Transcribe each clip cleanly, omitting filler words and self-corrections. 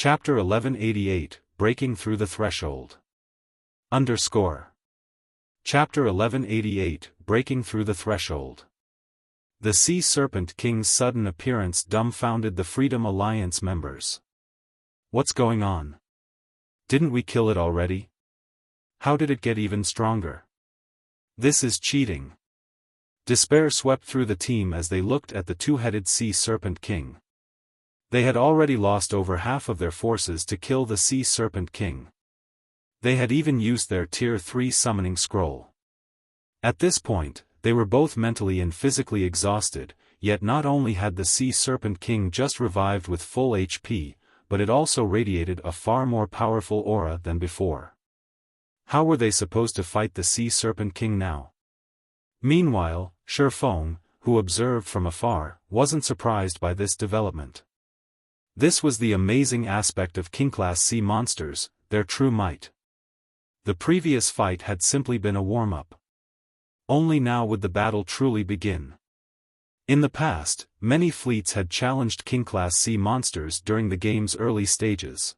Chapter 1188, Breaking Through the Threshold. Chapter 1188, Breaking Through the Threshold. The Sea Serpent King's sudden appearance dumbfounded the Freedom Alliance members. What's going on? Didn't we kill it already? How did it get even stronger? This is cheating. Despair swept through the team as they looked at the two-headed Sea Serpent King. They had already lost over half of their forces to kill the Sea Serpent King. They had even used their Tier 3 summoning scroll. At this point, they were both mentally and physically exhausted, yet not only had the Sea Serpent King just revived with full HP, but it also radiated a far more powerful aura than before. How were they supposed to fight the Sea Serpent King now? Meanwhile, Xiaofan, who observed from afar, wasn't surprised by this development. This was the amazing aspect of King-class sea monsters, their true might. The previous fight had simply been a warm-up. Only now would the battle truly begin. In the past, many fleets had challenged King-class sea monsters during the game's early stages.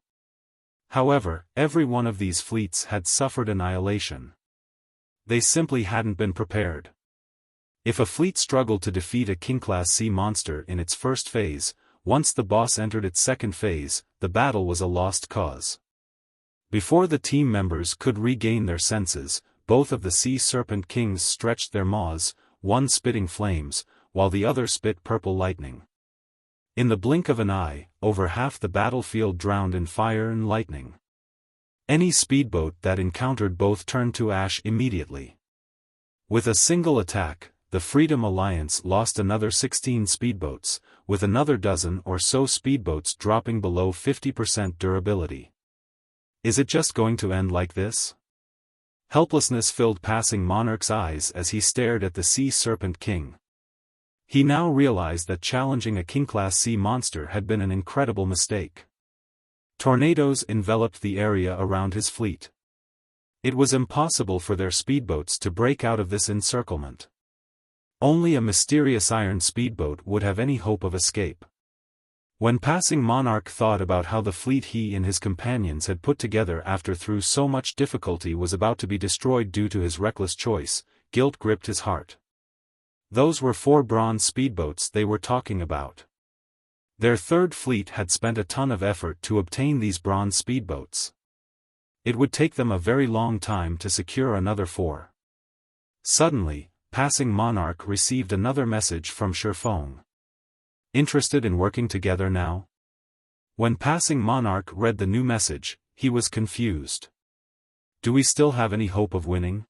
However, every one of these fleets had suffered annihilation. They simply hadn't been prepared. If a fleet struggled to defeat a King-class sea monster in its first phase, once the boss entered its second phase, the battle was a lost cause. Before the team members could regain their senses, both of the Sea Serpent Kings stretched their maws, one spitting flames, while the other spit purple lightning. In the blink of an eye, over half the battlefield drowned in fire and lightning. Any speedboat that encountered both turned to ash immediately. With a single attack, the Freedom Alliance lost another 16 speedboats, with another dozen or so speedboats dropping below 50% durability. Is it just going to end like this? Helplessness filled Passing Monarch's eyes as he stared at the Sea Serpent King. He now realized that challenging a King-class sea monster had been an incredible mistake. Tornadoes enveloped the area around his fleet. It was impossible for their speedboats to break out of this encirclement. Only a mysterious iron speedboat would have any hope of escape. When Passing Monarch thought about how the fleet he and his companions had put together after through so much difficulty was about to be destroyed due to his reckless choice, guilt gripped his heart. Those were 4 bronze speedboats they were talking about. Their third fleet had spent a ton of effort to obtain these bronze speedboats. It would take them a very long time to secure another 4. Suddenly, Passing Monarch received another message from Xiaofan. Interested in working together now? When Passing Monarch read the new message, he was confused. Do we still have any hope of winning?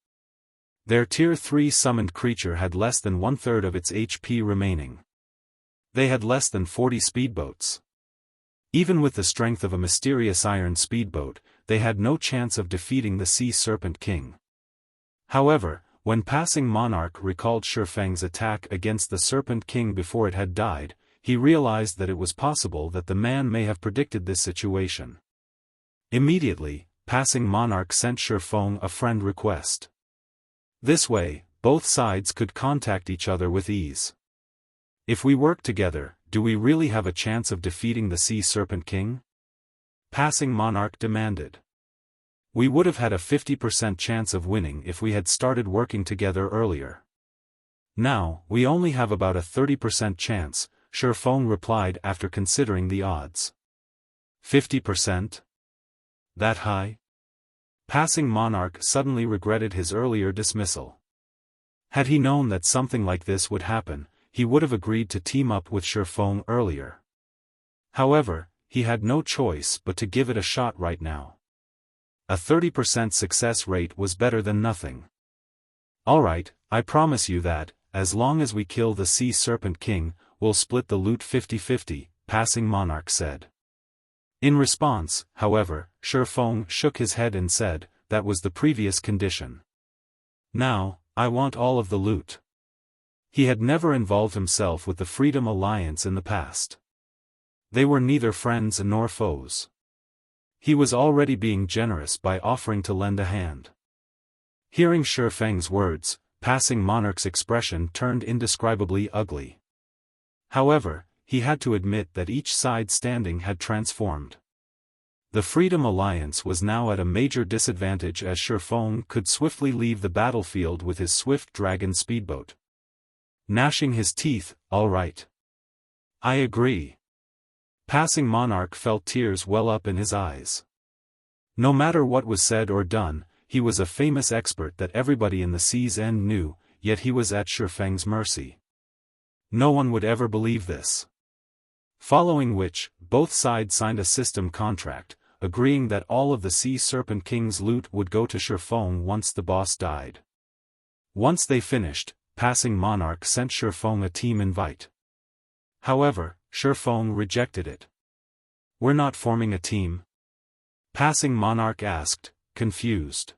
Their Tier 3 summoned creature had less than 1/3 of its HP remaining. They had less than 40 speedboats. Even with the strength of a mysterious iron speedboat, they had no chance of defeating the Sea Serpent King. However, when Passing Monarch recalled Xiaofan's attack against the Serpent King before it had died, he realized that it was possible that the man may have predicted this situation. Immediately, Passing Monarch sent Xiaofan a friend request. This way, both sides could contact each other with ease. If we work together, do we really have a chance of defeating the Sea Serpent King? Passing Monarch demanded. We would have had a 50% chance of winning if we had started working together earlier. Now, we only have about a 30% chance, Xiaofan replied after considering the odds. 50%? That high? Passing Monarch suddenly regretted his earlier dismissal. Had he known that something like this would happen, he would have agreed to team up with Xiaofan earlier. However, he had no choice but to give it a shot right now. A 30% success rate was better than nothing. Alright, I promise you that, as long as we kill the Sea Serpent King, we'll split the loot 50-50, Passing Monarch said. In response, however, Xiaofan shook his head and said, that was the previous condition. Now, I want all of the loot. He had never involved himself with the Freedom Alliance in the past. They were neither friends nor foes. He was already being generous by offering to lend a hand. Hearing Xiaofan's words, Passing Monarch's expression turned indescribably ugly. However, he had to admit that each side standing had transformed. The Freedom Alliance was now at a major disadvantage as Xiaofan could swiftly leave the battlefield with his swift dragon speedboat. Gnashing his teeth, "All right. I agree." Passing Monarch felt tears well up in his eyes. No matter what was said or done, he was a famous expert that everybody in the sea's end knew, yet he was at Xiaofang's mercy. No one would ever believe this. Following which, both sides signed a system contract, agreeing that all of the Sea Serpent King's loot would go to Xiaofan once the boss died. Once they finished, Passing Monarch sent Xiaofan a team invite. However, Xiaofan rejected it. "We're not forming a team?" Passing Monarch asked, confused.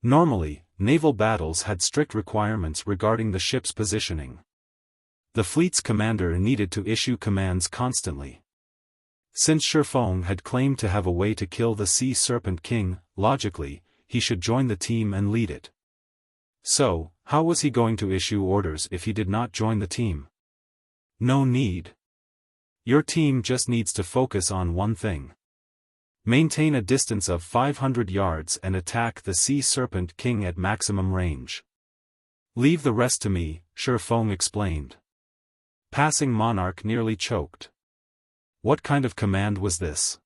Normally, naval battles had strict requirements regarding the ship's positioning. The fleet's commander needed to issue commands constantly. Since Xiaofan had claimed to have a way to kill the Sea Serpent King, logically, he should join the team and lead it. So, how was he going to issue orders if he did not join the team? No need. Your team just needs to focus on one thing. Maintain a distance of 500 yards and attack the Sea Serpent King at maximum range. Leave the rest to me, Xiaofan explained. Passing Monarch nearly choked. What kind of command was this?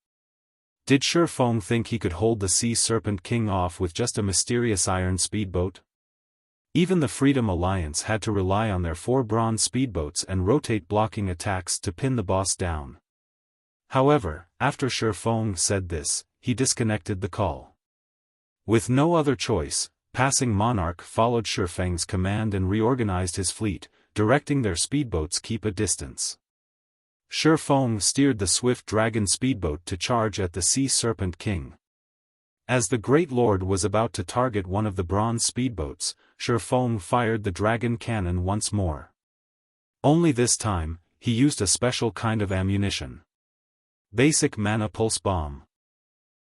Did Xiaofan think he could hold the Sea Serpent King off with just a mysterious iron speedboat? Even the Freedom Alliance had to rely on their 4 bronze speedboats and rotate blocking attacks to pin the boss down. However, after Xiaofan said this, he disconnected the call. With no other choice, Passing Monarch followed Xiaofang's command and reorganized his fleet, directing their speedboats keep a distance. Xiaofan steered the swift dragon speedboat to charge at the Sea Serpent King. As the Great Lord was about to target one of the bronze speedboats, Xiaofan fired the dragon cannon once more. Only this time, he used a special kind of ammunition. Basic Mana Pulse Bomb.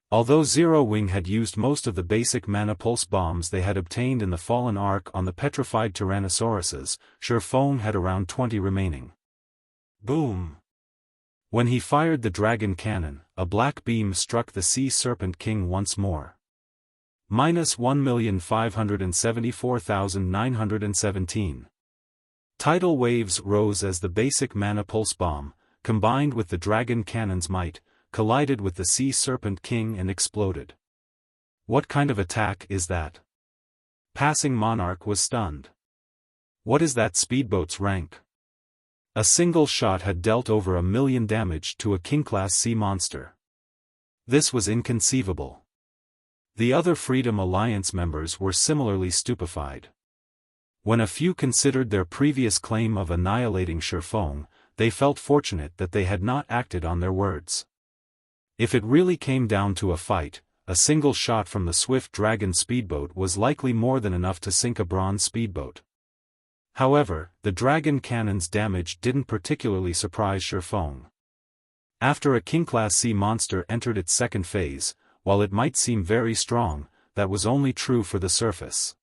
Although Zero Wing had used most of the basic Mana Pulse bombs they had obtained in the Fallen Ark on the petrified Tyrannosauruses, Xiaofan had around 20 remaining. Boom! When he fired the dragon cannon, a black beam struck the Sea Serpent King once more. -1,574,917. Tidal waves rose as the basic Mana Pulse Bomb, combined with the dragon cannon's might, collided with the Sea Serpent King and exploded. What kind of attack is that? Passing Monarch was stunned. What is that speedboat's rank? A single shot had dealt over 1 million damage to a King-class sea monster. This was inconceivable. The other Freedom Alliance members were similarly stupefied. When a few considered their previous claim of annihilating Xiaofan, they felt fortunate that they had not acted on their words. If it really came down to a fight, a single shot from the swift dragon speedboat was likely more than enough to sink a bronze speedboat. However, the dragon cannon's damage didn't particularly surprise Xiaofan. After a King-class sea monster entered its second phase, while it might seem very strong, that was only true for the surface.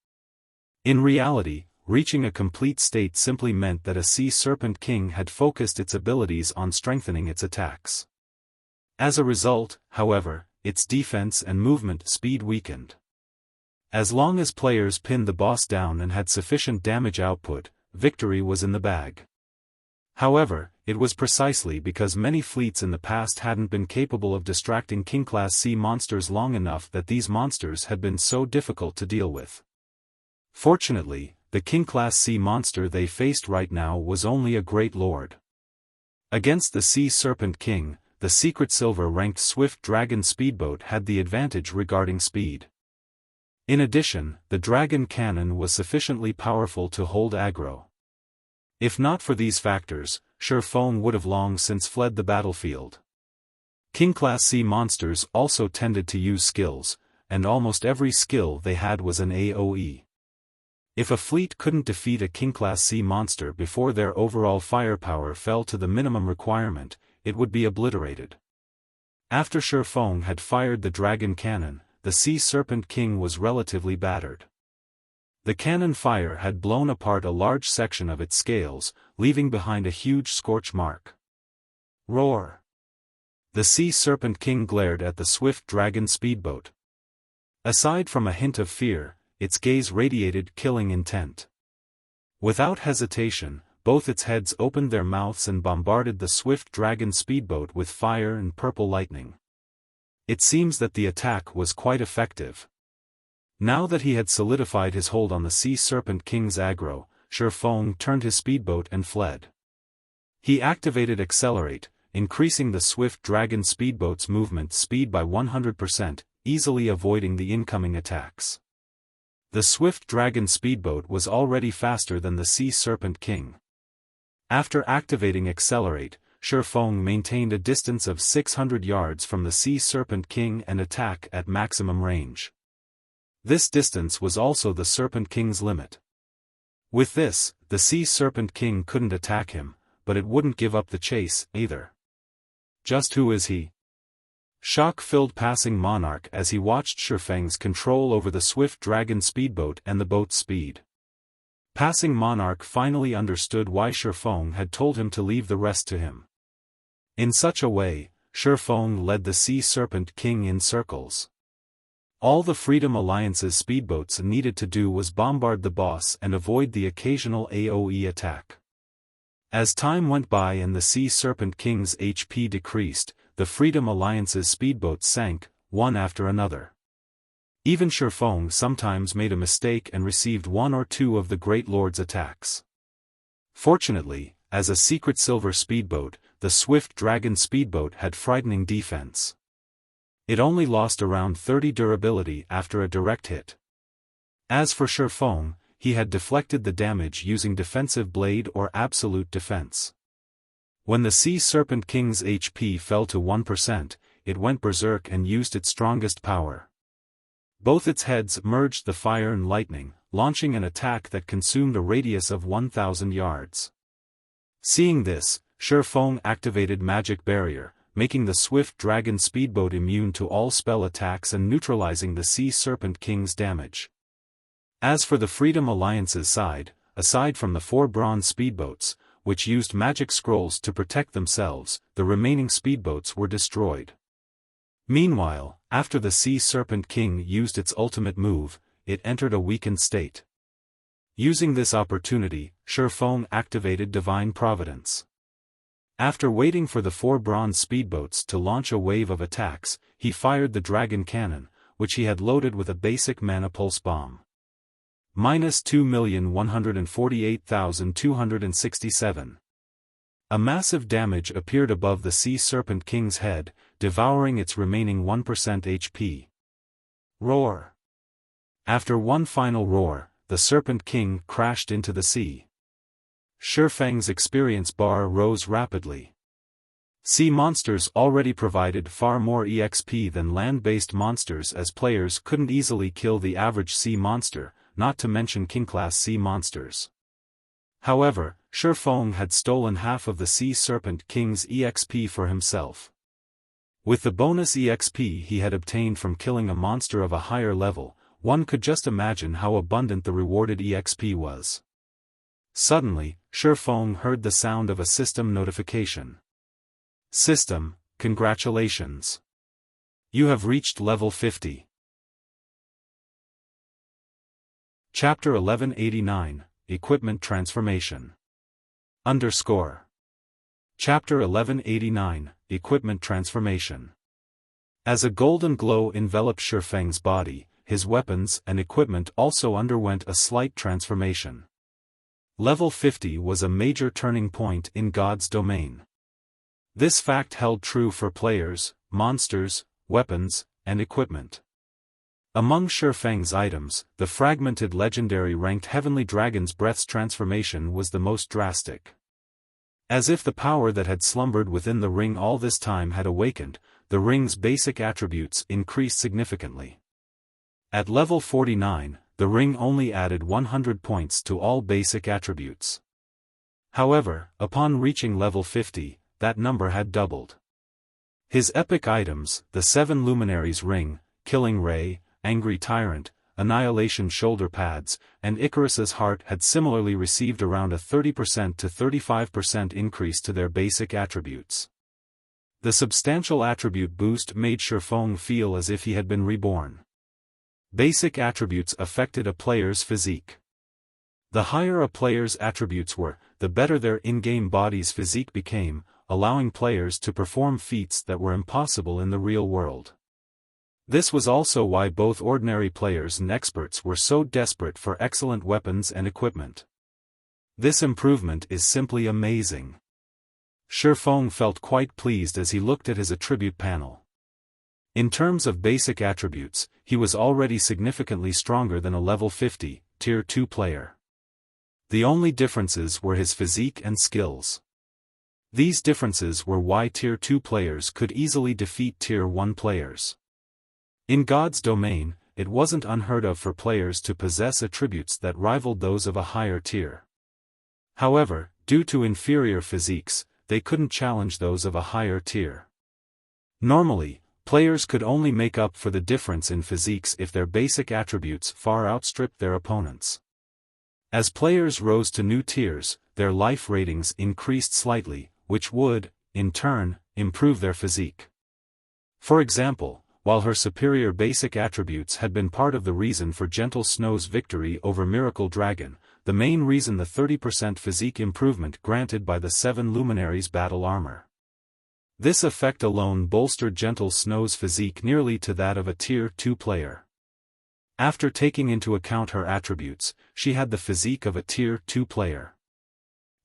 In reality, reaching a complete state simply meant that a Sea Serpent King had focused its abilities on strengthening its attacks. As a result, however, its defense and movement speed weakened. As long as players pinned the boss down and had sufficient damage output, victory was in the bag. However, it was precisely because many fleets in the past hadn't been capable of distracting King-class sea monsters long enough that these monsters had been so difficult to deal with. Fortunately, the King-class sea monster they faced right now was only a Great Lord. Against the Sea Serpent King, the secret silver-ranked swift dragon speedboat had the advantage regarding speed. In addition, the dragon cannon was sufficiently powerful to hold aggro. If not for these factors, Xiaofan would have long since fled the battlefield. King-class sea monsters also tended to use skills, and almost every skill they had was an AoE. If a fleet couldn't defeat a King-class sea monster before their overall firepower fell to the minimum requirement, it would be obliterated. After Xiaofan had fired the dragon cannon, the Sea Serpent King was relatively battered. The cannon fire had blown apart a large section of its scales, leaving behind a huge scorch mark. Roar! The Sea Serpent King glared at the swift dragon speedboat. Aside from a hint of fear, its gaze radiated killing intent. Without hesitation, both its heads opened their mouths and bombarded the swift dragon speedboat with fire and purple lightning. It seems that the attack was quite effective. Now that he had solidified his hold on the Sea Serpent King's aggro, Xiaofan turned his speedboat and fled. He activated Accelerate, increasing the swift dragon speedboat's movement speed by 100%, easily avoiding the incoming attacks. The swift dragon speedboat was already faster than the Sea Serpent King. After activating Accelerate, Xiaofan maintained a distance of 600 yards from the Sea Serpent King and attack at maximum range. This distance was also the Serpent King's limit. With this, the Sea Serpent King couldn't attack him, but it wouldn't give up the chase, either. Just who is he? Shock filled Passing Monarch as he watched Xiaofan's control over the swift dragon speedboat and the boat's speed. Passing Monarch finally understood why Xiaofan had told him to leave the rest to him. In such a way, Xiaofan led the Sea Serpent King in circles. All the Freedom Alliance's speedboats needed to do was bombard the boss and avoid the occasional AoE attack. As time went by and the Sea Serpent King's HP decreased, the Freedom Alliance's speedboats sank, one after another. Even Xiaofan sometimes made a mistake and received one or two of the Great Lord's attacks. Fortunately, as a secret silver speedboat, the Swift Dragon speedboat had frightening defense. It only lost around 30 durability after a direct hit. As for Xiaofan, he had deflected the damage using defensive blade or absolute defense. When the Sea Serpent King's HP fell to 1%, it went berserk and used its strongest power. Both its heads merged the fire and lightning, launching an attack that consumed a radius of 1,000 yards. Seeing this, Xiaofan activated Magic Barrier, making the Swift Dragon speedboat immune to all spell attacks and neutralizing the Sea Serpent King's damage. As for the Freedom Alliance's side, aside from the 4 bronze speedboats, which used magic scrolls to protect themselves, the remaining speedboats were destroyed. Meanwhile, after the Sea Serpent King used its ultimate move, it entered a weakened state. Using this opportunity, Xiaofan activated Divine Providence. After waiting for the 4 bronze speedboats to launch a wave of attacks, he fired the Dragon Cannon, which he had loaded with a basic Mana Pulse Bomb. -2,148,267. A massive damage appeared above the Sea Serpent King's head, devouring its remaining 1% HP. Roar! After one final roar, the Serpent King crashed into the sea. Xiaofang's experience bar rose rapidly. Sea monsters already provided far more EXP than land-based monsters, as players couldn't easily kill the average sea monster, not to mention king-class sea monsters. However, Xiaofan had stolen half of the Sea Serpent King's EXP for himself. With the bonus EXP he had obtained from killing a monster of a higher level, one could just imagine how abundant the rewarded EXP was. Suddenly, Xiaofan heard the sound of a system notification. System, congratulations. You have reached level 50. Chapter 1189, Equipment Transformation. Chapter 1189, Equipment Transformation. As a golden glow enveloped Xiaofang's body, his weapons and equipment also underwent a slight transformation. Level 50 was a major turning point in God's domain. This fact held true for players, monsters, weapons, and equipment. Among Xiaofang's items, the fragmented legendary ranked Heavenly Dragon's Breath's transformation was the most drastic. As if the power that had slumbered within the ring all this time had awakened, the ring's basic attributes increased significantly. At level 49, the ring only added 100 points to all basic attributes. However, upon reaching level 50, that number had doubled. His epic items, the 7 Luminaries Ring, Killing Ray, Angry Tyrant, Annihilation Shoulder Pads, and Icarus's Heart had similarly received around a 30% to 35% increase to their basic attributes. The substantial attribute boost made Xiaofan feel as if he had been reborn. Basic attributes affected a player's physique. The higher a player's attributes were, the better their in-game body's physique became, allowing players to perform feats that were impossible in the real world. This was also why both ordinary players and experts were so desperate for excellent weapons and equipment. This improvement is simply amazing. Xiaofan felt quite pleased as he looked at his attribute panel. In terms of basic attributes, he was already significantly stronger than a level 50, Tier 2 player. The only differences were his physique and skills. These differences were why Tier 2 players could easily defeat Tier 1 players. In God's domain, it wasn't unheard of for players to possess attributes that rivaled those of a higher tier. However, due to inferior physiques, they couldn't challenge those of a higher tier. Normally, players could only make up for the difference in physiques if their basic attributes far outstripped their opponents. As players rose to new tiers, their life ratings increased slightly, which would, in turn, improve their physique. For example, while her superior basic attributes had been part of the reason for Gentle Snow's victory over Miracle Dragon, the main reason the 30% physique improvement granted by the 7 Luminaries battle armor. This effect alone bolstered Gentle Snow's physique nearly to that of a Tier 2 player. After taking into account her attributes, she had the physique of a Tier 2 player.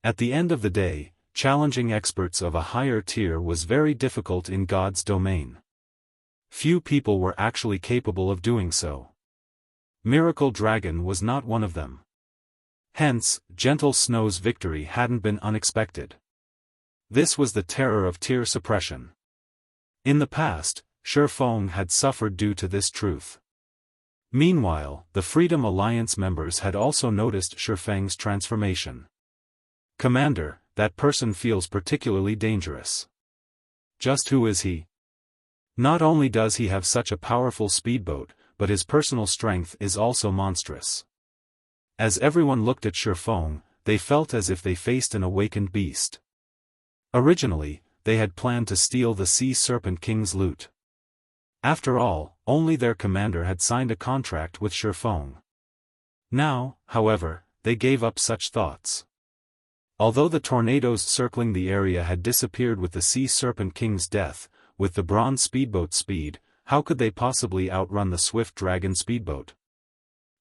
At the end of the day, challenging experts of a higher tier was very difficult in God's domain. Few people were actually capable of doing so. Miracle Dragon was not one of them. Hence, Gentle Snow's victory hadn't been unexpected. This was the terror of tier suppression. In the past, Xiaofan had suffered due to this truth. Meanwhile, the Freedom Alliance members had also noticed Xiaofan's transformation. Commander, that person feels particularly dangerous. Just who is he? Not only does he have such a powerful speedboat, but his personal strength is also monstrous. As everyone looked at Xiaofan, they felt as if they faced an awakened beast. Originally, they had planned to steal the Sea Serpent King's loot. After all, only their commander had signed a contract with Xiaofan. Now, however, they gave up such thoughts. Although the tornadoes circling the area had disappeared with the Sea Serpent King's death, with the bronze speedboat's speed, how could they possibly outrun the Swift Dragon speedboat?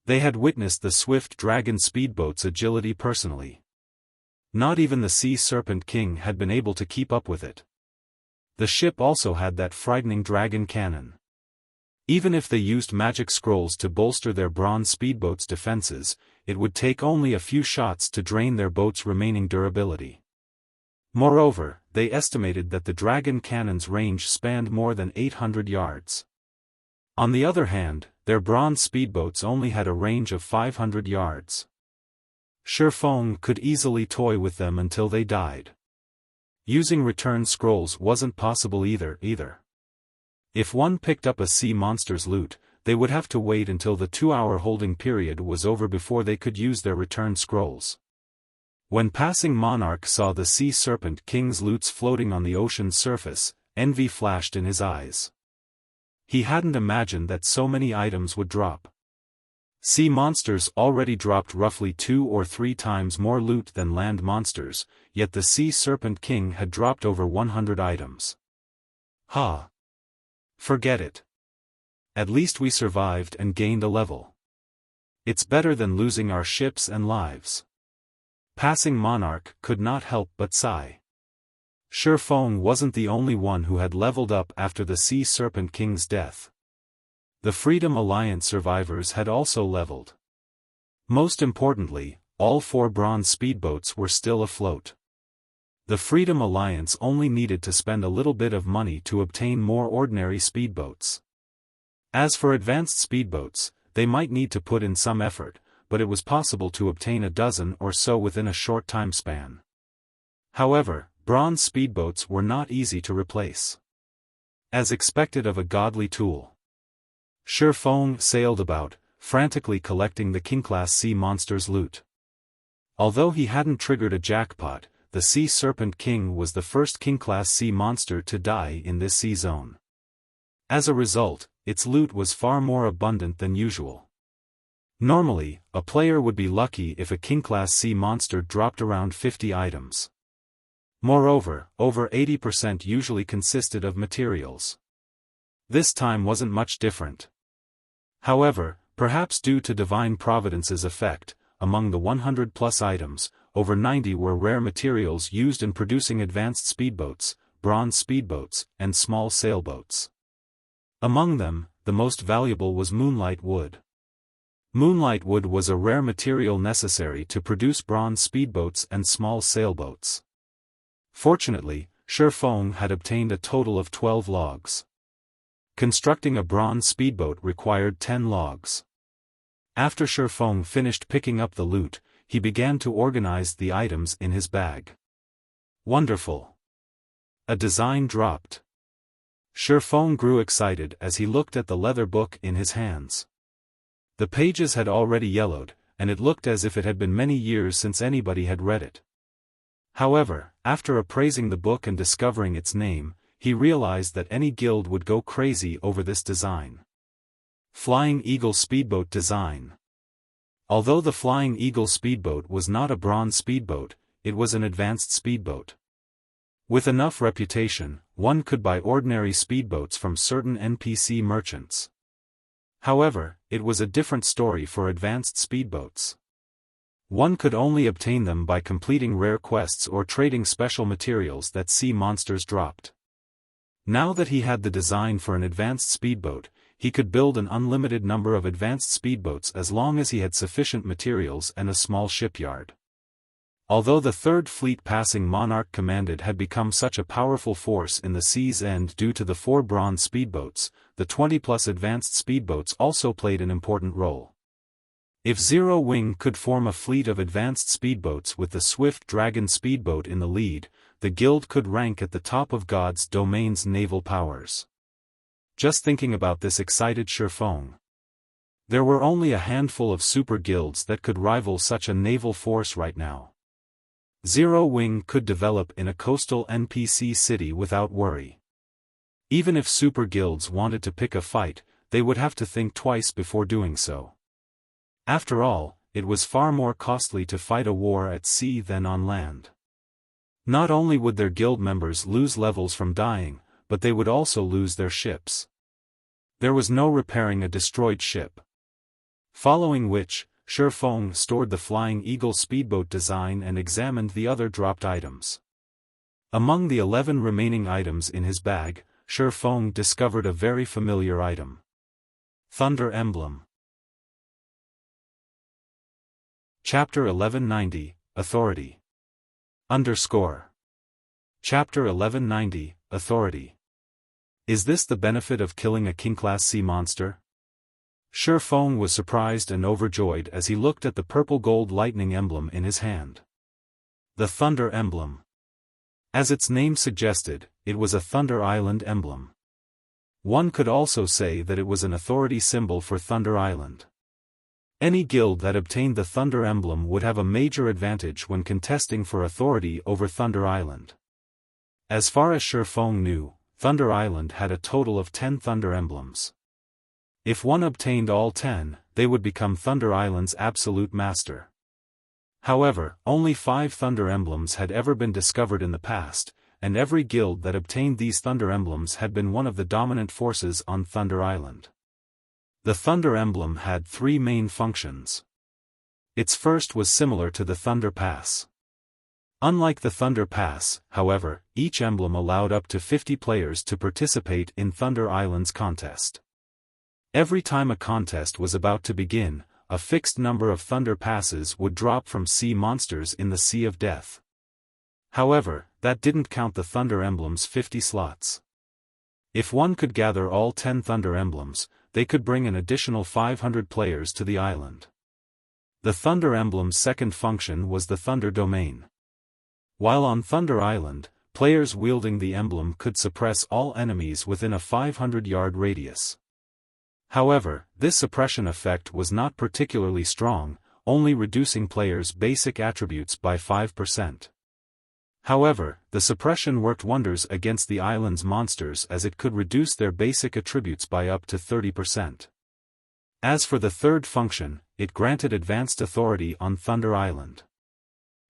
They had witnessed the Swift Dragon speedboat's agility personally. Not even the Sea Serpent King had been able to keep up with it. The ship also had that frightening dragon cannon. Even if they used magic scrolls to bolster their bronze speedboat's defenses, it would take only a few shots to drain their boat's remaining durability. Moreover, they estimated that the dragon cannon's range spanned more than 800 yards. On the other hand, their bronze speedboats only had a range of 500 yards. Xiaofan could easily toy with them until they died. Using return scrolls wasn't possible either. If one picked up a sea monster's loot, they would have to wait until the 2-hour holding period was over before they could use their return scrolls. When Passing Monarch saw the Sea Serpent King's loots floating on the ocean's surface, envy flashed in his eyes. He hadn't imagined that so many items would drop. Sea monsters already dropped roughly 2 or 3 times more loot than land monsters, yet the Sea Serpent King had dropped over 100 items. Ha! Forget it. At least we survived and gained a level. It's better than losing our ships and lives. Passing Monarch could not help but sigh. Xiaofan wasn't the only one who had leveled up after the Sea Serpent King's death. The Freedom Alliance survivors had also leveled. Most importantly, all 4 bronze speedboats were still afloat. The Freedom Alliance only needed to spend a little bit of money to obtain more ordinary speedboats. As for advanced speedboats, they might need to put in some effort, but it was possible to obtain a dozen or so within a short time span. However, bronze speedboats were not easy to replace. As expected of a godly tool, Xiaofan sailed about, frantically collecting the King-class sea monster's loot. Although he hadn't triggered a jackpot, the Sea Serpent King was the first King-class sea monster to die in this sea zone. As a result, its loot was far more abundant than usual. Normally, a player would be lucky if a King-class sea monster dropped around 50 items. Moreover, over 80% usually consisted of materials. This time wasn't much different. However, perhaps due to Divine Providence's effect, among the 100-plus items, over 90 were rare materials used in producing advanced speedboats, bronze speedboats, and small sailboats. Among them, the most valuable was moonlight wood. Moonlight wood was a rare material necessary to produce bronze speedboats and small sailboats. Fortunately, Xiaofan had obtained a total of 12 logs. Constructing a bronze speedboat required 10 logs. After Xiaofan finished picking up the loot, he began to organize the items in his bag. Wonderful! A design dropped. Xiaofan grew excited as he looked at the leather book in his hands. The pages had already yellowed, and it looked as if it had been many years since anybody had read it. However, after appraising the book and discovering its name, he realized that any guild would go crazy over this design. Flying Eagle Speedboat Design. Although the Flying Eagle Speedboat was not a bronze speedboat, it was an advanced speedboat. With enough reputation, one could buy ordinary speedboats from certain NPC merchants. However, it was a different story for advanced speedboats. One could only obtain them by completing rare quests or trading special materials that sea monsters dropped. Now that he had the design for an advanced speedboat, he could build an unlimited number of advanced speedboats as long as he had sufficient materials and a small shipyard. Although the Third Fleet passing monarch commanded had become such a powerful force in the sea's end due to the 4 bronze speedboats, the 20-plus advanced speedboats also played an important role. If Zero Wing could form a fleet of advanced speedboats with the Swift Dragon speedboat in the lead, the guild could rank at the top of God's domain's naval powers. Just thinking about this excited Xiaofan. There were only a handful of super guilds that could rival such a naval force right now. Zero Wing could develop in a coastal NPC city without worry. Even if super guilds wanted to pick a fight, they would have to think twice before doing so. After all, it was far more costly to fight a war at sea than on land. Not only would their guild members lose levels from dying, but they would also lose their ships. There was no repairing a destroyed ship. Following which, Xiaofan stored the Flying Eagle speedboat design and examined the other dropped items. Among the 11 remaining items in his bag, Xiaofan discovered a very familiar item. Thunder Emblem. Chapter 1190, Authority. Chapter 1190, Authority. Is this the benefit of killing a King-class sea monster? Xiaofan was surprised and overjoyed as he looked at the purple-gold lightning emblem in his hand. The Thunder Emblem. As its name suggested, it was a Thunder Island emblem. One could also say that it was an authority symbol for Thunder Island. Any guild that obtained the Thunder Emblem would have a major advantage when contesting for authority over Thunder Island. As far as Xiaofan knew, Thunder Island had a total of 10 Thunder Emblems. If one obtained all 10, they would become Thunder Island's absolute master. However, only 5 Thunder Emblems had ever been discovered in the past, and every guild that obtained these Thunder Emblems had been one of the dominant forces on Thunder Island. The Thunder Emblem had 3 main functions. Its first was similar to the Thunder Pass. Unlike the Thunder Pass, however, each emblem allowed up to 50 players to participate in Thunder Island's contest. Every time a contest was about to begin, a fixed number of Thunder Passes would drop from sea monsters in the Sea of Death. However, that didn't count the Thunder Emblem's 50 slots. If one could gather all 10 Thunder Emblems, they could bring an additional 500 players to the island. The Thunder Emblem's second function was the Thunder Domain. While on Thunder Island, players wielding the emblem could suppress all enemies within a 500-yard radius. However, this suppression effect was not particularly strong, only reducing players' basic attributes by 5%. However, the suppression worked wonders against the island's monsters as it could reduce their basic attributes by up to 30%. As for the third function, it granted advanced authority on Thunder Island.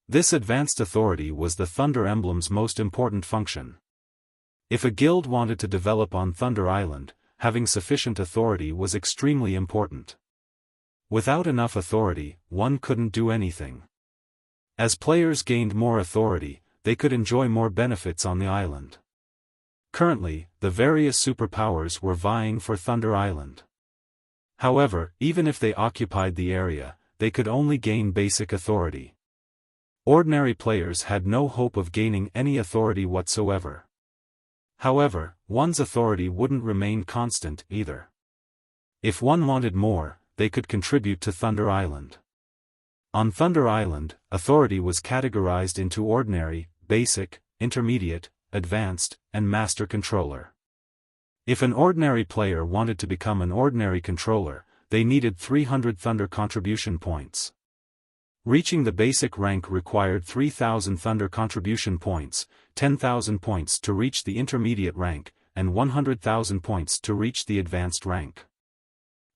This advanced authority was the Thunder Emblem's most important function. If a guild wanted to develop on Thunder Island, having sufficient authority was extremely important. Without enough authority, one couldn't do anything. As players gained more authority, they could enjoy more benefits on the island. Currently, the various superpowers were vying for Thunder Island. However, even if they occupied the area, they could only gain basic authority. Ordinary players had no hope of gaining any authority whatsoever. However, one's authority wouldn't remain constant either. If one wanted more, they could contribute to Thunder Island. On Thunder Island, authority was categorized into ordinary, basic, intermediate, advanced, and master controller. If an ordinary player wanted to become an ordinary controller, they needed 300 Thunder contribution points. Reaching the basic rank required 3,000 Thunder contribution points, 10,000 points to reach the intermediate rank, and 100,000 points to reach the advanced rank.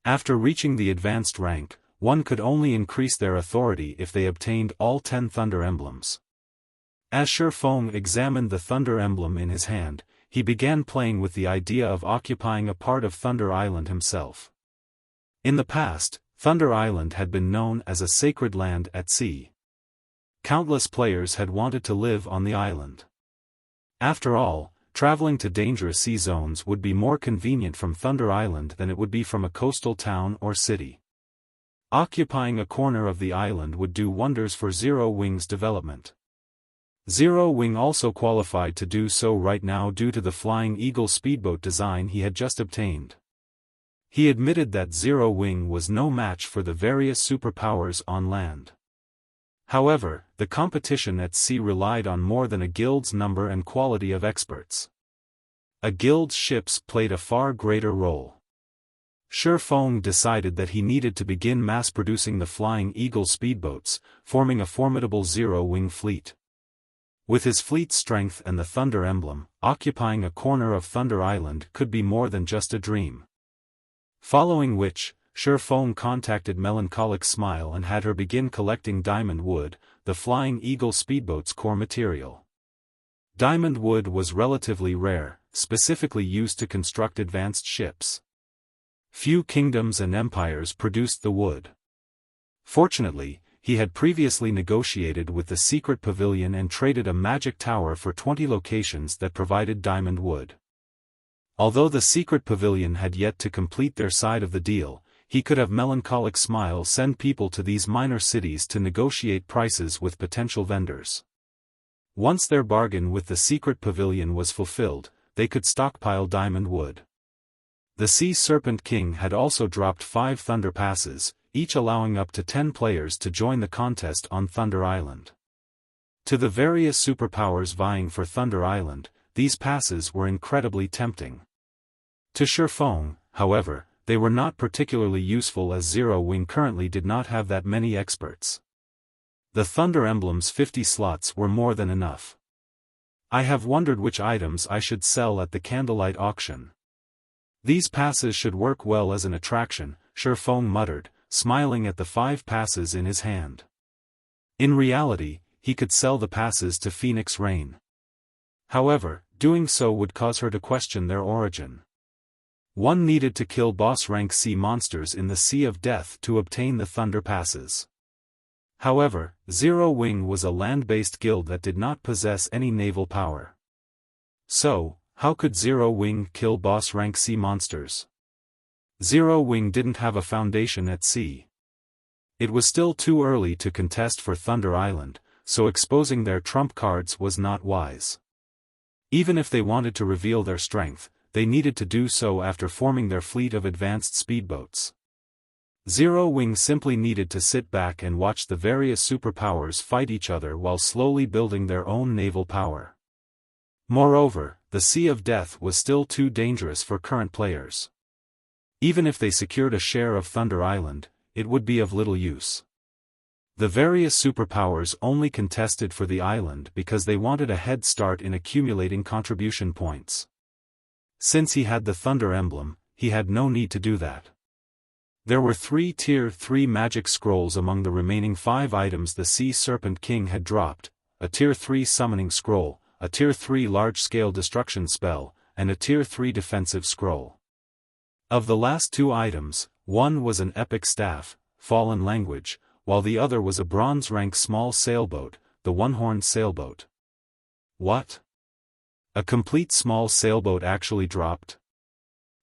After reaching the advanced rank, one could only increase their authority if they obtained all 10 Thunder Emblems. As Xiaofan examined the Thunder Emblem in his hand, he began playing with the idea of occupying a part of Thunder Island himself. In the past, Thunder Island had been known as a sacred land at sea. Countless players had wanted to live on the island. After all, traveling to dangerous sea zones would be more convenient from Thunder Island than it would be from a coastal town or city. Occupying a corner of the island would do wonders for Zero Wing's development. Zero Wing also qualified to do so right now due to the Flying Eagle speedboat design he had just obtained. He admitted that Zero Wing was no match for the various superpowers on land. However, the competition at sea relied on more than a guild's number and quality of experts. A guild's ships played a far greater role. Xiaofan decided that he needed to begin mass-producing the Flying Eagle speedboats, forming a formidable Zero-Wing fleet. With his fleet strength and the Thunder Emblem, occupying a corner of Thunder Island could be more than just a dream. Following which, Xiaofan contacted Melancholic Smile and had her begin collecting diamond wood, the Flying Eagle speedboat's core material. Diamond wood was relatively rare, specifically used to construct advanced ships. Few kingdoms and empires produced the wood. Fortunately, he had previously negotiated with the secret pavilion and traded a magic tower for 20 locations that provided diamond wood. Although the secret pavilion had yet to complete their side of the deal, he could have Melancholic Smile send people to these minor cities to negotiate prices with potential vendors. Once their bargain with the secret pavilion was fulfilled, they could stockpile diamond wood. The Sea Serpent King had also dropped 5 Thunder Passes, each allowing up to 10 players to join the contest on Thunder Island. To the various superpowers vying for Thunder Island, these passes were incredibly tempting. To Xiaofan, however, they were not particularly useful as Zero Wing currently did not have that many experts. The Thunder Emblem's 50 slots were more than enough. I have wondered which items I should sell at the candlelight auction. These passes should work well as an attraction, Xiaofan muttered, smiling at the 5 passes in his hand. In reality, he could sell the passes to Phoenix Rain. However, doing so would cause her to question their origin. One needed to kill boss-rank sea monsters in the Sea of Death to obtain the Thunder Passes. However, Zero Wing was a land-based guild that did not possess any naval power. So, how could Zero Wing kill boss-rank sea monsters? Zero Wing didn't have a foundation at sea. It was still too early to contest for Thunder Island, so exposing their trump cards was not wise. Even if they wanted to reveal their strength, they needed to do so after forming their fleet of advanced speedboats. Zero Wing simply needed to sit back and watch the various superpowers fight each other while slowly building their own naval power. Moreover, the Sea of Death was still too dangerous for current players. Even if they secured a share of Thunder Island, it would be of little use. The various superpowers only contested for the island because they wanted a head start in accumulating contribution points. Since he had the Thunder emblem, he had no need to do that. There were 3 Tier 3 magic scrolls among the remaining 5 items the Sea Serpent King had dropped, a Tier 3 summoning scroll, a Tier 3 large-scale destruction spell, and a Tier 3 defensive scroll. Of the last 2 items, one was an epic staff, Fallen Language, while the other was a bronze-rank small sailboat, the one-horned sailboat. What? A complete small sailboat actually dropped?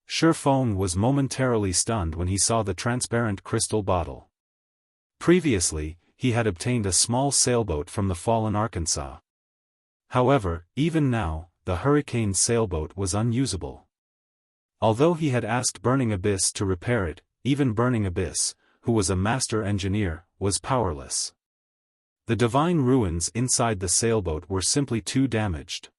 Xiaofan was momentarily stunned when he saw the transparent crystal bottle. Previously, he had obtained a small sailboat from the fallen Arkansas. However, even now, the hurricane sailboat was unusable. Although he had asked Burning Abyss to repair it, even Burning Abyss, who was a master engineer, was powerless. The divine ruins inside the sailboat were simply too damaged.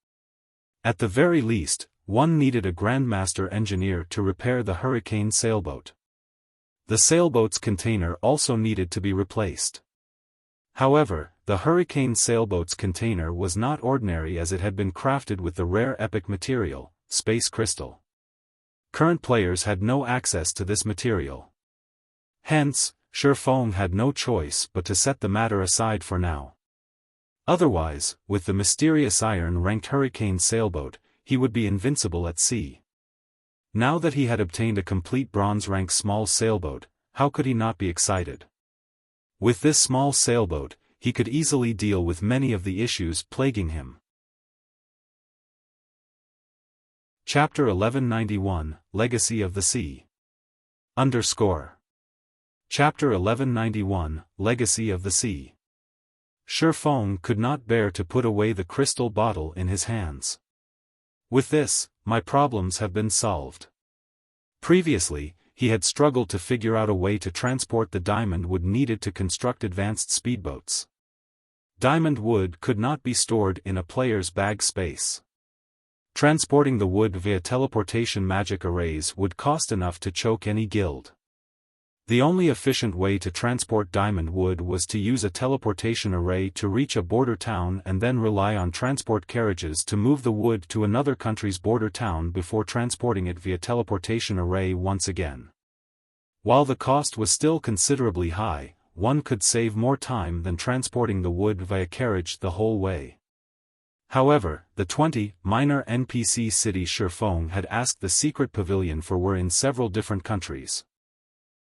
At the very least, one needed a grandmaster engineer to repair the hurricane sailboat. The sailboat's container also needed to be replaced. However, the hurricane sailboat's container was not ordinary as it had been crafted with the rare epic material, space crystal. Current players had no access to this material. Hence, Xiaofan had no choice but to set the matter aside for now. Otherwise, with the mysterious iron-ranked hurricane sailboat, he would be invincible at sea. Now that he had obtained a complete bronze-rank small sailboat, how could he not be excited? With this small sailboat, he could easily deal with many of the issues plaguing him. Chapter 1191, Legacy of the Sea. Chapter 1191, Legacy of the Sea. Xiaofan could not bear to put away the crystal bottle in his hands. With this, my problems have been solved. Previously, he had struggled to figure out a way to transport the diamond wood needed to construct advanced speedboats. Diamond wood could not be stored in a player's bag space. Transporting the wood via teleportation magic arrays would cost enough to choke any guild. The only efficient way to transport diamond wood was to use a teleportation array to reach a border town and then rely on transport carriages to move the wood to another country's border town before transporting it via teleportation array once again. While the cost was still considerably high, one could save more time than transporting the wood via carriage the whole way. However, the 20 minor NPC city Xiaofan had asked the secret pavilion for were in several different countries.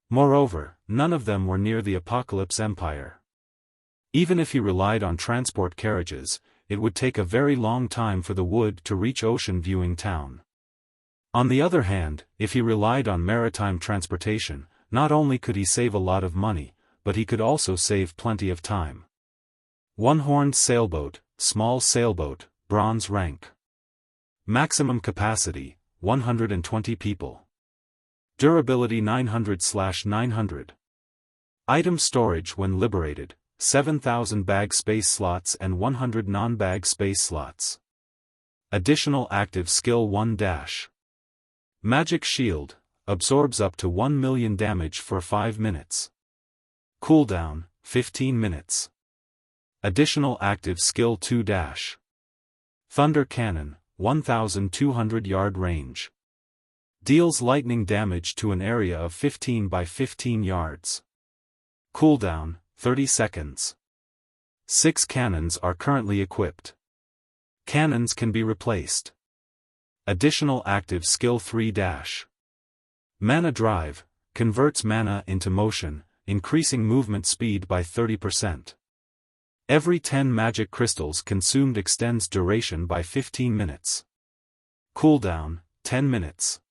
Moreover, none of them were near the Apocalypse Empire. Even if he relied on transport carriages, it would take a very long time for the wood to reach Ocean Viewing Town. On the other hand, if he relied on maritime transportation, not only could he save a lot of money, but he could also save plenty of time. One-horned sailboat, small sailboat, bronze rank. Maximum capacity, 120 people. Durability 900/900. Item storage when liberated, 7,000 bag space slots and 100 non-bag space slots. Additional active skill 1 dash. Magic shield, absorbs up to 1 million damage for 5 minutes. Cooldown, 15 minutes. Additional active skill 2 dash. Thunder cannon, 1,200 yard range. Deals lightning damage to an area of 15 by 15 yards. Cooldown, 30 seconds. 6 cannons are currently equipped. Cannons can be replaced. Additional active skill 3 dash. Mana drive, converts mana into motion, increasing movement speed by 30%. Every 10 magic crystals consumed extends duration by 15 minutes. Cooldown, 10 minutes.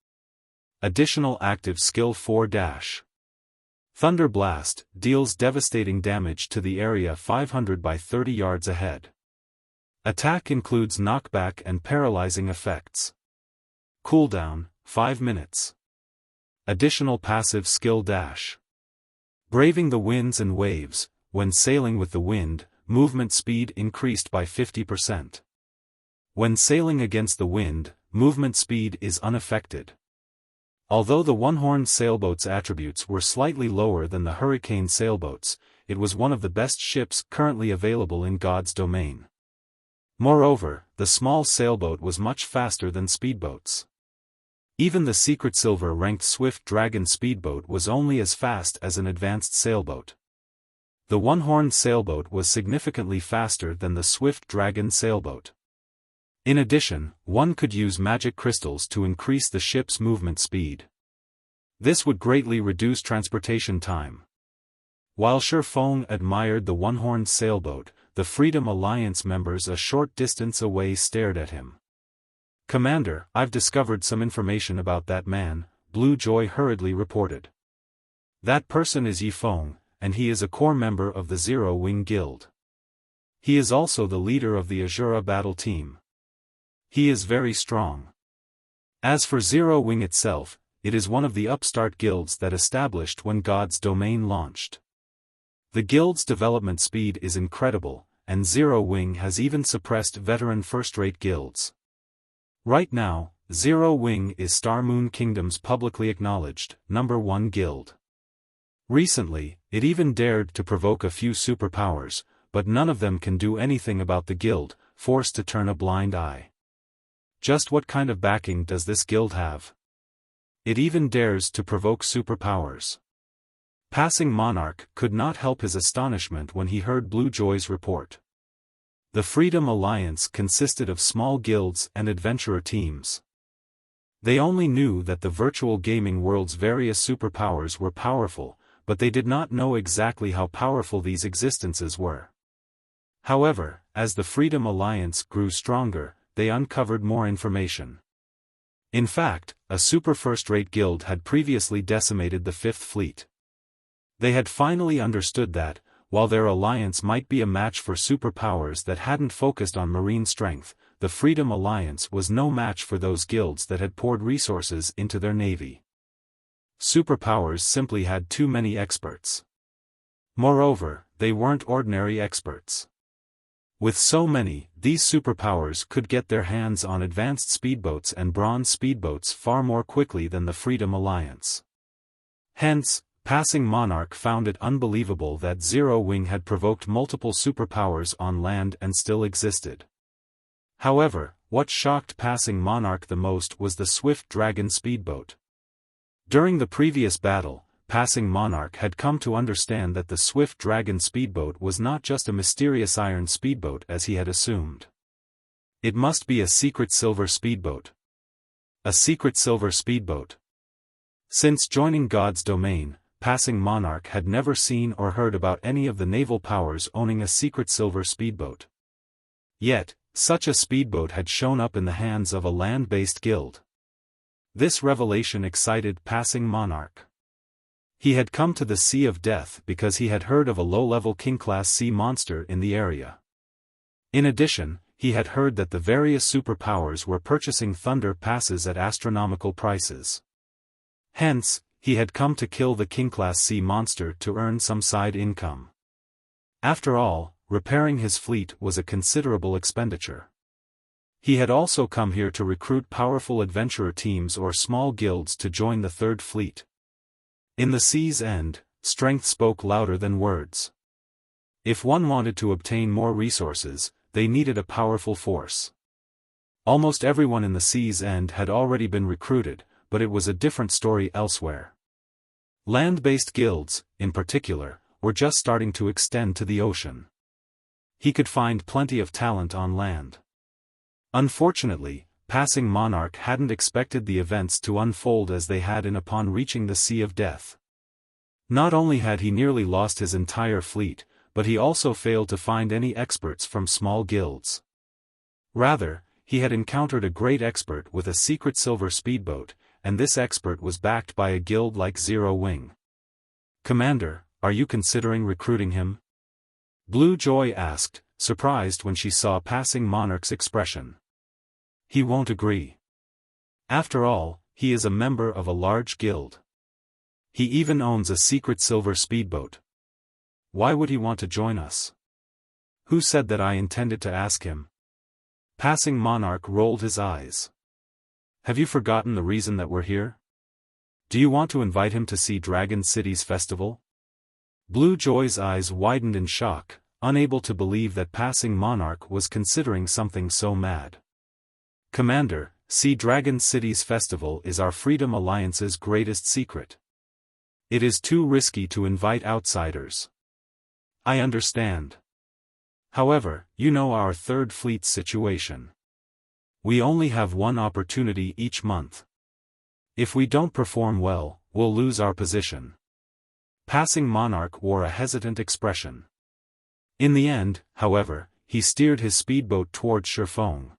Additional active skill 4 dash. Thunder Blast, deals devastating damage to the area 500 by 30 yards ahead. Attack includes knockback and paralyzing effects. Cooldown, 5 minutes. Additional passive skill dash. Braving the winds and waves, when sailing with the wind, movement speed increased by 50%. When sailing against the wind, movement speed is unaffected. Although the one-horned sailboat's attributes were slightly lower than the hurricane sailboats, it was one of the best ships currently available in God's domain. Moreover, the small sailboat was much faster than speedboats. Even the secret silver-ranked Swift Dragon speedboat was only as fast as an advanced sailboat. The one-horned sailboat was significantly faster than the Swift Dragon sailboat. In addition, one could use magic crystals to increase the ship's movement speed. This would greatly reduce transportation time. While Xiaofan admired the one-horned sailboat, the Freedom Alliance members a short distance away stared at him. "Commander, I've discovered some information about that man," Blue Joy hurriedly reported. "That person is Xiaofan, and he is a core member of the Zero Wing Guild. He is also the leader of the Azura battle team. He is very strong. As for Zero Wing itself, it is one of the upstart guilds that established when God's domain launched. The guild's development speed is incredible, and Zero Wing has even suppressed veteran first-rate guilds. Right now, Zero Wing is Star Moon Kingdom's publicly acknowledged #1 guild. Recently, it even dared to provoke a few superpowers, but none of them can do anything about the guild, forced to turn a blind eye. Just what kind of backing does this guild have? It even dares to provoke superpowers." Passing Monarch could not help his astonishment when he heard Blue Joy's report. The Freedom Alliance consisted of small guilds and adventurer teams. They only knew that the virtual gaming world's various superpowers were powerful, but they did not know exactly how powerful these existences were. However, as the Freedom Alliance grew stronger, they uncovered more information. In fact, a super first-rate guild had previously decimated the Fifth Fleet. They had finally understood that, while their alliance might be a match for superpowers that hadn't focused on marine strength, the Freedom Alliance was no match for those guilds that had poured resources into their navy. Superpowers simply had too many experts. Moreover, they weren't ordinary experts. With so many, these superpowers could get their hands on advanced speedboats and bronze speedboats far more quickly than the Freedom Alliance. Hence, Passing Monarch found it unbelievable that Zero Wing had provoked multiple superpowers on land and still existed. However, what shocked Passing Monarch the most was the Swift Dragon speedboat. During the previous battle, Passing Monarch had come to understand that the Swift Dragon speedboat was not just a mysterious iron speedboat as he had assumed. It must be a secret silver speedboat. A secret silver speedboat. Since joining God's domain, Passing Monarch had never seen or heard about any of the naval powers owning a secret silver speedboat. Yet, such a speedboat had shown up in the hands of a land-based guild. This revelation excited Passing Monarch. He had come to the Sea of Death because he had heard of a low-level king-class sea monster in the area. In addition, he had heard that the various superpowers were purchasing thunder passes at astronomical prices. Hence, he had come to kill the king-class sea monster to earn some side income. After all, repairing his fleet was a considerable expenditure. He had also come here to recruit powerful adventurer teams or small guilds to join the Third Fleet. In the sea's end, strength spoke louder than words. If one wanted to obtain more resources, they needed a powerful force. Almost everyone in the sea's end had already been recruited, but it was a different story elsewhere. Land-based guilds, in particular, were just starting to extend to the ocean. He could find plenty of talent on land. Unfortunately, Passing Monarch hadn't expected the events to unfold as they had upon reaching the Sea of Death. Not only had he nearly lost his entire fleet, but he also failed to find any experts from small guilds. Rather, he had encountered a great expert with a secret silver speedboat, and this expert was backed by a guild like Zero Wing. "Commander, are you considering recruiting him?" Blue Joy asked, surprised when she saw Passing Monarch's expression. "He won't agree. After all, he is a member of a large guild. He even owns a secret silver speedboat. Why would he want to join us? Who said that I intended to ask him?" Passing Monarch rolled his eyes. "Have you forgotten the reason that we're here? Do you want to invite him to see Dragon City's festival?" Blue Joy's eyes widened in shock, unable to believe that Passing Monarch was considering something so mad. Commander, Sea Dragon City's festival is our Freedom Alliance's greatest secret. It is too risky to invite outsiders. I understand. However, you know our Third Fleet's situation. We only have one opportunity each month. If we don't perform well, we'll lose our position. Passing Monarch wore a hesitant expression. In the end, however, he steered his speedboat toward Xiaofan.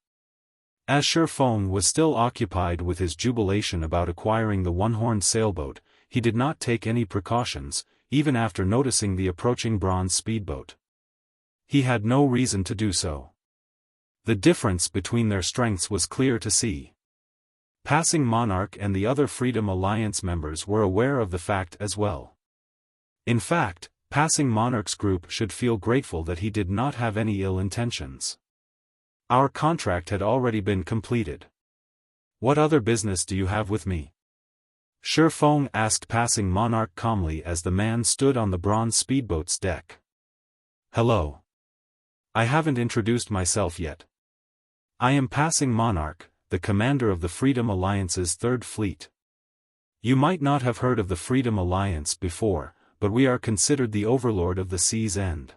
As Xiaofan was still occupied with his jubilation about acquiring the one-horned sailboat, he did not take any precautions, even after noticing the approaching bronze speedboat. He had no reason to do so. The difference between their strengths was clear to see. Passing Monarch and the other Freedom Alliance members were aware of the fact as well. In fact, Passing Monarch's group should feel grateful that he did not have any ill intentions. Our contract had already been completed. What other business do you have with me? Xiaofan asked Passing Monarch calmly as the man stood on the bronze speedboat's deck. Hello. I haven't introduced myself yet. I am Passing Monarch, the commander of the Freedom Alliance's Third Fleet. You might not have heard of the Freedom Alliance before, but we are considered the overlord of the sea's end.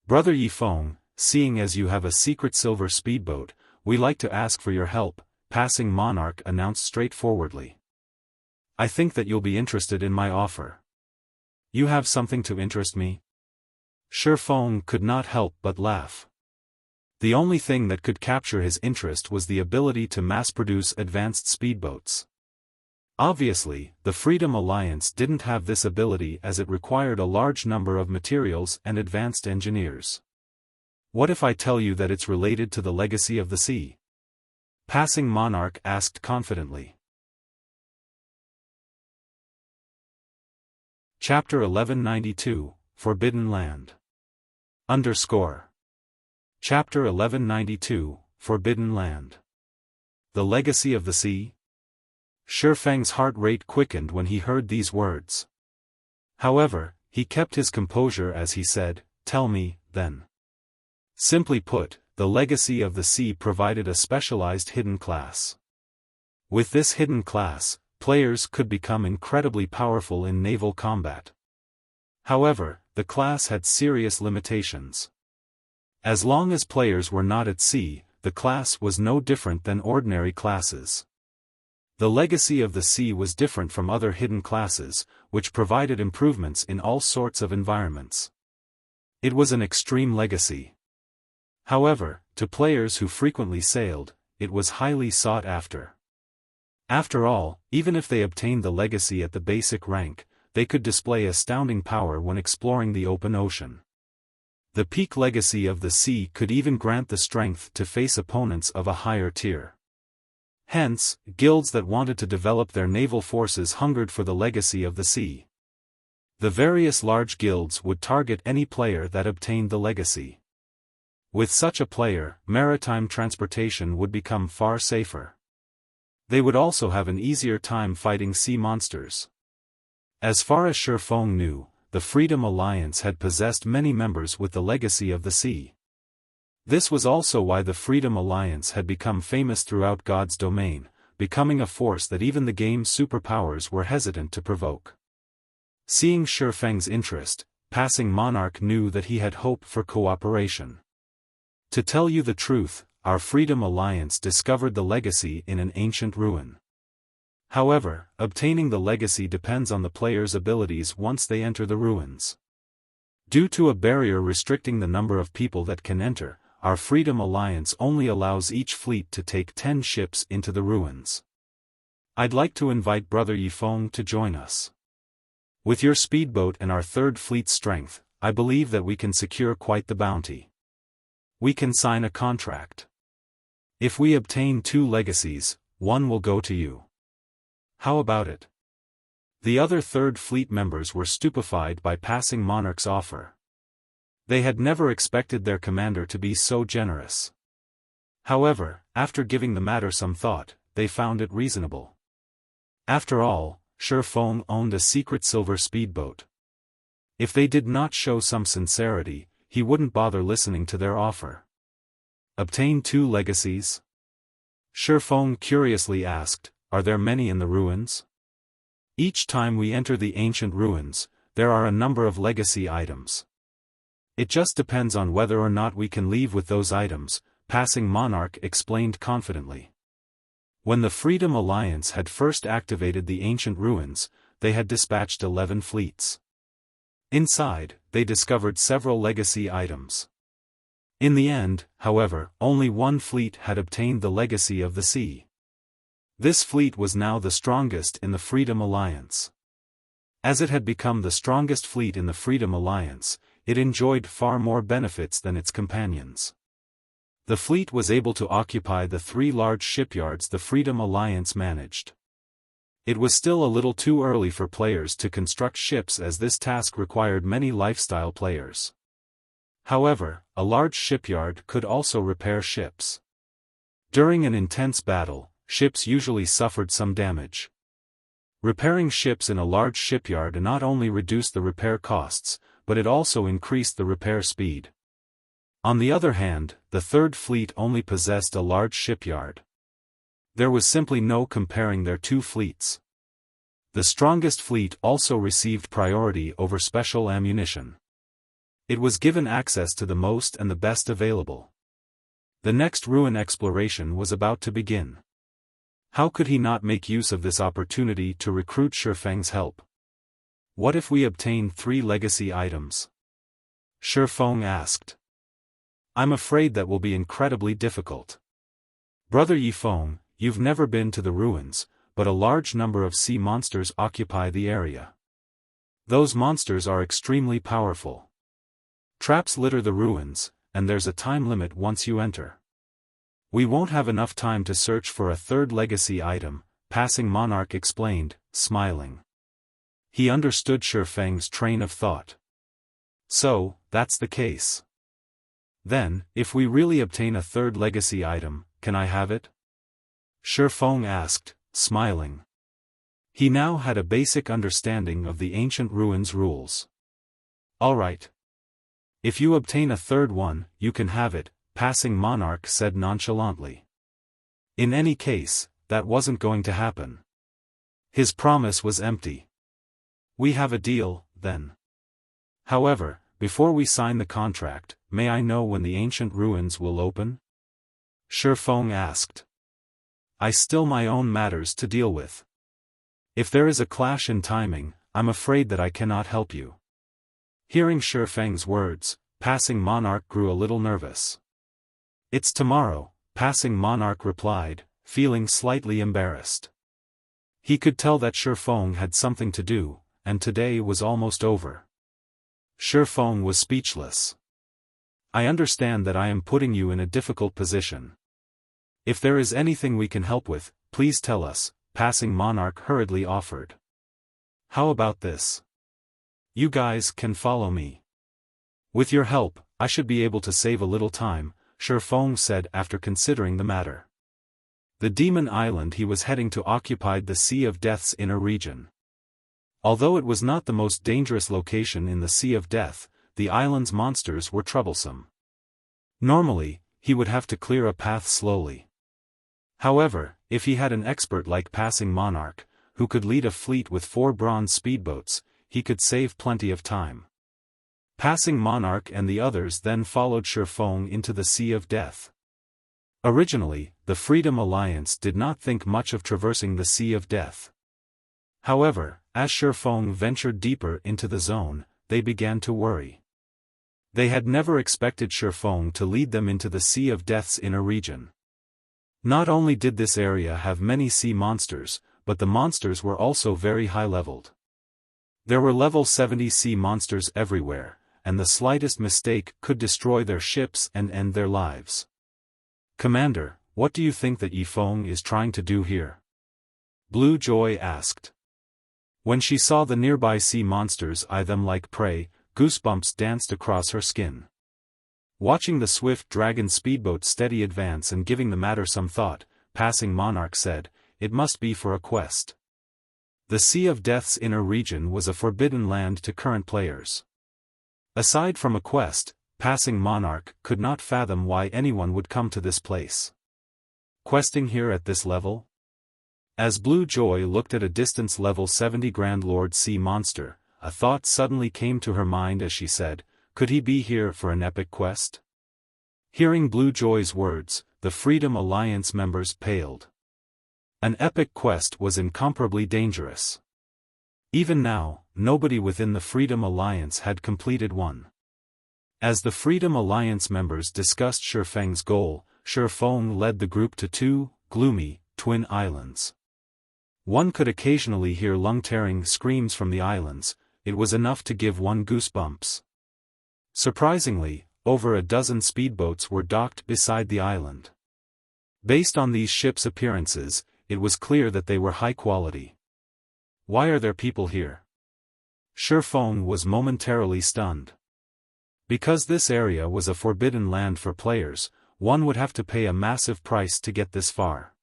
Brother Yifeng, seeing as you have a secret silver speedboat, we like to ask for your help, Passing Monarch announced straightforwardly. I think that you'll be interested in my offer. You have something to interest me? Xiaofan could not help but laugh. The only thing that could capture his interest was the ability to mass-produce advanced speedboats. Obviously, the Freedom Alliance didn't have this ability as it required a large number of materials and advanced engineers. What if I tell you that it's related to the legacy of the sea? Passing Monarch asked confidently. Chapter 1192, Forbidden Land. Chapter 1192, Forbidden Land. The Legacy of the Sea? Xiaofang's heart rate quickened when he heard these words. However, he kept his composure as he said, "Tell me, then." Simply put, the Legacy of the Sea provided a specialized hidden class. With this hidden class, players could become incredibly powerful in naval combat. However, the class had serious limitations. As long as players were not at sea, the class was no different than ordinary classes. The Legacy of the Sea was different from other hidden classes, which provided improvements in all sorts of environments. It was an extreme legacy. However, to players who frequently sailed, it was highly sought after. After all, even if they obtained the legacy at the basic rank, they could display astounding power when exploring the open ocean. The peak legacy of the sea could even grant the strength to face opponents of a higher tier. Hence, guilds that wanted to develop their naval forces hungered for the legacy of the sea. The various large guilds would target any player that obtained the legacy. With such a player, maritime transportation would become far safer. They would also have an easier time fighting sea monsters. As far as Xiaofan knew, the Freedom Alliance had possessed many members with the legacy of the sea. This was also why the Freedom Alliance had become famous throughout God's domain, becoming a force that even the game's superpowers were hesitant to provoke. Seeing Xiaofang's interest, Passing Monarch knew that he had hope for cooperation. To tell you the truth, our Freedom Alliance discovered the legacy in an ancient ruin. However, obtaining the legacy depends on the player's abilities once they enter the ruins. Due to a barrier restricting the number of people that can enter, our Freedom Alliance only allows each fleet to take 10 ships into the ruins. I'd like to invite Brother Yifeng to join us. With your speedboat and our Third Fleet's strength, I believe that we can secure quite the bounty. We can sign a contract. If we obtain 2 legacies, one will go to you. How about it? The other Third Fleet members were stupefied by Passing Monarch's offer. They had never expected their commander to be so generous. However, after giving the matter some thought, they found it reasonable. After all, Xiaofan owned a secret silver speedboat. If they did not show some sincerity, he wouldn't bother listening to their offer. Obtain 2 legacies? Xiaofan curiously asked, are there many in the ruins? Each time we enter the ancient ruins, there are a number of legacy items. It just depends on whether or not we can leave with those items, Passing Monarch explained confidently. When the Freedom Alliance had first activated the ancient ruins, they had dispatched 11 fleets. Inside, they discovered several legacy items. In the end, however, only one fleet had obtained the legacy of the sea. This fleet was now the strongest in the Freedom Alliance. As it had become the strongest fleet in the Freedom Alliance, it enjoyed far more benefits than its companions. The fleet was able to occupy the 3 large shipyards the Freedom Alliance managed. It was still a little too early for players to construct ships, as this task required many lifestyle players. However, a large shipyard could also repair ships. During an intense battle, ships usually suffered some damage. Repairing ships in a large shipyard not only reduced the repair costs, but it also increased the repair speed. On the other hand, the 3rd fleet only possessed a large shipyard. There was simply no comparing their 2 fleets. The strongest fleet also received priority over special ammunition. It was given access to the most and the best available. The next ruin exploration was about to begin. How could he not make use of this opportunity to recruit Xiaofan's help? What if we obtain 3 legacy items? Xiaofan asked. I'm afraid that will be incredibly difficult. Brother Yifeng, you've never been to the ruins, but a large number of sea monsters occupy the area. Those monsters are extremely powerful. Traps litter the ruins, and there's a time limit once you enter. We won't have enough time to search for a 3rd legacy item, Passing Monarch explained, smiling. He understood Xiaofan's train of thought. So, that's the case. Then, if we really obtain a 3rd legacy item, can I have it? Xiaofan asked, smiling. He now had a basic understanding of the ancient ruins rules. All right. If you obtain a 3rd one, you can have it, Passing Monarch said nonchalantly. In any case, that wasn't going to happen. His promise was empty. We have a deal, then. However, before we sign the contract, may I know when the ancient ruins will open? Xiaofan asked. I still my own matters to deal with. If there is a clash in timing, I'm afraid that I cannot help you. Hearing Xiaofan's words, Passing Monarch grew a little nervous. It's tomorrow, Passing Monarch replied, feeling slightly embarrassed. He could tell that Xiaofan had something to do, and today was almost over. Xiaofan was speechless. I understand that I am putting you in a difficult position. If there is anything we can help with, please tell us, Passing Monarch hurriedly offered. How about this? You guys can follow me. With your help, I should be able to save a little time, Xiaofan said after considering the matter. The Demon Island he was heading to occupied the Sea of Death's inner region. Although it was not the most dangerous location in the Sea of Death, the island's monsters were troublesome. Normally, he would have to clear a path slowly. However, if he had an expert like Passing Monarch, who could lead a fleet with 4 bronze speedboats, he could save plenty of time. Passing Monarch and the others then followed Xiaofan into the Sea of Death. Originally, the Freedom Alliance did not think much of traversing the Sea of Death. However, as Xiaofan ventured deeper into the zone, they began to worry. They had never expected Xiaofan to lead them into the Sea of Death's inner region. Not only did this area have many sea monsters, but the monsters were also very high-leveled. There were level 70 sea monsters everywhere, and the slightest mistake could destroy their ships and end their lives. Commander, what do you think that Yifeng is trying to do here? Blue Joy asked. When she saw the nearby sea monsters eye them like prey, goosebumps danced across her skin. Watching the swift dragon speedboat steady advance and giving the matter some thought, Passing Monarch said, it must be for a quest. The Sea of Death's inner region was a forbidden land to current players. Aside from a quest, passing monarch could not fathom why anyone would come to this place. Questing here at this level? As Blue Joy looked at a distance level 70 Grand Lord Sea Monster, a thought suddenly came to her mind as she said, could he be here for an epic quest? Hearing Blue Joy's words, the Freedom Alliance members paled. An epic quest was incomparably dangerous. Even now, nobody within the Freedom Alliance had completed one. As the Freedom Alliance members discussed Xiaofan's goal, Xiaofan led the group to two, gloomy, twin islands. One could occasionally hear lung-tearing screams from the islands, it was enough to give one goosebumps. Surprisingly, over a dozen speedboats were docked beside the island. Based on these ships' appearances, it was clear that they were high quality. Why are there people here? Xiaofan was momentarily stunned. Because this area was a forbidden land for players, one would have to pay a massive price to get this far.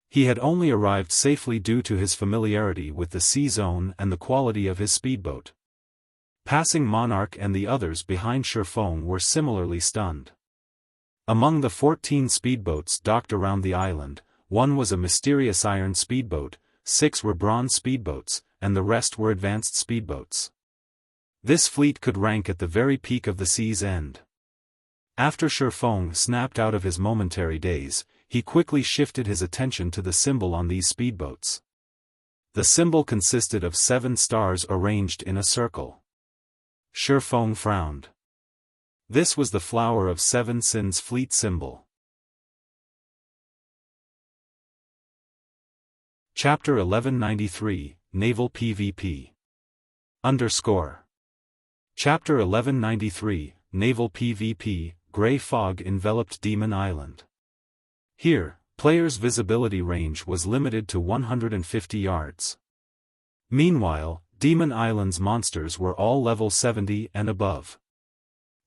He had only arrived safely due to his familiarity with the sea zone and the quality of his speedboat. Passing Monarch and the others behind Xiaofan were similarly stunned. Among the 14 speedboats docked around the island, one was a mysterious iron speedboat, 6 were bronze speedboats, and the rest were advanced speedboats. This fleet could rank at the very peak of the sea's end. After Xiaofan snapped out of his momentary daze, he quickly shifted his attention to the symbol on these speedboats. The symbol consisted of 7 stars arranged in a circle. Xiaofan frowned. This was the Flower of Seven Sins fleet symbol. Chapter 1193, Naval PvP. Chapter 1193, Naval PvP, Grey fog enveloped Demon Island. Here, players' visibility range was limited to 150 yards. Meanwhile, Demon Island's monsters were all level 70 and above.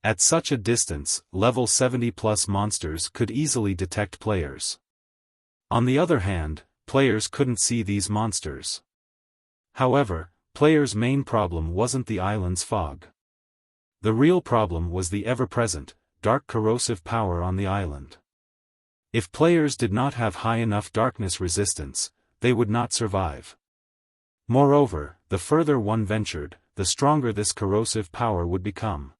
At such a distance, level 70+ monsters could easily detect players. On the other hand, players couldn't see these monsters. However, players' main problem wasn't the island's fog. The real problem was the ever-present, dark corrosive power on the island. If players did not have high enough darkness resistance, they would not survive. Moreover, the further one ventured, the stronger this corrosive power would become.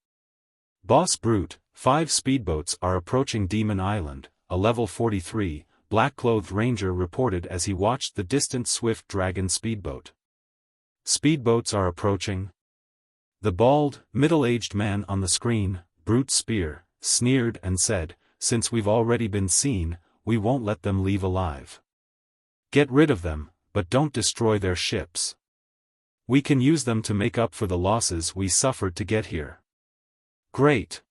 Boss Brute, 5 speedboats are approaching Demon Island, a level 43, black-clothed ranger reported as he watched the distant Swift Dragon speedboat. Speedboats are approaching? The bald, middle-aged man on the screen, Brute Spear, sneered and said, since we've already been seen, we won't let them leave alive. Get rid of them, but don't destroy their ships. We can use them to make up for the losses we suffered to get here. Great.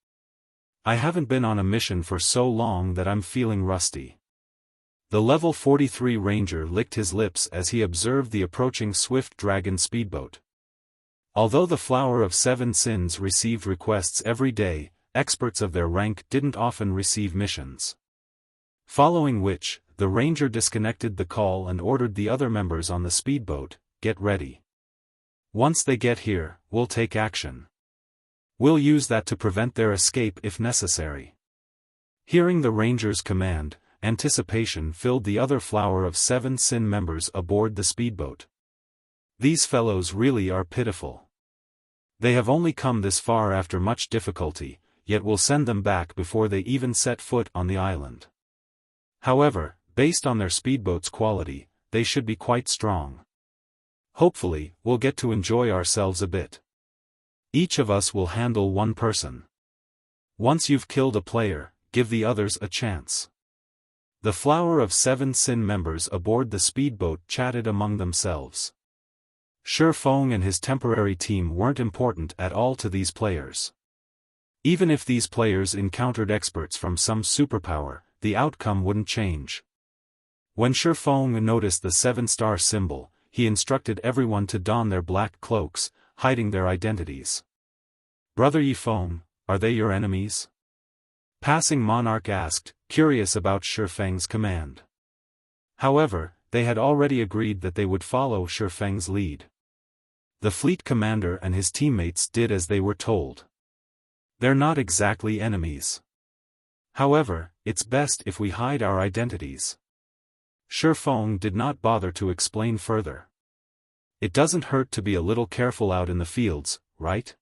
I haven't been on a mission for so long that I'm feeling rusty. The level 43 ranger licked his lips as he observed the approaching Swift Dragon speedboat. Although the Flower of Seven Sins received requests every day, experts of their rank didn't often receive missions. Following which, the ranger disconnected the call and ordered the other members on the speedboat, get ready. Once they get here, we'll take action. We'll use that to prevent their escape if necessary. Hearing the ranger's command, anticipation filled the other Flower of Seven Sin members aboard the speedboat. These fellows really are pitiful. They have only come this far after much difficulty, yet we'll send them back before they even set foot on the island. However, based on their speedboat's quality, they should be quite strong. Hopefully, we'll get to enjoy ourselves a bit. Each of us will handle one person. Once you've killed a player, give the others a chance. The Flower of Seven Sin members aboard the speedboat chatted among themselves. Xiaofan and his temporary team weren't important at all to these players. Even if these players encountered experts from some superpower, the outcome wouldn't change. When Xiaofan noticed the 7-star symbol, he instructed everyone to don their black cloaks, hiding their identities. Brother Yifeng, are they your enemies? Passing Monarch asked, curious about Xiaofang's command. However, they had already agreed that they would follow Xiaofang's lead. The fleet commander and his teammates did as they were told. They're not exactly enemies. However, it's best if we hide our identities. Xiaofan did not bother to explain further. It doesn't hurt to be a little careful out in the fields, right?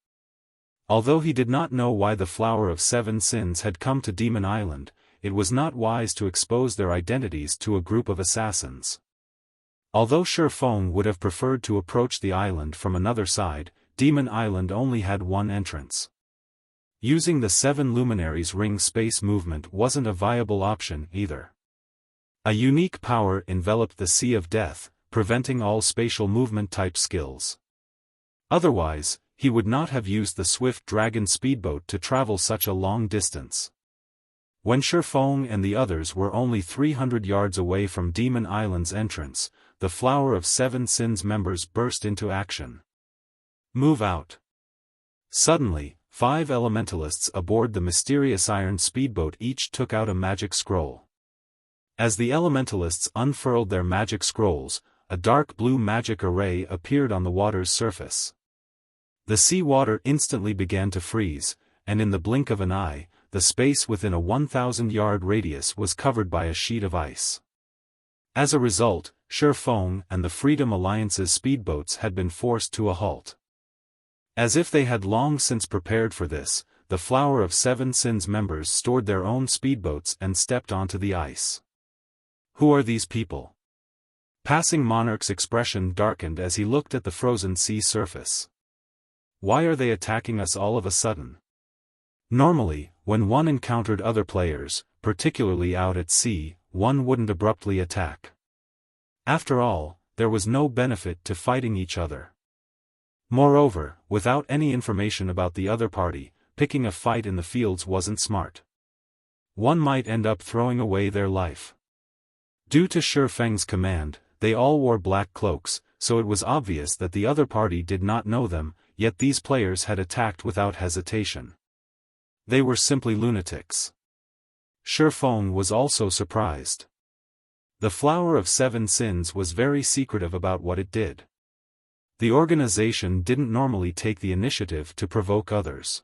Although he did not know why the Flower of Seven Sins had come to Demon Island, it was not wise to expose their identities to a group of assassins. Although Xiaofan would have preferred to approach the island from another side, Demon Island only had one entrance. Using the Seven Luminaries ring space movement wasn't a viable option either. A unique power enveloped the Sea of Death, preventing all spatial movement type skills. Otherwise, he would not have used the Swift Dragon speedboat to travel such a long distance. When Xiaofan and the others were only 300 yards away from Demon Island's entrance, the Flower of Seven Sins members burst into action. Move out! Suddenly, 5 elementalists aboard the mysterious iron speedboat each took out a magic scroll. As the elementalists unfurled their magic scrolls, a dark blue magic array appeared on the water's surface. The sea water instantly began to freeze, and in the blink of an eye, the space within a 1,000-yard radius was covered by a sheet of ice. As a result, Xiaofan and the Freedom Alliance's speedboats had been forced to a halt. As if they had long since prepared for this, the Flower of Seven Sins members stored their own speedboats and stepped onto the ice. Who are these people? Passing Monarch's expression darkened as he looked at the frozen sea surface. Why are they attacking us all of a sudden? Normally, when one encountered other players, particularly out at sea, one wouldn't abruptly attack. After all, there was no benefit to fighting each other. Moreover, without any information about the other party, picking a fight in the fields wasn't smart. One might end up throwing away their life. Due to Xiaofang's command, they all wore black cloaks, so it was obvious that the other party did not know them, yet these players had attacked without hesitation. They were simply lunatics. Xiaofan was also surprised. The Flower of Seven Sins was very secretive about what it did. The organization didn't normally take the initiative to provoke others.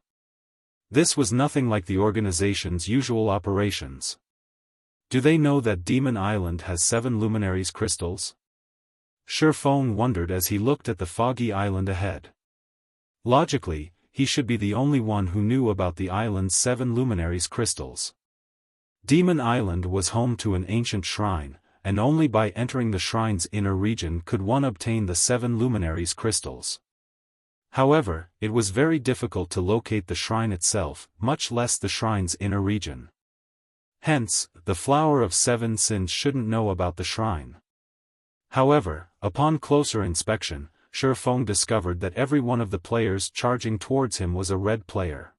This was nothing like the organization's usual operations. Do they know that Demon Island has 7 luminaries crystals? Xiaofan wondered as he looked at the foggy island ahead. Logically, he should be the only one who knew about the island's 7 luminaries crystals. Demon Island was home to an ancient shrine, and only by entering the shrine's inner region could one obtain the 7 luminaries crystals. However, it was very difficult to locate the shrine itself, much less the shrine's inner region. Hence, the Flower of Seven Sins shouldn't know about the shrine. However, upon closer inspection, Xiaofan discovered that every one of the players charging towards him was a red player.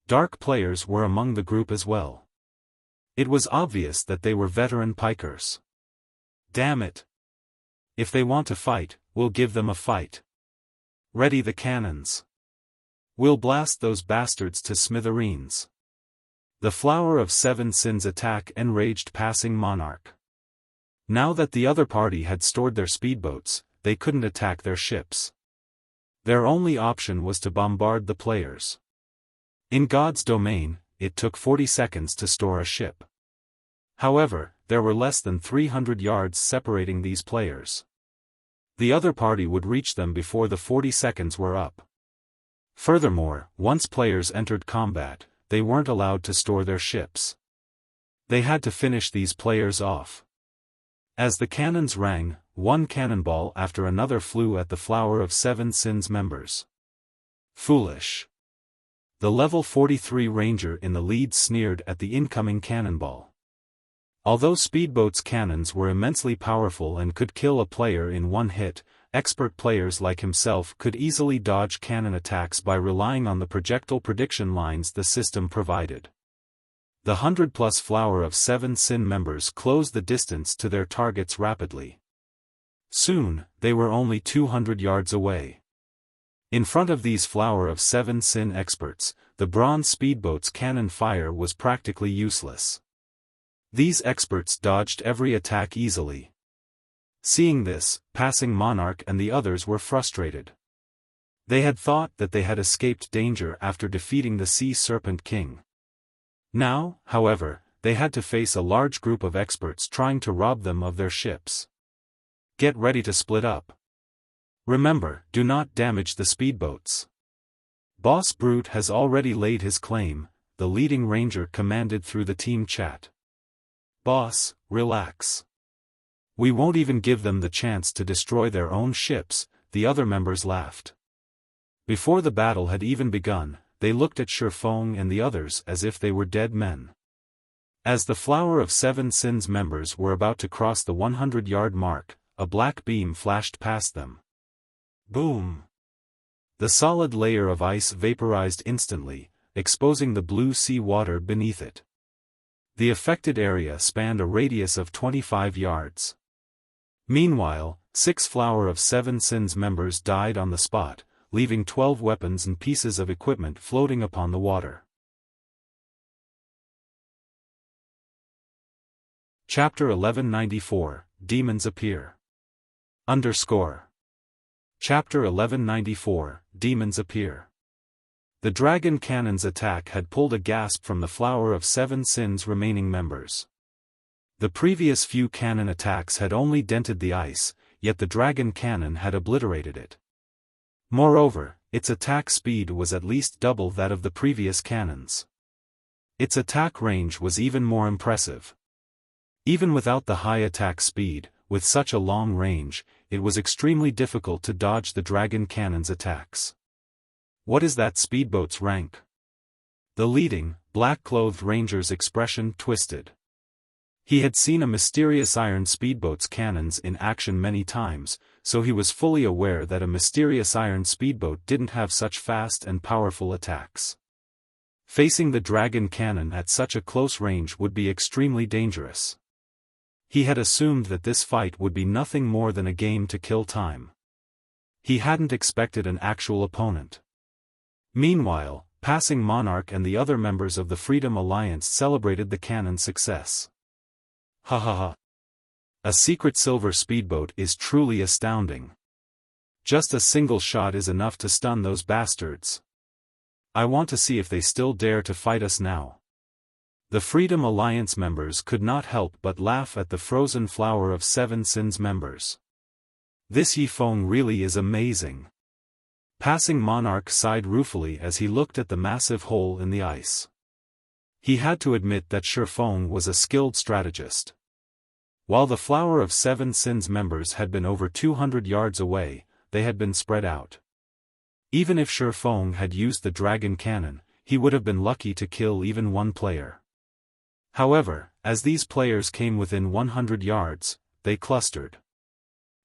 Dark players were among the group as well. It was obvious that they were veteran pikers. Damn it! If they want to fight, we'll give them a fight. Ready the cannons. We'll blast those bastards to smithereens. The Flower of Seven Sins attack enraged Passing Monarch. Now that the other party had stored their speedboats, they couldn't attack their ships. Their only option was to bombard the players. In God's domain, it took 40 seconds to store a ship. However, there were less than 300 yards separating these players. The other party would reach them before the 40 seconds were up. Furthermore, once players entered combat, they weren't allowed to store their ships. They had to finish these players off. As the cannons rang, one cannonball after another flew at the Flower of Seven Sins members. Foolish. The level 43 ranger in the lead sneered at the incoming cannonball. Although Speedboat's cannons were immensely powerful and could kill a player in one hit, expert players like himself could easily dodge cannon attacks by relying on the projectile prediction lines the system provided. The 100-plus Flower of Seven Sin members closed the distance to their targets rapidly. Soon, they were only 200 yards away. In front of these Flower of Seven Sin experts, the bronze speedboat's cannon fire was practically useless. These experts dodged every attack easily. Seeing this, Passing Monarch and the others were frustrated. They had thought that they had escaped danger after defeating the Sea Serpent King. Now, however, they had to face a large group of experts trying to rob them of their ships. Get ready to split up. Remember, do not damage the speedboats. Boss Brute has already laid his claim, the leading ranger commanded through the team chat. Boss, relax. We won't even give them the chance to destroy their own ships, the other members laughed. Before the battle had even begun, they looked at Xiaofan and the others as if they were dead men. As the Flower of Seven Sins members were about to cross the 100-yard mark, a black beam flashed past them. Boom! The solid layer of ice vaporized instantly, exposing the blue sea water beneath it. The affected area spanned a radius of 25 yards. Meanwhile, 6 Flower of Seven Sins members died on the spot, leaving 12 weapons and pieces of equipment floating upon the water. Chapter 1194, Demons Appear. Chapter 1194, Demons Appear. The dragon cannon's attack had pulled a gasp from the Flower of Seven Sins' remaining members. The previous few cannon attacks had only dented the ice, yet the dragon cannon had obliterated it. Moreover, its attack speed was at least double that of the previous cannons. Its attack range was even more impressive. Even without the high attack speed, with such a long range, it was extremely difficult to dodge the dragon cannon's attacks. What is that speedboat's rank? The leading, black-clothed ranger's expression twisted. He had seen a mysterious iron speedboat's cannons in action many times, so he was fully aware that a mysterious iron speedboat didn't have such fast and powerful attacks. Facing the dragon cannon at such a close range would be extremely dangerous. He had assumed that this fight would be nothing more than a game to kill time. He hadn't expected an actual opponent. Meanwhile, Passing Monarch and the other members of the Freedom Alliance celebrated the cannon's success. Ha ha ha. A secret silver speedboat is truly astounding. Just a single shot is enough to stun those bastards. I want to see if they still dare to fight us now. The Freedom Alliance members could not help but laugh at the Frozen Flower of Seven Sins members. This Yifeng really is amazing. Passing Monarch sighed ruefully as he looked at the massive hole in the ice. He had to admit that Xiaofan was a skilled strategist. While the Flower of Seven Sins members had been over 200 yards away, they had been spread out. Even if Xiaofan had used the dragon cannon, he would have been lucky to kill even one player. However, as these players came within 100 yards, they clustered.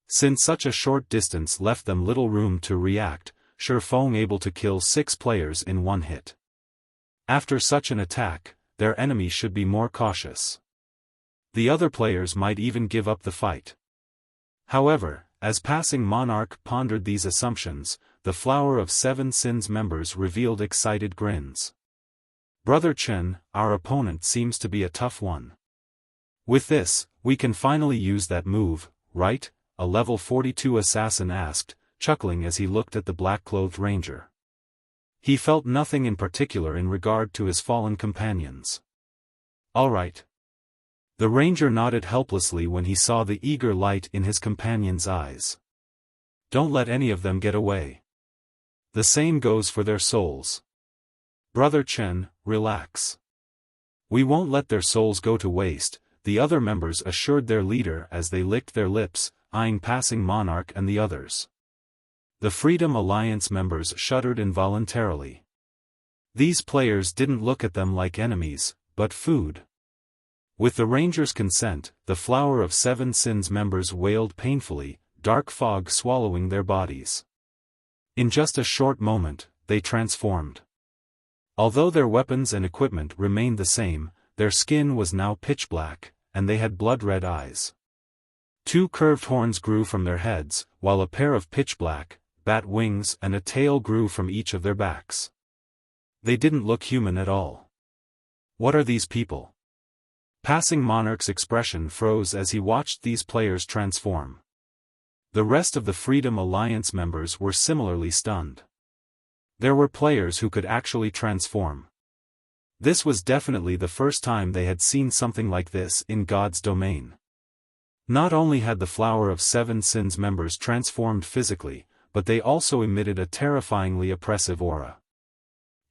Since such a short distance left them little room to react, Xiaofan able to kill 6 players in one hit. After such an attack, their enemy should be more cautious. The other players might even give up the fight. However, as Passing Monarch pondered these assumptions, the Flower of Seven Sins members revealed excited grins. Brother Chen, our opponent seems to be a tough one. With this, we can finally use that move, right? A level 42 assassin asked, chuckling as he looked at the black-clothed ranger. He felt nothing in particular in regard to his fallen companions. All right. The ranger nodded helplessly when he saw the eager light in his companion's eyes. Don't let any of them get away. The same goes for their souls. Brother Chen, relax. We won't let their souls go to waste, the other members assured their leader as they licked their lips, eyeing Passing Monarch and the others. The Freedom Alliance members shuddered involuntarily. These players didn't look at them like enemies, but food. With the ranger's consent, the Flower of Seven Sins members wailed painfully, dark fog swallowing their bodies. In just a short moment, they transformed. Although their weapons and equipment remained the same, their skin was now pitch black, and they had blood-red eyes. 2 curved horns grew from their heads, while a pair of pitch black, bat wings and a tail grew from each of their backs. They didn't look human at all. What are these people? Passing Monarch's expression froze as he watched these players transform. The rest of the Freedom Alliance members were similarly stunned. There were players who could actually transform. This was definitely the first time they had seen something like this in God's domain. Not only had the Flower of Seven Sins members transformed physically, but they also emitted a terrifyingly oppressive aura.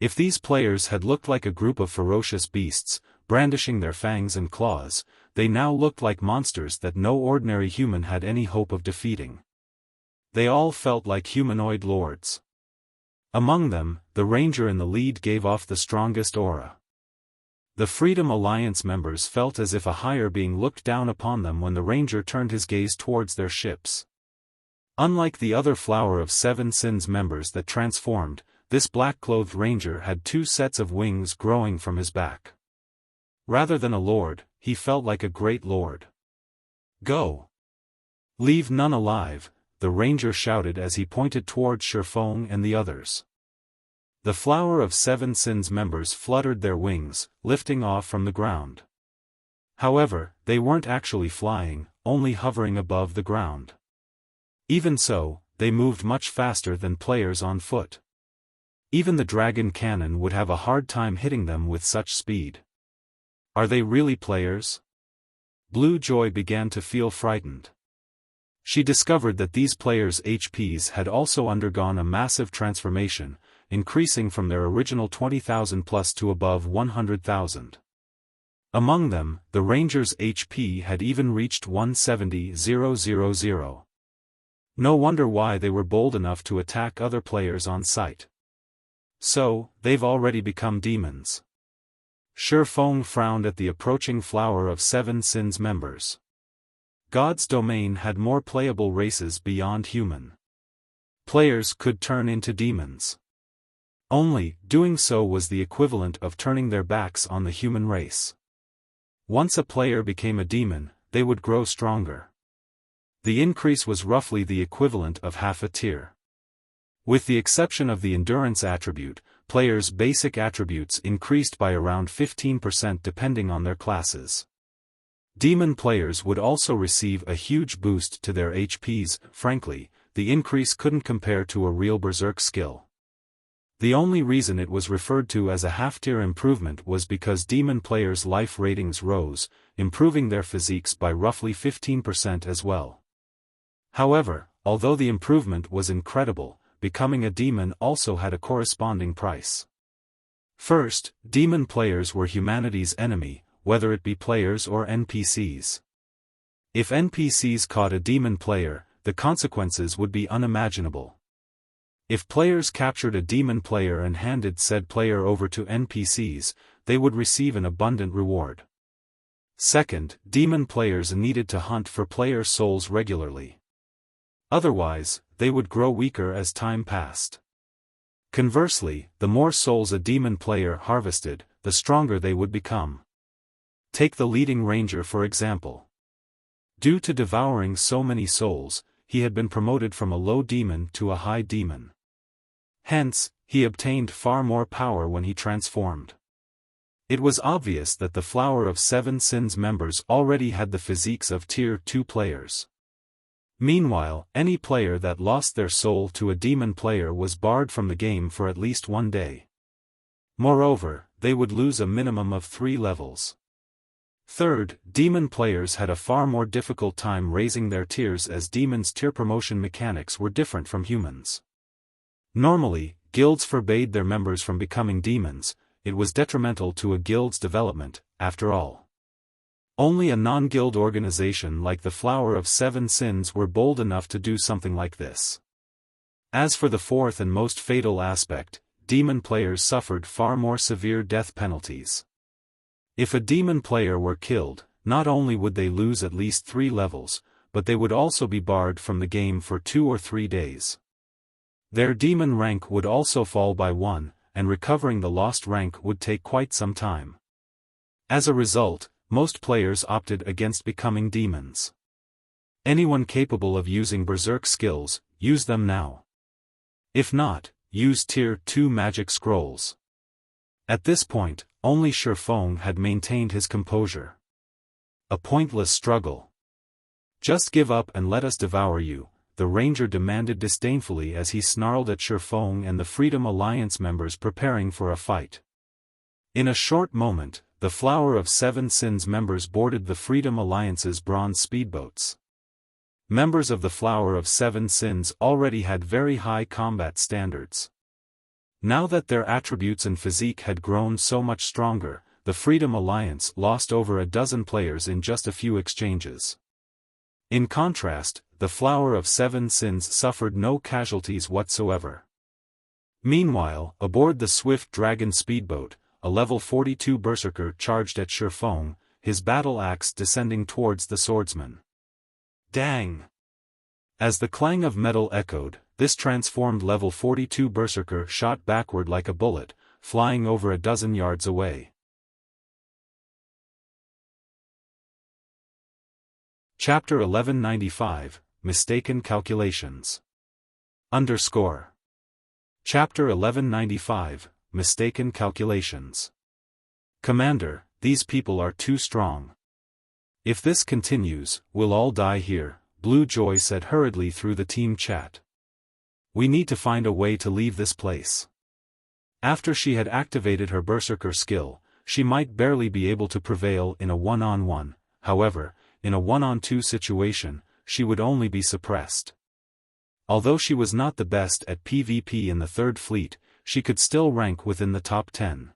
If these players had looked like a group of ferocious beasts, brandishing their fangs and claws, they now looked like monsters that no ordinary human had any hope of defeating. They all felt like humanoid lords. Among them, the Ranger in the lead gave off the strongest aura. The Freedom Alliance members felt as if a higher being looked down upon them when the Ranger turned his gaze towards their ships. Unlike the other Flower of Seven Sins members that transformed, this black-clothed Ranger had two sets of wings growing from his back. Rather than a lord, he felt like a great lord. "Go! Leave none alive," the Ranger shouted as he pointed toward Xiaofan and the others. The Flower of Seven Sins members fluttered their wings, lifting off from the ground. However, they weren't actually flying, only hovering above the ground. Even so, they moved much faster than players on foot. Even the dragon cannon would have a hard time hitting them with such speed. Are they really players? Blue Joy began to feel frightened. She discovered that these players' HPs had also undergone a massive transformation, increasing from their original 20,000 plus to above 100,000. Among them, the Ranger's HP had even reached 170,000. No wonder why they were bold enough to attack other players on sight. So, they've already become demons. Xiaofan frowned at the approaching Flower of Seven Sins members. God's domain had more playable races beyond human. Players could turn into demons. Only, doing so was the equivalent of turning their backs on the human race. Once a player became a demon, they would grow stronger. The increase was roughly the equivalent of half a tier. With the exception of the endurance attribute, players' basic attributes increased by around 15% depending on their classes. Demon players would also receive a huge boost to their HPs. Frankly, the increase couldn't compare to a real berserk skill. The only reason it was referred to as a half-tier improvement was because demon players' life ratings rose, improving their physiques by roughly 15% as well. However, although the improvement was incredible, becoming a demon also had a corresponding price. First, demon players were humanity's enemy, whether it be players or NPCs. If NPCs caught a demon player, the consequences would be unimaginable. If players captured a demon player and handed said player over to NPCs, they would receive an abundant reward. Second, demon players needed to hunt for player souls regularly. Otherwise, they would grow weaker as time passed. Conversely, the more souls a demon player harvested, the stronger they would become. Take the leading Ranger for example. Due to devouring so many souls, he had been promoted from a low demon to a high demon. Hence, he obtained far more power when he transformed. It was obvious that the Flower of Seven Sins members already had the physiques of Tier 2 players. Meanwhile, any player that lost their soul to a demon player was barred from the game for at least one day. Moreover, they would lose a minimum of 3 levels. Third, demon players had a far more difficult time raising their tiers as demons' tier promotion mechanics were different from humans. Normally, guilds forbade their members from becoming demons. It was detrimental to a guild's development, after all. Only a non-guild organization like the Flower of Seven Sins were bold enough to do something like this. As for the fourth and most fatal aspect, demon players suffered far more severe death penalties. If a demon player were killed, not only would they lose at least 3 levels, but they would also be barred from the game for 2 or 3 days. Their demon rank would also fall by 1, and recovering the lost rank would take quite some time. As a result, most players opted against becoming demons. Anyone capable of using berserk skills, use them now. If not, use Tier 2 magic scrolls. At this point, only Xiaofan had maintained his composure. A pointless struggle. Just give up and let us devour you, the Ranger demanded disdainfully as he snarled at Xiaofan and the Freedom Alliance members preparing for a fight. In a short moment, the Flower of Seven Sins members boarded the Freedom Alliance's bronze speedboats. Members of the Flower of Seven Sins already had very high combat standards. Now that their attributes and physique had grown so much stronger, the Freedom Alliance lost over a dozen players in just a few exchanges. In contrast, the Flower of Seven Sins suffered no casualties whatsoever. Meanwhile, aboard the Swift Dragon speedboat, a level 42 berserker charged at Xiaofan, his battle axe descending towards the swordsman. Dang! As the clang of metal echoed, this transformed level 42 berserker shot backward like a bullet, flying over a dozen yards away. Chapter 1195, Mistaken Calculations. Chapter 1195, Mistaken Calculations. Commander, these people are too strong. If this continues, we'll all die here, Blue Joy said hurriedly through the team chat. We need to find a way to leave this place. After she had activated her berserker skill, she might barely be able to prevail in a one-on-one, however, in a one-on-two situation, she would only be suppressed. Although she was not the best at PvP in the Third Fleet, she could still rank within the top 10.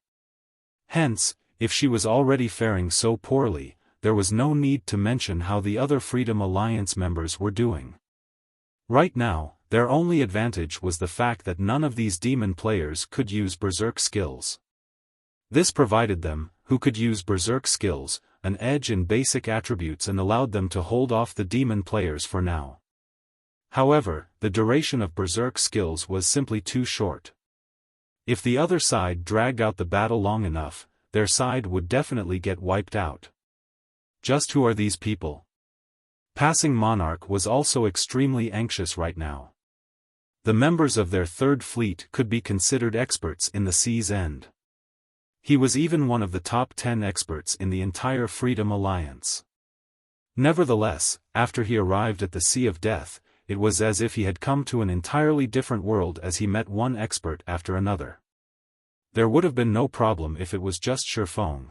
Hence, if she was already faring so poorly, there was no need to mention how the other Freedom Alliance members were doing. Right now, their only advantage was the fact that none of these demon players could use berserk skills. This provided them, who could use berserk skills, an edge in basic attributes and allowed them to hold off the demon players for now. However, the duration of berserk skills was simply too short. If the other side dragged out the battle long enough, their side would definitely get wiped out. Just who are these people? Passing Monarch was also extremely anxious right now. The members of their Third Fleet could be considered experts in the Sea's End. He was even one of the top 10 experts in the entire Freedom Alliance. Nevertheless, after he arrived at the Sea of Death, it was as if he had come to an entirely different world as he met one expert after another. There would have been no problem if it was just Xiaofan.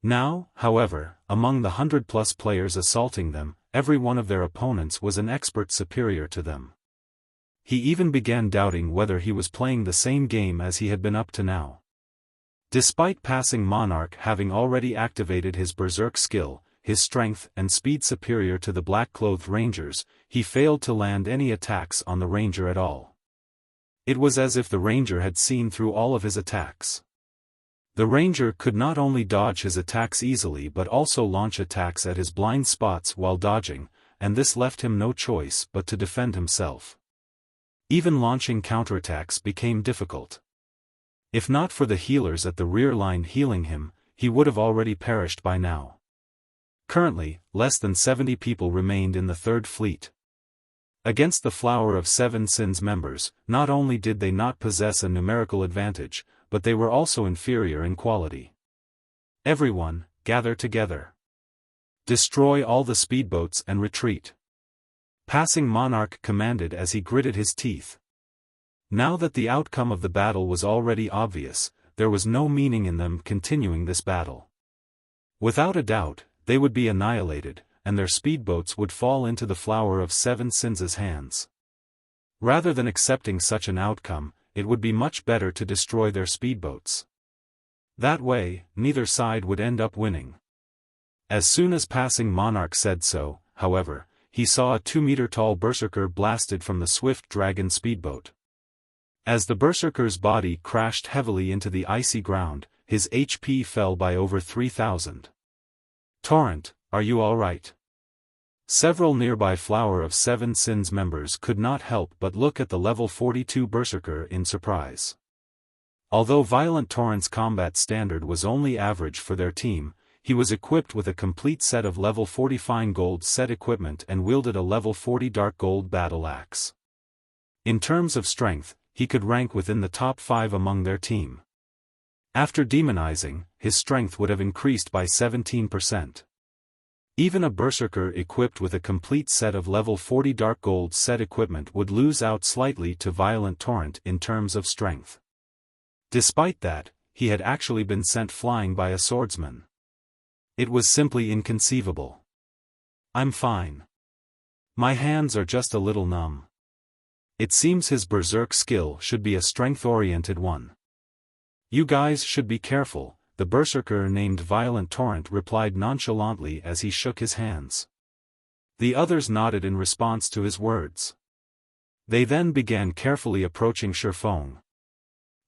Now, however, among the 100+ players assaulting them, every one of their opponents was an expert superior to them. He even began doubting whether he was playing the same game as he had been up to now. Despite Passing Monarch having already activated his berserk skill, his strength and speed superior to the black-clothed rangers, he failed to land any attacks on the ranger at all. It was as if the ranger had seen through all of his attacks. The ranger could not only dodge his attacks easily but also launch attacks at his blind spots while dodging, and this left him no choice but to defend himself. Even launching counterattacks became difficult. If not for the healers at the rear line healing him, he would have already perished by now. Currently, less than 70 people remained in the Third Fleet. Against the Flower of Seven Sins members, not only did they not possess a numerical advantage, but they were also inferior in quality. Everyone, gather together. Destroy all the speedboats and retreat. Passing Monarch commanded as he gritted his teeth. Now that the outcome of the battle was already obvious, there was no meaning in them continuing this battle. Without a doubt, they would be annihilated, and their speedboats would fall into the Flower of Seven Sins' hands. Rather than accepting such an outcome, it would be much better to destroy their speedboats. That way, neither side would end up winning. As soon as Passing Monarch said so, however, he saw a 2-meter-tall berserker blasted from the Swift Dragon speedboat. As the berserker's body crashed heavily into the icy ground, his HP fell by over 3,000. Torrent, are you all right? Several nearby Flower of Seven Sins members could not help but look at the level 42 berserker in surprise. Although Violent Torrent's combat standard was only average for their team, he was equipped with a complete set of level 40 fine gold set equipment and wielded a level 40 dark gold battle axe. In terms of strength, he could rank within the top 5 among their team. After demonizing, his strength would have increased by 17%. Even a berserker equipped with a complete set of level 40 Dark Gold set equipment would lose out slightly to Violent Torrent in terms of strength. Despite that, he had actually been sent flying by a swordsman. It was simply inconceivable. I'm fine. My hands are just a little numb. It seems his berserk skill should be a strength-oriented one. You guys should be careful, the berserker named Violent Torrent replied nonchalantly as he shook his hands. The others nodded in response to his words. They then began carefully approaching Xiaofan.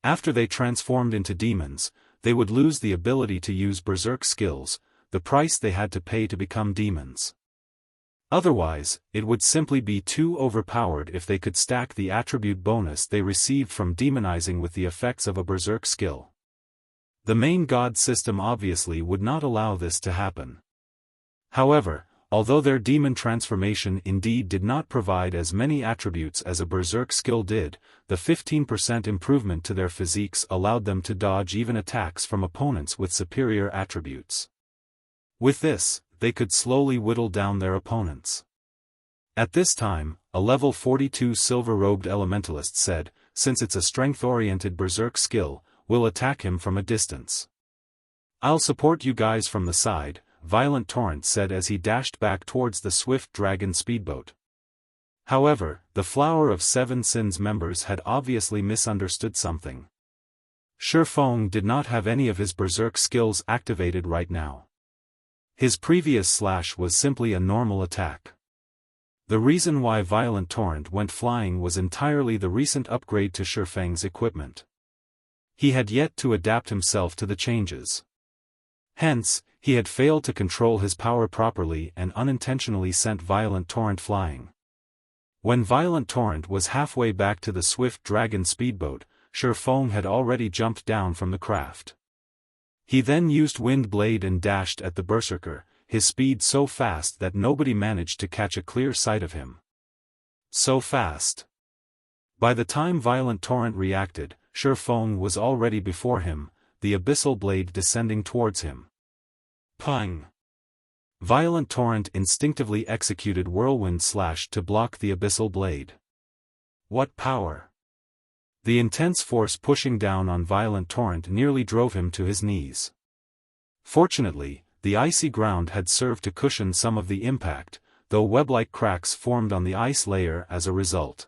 After they transformed into demons, they would lose the ability to use berserk skills, the price they had to pay to become demons. Otherwise, it would simply be too overpowered if they could stack the attribute bonus they received from demonizing with the effects of a berserk skill. The main god system obviously would not allow this to happen. However, although their demon transformation indeed did not provide as many attributes as a berserk skill did, the 15% improvement to their physiques allowed them to dodge even attacks from opponents with superior attributes. With this, they could slowly whittle down their opponents. At this time, a level 42 silver-robed elementalist said, since it's a strength-oriented berserk skill, we'll attack him from a distance. I'll support you guys from the side, Violent Torrent said as he dashed back towards the swift dragon speedboat. However, the Flower of Seven Sins members had obviously misunderstood something. Xiaofan did not have any of his berserk skills activated right now. His previous slash was simply a normal attack. The reason why Violent Torrent went flying was entirely the recent upgrade to Xiaofan's equipment. He had yet to adapt himself to the changes. Hence, he had failed to control his power properly and unintentionally sent Violent Torrent flying. When Violent Torrent was halfway back to the swift dragon speedboat, Xiaofan had already jumped down from the craft. He then used Wind Blade and dashed at the berserker, his speed so fast that nobody managed to catch a clear sight of him. So fast. By the time Violent Torrent reacted, Xiaofan was already before him, the abyssal blade descending towards him. Pang! Violent Torrent instinctively executed Whirlwind Slash to block the abyssal blade. What power! The intense force pushing down on Violent Torrent nearly drove him to his knees. Fortunately, the icy ground had served to cushion some of the impact, though web-like cracks formed on the ice layer as a result.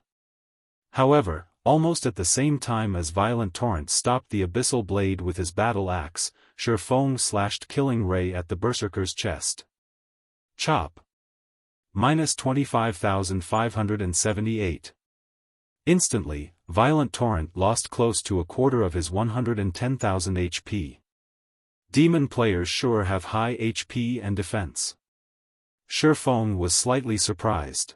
However, almost at the same time as Violent Torrent stopped the abyssal blade with his battle axe, Xiaofan slashed Killing Ray at the berserker's chest. Chop. Minus 25,578. Instantly, Violent Torrent lost close to a quarter of his 110,000 HP. Demon players sure have high HP and defense. Xiaofan was slightly surprised.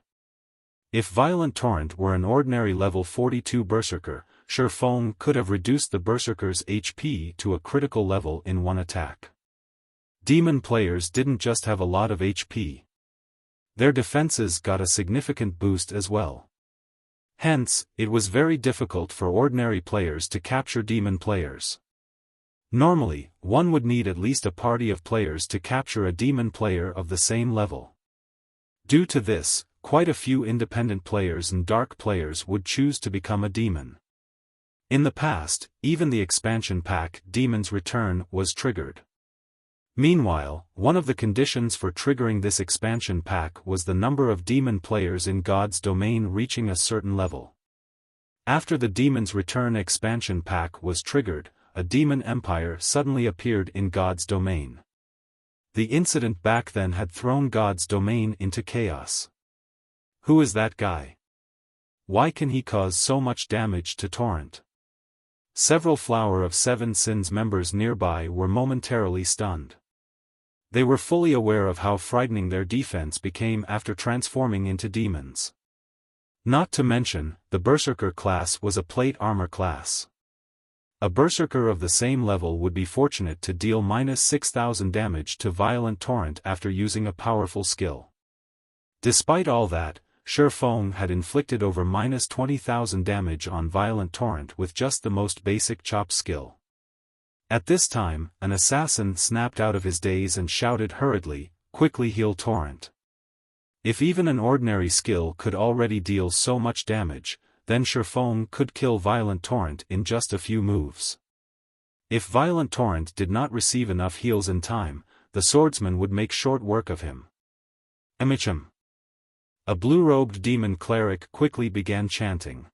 If Violent Torrent were an ordinary level 42 berserker, Xiaofan could have reduced the berserker's HP to a critical level in one attack. Demon players didn't just have a lot of HP. Their defenses got a significant boost as well. Hence, it was very difficult for ordinary players to capture demon players. Normally, one would need at least a party of players to capture a demon player of the same level. Due to this, quite a few independent players and dark players would choose to become a demon. In the past, even the expansion pack Demon's Return was triggered. Meanwhile, one of the conditions for triggering this expansion pack was the number of demon players in God's domain reaching a certain level. After the Demon's Return expansion pack was triggered, a demon empire suddenly appeared in God's domain. The incident back then had thrown God's domain into chaos. Who is that guy? Why can he cause so much damage to Torrent? Several Flower of Seven Sins members nearby were momentarily stunned. They were fully aware of how frightening their defense became after transforming into demons. Not to mention, the Berserker class was a plate armor class. A Berserker of the same level would be fortunate to deal minus 6,000 damage to Violent Torrent after using a powerful skill. Despite all that, Xiaofan had inflicted over minus 20,000 damage on Violent Torrent with just the most basic chop skill. At this time, an assassin snapped out of his daze and shouted hurriedly, quickly heal torrent. If even an ordinary skill could already deal so much damage, then Xiaofan could kill Violent Torrent in just a few moves. If Violent Torrent did not receive enough heals in time, the swordsman would make short work of him. Emichim. A blue-robed demon cleric quickly began chanting.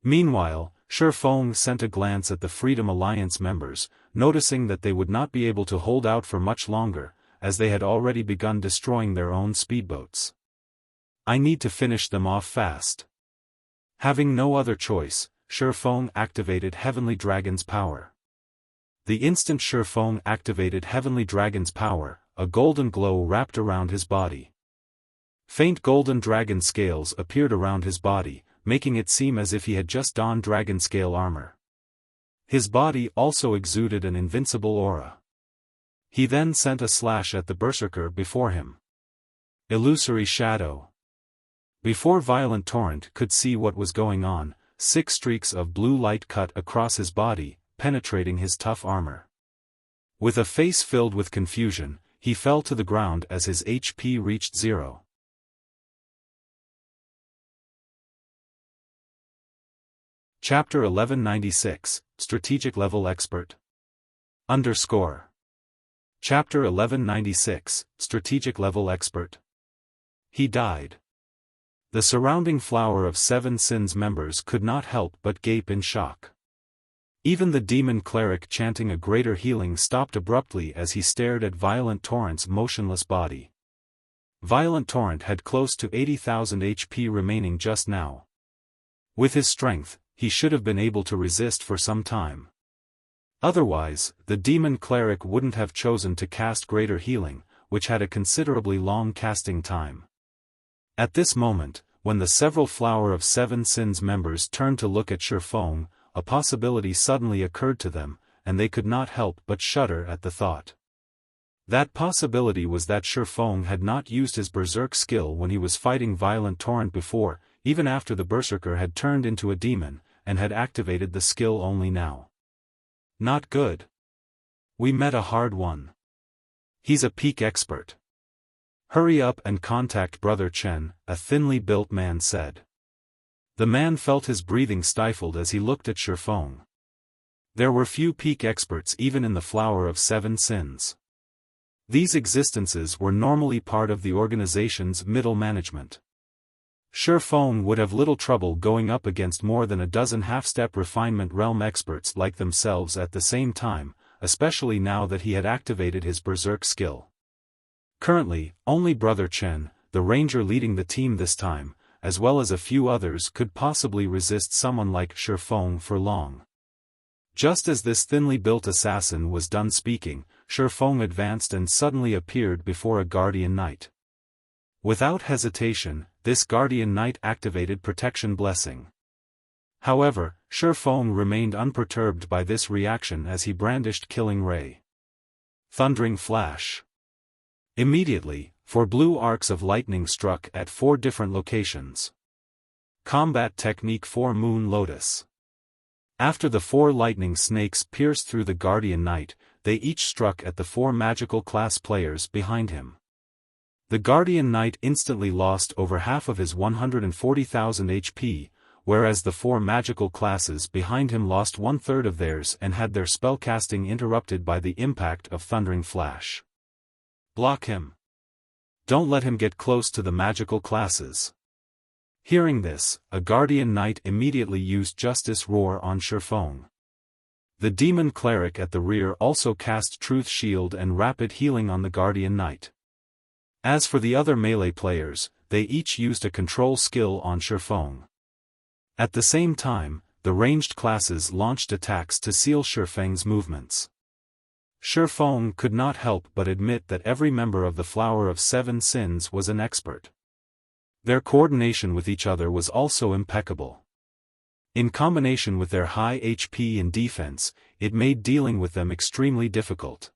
Meanwhile, Xiaofan sent a glance at the Freedom Alliance members, noticing that they would not be able to hold out for much longer, as they had already begun destroying their own speedboats. I need to finish them off fast. Having no other choice, Xiaofan activated Heavenly Dragon's power. The instant Xiaofan activated Heavenly Dragon's power, a golden glow wrapped around his body. Faint golden dragon scales appeared around his body, making it seem as if he had just donned dragon scale armor. His body also exuded an invincible aura. He then sent a slash at the berserker before him. Illusory shadow. Before Violent Torrent could see what was going on, 6 streaks of blue light cut across his body, penetrating his tough armor. With a face filled with confusion, he fell to the ground as his HP reached 0. Chapter 1196, Strategic Level Expert. Chapter 1196, Strategic Level Expert. He died. The surrounding Flower of Seven Sins members could not help but gape in shock. Even the demon cleric chanting a greater healing stopped abruptly as he stared at Violent Torrent's motionless body. Violent Torrent had close to 80,000 HP remaining just now. With his strength, he should have been able to resist for some time. Otherwise, the demon cleric wouldn't have chosen to cast greater healing, which had a considerably long casting time. At this moment, when the several Flower of Seven Sins members turned to look at Xiaofan, a possibility suddenly occurred to them, and they could not help but shudder at the thought. That possibility was that Xiaofan had not used his berserk skill when he was fighting Violent Torrent before, even after the berserker had turned into a demon, and had activated the skill only now. Not good. We met a hard one. He's a peak expert. Hurry up and contact Brother Chen, a thinly built man said. The man felt his breathing stifled as he looked at Xiaofan. There were few peak experts even in the Flower of Seven Sins. These existences were normally part of the organization's middle management. Xiaofan would have little trouble going up against more than a dozen half-step refinement realm experts like themselves at the same time, especially now that he had activated his berserk skill. Currently, only Brother Chen, the ranger leading the team this time, as well as a few others could possibly resist someone like Xiaofan for long. Just as this thinly built assassin was done speaking, Xiaofan advanced and suddenly appeared before a guardian knight. Without hesitation, this guardian knight activated Protection Blessing. However, Xiaofan remained unperturbed by this reaction as he brandished Killing Ray. Thundering Flash. Immediately, 4 blue arcs of lightning struck at 4 different locations. Combat Technique 4 Moon Lotus. After the 4 lightning snakes pierced through the guardian knight, they each struck at the 4 magical class players behind him. The guardian knight instantly lost over half of his 140,000 HP, whereas the 4 magical classes behind him lost 1/3 of theirs and had their spellcasting interrupted by the impact of Thundering Flash. Block him. Don't let him get close to the magical classes. Hearing this, a guardian knight immediately used Justice Roar on Xiaofan. The demon cleric at the rear also cast Truth Shield and Rapid Healing on the guardian knight. As for the other melee players, they each used a control skill on Xiaofan. At the same time, the ranged classes launched attacks to seal Xiaofang's movements. Xiaofan could not help but admit that every member of the Flower of Seven Sins was an expert. Their coordination with each other was also impeccable. In combination with their high HP and defense, it made dealing with them extremely difficult.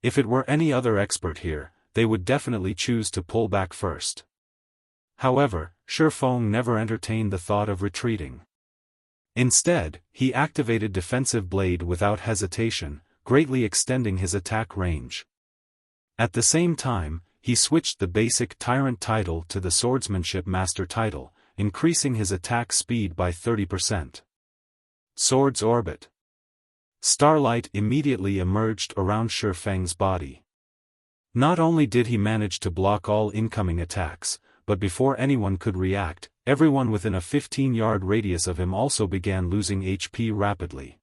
If it were any other expert here, they would definitely choose to pull back first. However, Xiaofan never entertained the thought of retreating. Instead, he activated Defensive Blade without hesitation, greatly extending his attack range. At the same time, he switched the basic Tyrant title to the Swordsmanship Master title, increasing his attack speed by 30%. Sword's Orbit. Starlight immediately emerged around Xiaofan's body. Not only did he manage to block all incoming attacks, but before anyone could react, everyone within a 15-yard radius of him also began losing HP rapidly.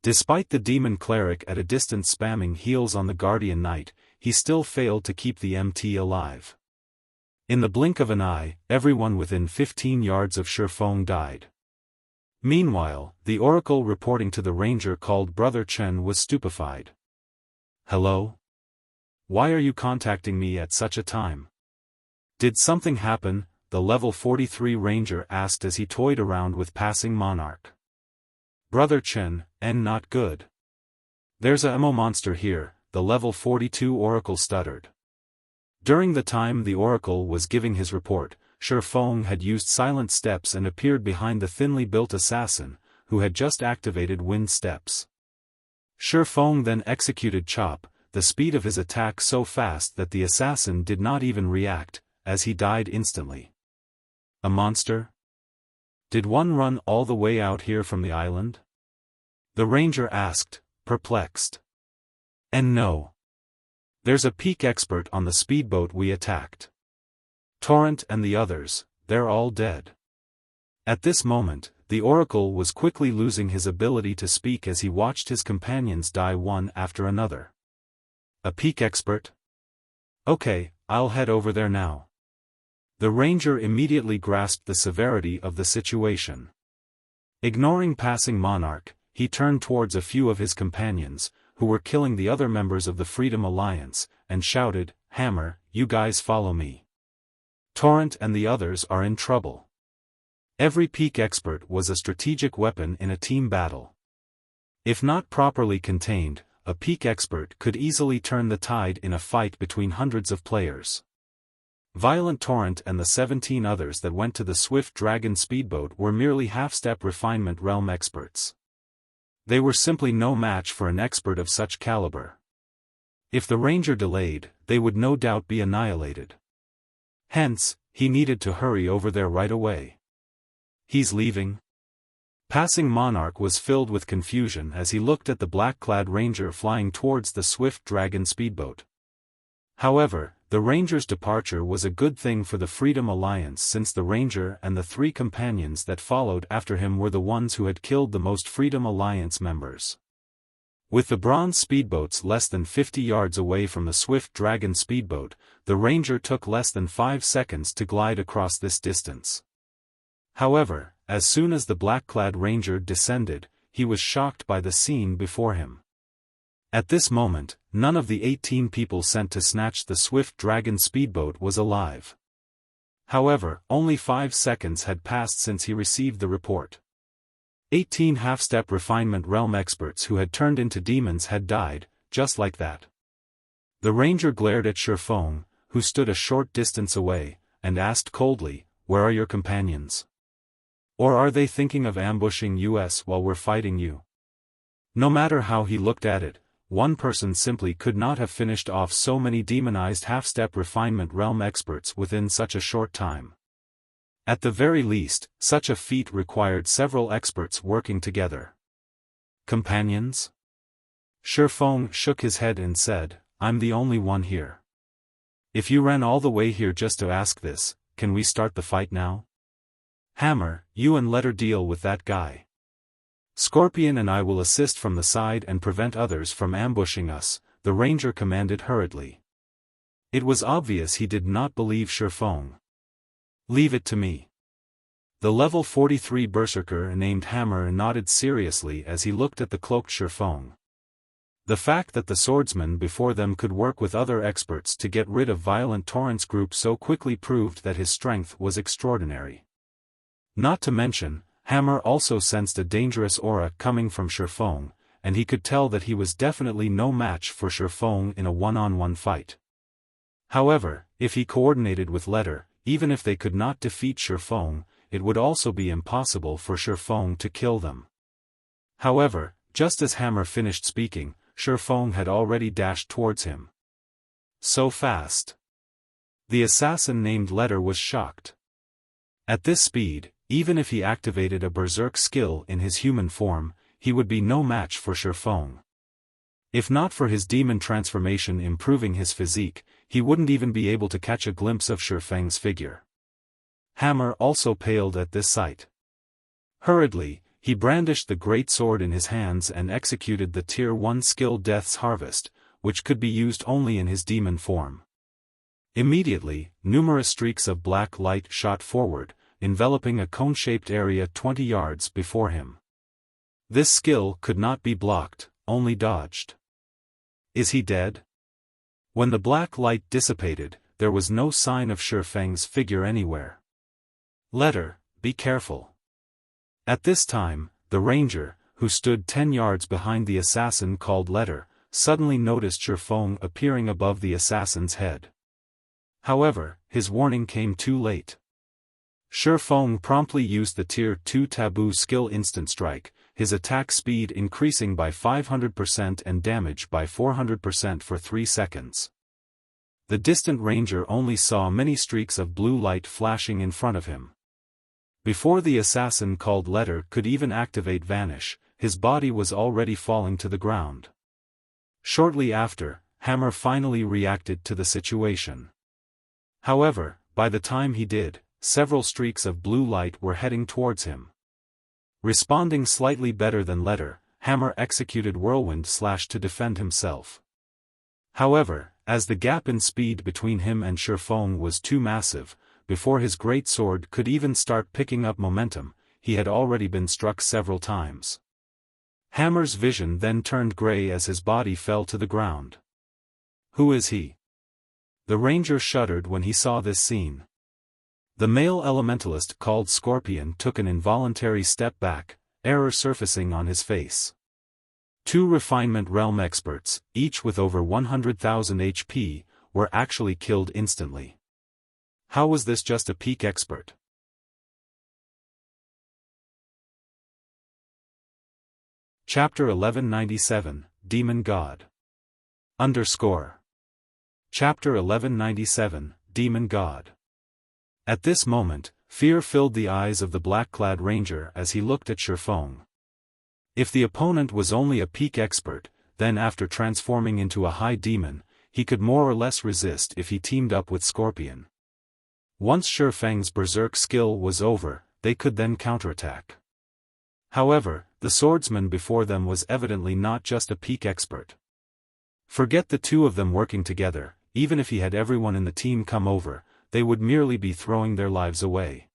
Despite the demon cleric at a distance spamming heals on the guardian knight, he still failed to keep the MT alive. In the blink of an eye, everyone within 15 yards of Xiaofan died. Meanwhile, the oracle reporting to the ranger called Brother Chen was stupefied. "Hello? Why are you contacting me at such a time? Did something happen?" the level 43 ranger asked as he toyed around with passing monarch. "Brother Chen, not good. There's a MO monster here," the level 42 oracle stuttered. During the time the oracle was giving his report, Xiaofan had used silent steps and appeared behind the thinly built assassin, who had just activated wind steps. Xiaofan then executed Chop, the speed of his attack so fast that the assassin did not even react, as he died instantly. A monster? Did one run all the way out here from the island? The ranger asked, perplexed. And no. There's a peak expert on the speedboat we attacked. Torrent and the others, they're all dead. At this moment, the oracle was quickly losing his ability to speak as he watched his companions die one after another. A peak expert? Okay, I'll head over there now. The ranger immediately grasped the severity of the situation. Ignoring passing monarch, he turned towards a few of his companions, who were killing the other members of the Freedom Alliance, and shouted, "Hammer, you guys follow me. Torrent and the others are in trouble." Every peak expert was a strategic weapon in a team battle. If not properly contained, a peak expert could easily turn the tide in a fight between hundreds of players. Violent Torrent and the 17 others that went to the Swift Dragon speedboat were merely half-step refinement realm experts. They were simply no match for an expert of such caliber. If the ranger delayed, they would no doubt be annihilated. Hence, he needed to hurry over there right away. He's leaving? Passing monarch was filled with confusion as he looked at the black-clad ranger flying towards the Swift Dragon speedboat. However, the ranger's departure was a good thing for the Freedom Alliance since the ranger and the 3 companions that followed after him were the ones who had killed the most Freedom Alliance members. With the bronze speedboats less than 50 yards away from the Swift Dragon speedboat, the ranger took less than 5 seconds to glide across this distance. However, as soon as the black-clad ranger descended, he was shocked by the scene before him. At this moment, none of the 18 people sent to snatch the Swift Dragon speedboat was alive. However, only 5 seconds had passed since he received the report. 18 half-step refinement realm experts who had turned into demons had died, just like that. The ranger glared at Xiaofan, who stood a short distance away, and asked coldly, "Where are your companions? Or are they thinking of ambushing us while we're fighting you?" No matter how he looked at it, one person simply could not have finished off so many demonized half-step refinement realm experts within such a short time. At the very least, such a feat required several experts working together. Companions? Xiaofan shook his head and said, "I'm the only one here. If you ran all the way here just to ask this, can we start the fight now? Hammer, you and let her deal with that guy. Scorpion and I will assist from the side and prevent others from ambushing us," the ranger commanded hurriedly. It was obvious he did not believe Xiaofan. "Leave it to me." The level 43 berserker named Hammer nodded seriously as he looked at the cloaked Xiaofan. The fact that the swordsman before them could work with other experts to get rid of Violent Torrent's group so quickly proved that his strength was extraordinary. Not to mention, Hammer also sensed a dangerous aura coming from Xiaofan, and he could tell that he was definitely no match for Xiaofan in a one-on-one fight. However, if he coordinated with Letter, even if they could not defeat Xiaofan, it would also be impossible for Xiaofan to kill them. However, just as Hammer finished speaking, Xiaofan had already dashed towards him. So fast. The assassin named Letter was shocked. At this speed, even if he activated a berserk skill in his human form, he would be no match for Xiaofan. If not for his demon transformation improving his physique, he wouldn't even be able to catch a glimpse of Xiaofan's figure. Hammer also paled at this sight. Hurriedly, he brandished the great sword in his hands and executed the Tier 1 skill Death's Harvest, which could be used only in his demon form. Immediately, numerous streaks of black light shot forward, enveloping a cone-shaped area 20 yards before him. This skill could not be blocked, only dodged. Is he dead? When the black light dissipated, there was no sign of Xiaofan's figure anywhere. Letter, be careful. At this time, the ranger, who stood 10 yards behind the assassin called Letter, suddenly noticed Xiaofan appearing above the assassin's head. However, his warning came too late. Xiaofan promptly used the Tier 2 taboo skill Instant Strike, his attack speed increasing by 500% and damage by 400% for 3 seconds. The distant ranger only saw many streaks of blue light flashing in front of him. Before the assassin called Letter could even activate Vanish, his body was already falling to the ground. Shortly after, Hammer finally reacted to the situation. However, by the time he did, several streaks of blue light were heading towards him. Responding slightly better than Letter, Hammer executed Whirlwind Slash to defend himself. However, as the gap in speed between him and Xiaofan was too massive, before his great sword could even start picking up momentum, he had already been struck several times. Hammer's vision then turned gray as his body fell to the ground. Who is he? The ranger shuddered when he saw this scene. The male elementalist called Scorpion took an involuntary step back, error surfacing on his face. 2 refinement realm experts, each with over 100,000 HP, were actually killed instantly. How was this just a peak expert? Chapter 1197, Demon God. Chapter 1197, Demon God. At this moment, fear filled the eyes of the black-clad ranger as he looked at Xiaofan. If the opponent was only a peak expert, then after transforming into a high demon, he could more or less resist if he teamed up with Scorpion. Once Xiaofan's berserk skill was over, they could then counterattack. However, the swordsman before them was evidently not just a peak expert. Forget the two of them working together, even if he had everyone in the team come over, they would merely be throwing their lives away.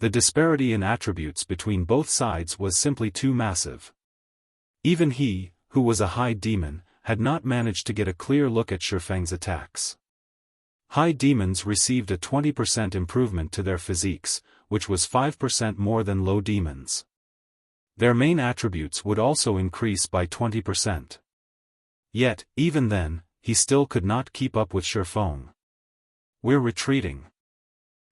The disparity in attributes between both sides was simply too massive. Even he, who was a high demon, had not managed to get a clear look at Xiaofan's attacks. High demons received a 20% improvement to their physiques, which was 5% more than low demons. Their main attributes would also increase by 20%. Yet, even then, he still could not keep up with Xiaofan. We're retreating.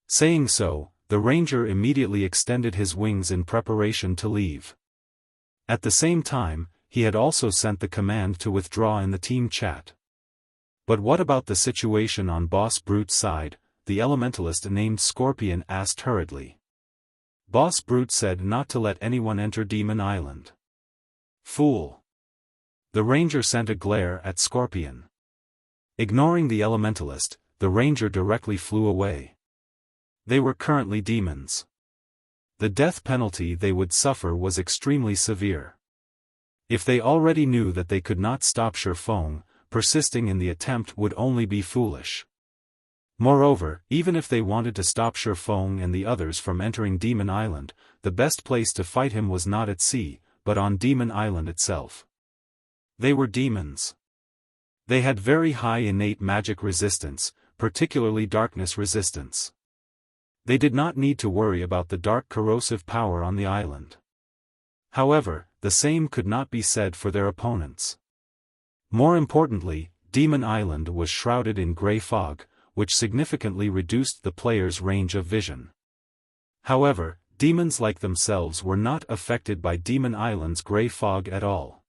Saying so, the ranger immediately extended his wings in preparation to leave. At the same time, he had also sent the command to withdraw in the team chat. But what about the situation on Boss Brute's side? The elementalist named Scorpion asked hurriedly. Boss Brute said not to let anyone enter Demon Island. Fool. The ranger sent a glare at Scorpion. Ignoring the elementalist, the ranger directly flew away. They were currently demons. The death penalty they would suffer was extremely severe. If they already knew that they could not stop Xiaofan, persisting in the attempt would only be foolish. Moreover, even if they wanted to stop Xiaofan and the others from entering Demon Island, the best place to fight him was not at sea, but on Demon Island itself. They were demons. They had very high innate magic resistance, particularly darkness resistance. They did not need to worry about the dark corrosive power on the island. However, the same could not be said for their opponents. More importantly, Demon Island was shrouded in grey fog, which significantly reduced the player's range of vision. However, demons like themselves were not affected by Demon Island's grey fog at all.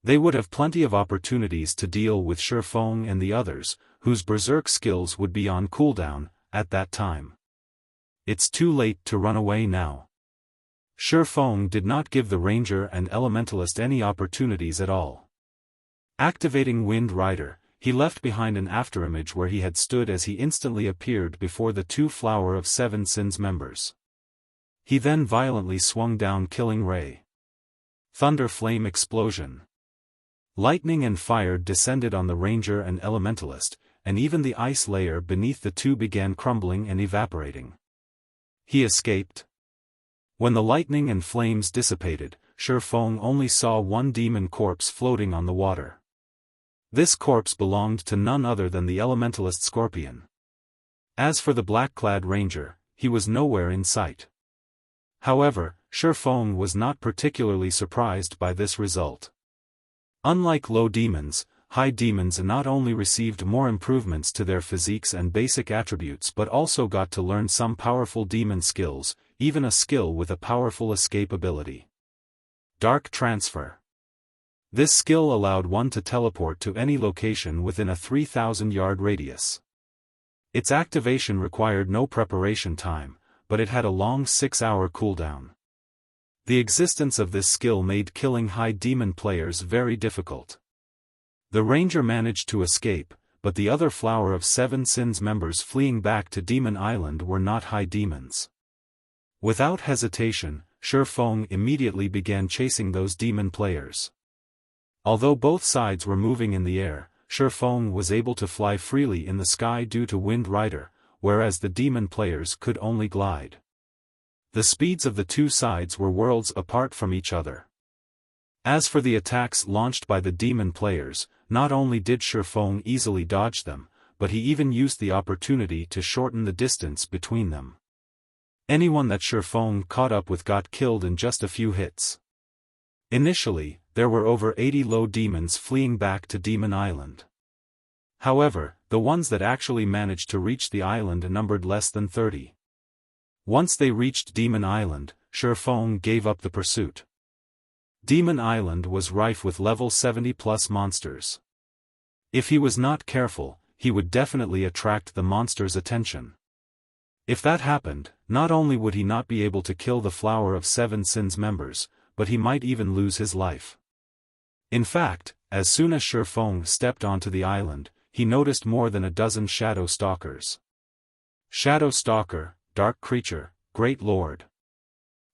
They would have plenty of opportunities to deal with Xiaofan and the others, whose berserk skills would be on cooldown, at that time. It's too late to run away now. Xiaofan did not give the ranger and elementalist any opportunities at all. Activating Wind Rider, he left behind an afterimage where he had stood as he instantly appeared before the two Flower of Seven Sins members. He then violently swung down, killing Ray. Thunder Flame Explosion. Lightning and fire descended on the ranger and elementalist, and even the ice layer beneath the two began crumbling and evaporating. He escaped. When the lightning and flames dissipated, Xiaofan only saw one demon corpse floating on the water. This corpse belonged to none other than the elementalist Scorpion. As for the black-clad ranger, he was nowhere in sight. However, Xiaofan was not particularly surprised by this result. Unlike low demons, high demons not only received more improvements to their physiques and basic attributes but also got to learn some powerful demon skills, even a skill with a powerful escape ability. Dark Transfer. This skill allowed one to teleport to any location within a 3,000-yard radius. Its activation required no preparation time, but it had a long 6-hour cooldown. The existence of this skill made killing high demon players very difficult. The ranger managed to escape, but the other Flower of Seven Sins members fleeing back to Demon Island were not high demons. Without hesitation, Xiaofan immediately began chasing those demon players. Although both sides were moving in the air, Xiaofan was able to fly freely in the sky due to Wind Rider, whereas the demon players could only glide. The speeds of the two sides were worlds apart from each other. As for the attacks launched by the demon players, not only did Xiaofan easily dodge them, but he even used the opportunity to shorten the distance between them. Anyone that Xiaofan caught up with got killed in just a few hits. Initially, there were over 80 low demons fleeing back to Demon Island. However, the ones that actually managed to reach the island numbered less than 30. Once they reached Demon Island, Xiaofan gave up the pursuit. Demon Island was rife with level 70+ monsters. If he was not careful, he would definitely attract the monsters' attention. If that happened, not only would he not be able to kill the Flower of Seven Sins members, but he might even lose his life. In fact, as soon as Xiaofan stepped onto the island, he noticed more than a dozen Shadow Stalkers. Shadow Stalker, Dark Creature, Great Lord.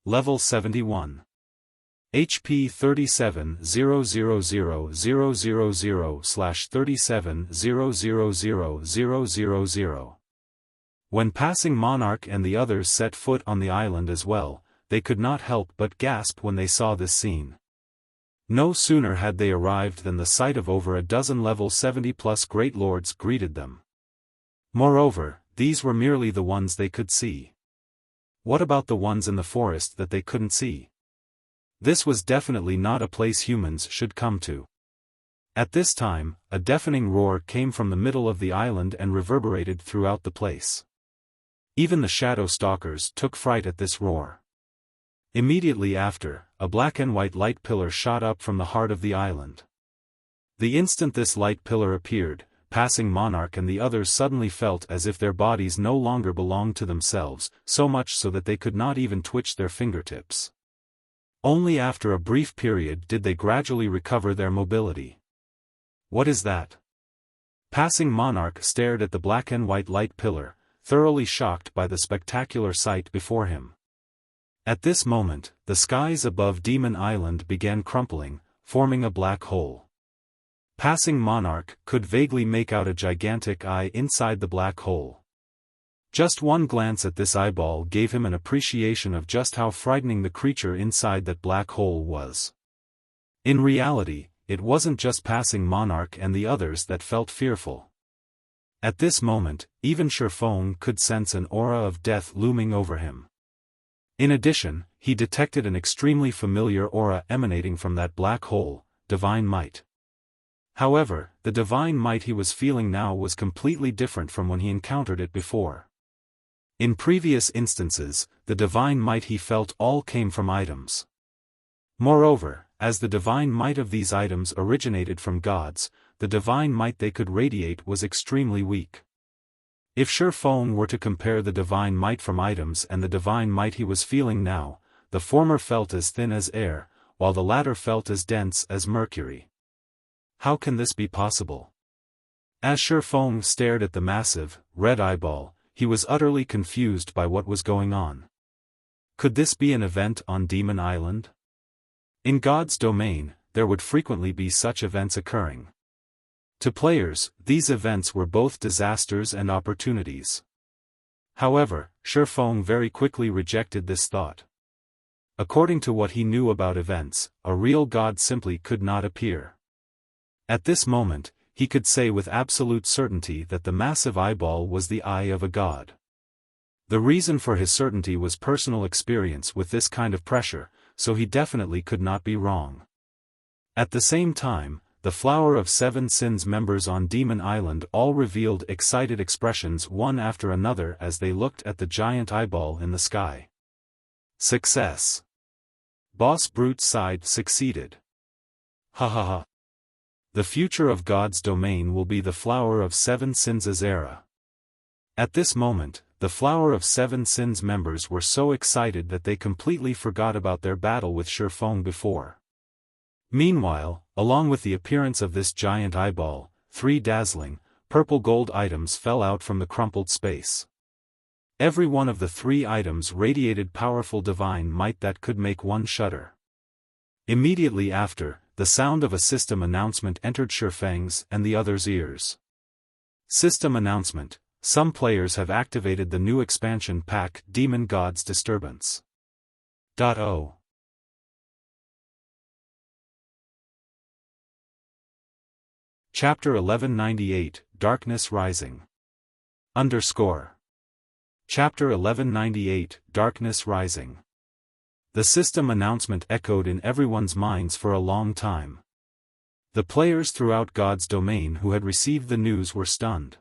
Level 71. HP 37,000,000/37,000,000. When passing Monarch and the others set foot on the island as well, they could not help but gasp when they saw this scene. No sooner had they arrived than the sight of over a dozen level 70+ Great Lords greeted them. Moreover, these were merely the ones they could see. What about the ones in the forest that they couldn't see? This was definitely not a place humans should come to. At this time, a deafening roar came from the middle of the island and reverberated throughout the place. Even the Shadow Stalkers took fright at this roar. Immediately after, a black and white light pillar shot up from the heart of the island. The instant this light pillar appeared, passing Monarch and the others suddenly felt as if their bodies no longer belonged to themselves, so much so that they could not even twitch their fingertips. Only after a brief period did they gradually recover their mobility. What is that? Passing Monarch stared at the black and white light pillar, thoroughly shocked by the spectacular sight before him. At this moment, the skies above Demon Island began crumpling, forming a black hole. Passing Monarch could vaguely make out a gigantic eye inside the black hole. Just one glance at this eyeball gave him an appreciation of just how frightening the creature inside that black hole was. In reality, it wasn't just passing Monarch and the others that felt fearful. At this moment, even Xiaofan could sense an aura of death looming over him. In addition, he detected an extremely familiar aura emanating from that black hole, divine might. However, the divine might he was feeling now was completely different from when he encountered it before. In previous instances, the divine might he felt all came from items. Moreover, as the divine might of these items originated from gods, the divine might they could radiate was extremely weak. If Xiaofan were to compare the divine might from items and the divine might he was feeling now, the former felt as thin as air, while the latter felt as dense as mercury. How can this be possible? As Xiaofan stared at the massive, red eyeball, he was utterly confused by what was going on. Could this be an event on Demon Island? In God's domain, there would frequently be such events occurring. To players, these events were both disasters and opportunities. However, Xiaofan very quickly rejected this thought. According to what he knew about events, a real god simply could not appear. At this moment, he could say with absolute certainty that the massive eyeball was the eye of a god. The reason for his certainty was personal experience with this kind of pressure, so he definitely could not be wrong. At the same time, the Flower of Seven Sins members on Demon Island all revealed excited expressions one after another as they looked at the giant eyeball in the sky. Success. Boss Brute's side succeeded. Ha ha ha. The future of God's domain will be the Flower of Seven Sins' era. At this moment, the Flower of Seven Sins members were so excited that they completely forgot about their battle with Xiaofan before. Meanwhile, along with the appearance of this giant eyeball, 3 dazzling, purple-gold items fell out from the crumpled space. Every one of the 3 items radiated powerful divine might that could make one shudder. Immediately after, the sound of a system announcement entered Xiaofan's and the others' ears. System announcement: some players have activated the new expansion pack Demon God's Disturbance. .0 Chapter 1198, Darkness Rising. Chapter 1198, Darkness Rising. The system announcement echoed in everyone's minds for a long time. The players throughout God's domain who had received the news were stunned.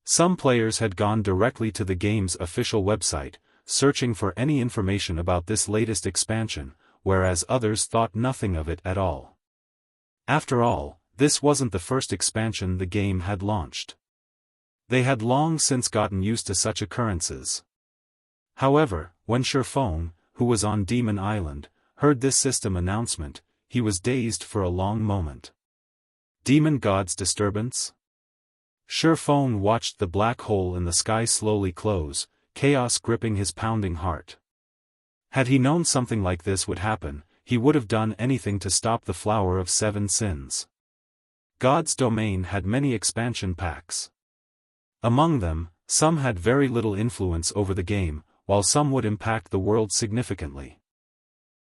Some players had gone directly to the game's official website, searching for any information about this latest expansion, whereas others thought nothing of it at all. After all, this wasn't the first expansion the game had launched. They had long since gotten used to such occurrences. However, when Xiaofan, who was on Demon Island, heard this system announcement, he was dazed for a long moment. Demon God's Disturbance? Xiaofan watched the black hole in the sky slowly close, chaos gripping his pounding heart. Had he known something like this would happen, he would have done anything to stop the Flower of Seven Sins. God's domain had many expansion packs. Among them, some had very little influence over the game, while some would impact the world significantly.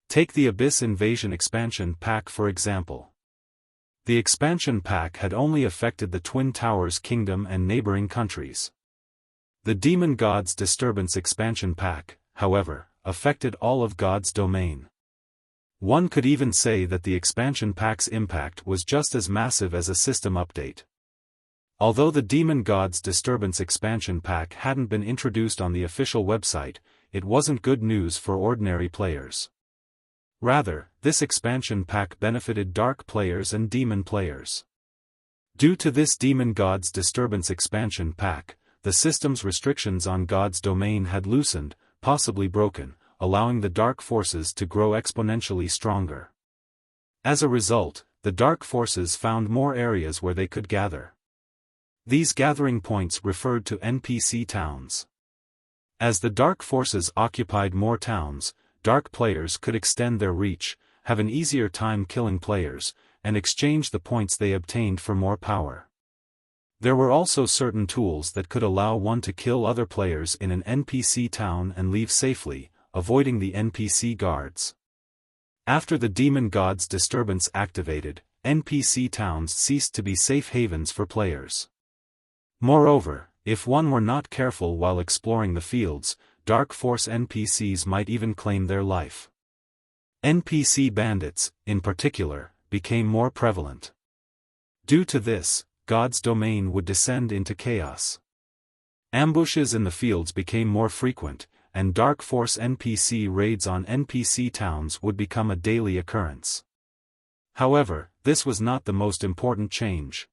Take the Abyss Invasion expansion pack for example. The expansion pack had only affected the Twin Towers Kingdom and neighboring countries. The Demon God's Disturbance expansion pack, however, affected all of God's domain. One could even say that the expansion pack's impact was just as massive as a system update. Although the Demon God's Disturbance expansion pack hadn't been introduced on the official website, it wasn't good news for ordinary players. Rather, this expansion pack benefited dark players and demon players. Due to this Demon God's Disturbance expansion pack, the system's restrictions on God's domain had loosened, possibly broken, allowing the dark forces to grow exponentially stronger. As a result, the dark forces found more areas where they could gather. These gathering points referred to NPC towns. As the dark forces occupied more towns, dark players could extend their reach, have an easier time killing players, and exchange the points they obtained for more power. There were also certain tools that could allow one to kill other players in an NPC town and leave safely, avoiding the NPC guards. After the Demon God's Disturbance activated, NPC towns ceased to be safe havens for players. Moreover, if one were not careful while exploring the fields, Dark Force NPCs might even claim their life. NPC bandits, in particular, became more prevalent. Due to this, God's domain would descend into chaos. Ambushes in the fields became more frequent, and Dark Force NPC raids on NPC towns would become a daily occurrence. However, this was not the most important change.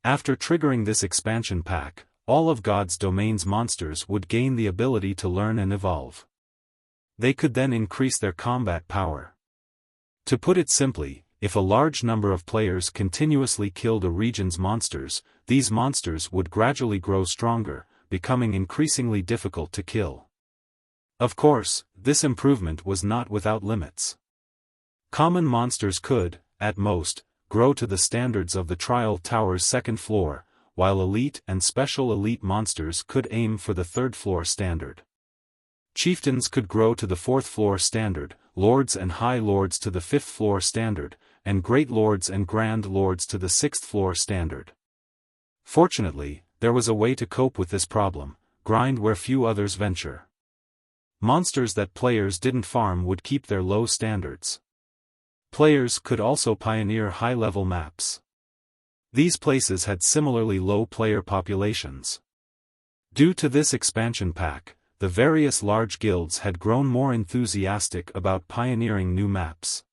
After triggering this expansion pack, all of God's domain's monsters would gain the ability to learn and evolve. They could then increase their combat power. To put it simply, if a large number of players continuously killed a region's monsters, these monsters would gradually grow stronger, becoming increasingly difficult to kill. Of course, this improvement was not without limits. Common monsters could, at most, grow to the standards of the Trial Tower's second floor, while elite and special elite monsters could aim for the third floor standard. Chieftains could grow to the fourth floor standard, lords and high lords to the fifth floor standard, and great lords and grand lords to the sixth floor standard. Fortunately, there was a way to cope with this problem: grind where few others venture. Monsters that players didn't farm would keep their low standards. Players could also pioneer high-level maps. These places had similarly low player populations. Due to this expansion pack, the various large guilds had grown more enthusiastic about pioneering new maps.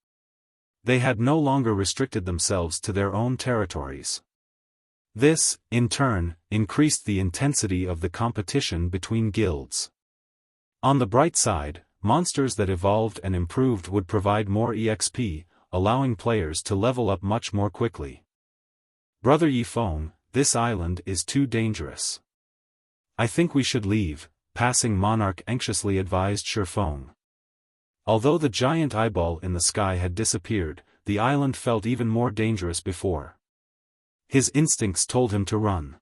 They had no longer restricted themselves to their own territories. This, in turn, increased the intensity of the competition between guilds. On the bright side, monsters that evolved and improved would provide more EXP, allowing players to level up much more quickly. Brother Yifeng, this island is too dangerous. I think we should leave, passing monarch anxiously advised Xiaofan. Although the giant eyeball in the sky had disappeared, the island felt even more dangerous before. His instincts told him to run.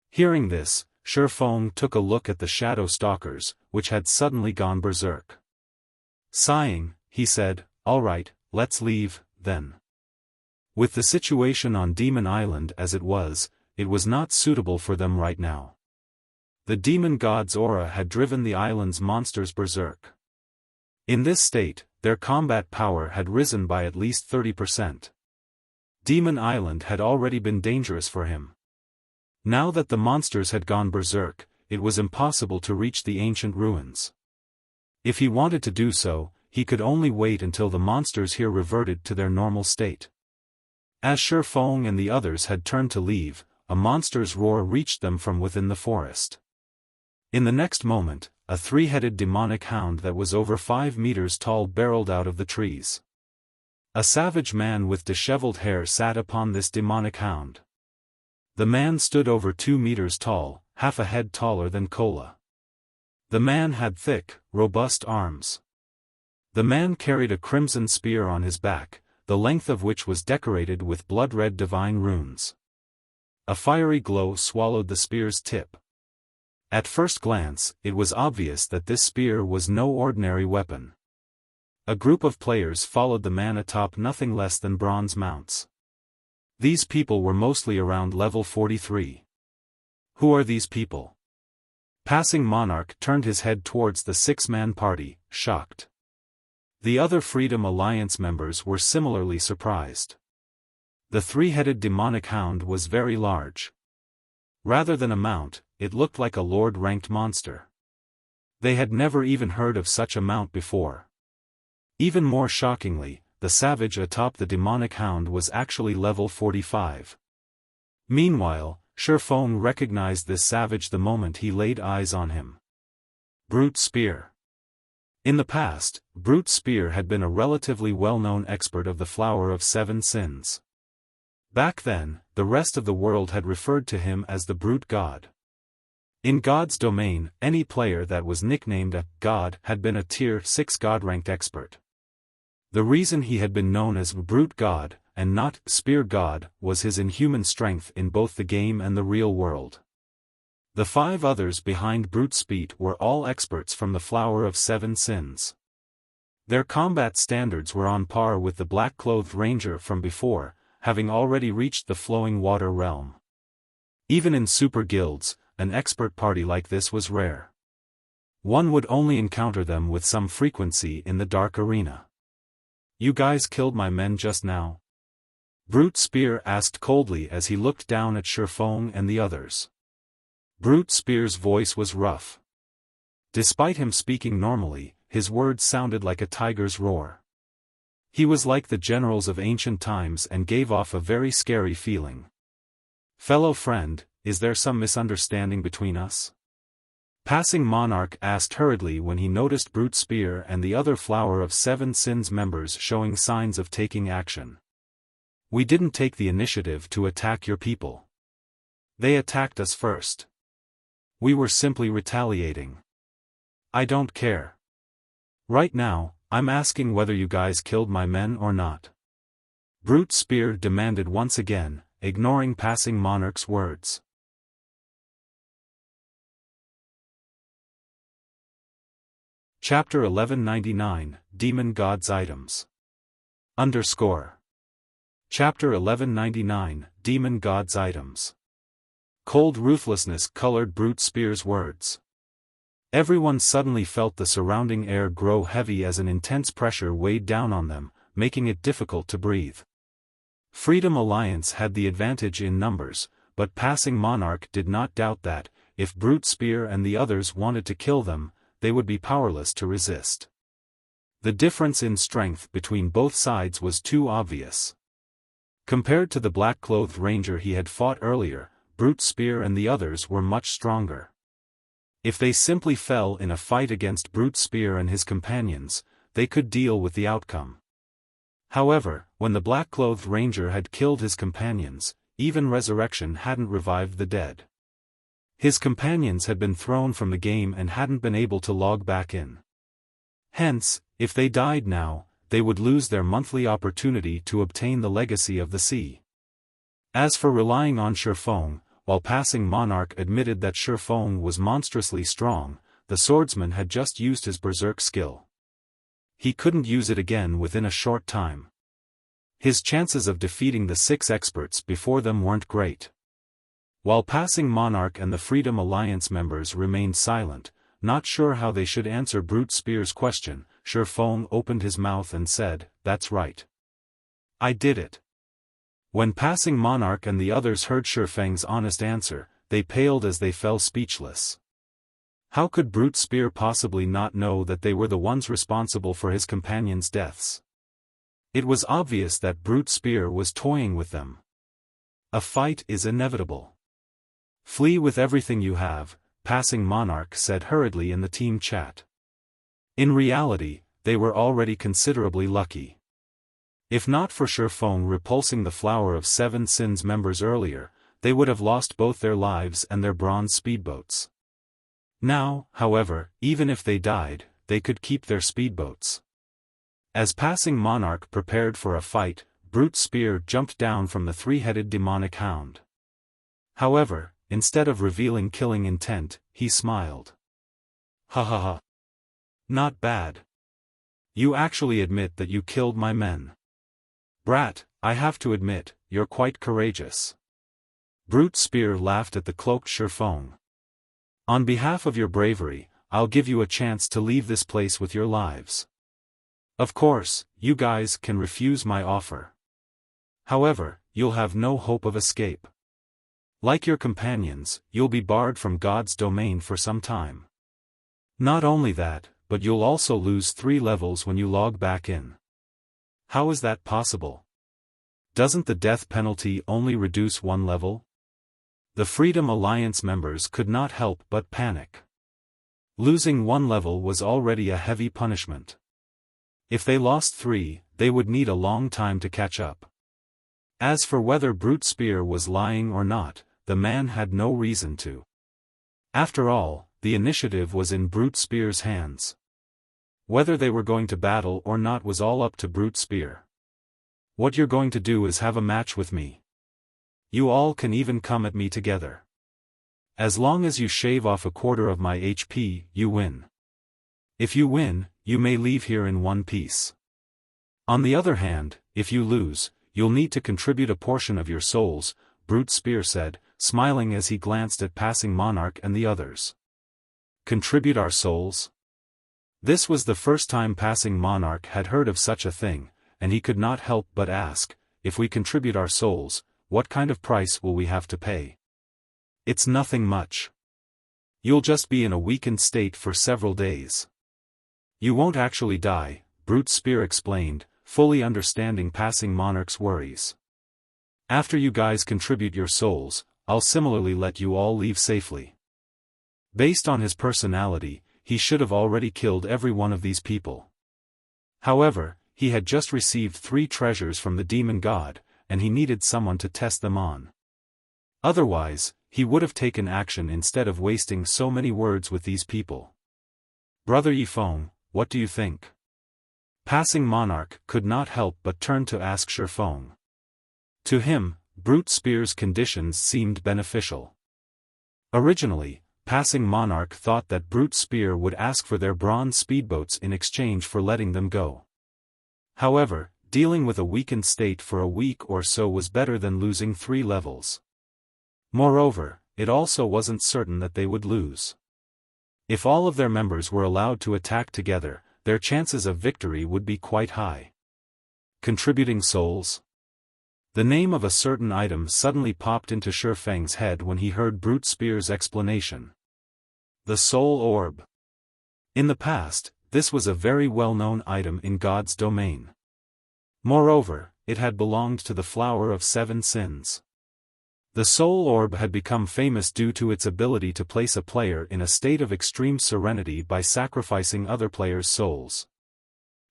Hearing this, Xiaofan took a look at the shadow stalkers, which had suddenly gone berserk. Sighing, he said, "All right, let's leave, then." With the situation on Demon Island as it was not suitable for them right now. The demon god's aura had driven the island's monsters berserk. In this state, their combat power had risen by at least 30%. Demon Island had already been dangerous for him. Now that the monsters had gone berserk, it was impossible to reach the ancient ruins. If he wanted to do so, he could only wait until the monsters here reverted to their normal state. As Xiaofan and the others had turned to leave, a monster's roar reached them from within the forest. In the next moment, a three-headed demonic hound that was over 5 meters tall barreled out of the trees. A savage man with disheveled hair sat upon this demonic hound. The man stood over 2 meters tall, half a head taller than Kola. The man had thick, robust arms. The man carried a crimson spear on his back, the length of which was decorated with blood-red divine runes. A fiery glow swallowed the spear's tip. At first glance, it was obvious that this spear was no ordinary weapon. A group of players followed the man atop nothing less than bronze mounts. These people were mostly around level 43. Who are these people? Passing Monarch turned his head towards the 6-man party, shocked. The other Freedom Alliance members were similarly surprised. The three-headed demonic hound was very large. Rather than a mount, it looked like a lord-ranked monster. They had never even heard of such a mount before. Even more shockingly, the savage atop the demonic hound was actually level 45. Meanwhile, Xiaofan recognized this savage the moment he laid eyes on him. Brute Spear. In the past, Brute Spear had been a relatively well-known expert of the Flower of Seven Sins. Back then, the rest of the world had referred to him as the Brute God. In God's domain, any player that was nicknamed a God had been a Tier 6 God-ranked expert. The reason he had been known as Brute God, and not Spear God, was his inhuman strength in both the game and the real world. The 5 others behind Brute Speed were all experts from the Flower of Seven Sins. Their combat standards were on par with the black-clothed ranger from before, having already reached the flowing water realm. Even in super guilds, an expert party like this was rare. One would only encounter them with some frequency in the dark arena. "You guys killed my men just now?" Brute Spear asked coldly as he looked down at Xiaofan and the others. Brute Spear's voice was rough. Despite him speaking normally, his words sounded like a tiger's roar. He was like the generals of ancient times and gave off a very scary feeling. "Fellow friend, is there some misunderstanding between us?" Passing Monarch asked hurriedly when he noticed Brute Spear and the other Flower of Seven Sins members showing signs of taking action. "We didn't take the initiative to attack your people. They attacked us first. We were simply retaliating. I don't care. Right now, I'm asking whether you guys killed my men or not." Brute Spear demanded once again, ignoring Passing Monarch's words. Chapter 1199, Demon God's Items. Chapter 1199, Demon God's Items. Cold ruthlessness colored Brute Spear's words. Everyone suddenly felt the surrounding air grow heavy as an intense pressure weighed down on them, making it difficult to breathe. Freedom Alliance had the advantage in numbers, but Passing Monarch did not doubt that, if Brute Spear and the others wanted to kill them, they would be powerless to resist. The difference in strength between both sides was too obvious. Compared to the black-clothed ranger he had fought earlier, Brute Spear and the others were much stronger. If they simply fell in a fight against Brute Spear and his companions, they could deal with the outcome. However, when the black-clothed ranger had killed his companions, even resurrection hadn't revived the dead. His companions had been thrown from the game and hadn't been able to log back in. Hence, if they died now, they would lose their monthly opportunity to obtain the legacy of the sea. As for relying on Xiaofan, while Passing Monarch admitted that Xiaofan was monstrously strong, the swordsman had just used his berserk skill. He couldn't use it again within a short time. His chances of defeating the 6 experts before them weren't great. While Passing Monarch and the Freedom Alliance members remained silent, not sure how they should answer Brute Spear's question, Xiaofan opened his mouth and said, "That's right. I did it." When Passing Monarch and the others heard Xiaofan's honest answer, they paled as they fell speechless. How could Brute Spear possibly not know that they were the ones responsible for his companions' deaths? It was obvious that Brute Spear was toying with them. A fight is inevitable. "Flee with everything you have," Passing Monarch said hurriedly in the team chat. In reality, they were already considerably lucky. If not for Xiaofan repulsing the Flower of Seven Sins members earlier, they would have lost both their lives and their bronze speedboats. Now, however, even if they died, they could keep their speedboats. As Passing Monarch prepared for a fight, Brute Spear jumped down from the 3-headed demonic hound. However, instead of revealing killing intent, he smiled. "Ha ha ha. Not bad. You actually admit that you killed my men. Brat, I have to admit, you're quite courageous." Brute Spear laughed at the cloaked Xiaofan. "On behalf of your bravery, I'll give you a chance to leave this place with your lives. Of course, you guys can refuse my offer. However, you'll have no hope of escape. Like your companions, you'll be barred from God's domain for some time. Not only that, but you'll also lose 3 levels when you log back in. How is that possible? Doesn't the death penalty only reduce 1 level?" The Freedom Alliance members could not help but panic. Losing 1 level was already a heavy punishment. If they lost 3, they would need a long time to catch up. As for whether Brute Spear was lying or not, the man had no reason to. After all, the initiative was in Brute Spear's hands. Whether they were going to battle or not was all up to Brute Spear. "What you're going to do is have a match with me. You all can even come at me together. As long as you shave off 1/4 of my HP, you win. If you win, you may leave here in one piece. On the other hand, if you lose, you'll need to contribute a portion of your souls," Brute Spear said, smiling as he glanced at Passing Monarch and the others. Contribute our souls? This was the first time Passing Monarch had heard of such a thing, and he could not help but ask, "If we contribute our souls, what kind of price will we have to pay?" "It's nothing much. You'll just be in a weakened state for several days. You won't actually die," Brute Spear explained, fully understanding Passing Monarch's worries. After you guys contribute your souls, I'll similarly let you all leave safely. Based on his personality, he should have already killed every one of these people. However, he had just received 3 treasures from the demon god, and he needed someone to test them on. Otherwise, he would have taken action instead of wasting so many words with these people. Brother Yifeng, what do you think? Passing Monarch could not help but turn to ask Xiaofan. To him, Brute Spear's conditions seemed beneficial. Originally, Passing Monarch thought that Brute Spear would ask for their bronze speedboats in exchange for letting them go. However, dealing with a weakened state for a week or so was better than losing 3 levels. Moreover, it also wasn't certain that they would lose. If all of their members were allowed to attack together, their chances of victory would be quite high. Contributing souls? The name of a certain item suddenly popped into Xiaofang's head when he heard Brute Spear's explanation. The Soul Orb. In the past, this was a very well-known item in God's domain. Moreover, it had belonged to the Flower of 7 Sins. The Soul Orb had become famous due to its ability to place a player in a state of extreme serenity by sacrificing other players' souls.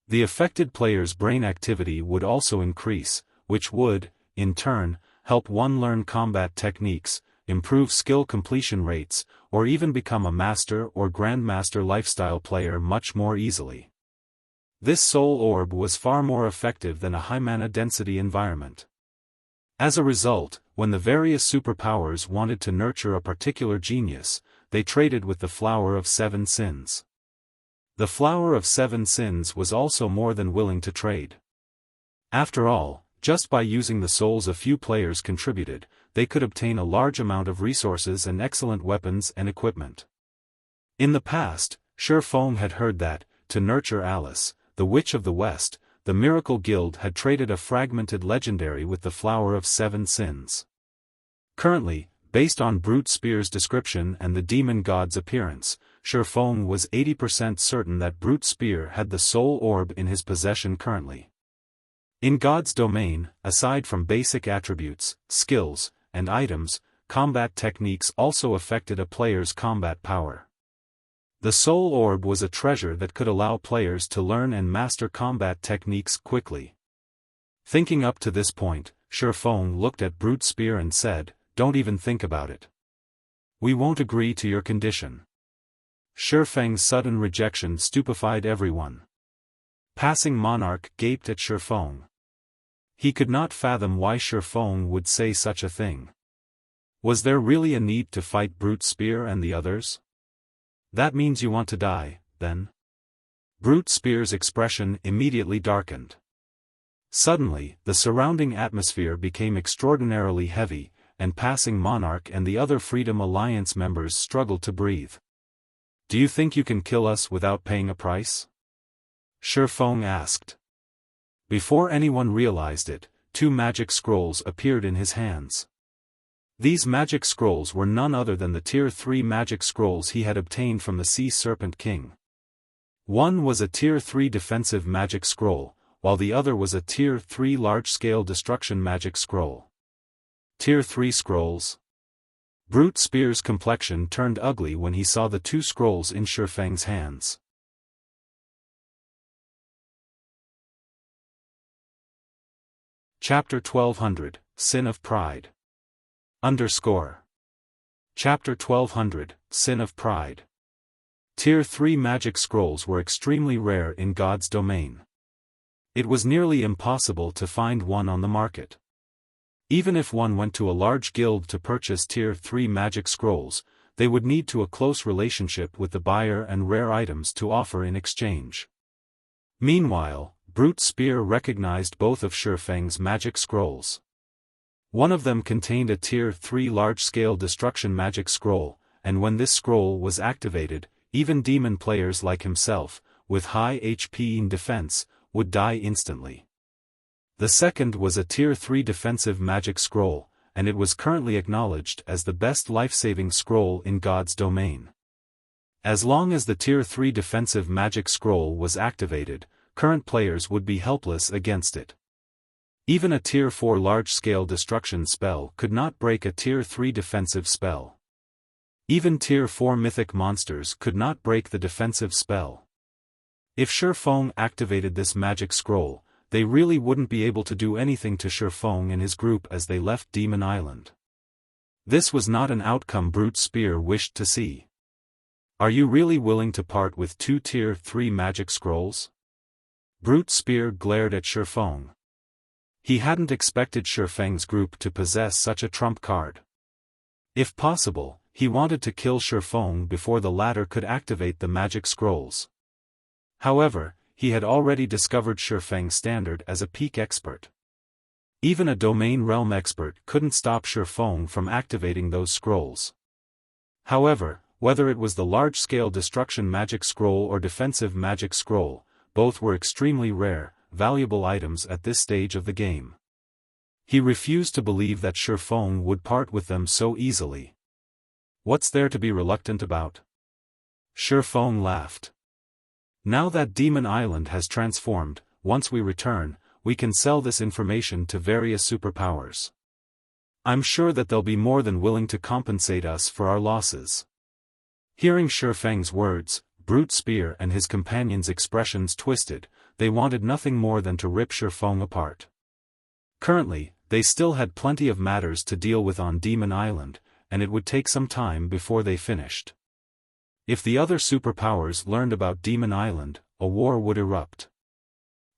The affected player's brain activity would also increase, which would, in turn, help one learn combat techniques, improve skill completion rates, or even become a master or grandmaster lifestyle player much more easily. This Soul Orb was far more effective than a high mana density environment. As a result, when the various superpowers wanted to nurture a particular genius, they traded with the Flower of 7 Sins. The Flower of 7 Sins was also more than willing to trade. After all, just by using the souls a few players contributed, they could obtain a large amount of resources and excellent weapons and equipment. In the past, Xiaofan had heard that, to nurture Alice, the Witch of the West, the Miracle Guild had traded a fragmented legendary with the Flower of 7 Sins. Currently, based on Brute Spear's description and the demon god's appearance, Xiaofan was 80% certain that Brute Spear had the Soul Orb in his possession currently. In God's domain, aside from basic attributes, skills, and items, combat techniques also affected a player's combat power. The Soul Orb was a treasure that could allow players to learn and master combat techniques quickly. Thinking up to this point, Xiaofan looked at Brute Spear and said, "Don't even think about it. We won't agree to your condition." Xiaofang's sudden rejection stupefied everyone. Passing Monarch gaped at Xiaofan. He could not fathom why Xiaofan would say such a thing. Was there really a need to fight Brute Spear and the others? That means you want to die, then? Brute Spear's expression immediately darkened. Suddenly, the surrounding atmosphere became extraordinarily heavy, and Passing Monarch and the other Freedom Alliance members struggled to breathe. "Do you think you can kill us without paying a price?" Xiaofan asked. Before anyone realized it, 2 magic scrolls appeared in his hands. These magic scrolls were none other than the Tier 3 magic scrolls he had obtained from the Sea Serpent King. One was a Tier 3 defensive magic scroll, while the other was a Tier 3 large-scale destruction magic scroll. Tier 3 scrolls? Brute Spear's complexion turned ugly when he saw the 2 scrolls in Xiaofang's hands. Chapter 1200, Sin of Pride. Chapter 1200, Sin of Pride. Tier 3 magic scrolls were extremely rare in God's domain. It was nearly impossible to find one on the market. Even if one went to a large guild to purchase Tier 3 magic scrolls, they would need to a close relationship with the buyer and rare items to offer in exchange. Meanwhile, Brute Spear recognized both of Xiaofang's magic scrolls. One of them contained a Tier 3 large-scale destruction magic scroll, and when this scroll was activated, even demon players like himself, with high HP and defense, would die instantly. The second was a Tier 3 defensive magic scroll, and it was currently acknowledged as the best life-saving scroll in God's domain. As long as the Tier 3 defensive magic scroll was activated, current players would be helpless against it. Even a Tier 4 large-scale destruction spell could not break a Tier 3 defensive spell. Even Tier 4 mythic monsters could not break the defensive spell. If Xiaofan activated this magic scroll, they really wouldn't be able to do anything to Xiaofan and his group as they left Demon Island. This was not an outcome Brute Spear wished to see. Are you really willing to part with 2 Tier 3 magic scrolls? Brute Spear glared at Xiaofan. He hadn't expected Xiaofan's group to possess such a trump card. If possible, he wanted to kill Xiaofan before the latter could activate the magic scrolls. However, he had already discovered Xiaofang's standard as a peak expert. Even a domain realm expert couldn't stop Xiaofan from activating those scrolls. However, whether it was the large-scale destruction magic scroll or defensive magic scroll, both were extremely rare, valuable items at this stage of the game. He refused to believe that Xiaofan would part with them so easily. What's there to be reluctant about? Xiaofan laughed. Now that Demon Island has transformed, once we return, we can sell this information to various superpowers. I'm sure that they'll be more than willing to compensate us for our losses. Hearing Xiaofang's words, Brute Spear and his companions' expressions twisted. They wanted nothing more than to rip Xiaofan apart. Currently, they still had plenty of matters to deal with on Demon Island, and it would take some time before they finished. If the other superpowers learned about Demon Island, a war would erupt.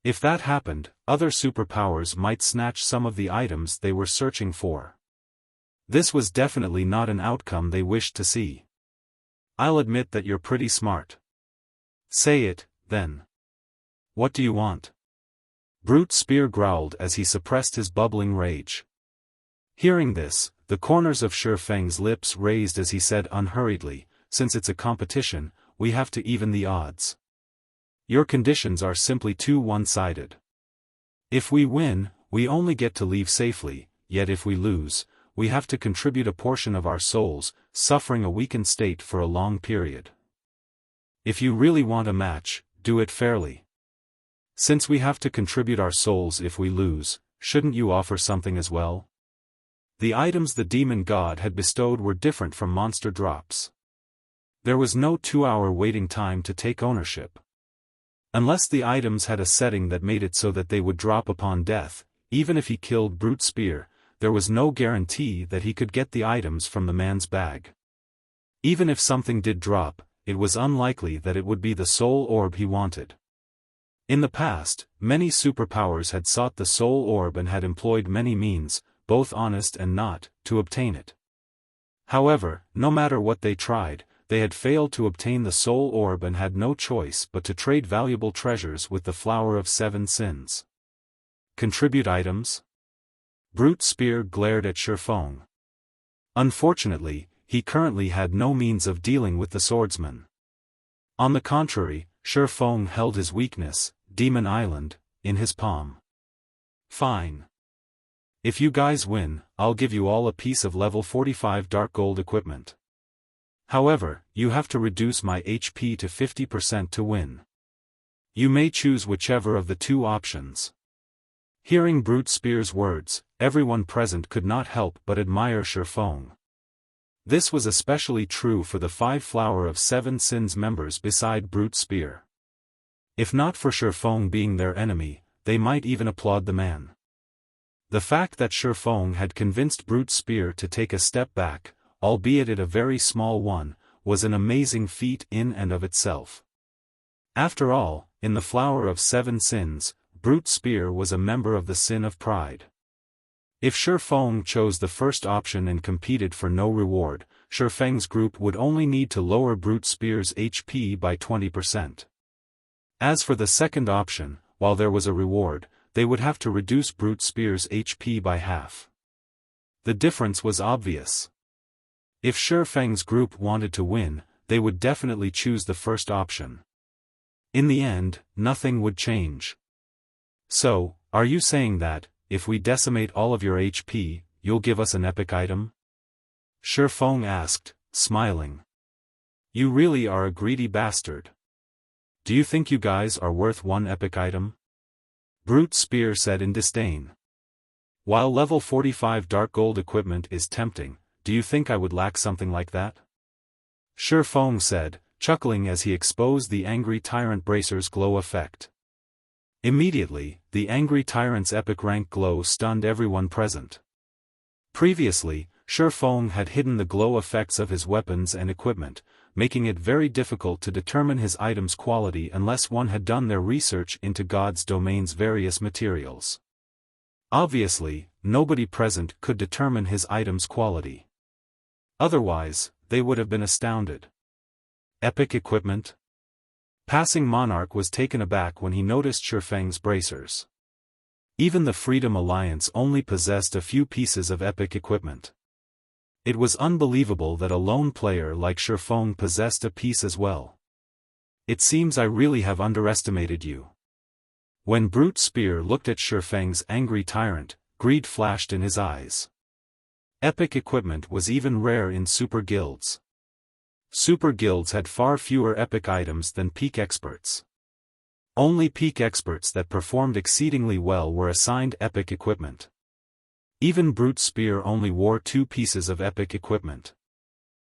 If that happened, other superpowers might snatch some of the items they were searching for. This was definitely not an outcome they wished to see. I'll admit that you're pretty smart. Say it, then. What do you want? Brute Spear growled as he suppressed his bubbling rage. Hearing this, the corners of Xiaofang's lips raised as he said unhurriedly, since it's a competition, we have to even the odds. Your conditions are simply too one-sided. If we win, we only get to leave safely, yet if we lose, we have to contribute a portion of our souls, suffering a weakened state for a long period. If you really want a match, do it fairly. Since we have to contribute our souls if we lose, shouldn't you offer something as well? The items the demon god had bestowed were different from monster drops. There was no 2-hour waiting time to take ownership. Unless the items had a setting that made it so that they would drop upon death, even if he killed Brute Spear, there was no guarantee that he could get the items from the man's bag. Even if something did drop, it was unlikely that it would be the soul orb he wanted. In the past, many superpowers had sought the soul orb and had employed many means, both honest and not, to obtain it. However, no matter what they tried, they had failed to obtain the soul orb and had no choice but to trade valuable treasures with the Flower of 7 Sins. Contribute items? Brute Spear glared at Xiaofan. Unfortunately, he currently had no means of dealing with the swordsman. On the contrary, Xiaofan held his weakness, Demon Island, in his palm. Fine. If you guys win, I'll give you all a piece of level 45 dark gold equipment. However, you have to reduce my HP to 50% to win. You may choose whichever of the 2 options. Hearing Brute Spear's words, everyone present could not help but admire Xiaofan. This was especially true for the 5 Flower of 7 Sins members beside Brute Spear. If not for Xiaofan being their enemy, they might even applaud the man. The fact that Xiaofan had convinced Brute Spear to take a step back, albeit it a very small one, was an amazing feat in and of itself. After all, in the Flower of 7 Sins, Brute Spear was a member of the Sin of Pride. If Xiaofan chose the first option and competed for no reward, Xiaofang's group would only need to lower Brute Spear's HP by 20%. As for the second option, while there was a reward, they would have to reduce Brute Spear's HP by half. The difference was obvious. If Xiaofang's group wanted to win, they would definitely choose the first option. In the end, nothing would change. So, are you saying that, if we decimate all of your HP, you'll give us an epic item? Xiaofan asked, smiling. You really are a greedy bastard. Do you think you guys are worth one epic item? Brute Spear said in disdain. While level 45 dark gold equipment is tempting, do you think I would lack something like that? Xiaofan said, chuckling as he exposed the Angry Tyrant Bracer's glow effect. Immediately, the Angry Tyrant's epic rank glow stunned everyone present. Previously, Xiaofan had hidden the glow effects of his weapons and equipment, making it very difficult to determine his item's quality unless one had done their research into God's domain's various materials. Obviously, nobody present could determine his item's quality. Otherwise, they would have been astounded. Epic equipment? Passing Monarch was taken aback when he noticed Xiaofan's bracers. Even the Freedom Alliance only possessed a few pieces of epic equipment. It was unbelievable that a lone player like Xiaofan possessed a piece as well. It seems I really have underestimated you. When Brute Spear looked at Xiaofan's Angry Tyrant, greed flashed in his eyes. Epic equipment was even rare in super guilds. Super guilds had far fewer epic items than peak experts. Only peak experts that performed exceedingly well were assigned epic equipment. Even Brute Spear only wore 2 pieces of epic equipment.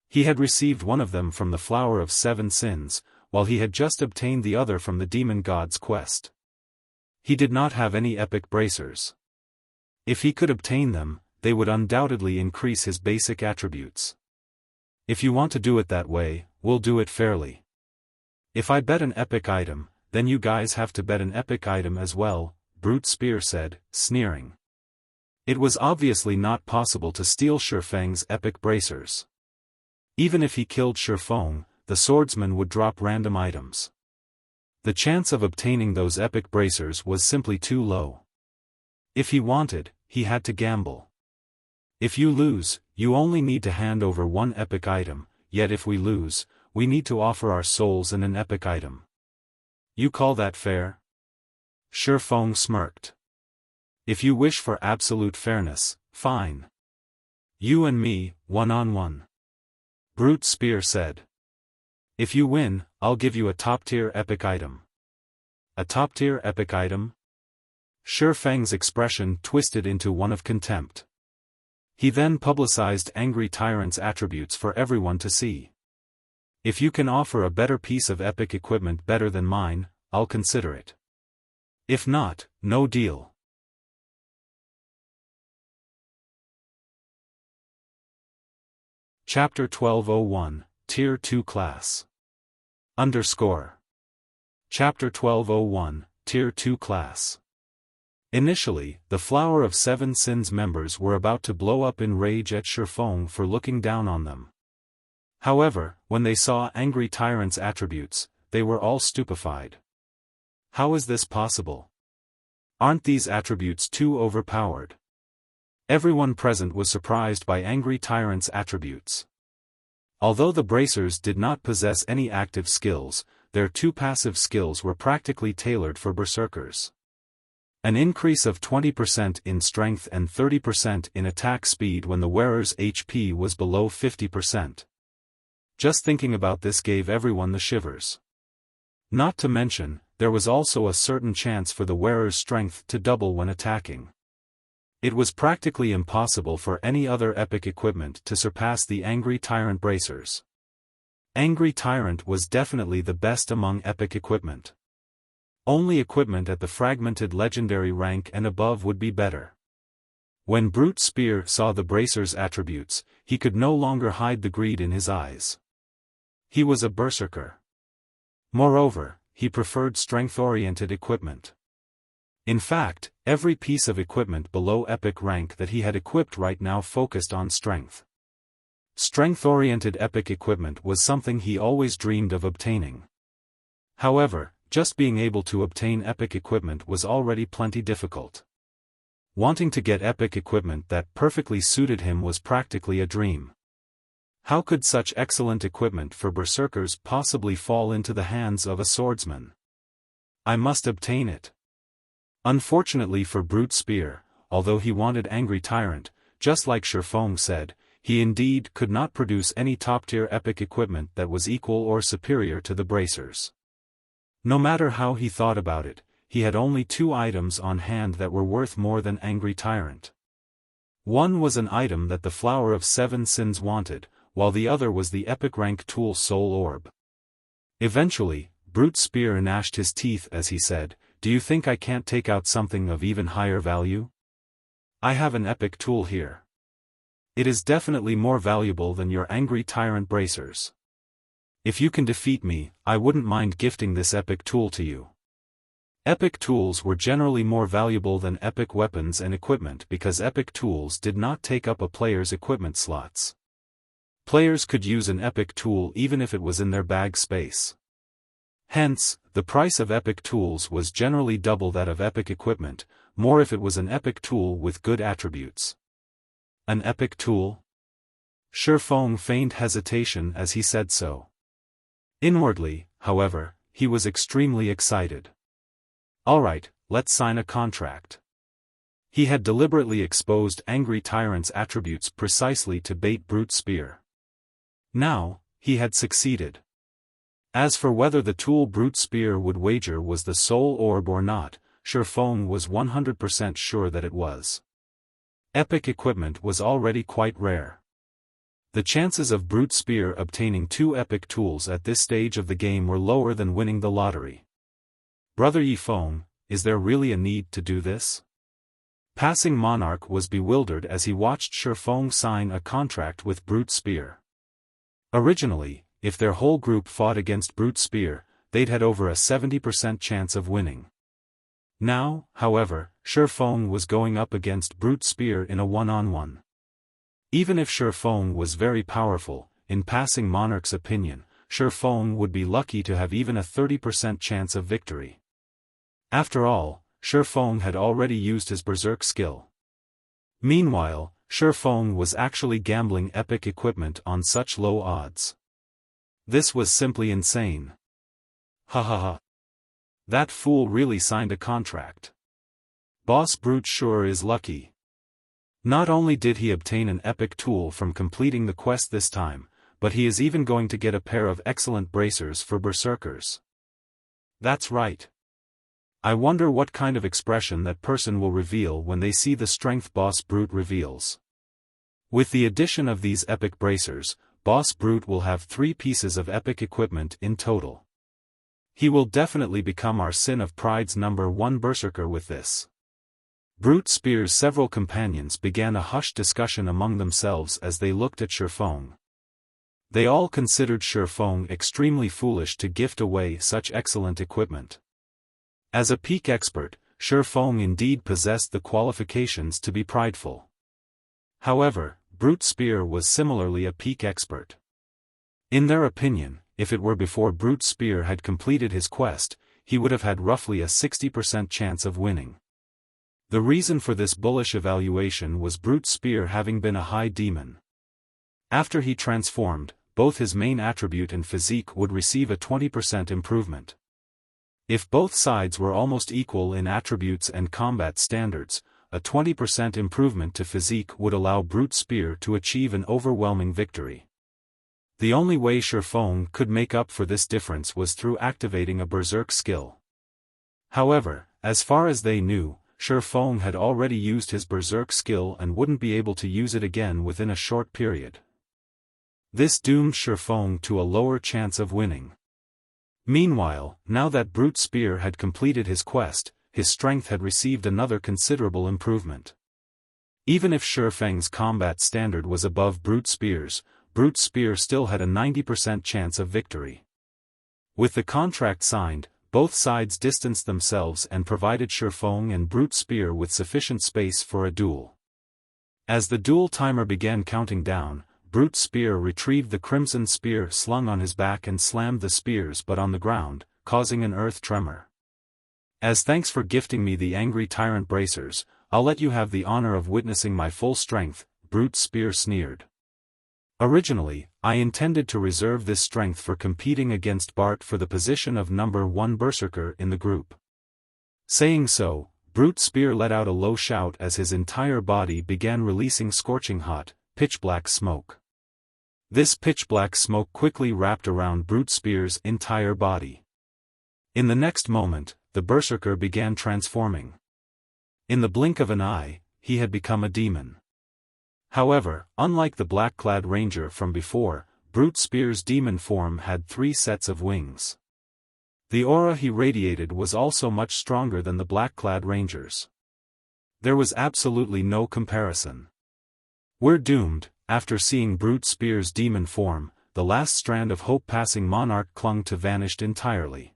He had received one of them from the Flower of Seven Sins, while he had just obtained the other from the Demon God's quest. He did not have any epic bracers. If he could obtain them, they would undoubtedly increase his basic attributes. If you want to do it that way, we'll do it fairly. If I bet an epic item, then you guys have to bet an epic item as well, Brute Spear said, sneering. It was obviously not possible to steal Xiaofan's epic bracers. Even if he killed Xiaofan, the swordsman would drop random items. The chance of obtaining those epic bracers was simply too low. If he wanted, he had to gamble. If you lose, you only need to hand over 1 epic item, yet if we lose, we need to offer our souls and an epic item. You call that fair? Xiaofan smirked. If you wish for absolute fairness, fine. You and me, one-on-one. Brute Spear said. If you win, I'll give you a top-tier epic item. A top-tier epic item? Xiaofan's expression twisted into one of contempt. He then publicized Angry Tyrant's attributes for everyone to see. If you can offer a better piece of epic equipment better than mine, I'll consider it. If not, no deal. Chapter 1201, Tier 2 Class. Chapter 1201, Tier 2 Class. Initially, the Flower of Seven Sins members were about to blow up in rage at Xiaofan for looking down on them. However, when they saw Angry Tyrant's attributes, they were all stupefied. How is this possible? Aren't these attributes too overpowered? Everyone present was surprised by Angry Tyrant's attributes. Although the bracers did not possess any active skills, their 2 passive skills were practically tailored for berserkers. An increase of 20% in strength and 30% in attack speed when the wearer's HP was below 50%. Just thinking about this gave everyone the shivers. Not to mention, there was also a certain chance for the wearer's strength to double when attacking. It was practically impossible for any other epic equipment to surpass the Angry Tyrant bracers. Angry Tyrant was definitely the best among epic equipment. Only equipment at the fragmented legendary rank and above would be better. When Brute Spear saw the bracer's attributes, he could no longer hide the greed in his eyes. He was a berserker. Moreover, he preferred strength-oriented equipment. In fact, every piece of equipment below epic rank that he had equipped right now focused on strength. Strength-oriented epic equipment was something he always dreamed of obtaining. However, just being able to obtain epic equipment was already plenty difficult. Wanting to get epic equipment that perfectly suited him was practically a dream. How could such excellent equipment for berserkers possibly fall into the hands of a swordsman? I must obtain it. Unfortunately for Brute Spear, although he wanted Angry Tyrant, just like Xiaofan said, he indeed could not produce any top-tier epic equipment that was equal or superior to the bracers. No matter how he thought about it, he had only 2 items on hand that were worth more than Angry Tyrant. One was an item that the Flower of Seven Sins wanted, while the other was the epic rank tool Soul Orb. Eventually, Brute Spear gnashed his teeth as he said, "Do you think I can't take out something of even higher value? I have an epic tool here. It is definitely more valuable than your Angry Tyrant bracers. If you can defeat me, I wouldn't mind gifting this epic tool to you." Epic tools were generally more valuable than epic weapons and equipment because epic tools did not take up a player's equipment slots. Players could use an epic tool even if it was in their bag space. Hence, the price of epic tools was generally double that of epic equipment, more if it was an epic tool with good attributes. An epic tool? Xiaofan feigned hesitation as he said so. Inwardly, however, he was extremely excited. Alright, let's sign a contract. He had deliberately exposed Angry Tyrant's attributes precisely to bait Brute Spear. Now, he had succeeded. As for whether the tool Brute Spear would wager was the Soul Orb or not, Xiaofan was 100% sure that it was. Epic equipment was already quite rare. The chances of Brute Spear obtaining 2 epic tools at this stage of the game were lower than winning the lottery. Brother Yifeng, is there really a need to do this? Passing Monarch was bewildered as he watched Xiaofan sign a contract with Brute Spear. Originally, if their whole group fought against Brute Spear, they'd had over a 70% chance of winning. Now, however, Xiaofan was going up against Brute Spear in a one-on-one. Even if Xiaofan was very powerful, in Passing Monarch's opinion, Xiaofan would be lucky to have even a 30% chance of victory. After all, Xiaofan had already used his Berserk skill. Meanwhile, Xiaofan was actually gambling epic equipment on such low odds. This was simply insane. Ha ha ha. That fool really signed a contract. Boss Brute sure is lucky. Not only did he obtain an epic tool from completing the quest this time, but he is even going to get a pair of excellent bracers for berserkers. That's right. I wonder what kind of expression that person will reveal when they see the strength Boss Brute reveals. With the addition of these epic bracers, Boss Brute will have 3 pieces of epic equipment in total. He will definitely become our Sin of Pride's #1 berserker with this. Brute Spear's several companions began a hushed discussion among themselves as they looked at Xiaofan. They all considered Xiaofan extremely foolish to gift away such excellent equipment. As a peak expert, Xiaofan indeed possessed the qualifications to be prideful. However, Brute Spear was similarly a peak expert. In their opinion, if it were before Brute Spear had completed his quest, he would have had roughly a 60% chance of winning. The reason for this bullish evaluation was Brute Spear having been a high demon. After he transformed, both his main attribute and physique would receive a 20% improvement. If both sides were almost equal in attributes and combat standards, a 20% improvement to physique would allow Brute Spear to achieve an overwhelming victory. The only way Xiaofan could make up for this difference was through activating a Berserk skill. However, as far as they knew, Xiaofan had already used his Berserk skill and wouldn't be able to use it again within a short period. This doomed Xiaofan to a lower chance of winning. Meanwhile, now that Brute Spear had completed his quest, his strength had received another considerable improvement. Even if Xiaofang's combat standard was above Brute Spear's, Brute Spear still had a 90% chance of victory. With the contract signed, both sides distanced themselves and provided Xiaofan and Brute Spear with sufficient space for a duel. As the duel timer began counting down, Brute Spear retrieved the crimson spear slung on his back and slammed the spears but on the ground, causing an earth tremor. As thanks for gifting me the Angry Tyrant bracers, I'll let you have the honor of witnessing my full strength, Brute Spear sneered. Originally, I intended to reserve this strength for competing against Bart for the position of #1 berserker in the group. Saying so, Brute Spear let out a low shout as his entire body began releasing scorching hot, pitch-black smoke. This pitch-black smoke quickly wrapped around Brute Spear's entire body. In the next moment, the berserker began transforming. In the blink of an eye, he had become a demon. However, unlike the black-clad ranger from before, Brute Spear's demon form had 3 sets of wings. The aura he radiated was also much stronger than the black-clad ranger's. There was absolutely no comparison. We're doomed. After seeing Brute Spear's demon form, the last strand of hope-passing monarch clung to vanished entirely.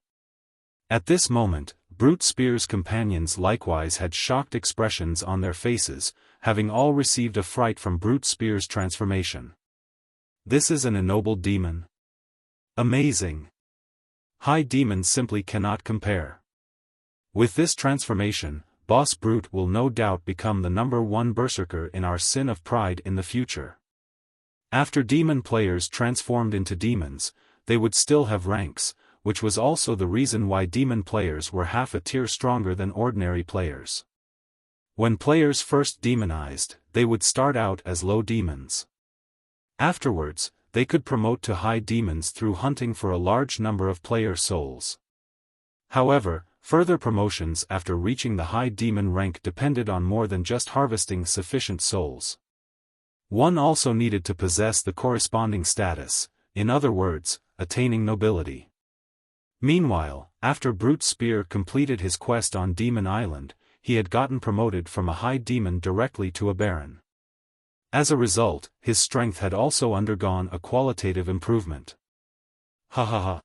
At this moment, Brute Spear's companions likewise had shocked expressions on their faces, having all received a fright from Brute Spear's transformation. This is an ennobled demon. Amazing. High demons simply cannot compare. With this transformation, Boss Brute will no doubt become the #1 berserker in our Sin of Pride in the future. After demon players transformed into demons, they would still have ranks, which was also the reason why demon players were half a tier stronger than ordinary players. When players first demonized, they would start out as low demons. Afterwards, they could promote to high demons through hunting for a large number of player souls. However, further promotions after reaching the high demon rank depended on more than just harvesting sufficient souls. One also needed to possess the corresponding status, in other words, attaining nobility. Meanwhile, after Brute Spear completed his quest on Demon Island, he had gotten promoted from a high demon directly to a baron. As a result, his strength had also undergone a qualitative improvement. Ha ha ha.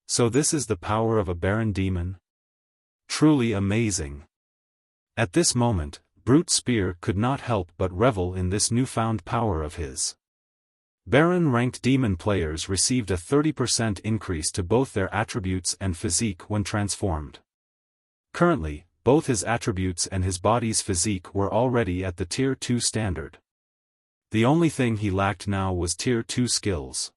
So this is the power of a baron demon? Truly amazing. At this moment, Brute Spear could not help but revel in this newfound power of his. Baron-ranked demon players received a 30% increase to both their attributes and physique when transformed. Currently, both his attributes and his body's physique were already at the Tier 2 standard. The only thing he lacked now was Tier 2 skills.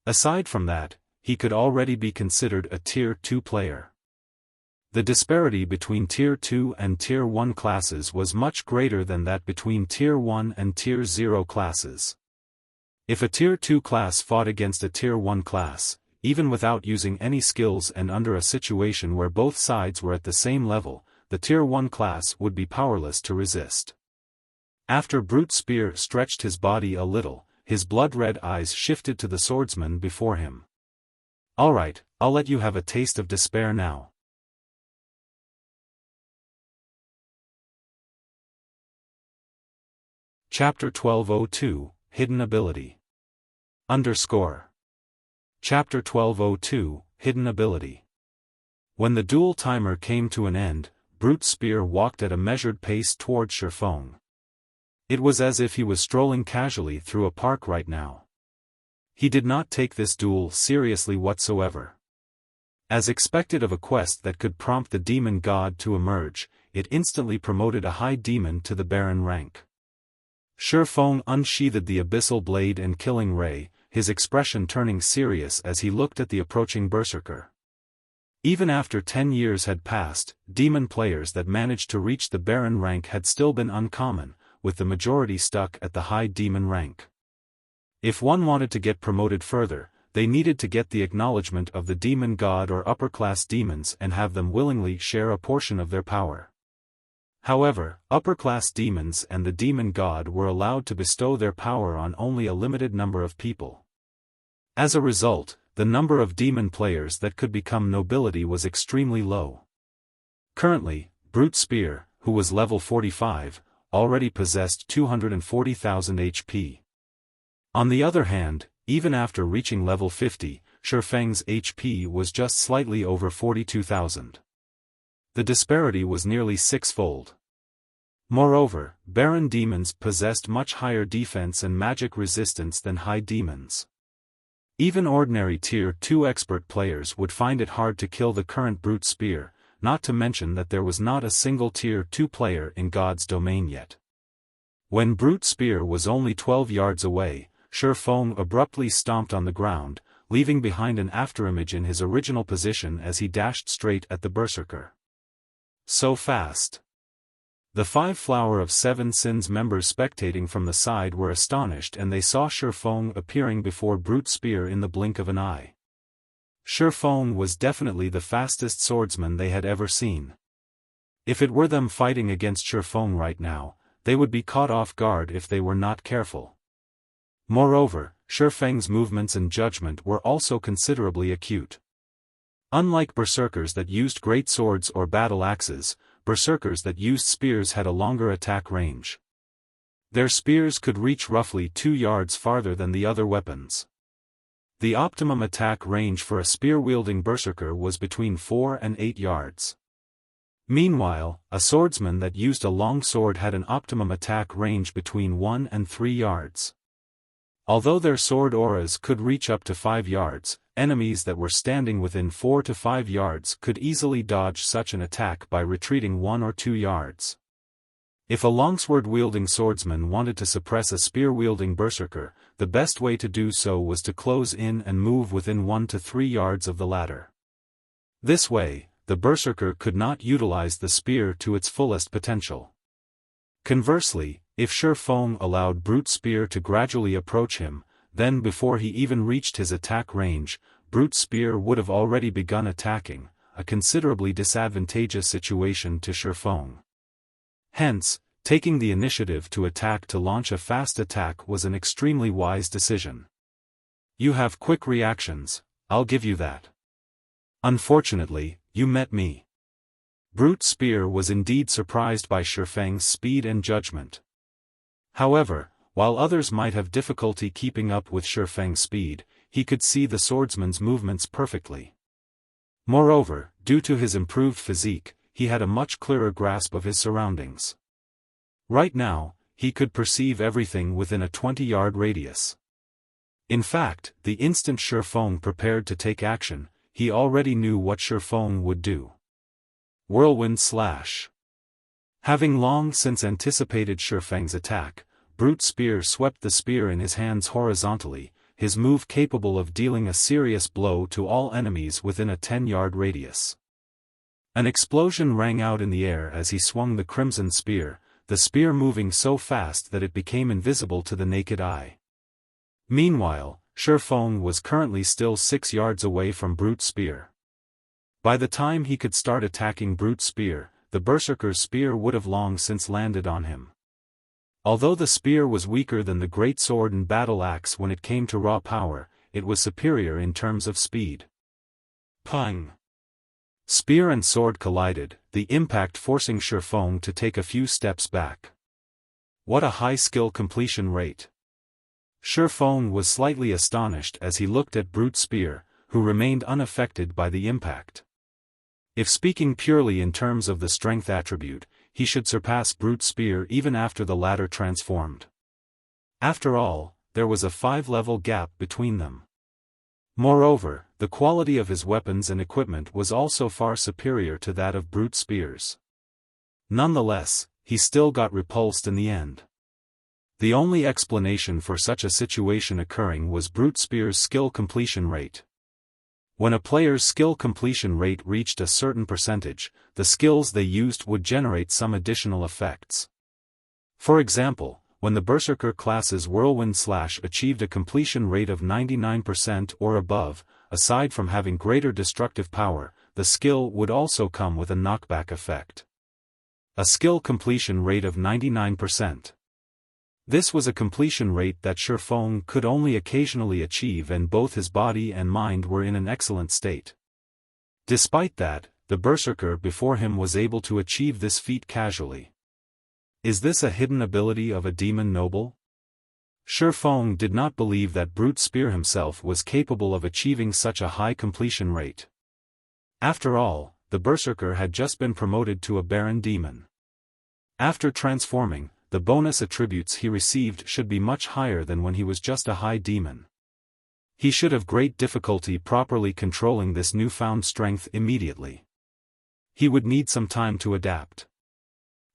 Aside from that, he could already be considered a Tier 2 player. The disparity between Tier 2 and Tier 1 classes was much greater than that between Tier 1 and Tier 0 classes. If a Tier 2 class fought against a Tier 1 class, even without using any skills and under a situation where both sides were at the same level, the Tier 1 class would be powerless to resist. After Brute Spear stretched his body a little, his blood-red eyes shifted to the swordsman before him. Alright, I'll let you have a taste of despair now. Chapter 1202, Hidden Ability. Chapter 1202, Hidden Ability. When the duel timer came to an end, Brute Spear walked at a measured pace toward Xiaofan. It was as if he was strolling casually through a park right now. He did not take this duel seriously whatsoever. As expected of a quest that could prompt the demon god to emerge, it instantly promoted a high demon to the baron rank. Xiaofan unsheathed the abyssal blade and killing ray, his expression turning serious as he looked at the approaching berserker. Even after 10 years had passed, demon players that managed to reach the baron rank had still been uncommon, with the majority stuck at the high demon rank. If one wanted to get promoted further, they needed to get the acknowledgement of the demon god or upper-class demons and have them willingly share a portion of their power. However, upper-class demons and the demon god were allowed to bestow their power on only a limited number of people. As a result, the number of demon players that could become nobility was extremely low. Currently, Brute Spear, who was level 45, already possessed 240,000 HP. On the other hand, even after reaching level 50, Xiaofan's HP was just slightly over 42,000. The disparity was nearly 6-fold. Moreover, Baron demons possessed much higher defense and magic resistance than high demons. Even ordinary Tier 2 expert players would find it hard to kill the current Brute Spear, not to mention that there was not a single Tier 2 player in God's domain yet. When Brute Spear was only 12 yards away, Xiaofan abruptly stomped on the ground, leaving behind an afterimage in his original position as he dashed straight at the berserker. So fast. The 5 Flower of 7 Sins members spectating from the side were astonished and they saw Xiaofan appearing before Brute Spear in the blink of an eye. Xiaofan was definitely the fastest swordsman they had ever seen. If it were them fighting against Xiaofan right now, they would be caught off guard if they were not careful. Moreover, Xiaofang's movements and judgment were also considerably acute. Unlike berserkers that used great swords or battle axes, berserkers that used spears had a longer attack range. Their spears could reach roughly 2 yards farther than the other weapons. The optimum attack range for a spear-wielding berserker was between 4 and 8 yards. Meanwhile, a swordsman that used a long sword had an optimum attack range between 1 and 3 yards. Although their sword auras could reach up to 5 yards, enemies that were standing within 4 to 5 yards could easily dodge such an attack by retreating 1 or 2 yards. If a longsword-wielding swordsman wanted to suppress a spear-wielding berserker, the best way to do so was to close in and move within 1 to 3 yards of the latter. This way, the berserker could not utilize the spear to its fullest potential. Conversely, if Xiaofan allowed Brute Spear to gradually approach him, then before he even reached his attack range, Brute Spear would have already begun attacking, a considerably disadvantageous situation to Xiaofan. Hence, taking the initiative to attack to launch a fast attack was an extremely wise decision. You have quick reactions, I'll give you that. Unfortunately, you met me. Brute Spear was indeed surprised by Xiaofang's speed and judgment. However, while others might have difficulty keeping up with Xiaofang's speed, he could see the swordsman's movements perfectly. Moreover, due to his improved physique, he had a much clearer grasp of his surroundings. Right now, he could perceive everything within a 20-yard radius. In fact, the instant Xiaofan prepared to take action, he already knew what Xiaofan would do. Whirlwind Slash. Having long since anticipated Xiaofang's attack, Brute Spear swept the spear in his hands horizontally, his move capable of dealing a serious blow to all enemies within a 10-yard radius. An explosion rang out in the air as he swung the crimson spear, the spear moving so fast that it became invisible to the naked eye. Meanwhile, Xiaofan was currently still 6 yards away from Brute Spear. By the time he could start attacking Brute Spear, the berserker's spear would have long since landed on him. Although the spear was weaker than the great sword and battle axe when it came to raw power, it was superior in terms of speed. Pang! Spear and sword collided, the impact forcing Xiaofan to take a few steps back. What a high skill completion rate! Xiaofan was slightly astonished as he looked at Brute Spear, who remained unaffected by the impact. If speaking purely in terms of the strength attribute, he should surpass Brute Spear even after the latter transformed. After all, there was a 5-level gap between them. Moreover, the quality of his weapons and equipment was also far superior to that of Brute Spear's. Nonetheless, he still got repulsed in the end. The only explanation for such a situation occurring was Brute Spear's skill completion rate. When a player's skill completion rate reached a certain percentage, the skills they used would generate some additional effects. For example, when the Berserker class's Whirlwind Slash achieved a completion rate of 99% or above, aside from having greater destructive power, the skill would also come with a knockback effect. A skill completion rate of 99%. This was a completion rate that Xiaofan could only occasionally achieve, and both his body and mind were in an excellent state. Despite that, the berserker before him was able to achieve this feat casually. Is this a hidden ability of a demon noble? Xiaofan did not believe that Brute Spear himself was capable of achieving such a high completion rate. After all, the berserker had just been promoted to a Baron Demon. After transforming, the bonus attributes he received should be much higher than when he was just a high demon. He should have great difficulty properly controlling this newfound strength immediately. He would need some time to adapt.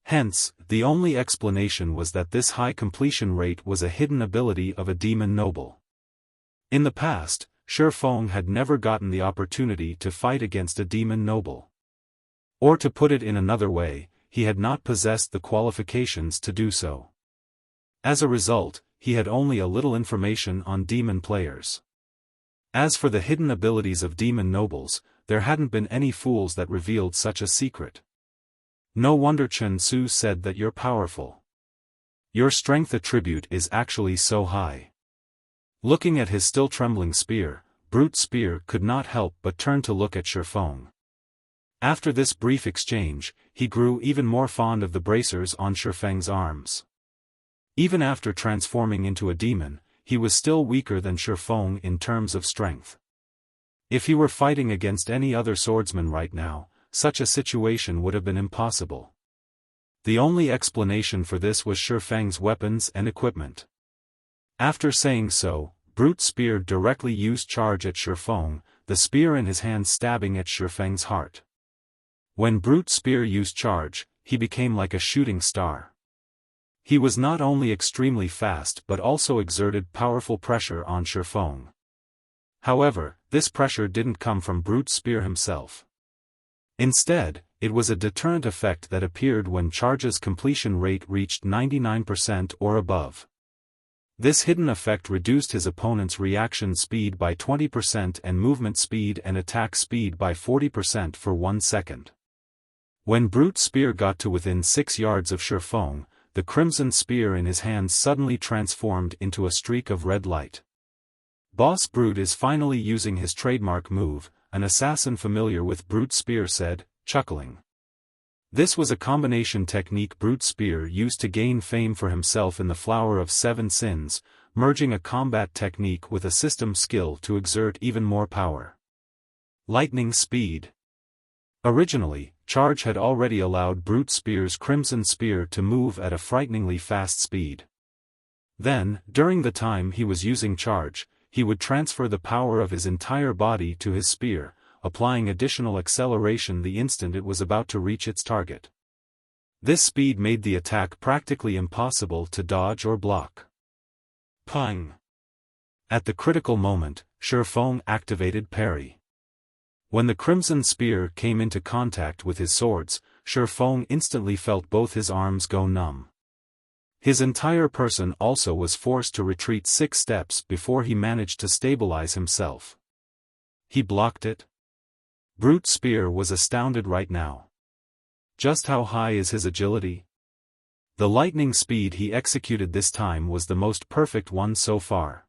Hence, the only explanation was that this high completion rate was a hidden ability of a demon noble. In the past, Xiaofan had never gotten the opportunity to fight against a demon noble. Or to put it in another way, he had not possessed the qualifications to do so. As a result, he had only a little information on demon players. As for the hidden abilities of demon nobles, there hadn't been any fools that revealed such a secret. No wonder Chen Su said that you're powerful. Your strength attribute is actually so high. Looking at his still trembling spear, Brute Spear could not help but turn to look at Xiaofan. After this brief exchange, he grew even more fond of the bracers on Xiaofan's arms. Even after transforming into a demon, he was still weaker than Xiaofan in terms of strength. If he were fighting against any other swordsman right now, such a situation would have been impossible. The only explanation for this was Xiaofan's weapons and equipment. After saying so, Brute Spear directly used charge at Xiaofan, the spear in his hand stabbing at Xiaofan's heart. When Brute Spear used charge, he became like a shooting star. He was not only extremely fast but also exerted powerful pressure on Xiaofan. However, this pressure didn't come from Brute Spear himself. Instead, it was a deterrent effect that appeared when charge's completion rate reached 99% or above. This hidden effect reduced his opponent's reaction speed by 20% and movement speed and attack speed by 40% for 1 second. When Brute Spear got to within 6 yards of Xiaofan, the crimson spear in his hands suddenly transformed into a streak of red light. Boss Brute is finally using his trademark move, an assassin familiar with Brute Spear said, chuckling. This was a combination technique Brute Spear used to gain fame for himself in the Flower of Seven Sins, merging a combat technique with a system skill to exert even more power. Lightning Speed. Originally, charge had already allowed Brute Spear's crimson spear to move at a frighteningly fast speed. Then, during the time he was using charge, he would transfer the power of his entire body to his spear, applying additional acceleration the instant it was about to reach its target. This speed made the attack practically impossible to dodge or block. Pang! At the critical moment, Xiaofan activated parry. When the crimson spear came into contact with his swords, Xiaofan instantly felt both his arms go numb. His entire person also was forced to retreat 6 steps before he managed to stabilize himself. He blocked it. Brute Spear was astounded right now. Just how high is his agility? The lightning speed he executed this time was the most perfect one so far.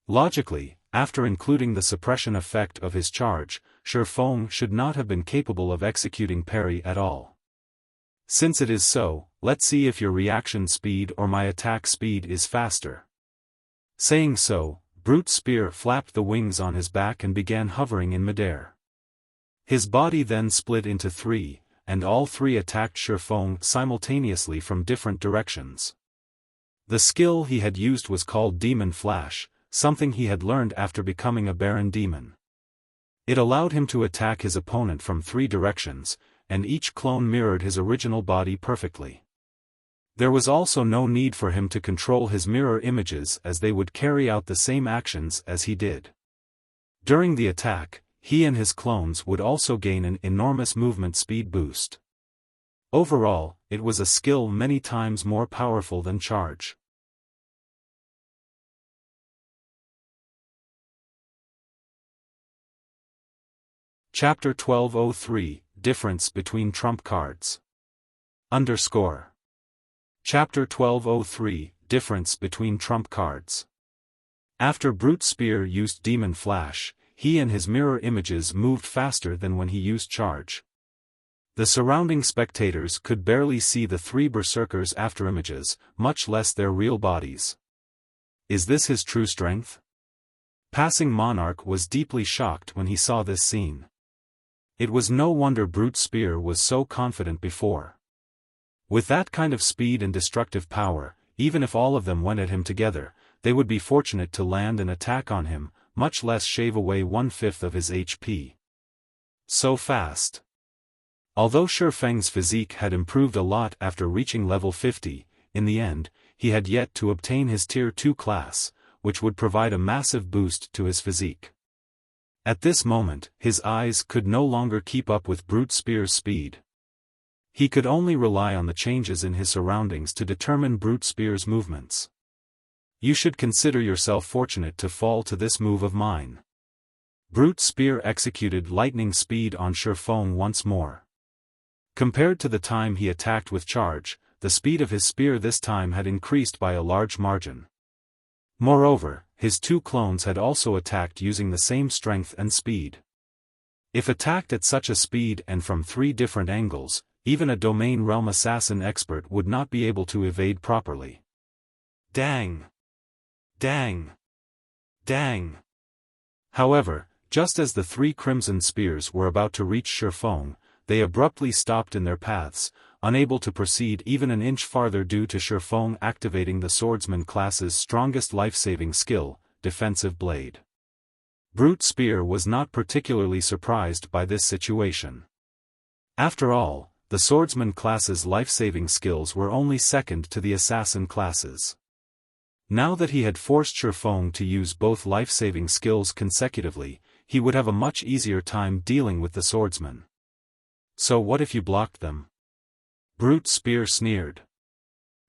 Logically, after including the suppression effect of his charge, Xiaofan should not have been capable of executing parry at all. Since it is so, let's see if your reaction speed or my attack speed is faster. Saying so, Brute Spear flapped the wings on his back and began hovering in midair. His body then split into 3, and all 3 attacked Xiaofan simultaneously from different directions. The skill he had used was called Demon Flash, something he had learned after becoming a Baron Demon. It allowed him to attack his opponent from 3 directions, and each clone mirrored his original body perfectly. There was also no need for him to control his mirror images as they would carry out the same actions as he did. During the attack, he and his clones would also gain an enormous movement speed boost. Overall, it was a skill many times more powerful than charge. Chapter 1203, Difference Between Trump Cards. Chapter 1203, Difference Between Trump Cards. After Brute Spear used Demon Flash, he and his mirror images moved faster than when he used charge. The surrounding spectators could barely see the 3 berserkers' afterimages, much less their real bodies. Is this his true strength? Passing Monarch was deeply shocked when he saw this scene. It was no wonder Brute Spear was so confident before. With that kind of speed and destructive power, even if all of them went at him together, they would be fortunate to land an attack on him, much less shave away 1/5 of his HP. So fast. Although Xiaofang's physique had improved a lot after reaching level 50, in the end, he had yet to obtain his Tier 2 class, which would provide a massive boost to his physique. At this moment, his eyes could no longer keep up with Brute Spear's speed. He could only rely on the changes in his surroundings to determine Brute Spear's movements. You should consider yourself fortunate to fall to this move of mine. Brute Spear executed lightning speed on Xiaofan once more. Compared to the time he attacked with charge, the speed of his spear this time had increased by a large margin. Moreover, his two clones had also attacked using the same strength and speed. If attacked at such a speed and from 3 different angles, even a Domain Realm Assassin expert would not be able to evade properly. Dang! Dang! Dang! However, just as the 3 crimson spears were about to reach Xiaofan, they abruptly stopped in their paths, unable to proceed even an inch farther due to Xiaofan activating the swordsman class's strongest life-saving skill, Defensive Blade. Brute Spear was not particularly surprised by this situation. After all, the swordsman class's life-saving skills were only second to the assassin classes. Now that he had forced Xiaofan to use both life-saving skills consecutively, he would have a much easier time dealing with the swordsman. So what if you blocked them? Brute Spear sneered.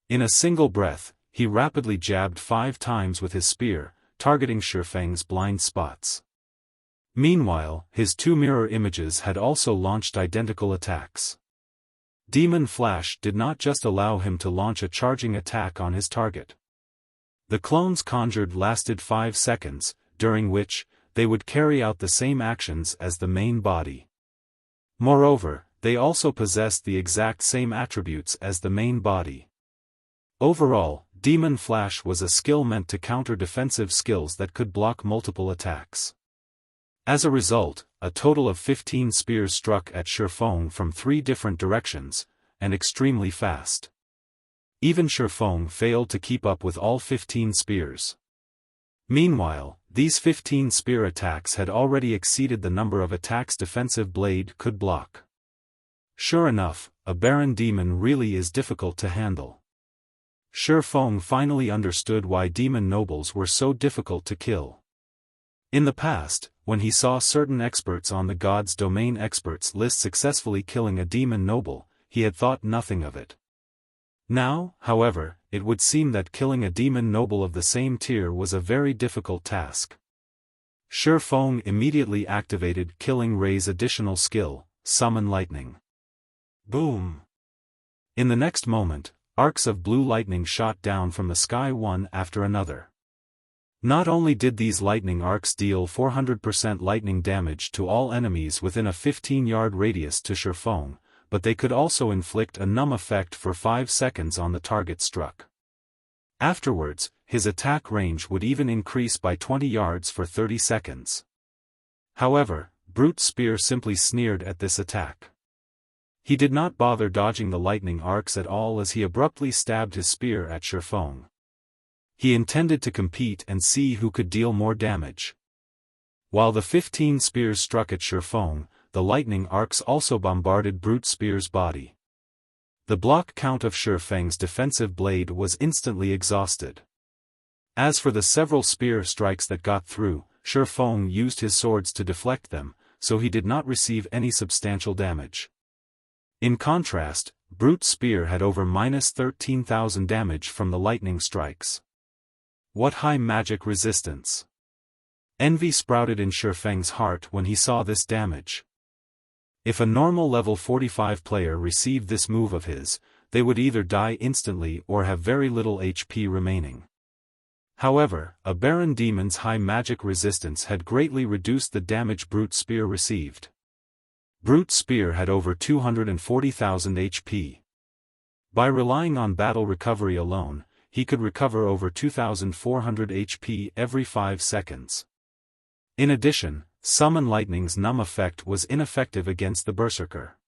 In a single breath, he rapidly jabbed 5 times with his spear, targeting Xiaofan's blind spots. Meanwhile, his 2 mirror images had also launched identical attacks. Demon Flash did not just allow him to launch a charging attack on his target. The clones conjured lasted 5 seconds, during which, they would carry out the same actions as the main body. Moreover, they also possessed the exact same attributes as the main body. Overall, Demon Flash was a skill meant to counter defensive skills that could block multiple attacks. As a result, a total of 15 spears struck at Xiaofan from 3 different directions, and extremely fast. Even Xiaofan failed to keep up with all 15 spears. Meanwhile, these 15 spear attacks had already exceeded the number of attacks Defensive Blade could block. Sure enough, a Baron Demon really is difficult to handle. Xiaofan finally understood why demon nobles were so difficult to kill. In the past, when he saw certain experts on the God's Domain experts list successfully killing a demon noble, he had thought nothing of it. Now, however, it would seem that killing a demon noble of the same tier was a very difficult task. Xiaofan immediately activated Killing Ray's additional skill, Summon Lightning. Boom! In the next moment, arcs of blue lightning shot down from the sky one after another. Not only did these lightning arcs deal 400% lightning damage to all enemies within a 15-yard radius to Xiaofan, but they could also inflict a numb effect for 5 seconds on the target struck. Afterwards, his attack range would even increase by 20 yards for 30 seconds. However, Brute Spear simply sneered at this attack. He did not bother dodging the lightning arcs at all as he abruptly stabbed his spear at Xiaofan. He intended to compete and see who could deal more damage. While the 15 spears struck at Xiaofan, the lightning arcs also bombarded Brute Spear's body. The block count of Xiaofan's defensive blade was instantly exhausted. As for the several spear strikes that got through, Xiaofan used his swords to deflect them, so he did not receive any substantial damage. In contrast, Brute Spear had over -13,000 damage from the lightning strikes. What high magic resistance! Envy sprouted in Xiaofan's heart when he saw this damage. If a normal level 45 player received this move of his, they would either die instantly or have very little HP remaining. However, a Baron Demon's high magic resistance had greatly reduced the damage Brute Spear received. Brute Spear had over 240,000 HP. By relying on battle recovery alone, he could recover over 2,400 HP every 5 seconds. In addition, Summon Lightning's numb effect was ineffective against the Berserker.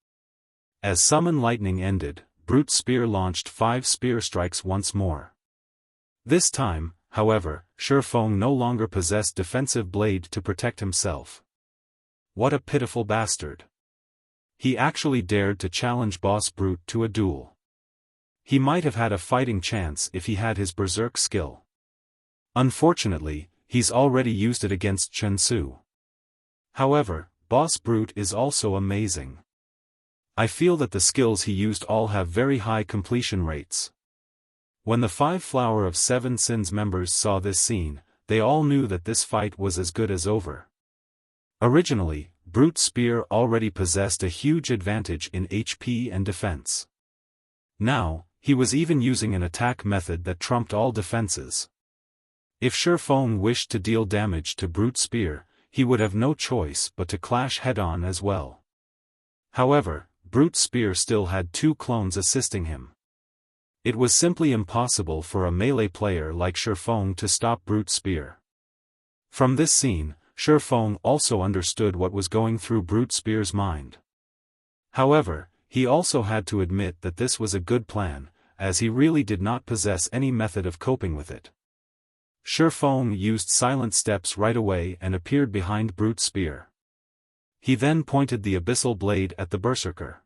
As Summon Lightning ended, Brute Spear launched 5 spear strikes once more. This time, however, Xiaofan no longer possessed Defensive Blade to protect himself. What a pitiful bastard! He actually dared to challenge Boss Brute to a duel. He might have had a fighting chance if he had his Berserk skill. Unfortunately, he's already used it against Chen Su. However, Boss Brute is also amazing. I feel that the skills he used all have very high completion rates. When the 5 Flower of 7 Sins members saw this scene, they all knew that this fight was as good as over. Originally, Brute Spear already possessed a huge advantage in HP and defense. Now, he was even using an attack method that trumped all defenses. If Xiaofan wished to deal damage to Brute Spear, he would have no choice but to clash head-on as well. However, Brute Spear still had two clones assisting him. It was simply impossible for a melee player like Xiaofan to stop Brute Spear. From this scene, Xiaofan also understood what was going through Brute Spear's mind. However, he also had to admit that this was a good plan, as he really did not possess any method of coping with it. Xiaofan used silent steps right away and appeared behind Brute Spear. He then pointed the abyssal blade at the berserker.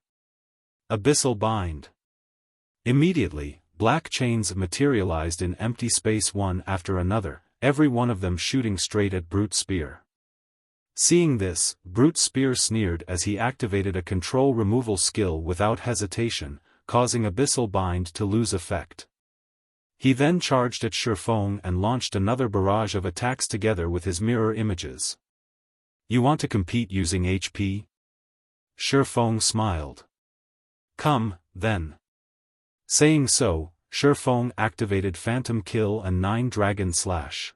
Abyssal bind. Immediately, black chains materialized in empty space one after another, every one of them shooting straight at Brute Spear. Seeing this, Brute Spear sneered as he activated a control removal skill without hesitation, causing Abyssal Bind to lose effect. He then charged at Xiaofan and launched another barrage of attacks together with his mirror images. "You want to compete using HP?" Xiaofan smiled. "Come, then." Saying so, Xiaofan activated Phantom Kill and 9 Dragon Slash.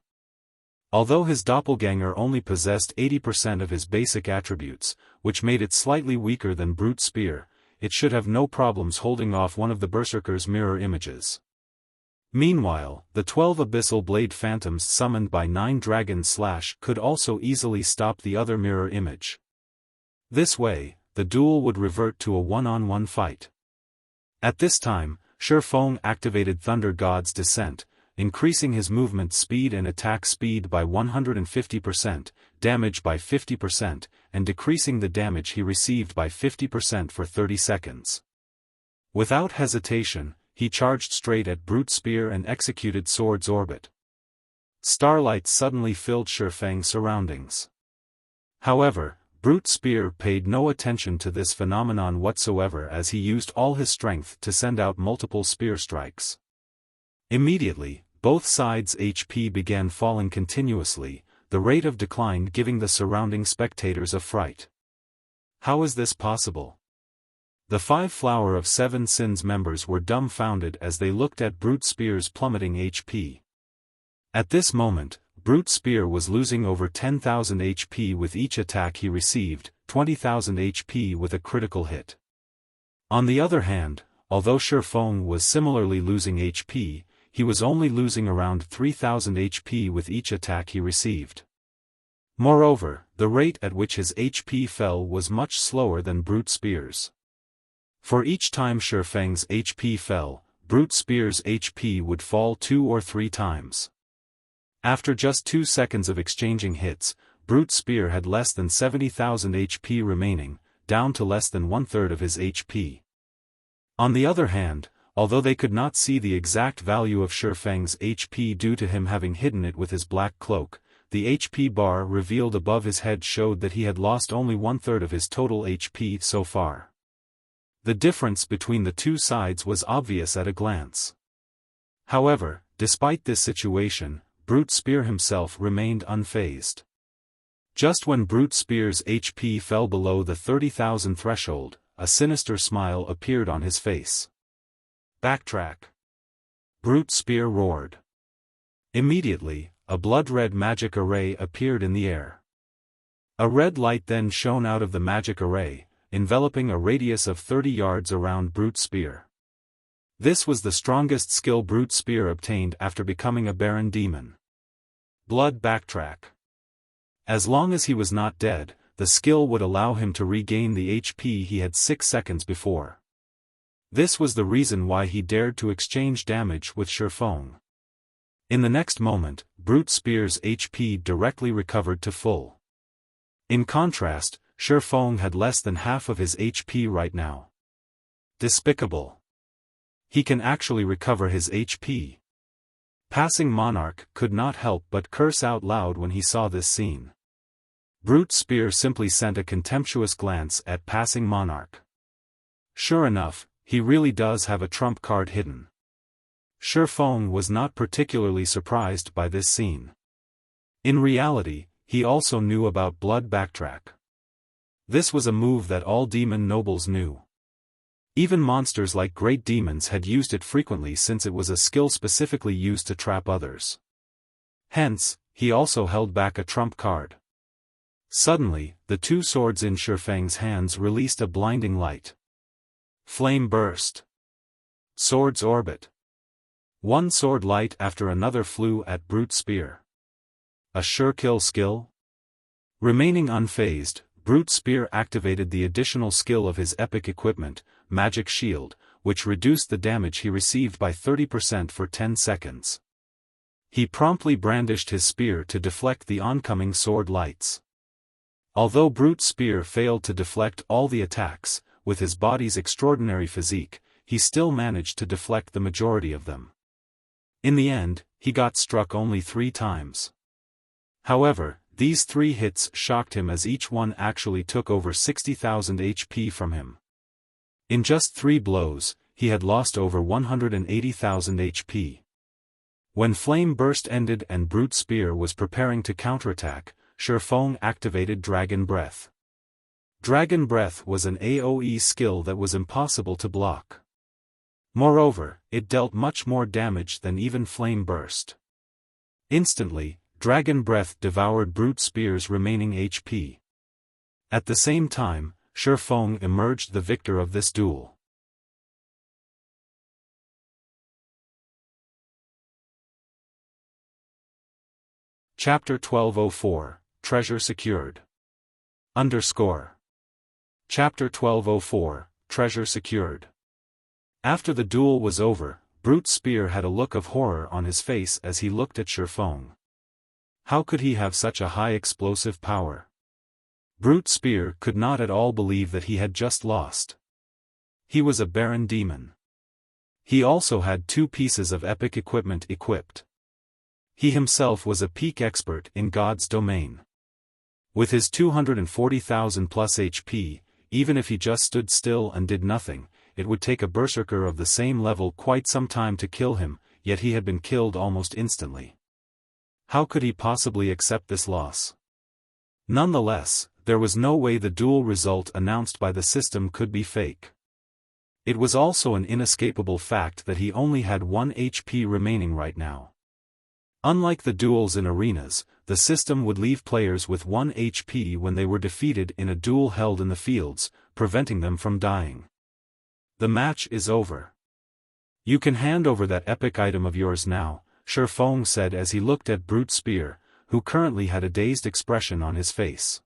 Although his doppelganger only possessed 80% of his basic attributes, which made it slightly weaker than Brute Spear, it should have no problems holding off one of the berserker's mirror images. Meanwhile, the 12 Abyssal Blade Phantoms summoned by 9 Dragon Slash could also easily stop the other mirror image. This way, the duel would revert to a one-on-one fight. At this time, Xiaofan activated Thunder God's Descent, increasing his movement speed and attack speed by 150%, damage by 50%, and decreasing the damage he received by 50% for 30 seconds. Without hesitation, he charged straight at Brute Spear and executed Sword's Orbit. Starlight suddenly filled Xiaofan's surroundings. However, Brute Spear paid no attention to this phenomenon whatsoever as he used all his strength to send out multiple spear strikes. Immediately, both sides' HP began falling continuously, the rate of decline giving the surrounding spectators a fright. How is this possible? The 5 Flower of 7 Sins members were dumbfounded as they looked at Brute Spear's plummeting HP. At this moment, Brute Spear was losing over 10,000 HP with each attack he received, 20,000 HP with a critical hit. On the other hand, although Xiaofan was similarly losing HP, he was only losing around 3,000 HP with each attack he received. Moreover, the rate at which his HP fell was much slower than Brute Spear's. For each time Xiaofan's HP fell, Brute Spear's HP would fall 2 or 3 times. After just 2 seconds of exchanging hits, Brute Spear had less than 70,000 HP remaining, down to less than 1/3 of his HP. On the other hand, although they could not see the exact value of Xiaofan's HP due to him having hidden it with his black cloak, the HP bar revealed above his head showed that he had lost only 1/3 of his total HP so far. The difference between the two sides was obvious at a glance. However, despite this situation, Brute Spear himself remained unfazed. Just when Brute Spear's HP fell below the 30,000 threshold, a sinister smile appeared on his face. "Backtrack!" Brute Spear roared. Immediately, a blood-red magic array appeared in the air. A red light then shone out of the magic array, enveloping a radius of 30 yards around Brute Spear. This was the strongest skill Brute Spear obtained after becoming a Baron Demon. Blood Backtrack. As long as he was not dead, the skill would allow him to regain the HP he had 6 seconds before. This was the reason why he dared to exchange damage with Xiaofan. In the next moment, Brute Spear's HP directly recovered to full. In contrast, Xiaofan had less than half of his HP right now. Despicable. He can actually recover his HP. Passing Monarch could not help but curse out loud when he saw this scene. Brute Spear simply sent a contemptuous glance at Passing Monarch. Sure enough, he really does have a trump card hidden. Xiaofan was not particularly surprised by this scene. In reality, he also knew about Blood Backtrack. This was a move that all demon nobles knew. Even monsters like great demons had used it frequently since it was a skill specifically used to trap others. Hence, he also held back a trump card. Suddenly, the two swords in Xiaofan's hands released a blinding light. Flame burst. Swords orbit. One sword light after another flew at Brute Spear. A sure kill skill? Remaining unfazed, Brute Spear activated the additional skill of his epic equipment, Magic Shield, which reduced the damage he received by 30% for 10 seconds. He promptly brandished his spear to deflect the oncoming sword lights. Although Brute Spear failed to deflect all the attacks, with his body's extraordinary physique, he still managed to deflect the majority of them. In the end, he got struck only 3 times. However, these 3 hits shocked him as each one actually took over 60,000 HP from him. In just 3 blows, he had lost over 180,000 HP. When Flame Burst ended and Brute Spear was preparing to counterattack, Xiaofan activated Dragon Breath. Dragon Breath was an AoE skill that was impossible to block. Moreover, it dealt much more damage than even Flame Burst. Instantly, Dragon Breath devoured Brute Spear's remaining HP. At the same time, Xiaofan emerged the victor of this duel. Chapter 1204, Treasure Secured. Chapter 1204, Treasure Secured. After the duel was over, Brute Spear had a look of horror on his face as he looked at Xiaofan. How could he have such a high explosive power? Brute Spear could not at all believe that he had just lost. He was a Baron Demon. He also had 2 pieces of epic equipment equipped. He himself was a peak expert in God's domain. With his 240,000 plus HP, even if he just stood still and did nothing, it would take a berserker of the same level quite some time to kill him, yet he had been killed almost instantly. How could he possibly accept this loss? Nonetheless, there was no way the duel result announced by the system could be fake. It was also an inescapable fact that he only had 1 HP remaining right now. Unlike the duels in arenas, the system would leave players with 1 HP when they were defeated in a duel held in the fields, preventing them from dying. The match is over. You can hand over that epic item of yours now, Xiaofan said as he looked at Brute Spear, who currently had a dazed expression on his face.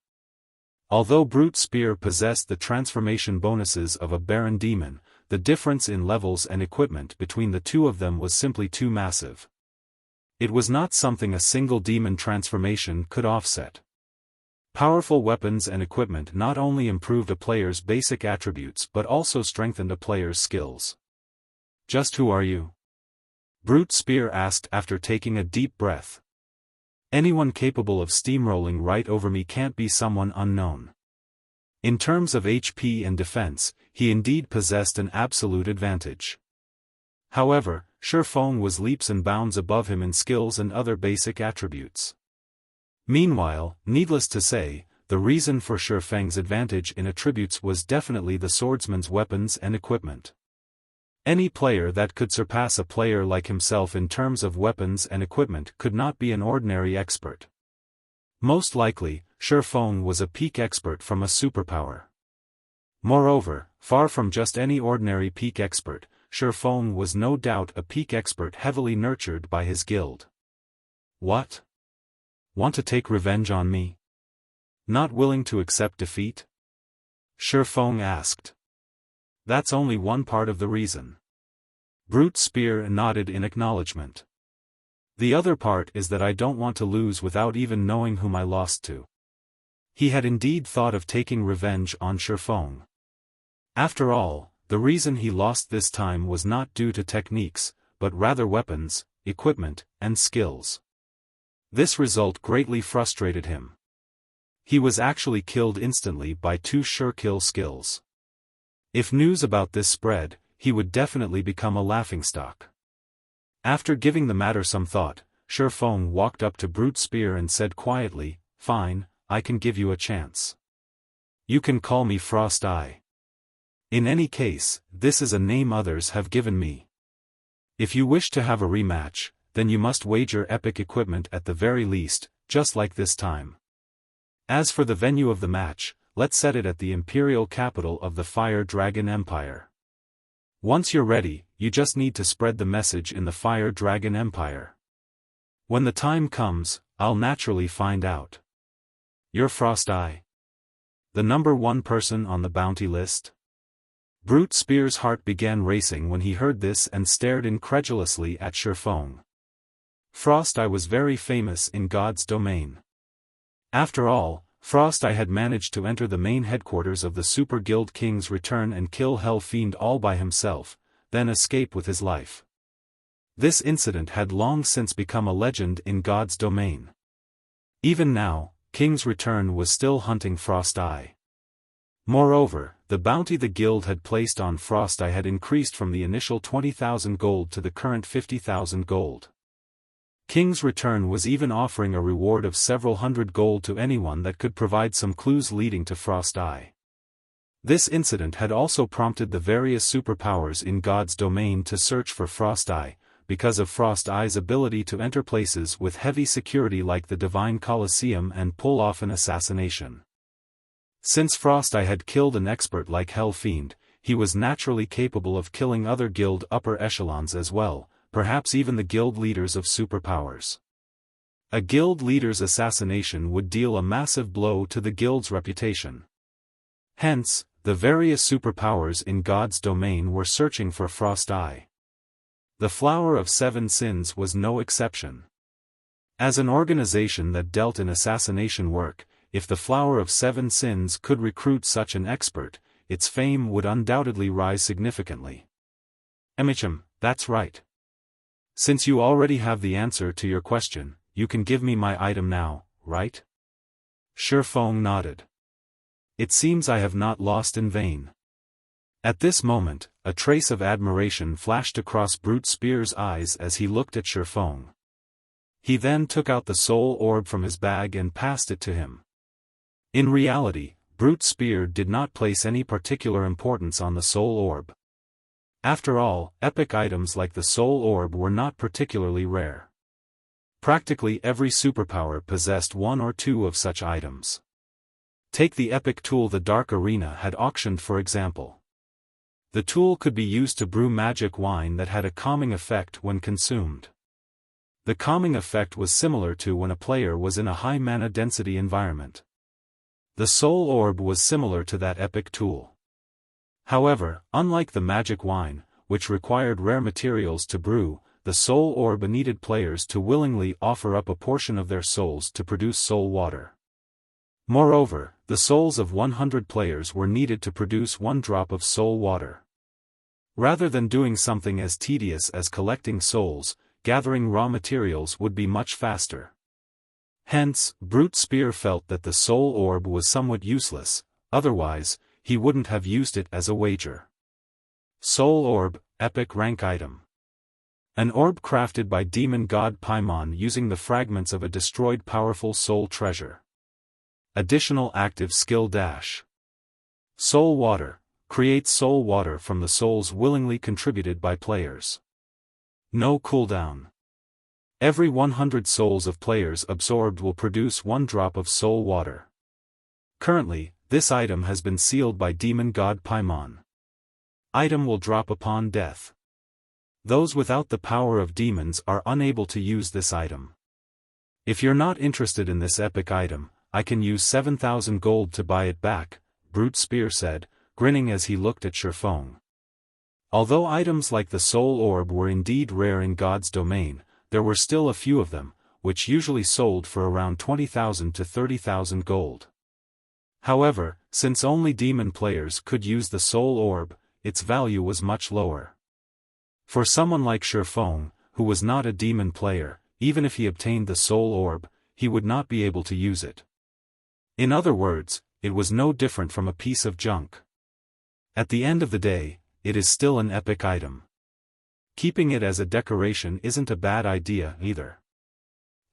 Although Brute Spear possessed the transformation bonuses of a Baron Demon, the difference in levels and equipment between the two of them was simply too massive. It was not something a single demon transformation could offset. Powerful weapons and equipment not only improved a player's basic attributes but also strengthened a player's skills. Just who are you? Brute Spear asked after taking a deep breath. Anyone capable of steamrolling right over me can't be someone unknown. In terms of HP and defense, he indeed possessed an absolute advantage. However, Xiaofan was leaps and bounds above him in skills and other basic attributes. Meanwhile, needless to say, the reason for Xiaofan's advantage in attributes was definitely the swordsman's weapons and equipment. Any player that could surpass a player like himself in terms of weapons and equipment could not be an ordinary expert. Most likely, Xiaofan was a peak expert from a superpower. Moreover, far from just any ordinary peak expert, Xiaofan was no doubt a peak expert heavily nurtured by his guild. What? Want to take revenge on me? Not willing to accept defeat? Xiaofan asked. That's only one part of the reason. Brute Spear nodded in acknowledgement. The other part is that I don't want to lose without even knowing whom I lost to. He had indeed thought of taking revenge on Xiaofan. After all, the reason he lost this time was not due to techniques, but rather weapons, equipment, and skills. This result greatly frustrated him. He was actually killed instantly by 2 sure kill skills. If news about this spread, he would definitely become a laughingstock. After giving the matter some thought, Xiaofan walked up to Brute Spear and said quietly, fine, I can give you a chance. You can call me Frost Eye. In any case, this is a name others have given me. If you wish to have a rematch, then you must wager epic equipment at the very least, just like this time. As for the venue of the match, let's set it at the imperial capital of the Fire Dragon Empire. Once you're ready, you just need to spread the message in the Fire Dragon Empire. When the time comes, I'll naturally find out. You're Frost Eye? The number one person on the bounty list? Brute Spear's heart began racing when he heard this and stared incredulously at Xiaofan. Frost Eye was very famous in God's domain. After all, Frost Eye had managed to enter the main headquarters of the Super Guild King's Return and kill Hell Fiend all by himself, then escape with his life. This incident had long since become a legend in God's domain. Even now, King's Return was still hunting Frost Eye. Moreover, the bounty the guild had placed on Frost Eye had increased from the initial 20,000 gold to the current 50,000 gold. King's Return was even offering a reward of several hundred gold to anyone that could provide some clues leading to Frost Eye. This incident had also prompted the various superpowers in God's domain to search for Frost Eye, because of Frost Eye's ability to enter places with heavy security like the Divine Colosseum and pull off an assassination. Since Frost Eye had killed an expert like Hell Fiend, he was naturally capable of killing other guild upper echelons as well, perhaps even the guild leaders of superpowers. A guild leader's assassination would deal a massive blow to the guild's reputation. Hence, the various superpowers in God's domain were searching for Frost Eye. The Flower of Seven Sins was no exception. As an organization that dealt in assassination work, if the Flower of Seven Sins could recruit such an expert, its fame would undoubtedly rise significantly. That's right. Since you already have the answer to your question, you can give me my item now, right? Xiaofan nodded. It seems I have not lost in vain. At this moment, a trace of admiration flashed across Brute Spear's eyes as he looked at Xiaofan. He then took out the soul orb from his bag and passed it to him. In reality, Brute Spear did not place any particular importance on the soul orb. After all, epic items like the soul orb were not particularly rare. Practically every superpower possessed one or two of such items. Take the epic tool the Dark Arena had auctioned for example. The tool could be used to brew magic wine that had a calming effect when consumed. The calming effect was similar to when a player was in a high mana density environment. The soul orb was similar to that epic tool. However, unlike the magic wine, which required rare materials to brew, the soul orb needed players to willingly offer up a portion of their souls to produce soul water. Moreover, the souls of 100 players were needed to produce 1 drop of soul water. Rather than doing something as tedious as collecting souls, gathering raw materials would be much faster. Hence, Brute Spear felt that the soul orb was somewhat useless, otherwise, he wouldn't have used it as a wager. Soul Orb, Epic Rank Item. An orb crafted by demon god Paimon using the fragments of a destroyed powerful soul treasure. Additional active skill dash. Soul Water, creates soul water from the souls willingly contributed by players. No cooldown. Every 100 souls of players absorbed will produce 1 drop of soul water. Currently, this item has been sealed by demon god Paimon. Item will drop upon death. Those without the power of demons are unable to use this item. If you're not interested in this epic item, I can use 7,000 gold to buy it back, Brute Spear said, grinning as he looked at Xiaofan. Although items like the soul orb were indeed rare in God's domain, there were still a few of them, which usually sold for around 20,000 to 30,000 gold. However, since only demon players could use the soul orb, its value was much lower. For someone like Xiaofan, who was not a demon player, even if he obtained the soul orb, he would not be able to use it. In other words, it was no different from a piece of junk. At the end of the day, it is still an epic item. Keeping it as a decoration isn't a bad idea either.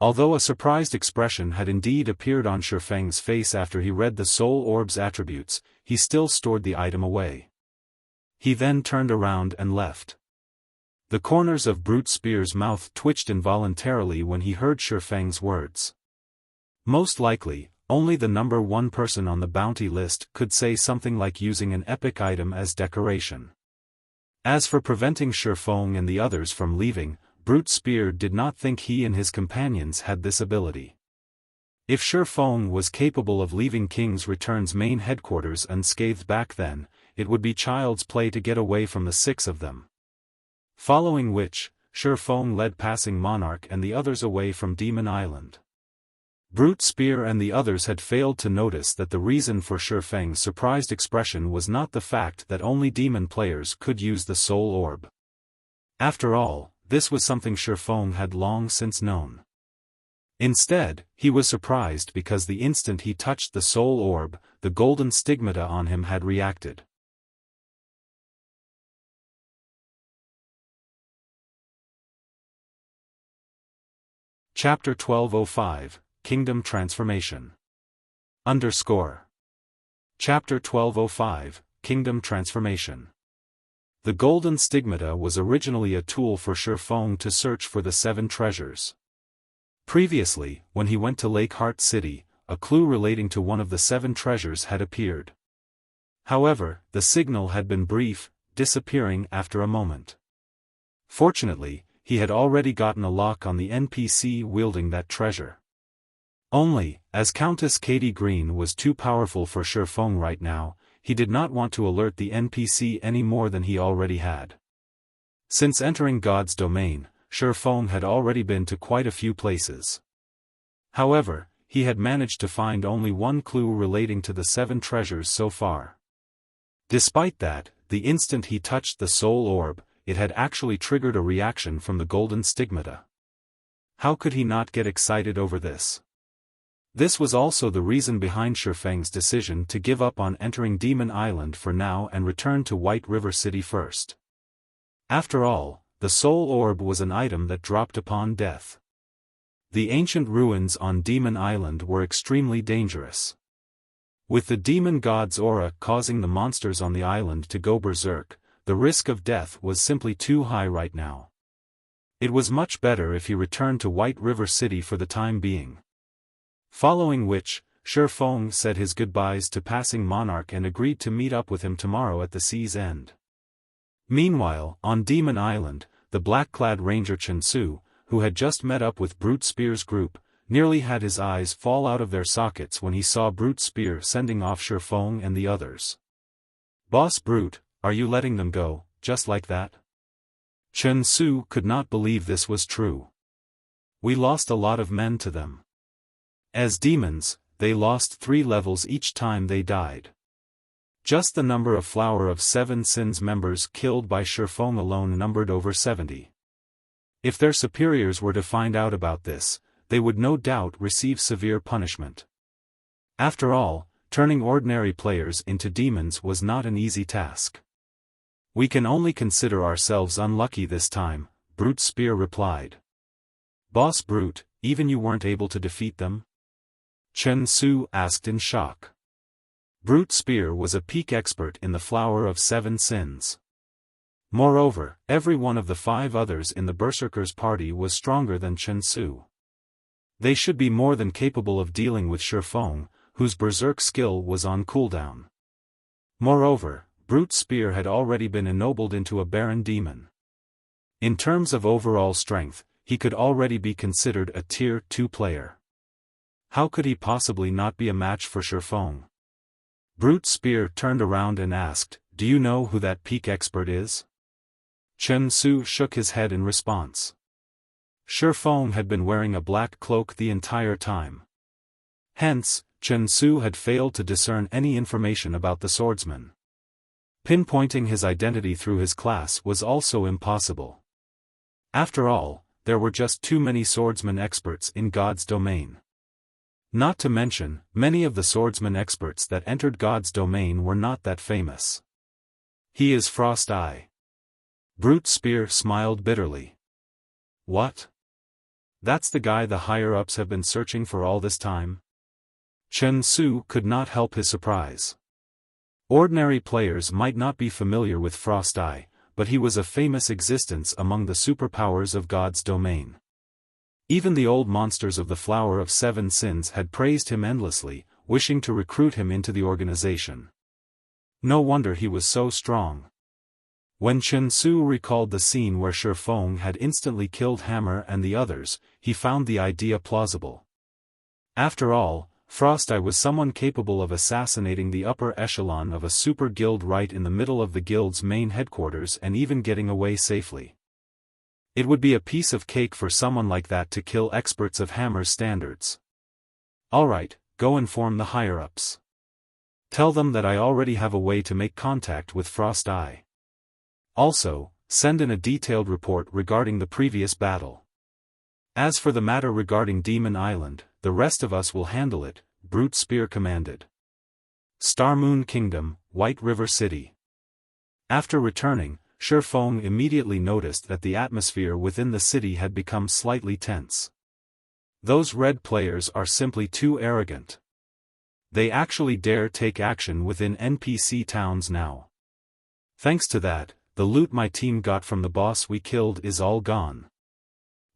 Although a surprised expression had indeed appeared on Xiaofang's face after he read the soul orb's attributes, he still stored the item away. He then turned around and left. The corners of Brute Spear's mouth twitched involuntarily when he heard Xiaofang's words. Most likely, only the number one person on the bounty list could say something like using an epic item as decoration. As for preventing Xiaofan and the others from leaving, Brute Spear did not think he and his companions had this ability. If Xiaofan was capable of leaving King's Return's main headquarters unscathed back then, it would be child's play to get away from the 6 of them. Following which, Xiaofan led Passing Monarch and the others away from Demon Island. Brute Spear and the others had failed to notice that the reason for Xiaofang's surprised expression was not the fact that only demon players could use the soul orb. After all, this was something Xiaofan had long since known. Instead, he was surprised because the instant he touched the soul orb, the golden stigmata on him had reacted. Chapter 1205, Kingdom Transformation. Chapter 1205, Kingdom Transformation. The golden stigmata was originally a tool for Xiaofan to search for the 7 treasures. Previously, when he went to Lake Heart City, a clue relating to one of the 7 treasures had appeared. However, the signal had been brief, disappearing after a moment. Fortunately, he had already gotten a lock on the NPC wielding that treasure. Only, as Countess Katie Green was too powerful for Xiaofan right now, he did not want to alert the NPC any more than he already had. Since entering God's domain, Xiaofan had already been to quite a few places. However, he had managed to find only one clue relating to the 7 treasures so far. Despite that, the instant he touched the soul orb, it had actually triggered a reaction from the golden stigmata. How could he not get excited over this? This was also the reason behind Xiaofang's decision to give up on entering Demon Island for now and return to White River City first. After all, the soul orb was an item that dropped upon death. The ancient ruins on Demon Island were extremely dangerous. With the demon god's aura causing the monsters on the island to go berserk, the risk of death was simply too high right now. It was much better if he returned to White River City for the time being. Following which, Xiaofan said his goodbyes to Passing Monarch and agreed to meet up with him tomorrow at the sea's end. Meanwhile, on Demon Island, the black-clad ranger Chen Su, who had just met up with Brute Spear's group, nearly had his eyes fall out of their sockets when he saw Brute Spear sending off Xiaofan and the others. "Boss Brute, are you letting them go, just like that?" Chen Su could not believe this was true. "We lost a lot of men to them. As demons, they lost 3 levels each time they died. Just the number of Flower of 7 Sins members killed by Xiaofan alone numbered over 70. If their superiors were to find out about this, they would no doubt receive severe punishment. After all, turning ordinary players into demons was not an easy task." "We can only consider ourselves unlucky this time," Brute Spear replied. "Boss Brute, even you weren't able to defeat them?" Chen Su asked in shock. Brute Spear was a peak expert in the Flower of 7 Sins. Moreover, every one of the 5 others in the Berserkers' party was stronger than Chen Su. They should be more than capable of dealing with Xiaofan, whose berserk skill was on cooldown. Moreover, Brute Spear had already been ennobled into a Baron Demon. In terms of overall strength, he could already be considered a Tier 2 player. How could he possibly not be a match for Xiaofan? Brute Spear turned around and asked, "Do you know who that peak expert is?" Chen Su shook his head in response. Xiaofan had been wearing a black cloak the entire time. Hence, Chen Su had failed to discern any information about the swordsman. Pinpointing his identity through his class was also impossible. After all, there were just too many swordsman experts in God's domain. Not to mention, many of the swordsman experts that entered God's domain were not that famous. "He is Frost Eye." Brute Spear smiled bitterly. "What? That's the guy the higher-ups have been searching for all this time? Chen Su could not help his surprise. Ordinary players might not be familiar with Frost Eye, but he was a famous existence among the superpowers of God's domain. Even the old monsters of the Flower of Seven Sins had praised him endlessly, wishing to recruit him into the organization. No wonder he was so strong. When Chen Su recalled the scene where Xiaofan had instantly killed Hammer and the others, he found the idea plausible. After all, Frost Eye was someone capable of assassinating the upper echelon of a super guild right in the middle of the guild's main headquarters and even getting away safely. It would be a piece of cake for someone like that to kill experts of Hammer's standards. Alright, go inform the higher-ups. Tell them that I already have a way to make contact with Frost Eye. Also, send in a detailed report regarding the previous battle. As for the matter regarding Demon Island, the rest of us will handle it, Brute Spear commanded. Star Moon Kingdom, White River City. After returning, Xiaofan immediately noticed that the atmosphere within the city had become slightly tense. Those red players are simply too arrogant. They actually dare take action within NPC towns now. Thanks to that, the loot my team got from the boss we killed is all gone.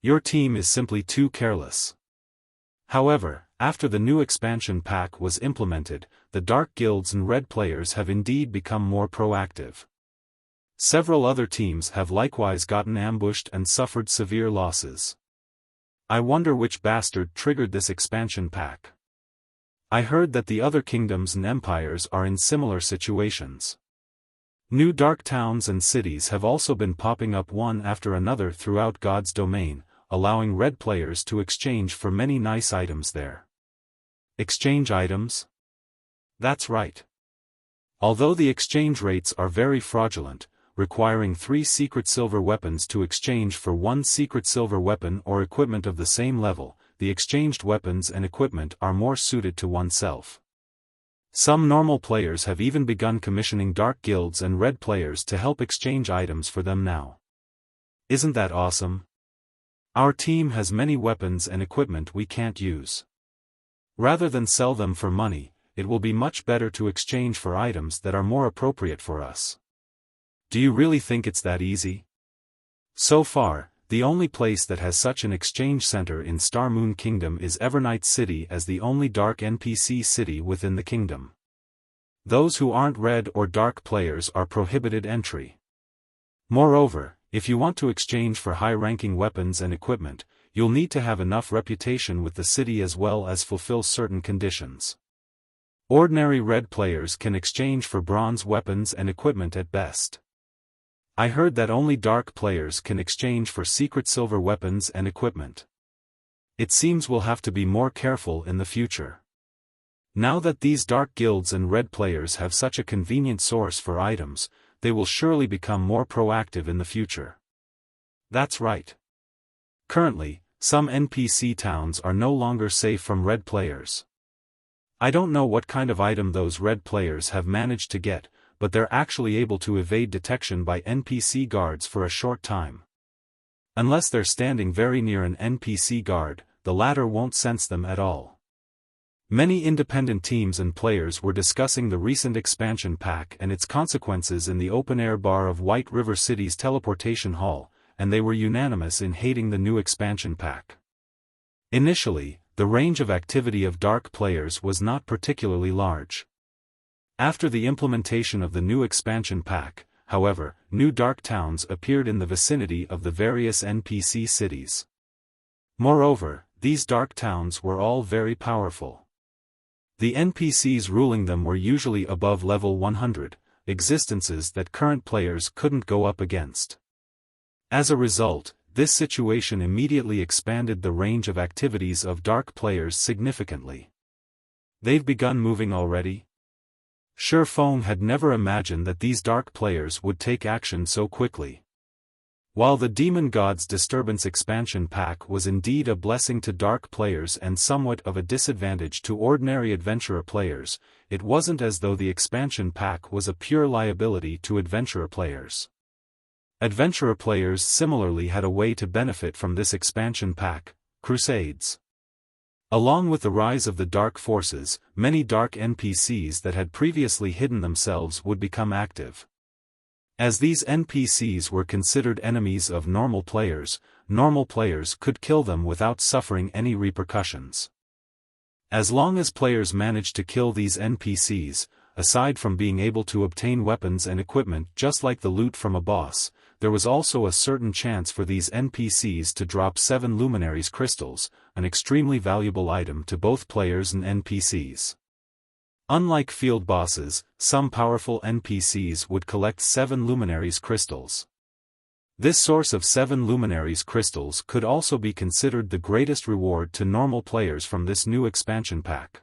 Your team is simply too careless. However, after the new expansion pack was implemented, the dark guilds and red players have indeed become more proactive. Several other teams have likewise gotten ambushed and suffered severe losses. I wonder which bastard triggered this expansion pack. I heard that the other kingdoms and empires are in similar situations. New dark towns and cities have also been popping up one after another throughout God's domain, allowing red players to exchange for many nice items there. Exchange items? That's right. Although the exchange rates are very fraudulent, requiring 3 secret silver weapons to exchange for 1 secret silver weapon or equipment of the same level, the exchanged weapons and equipment are more suited to oneself. Some normal players have even begun commissioning dark guilds and red players to help exchange items for them now. Isn't that awesome? Our team has many weapons and equipment we can't use. Rather than sell them for money, it will be much better to exchange for items that are more appropriate for us. Do you really think it's that easy? So far, the only place that has such an exchange center in Star Moon Kingdom is Evernight City as the only dark NPC city within the kingdom. Those who aren't red or dark players are prohibited entry. Moreover, if you want to exchange for high-ranking weapons and equipment, you'll need to have enough reputation with the city as well as fulfill certain conditions. Ordinary red players can exchange for bronze weapons and equipment at best. I heard that only dark players can exchange for secret silver weapons and equipment. It seems we'll have to be more careful in the future. Now that these dark guilds and red players have such a convenient source for items, they will surely become more proactive in the future. That's right. Currently, some NPC towns are no longer safe from red players. I don't know what kind of item those red players have managed to get, but they're actually able to evade detection by NPC guards for a short time. Unless they're standing very near an NPC guard, the latter won't sense them at all. Many independent teams and players were discussing the recent expansion pack and its consequences in the open-air bar of White River City's teleportation hall, and they were unanimous in hating the new expansion pack. Initially, the range of activity of dark players was not particularly large. After the implementation of the new expansion pack, however, new dark towns appeared in the vicinity of the various NPC cities. Moreover, these dark towns were all very powerful. The NPCs ruling them were usually above level 100, existences that current players couldn't go up against. As a result, this situation immediately expanded the range of activities of dark players significantly. They've begun moving already? Xiaofan had never imagined that these dark players would take action so quickly. While the Demon God's Disturbance expansion pack was indeed a blessing to dark players and somewhat of a disadvantage to ordinary adventurer players, it wasn't as though the expansion pack was a pure liability to adventurer players. Adventurer players similarly had a way to benefit from this expansion pack, Crusades. Along with the rise of the dark forces, many dark NPCs that had previously hidden themselves would become active. As these NPCs were considered enemies of normal players could kill them without suffering any repercussions. As long as players managed to kill these NPCs, aside from being able to obtain weapons and equipment just like the loot from a boss, there was also a certain chance for these NPCs to drop 7 Luminaries crystals, an extremely valuable item to both players and NPCs. Unlike field bosses, some powerful NPCs would collect 7 Luminaries crystals. This source of 7 Luminaries crystals could also be considered the greatest reward to normal players from this new expansion pack.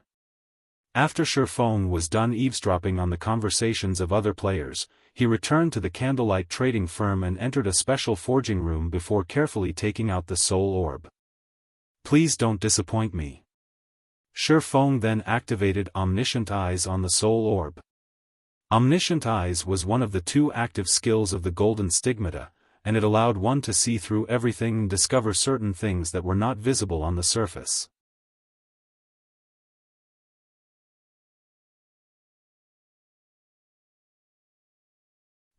After Xiaofan was done eavesdropping on the conversations of other players, he returned to the candlelight trading firm and entered a special forging room before carefully taking out the soul orb. Please don't disappoint me. Xiaofan then activated Omniscient Eyes on the soul orb. Omniscient Eyes was one of the 2 active skills of the Golden Stigmata, and it allowed one to see through everything and discover certain things that were not visible on the surface.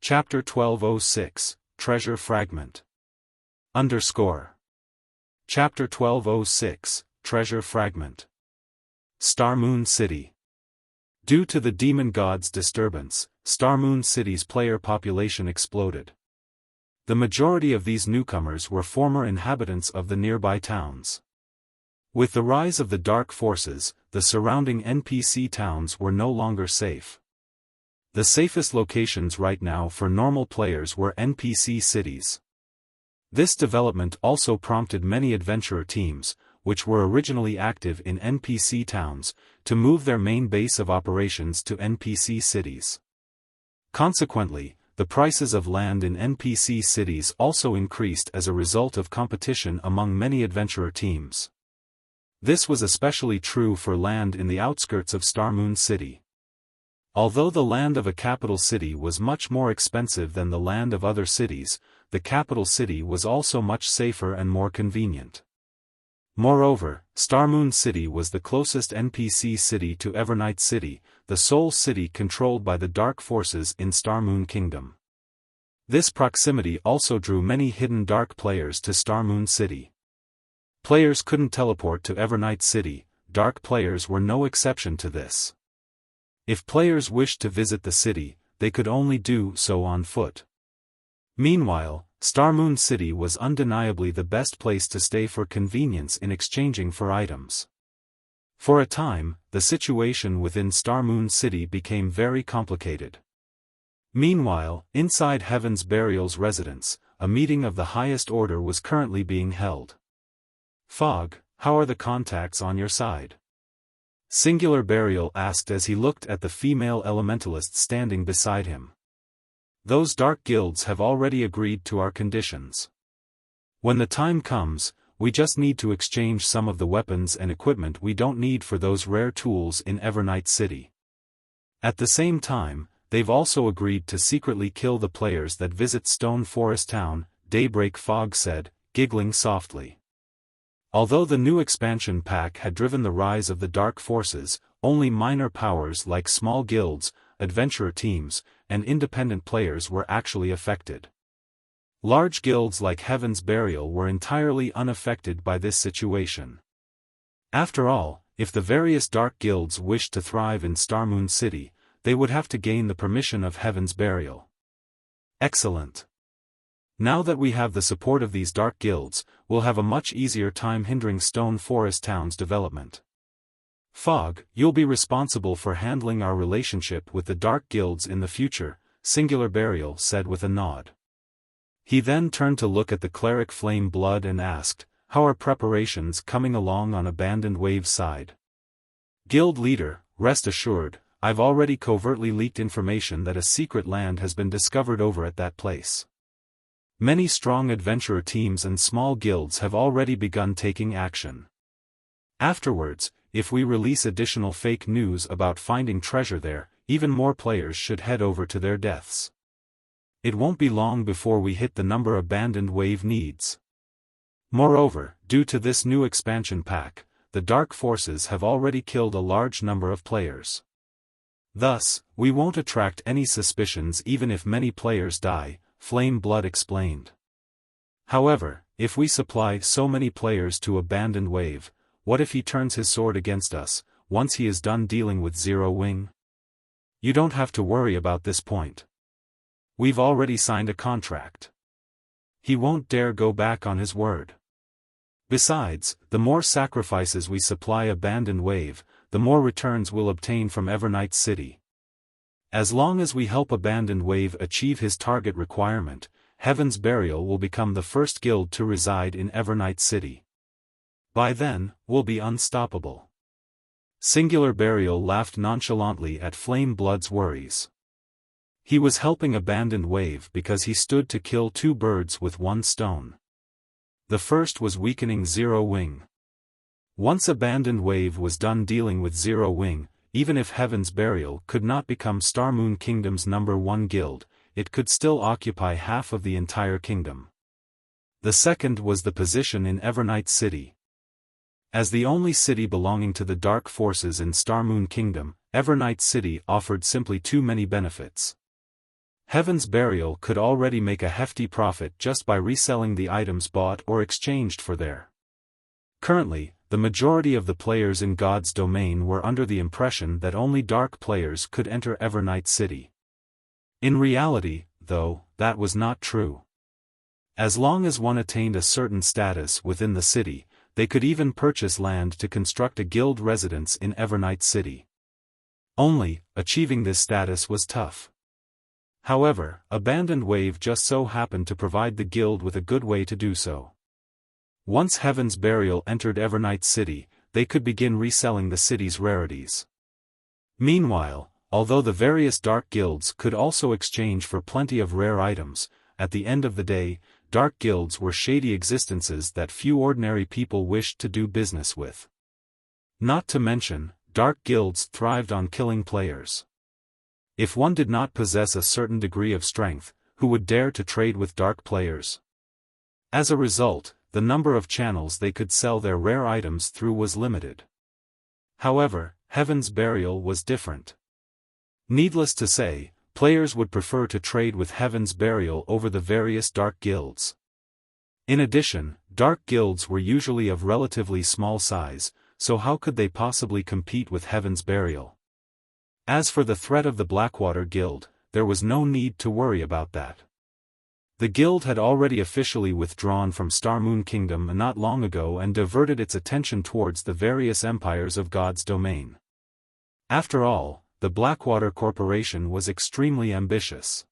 Chapter 1206, Treasure Fragment. Chapter 1206, Treasure Fragment. Star Moon City. Due to the demon god's disturbance, Star Moon City's player population exploded. The majority of these newcomers were former inhabitants of the nearby towns. With the rise of the dark forces, the surrounding NPC towns were no longer safe. The safest locations right now for normal players were NPC cities. This development also prompted many adventurer teams, which were originally active in NPC towns, to move their main base of operations to NPC cities. Consequently, the prices of land in NPC cities also increased as a result of competition among many adventurer teams. This was especially true for land in the outskirts of Star Moon City. Although the land of a capital city was much more expensive than the land of other cities, the capital city was also much safer and more convenient. Moreover, Star Moon City was the closest NPC city to Evernight City, the sole city controlled by the dark forces in Star Moon Kingdom. This proximity also drew many hidden dark players to Star Moon City. Players couldn't teleport to Evernight City, dark players were no exception to this. If players wished to visit the city, they could only do so on foot. Meanwhile, Star Moon City was undeniably the best place to stay for convenience in exchanging for items. For a time, the situation within Star Moon City became very complicated. Meanwhile, inside Heaven's Burial's residence, a meeting of the highest order was currently being held. Fog, how are the contacts on your side? Singular Burial asked as he looked at the female elementalist standing beside him. Those dark guilds have already agreed to our conditions. When the time comes, we just need to exchange some of the weapons and equipment we don't need for those rare tools in Evernight City. At the same time, they've also agreed to secretly kill the players that visit Stone Forest Town, Daybreak Fog said, giggling softly. Although the new expansion pack had driven the rise of the dark forces, only minor powers like small guilds, adventurer teams, and independent players were actually affected. Large guilds like Heaven's Burial were entirely unaffected by this situation. After all, if the various dark guilds wished to thrive in Star Moon City, they would have to gain the permission of Heaven's Burial. Excellent. Now that we have the support of these dark guilds, we'll have a much easier time hindering Stone Forest Town's development. Fog, you'll be responsible for handling our relationship with the dark guilds in the future, Singular Burial said with a nod. He then turned to look at the cleric Flame Blood and asked, how are preparations coming along on Abandoned Wave's side? Guild leader, rest assured, I've already covertly leaked information that a secret land has been discovered over at that place. Many strong adventurer teams and small guilds have already begun taking action. Afterwards, if we release additional fake news about finding treasure there, even more players should head over to their deaths. It won't be long before we hit the number Abandoned Wave needs. Moreover, due to this new expansion pack, the Dark Forces have already killed a large number of players. Thus, we won't attract any suspicions even if many players die, Flame Blood explained. However, if we supply so many players to Abandoned Wave, what if he turns his sword against us, once he is done dealing with Zero Wing? You don't have to worry about this point. We've already signed a contract. He won't dare go back on his word. Besides, the more sacrifices we supply Abandoned Wave, the more returns we'll obtain from Evernight City. As long as we help Abandoned Wave achieve his target requirement, Heaven's Burial will become the first guild to reside in Evernight City. By then, we'll be unstoppable. Singular Burial laughed nonchalantly at Flame Blood's worries. He was helping Abandoned Wave because he stood to kill two birds with one stone. The first was weakening Zero Wing. Once Abandoned Wave was done dealing with Zero Wing, even if Heaven's Burial could not become Star Moon Kingdom's #1 guild, it could still occupy half of the entire kingdom. The second was the position in Evernight City. As the only city belonging to the Dark Forces in Star Moon Kingdom, Evernight City offered simply too many benefits. Heaven's Burial could already make a hefty profit just by reselling the items bought or exchanged for there. Currently, the majority of the players in God's domain were under the impression that only dark players could enter Evernight City. In reality, though, that was not true. As long as one attained a certain status within the city, they could even purchase land to construct a guild residence in Evernight City. Only, achieving this status was tough. However, Abandoned Wave just so happened to provide the guild with a good way to do so. Once Heaven's Burial entered Evernight City, they could begin reselling the city's rarities. Meanwhile, although the various dark guilds could also exchange for plenty of rare items, at the end of the day, dark guilds were shady existences that few ordinary people wished to do business with. Not to mention, dark guilds thrived on killing players. If one did not possess a certain degree of strength, who would dare to trade with dark players? As a result, the number of channels they could sell their rare items through was limited. However, Heaven's Burial was different. Needless to say, players would prefer to trade with Heaven's Burial over the various dark guilds. In addition, dark guilds were usually of relatively small size, so how could they possibly compete with Heaven's Burial? As for the threat of the Blackwater Guild, there was no need to worry about that. The guild had already officially withdrawn from Star Moon Kingdom not long ago and diverted its attention towards the various empires of God's domain. After all, the Blackwater Corporation was extremely ambitious.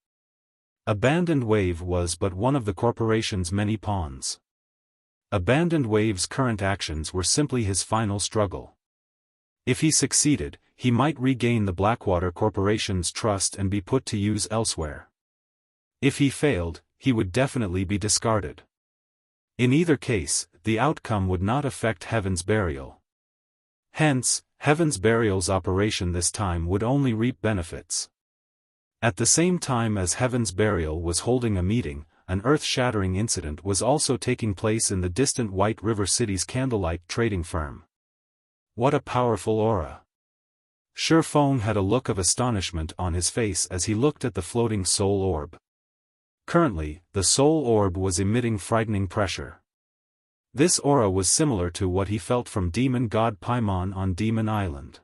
Abandoned Wave was but one of the corporation's many pawns. Abandoned Wave's current actions were simply his final struggle. If he succeeded, he might regain the Blackwater Corporation's trust and be put to use elsewhere. If he failed, he would definitely be discarded. In either case, the outcome would not affect Heaven's Burial. Hence, Heaven's Burial's operation this time would only reap benefits. At the same time as Heaven's Burial was holding a meeting, an earth-shattering incident was also taking place in the distant White River City's candlelight trading firm. What a powerful aura! Xiaofan had a look of astonishment on his face as he looked at the floating soul orb. Currently, the soul orb was emitting frightening pressure. This aura was similar to what he felt from demon god Paimon on Demon Island.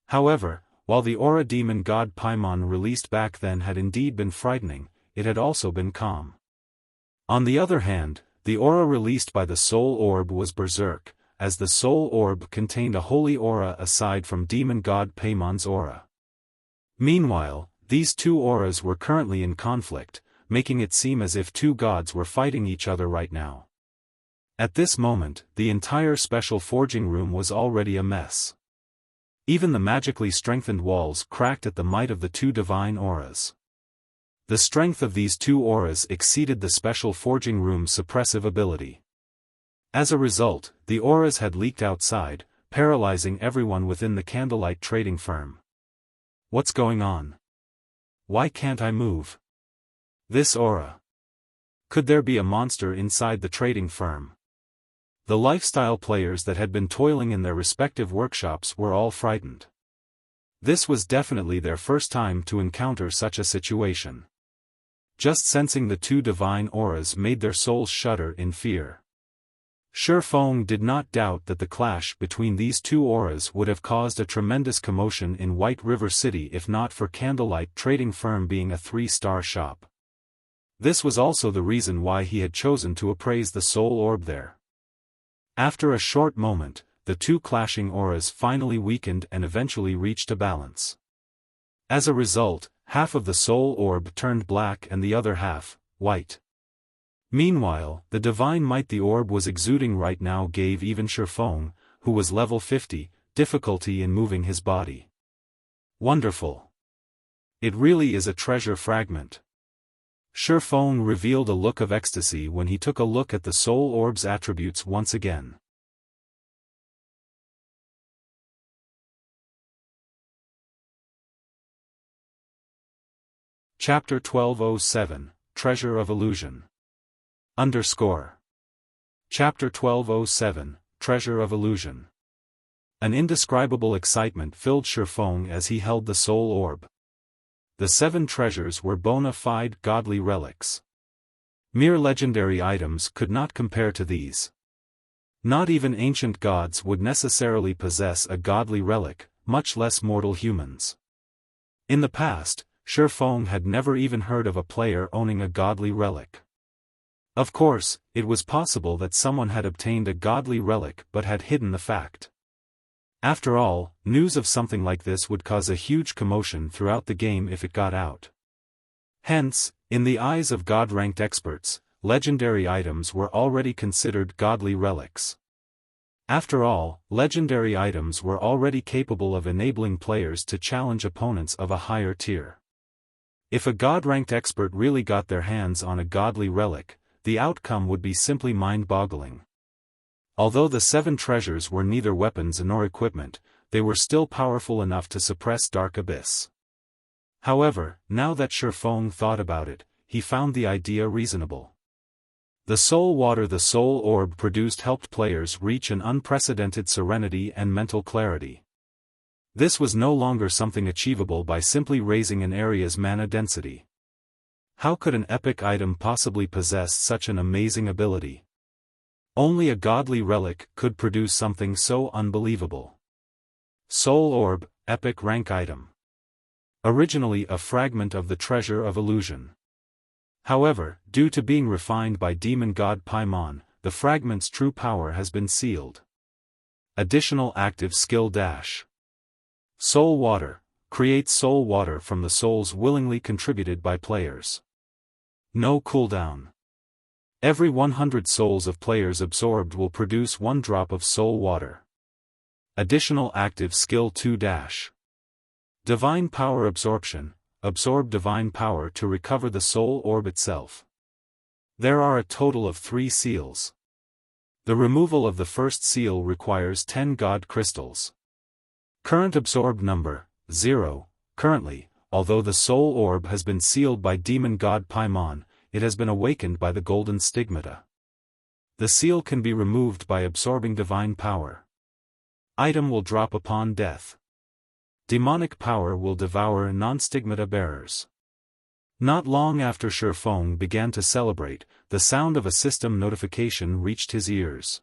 However, while the aura demon god Paimon released back then had indeed been frightening, it had also been calm. On the other hand, the aura released by the soul orb was berserk, as the soul orb contained a holy aura aside from demon god Paimon's aura. Meanwhile, these two auras were currently in conflict, making it seem as if two gods were fighting each other right now. At this moment, the entire special forging room was already a mess. Even the magically strengthened walls cracked at the might of the two divine auras. The strength of these two auras exceeded the special forging room's suppressive ability. As a result, the auras had leaked outside, paralyzing everyone within the candlelight trading firm. What's going on? Why can't I move? This aura. Could there be a monster inside the trading firm? The lifestyle players that had been toiling in their respective workshops were all frightened. This was definitely their first time to encounter such a situation. Just sensing the two divine auras made their souls shudder in fear. Xiaofan did not doubt that the clash between these two auras would have caused a tremendous commotion in White River City if not for Candlelight Trading Firm being a 3-star shop. This was also the reason why he had chosen to appraise the soul orb there. After a short moment, the two clashing auras finally weakened and eventually reached a balance. As a result, half of the soul orb turned black and the other half, white. Meanwhile, the divine might the orb was exuding right now gave even Xiaofan, who was level 50, difficulty in moving his body. Wonderful. It really is a treasure fragment. Xiaofan revealed a look of ecstasy when he took a look at the soul orb's attributes once again. Chapter 1207, Treasure of Illusion. Chapter 1207, Treasure of Illusion. An indescribable excitement filled Xiaofan as he held the soul orb. The 7 treasures were bona fide godly relics. Mere legendary items could not compare to these. Not even ancient gods would necessarily possess a godly relic, much less mortal humans. In the past, Xiaofan had never even heard of a player owning a godly relic. Of course, it was possible that someone had obtained a godly relic but had hidden the fact. After all, news of something like this would cause a huge commotion throughout the game if it got out. Hence, in the eyes of God-ranked experts, legendary items were already considered godly relics. After all, legendary items were already capable of enabling players to challenge opponents of a higher tier. If a God-ranked expert really got their hands on a godly relic, the outcome would be simply mind-boggling. Although the 7 treasures were neither weapons nor equipment, they were still powerful enough to suppress Dark Abyss. However, now that Xiaofan thought about it, he found the idea reasonable. The soul water the soul orb produced helped players reach an unprecedented serenity and mental clarity. This was no longer something achievable by simply raising an area's mana density. How could an epic item possibly possess such an amazing ability? Only a godly relic could produce something so unbelievable. Soul Orb, Epic Rank Item. Originally a fragment of the Treasure of Illusion. However, due to being refined by demon god Paimon, the fragment's true power has been sealed. Additional active skill dash. Soul Water. Creates soul water from the souls willingly contributed by players. No cooldown. Every 100 souls of players absorbed will produce 1 drop of soul water. Additional active skill 2 dash. Divine Power Absorption. Absorb divine power to recover the soul orb itself. There are a total of 3 seals. The removal of the first seal requires 10 god crystals. Current absorbed number, 0. Currently, although the soul orb has been sealed by demon god Paimon, it has been awakened by the golden stigmata. The seal can be removed by absorbing divine power. Item will drop upon death. Demonic power will devour non-stigmata bearers. Not long after Xiaofan began to celebrate, the sound of a system notification reached his ears.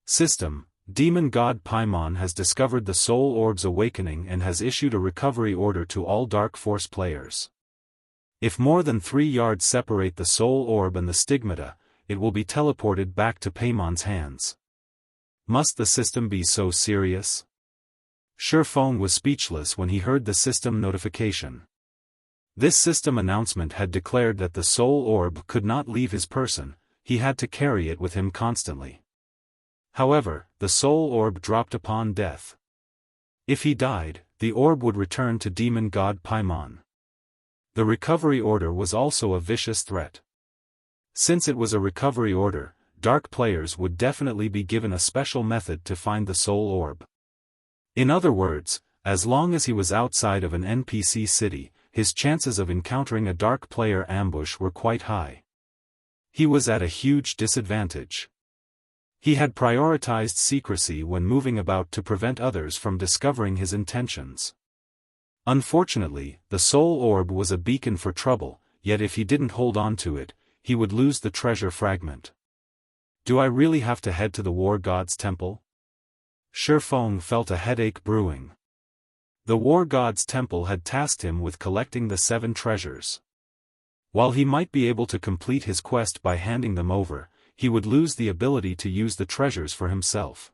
System. Demon god Paimon has discovered the soul orb's awakening and has issued a recovery order to all Dark Force players. If more than 3 yards separate the soul orb and the stigmata, it will be teleported back to Paimon's hands. Must the system be so serious? Xiaofan was speechless when he heard the system notification. This system announcement had declared that the soul orb could not leave his person, he had to carry it with him constantly. However, the soul orb dropped upon death. If he died, the orb would return to demon god Paimon. The recovery order was also a vicious threat. Since it was a recovery order, dark players would definitely be given a special method to find the soul orb. In other words, as long as he was outside of an NPC city, his chances of encountering a dark player ambush were quite high. He was at a huge disadvantage. He had prioritized secrecy when moving about to prevent others from discovering his intentions. Unfortunately, the soul orb was a beacon for trouble, yet if he didn't hold on to it, he would lose the treasure fragment. Do I really have to head to the war god's temple? Xiaofan felt a headache brewing. The war god's temple had tasked him with collecting the 7 treasures. While he might be able to complete his quest by handing them over, he would lose the ability to use the treasures for himself.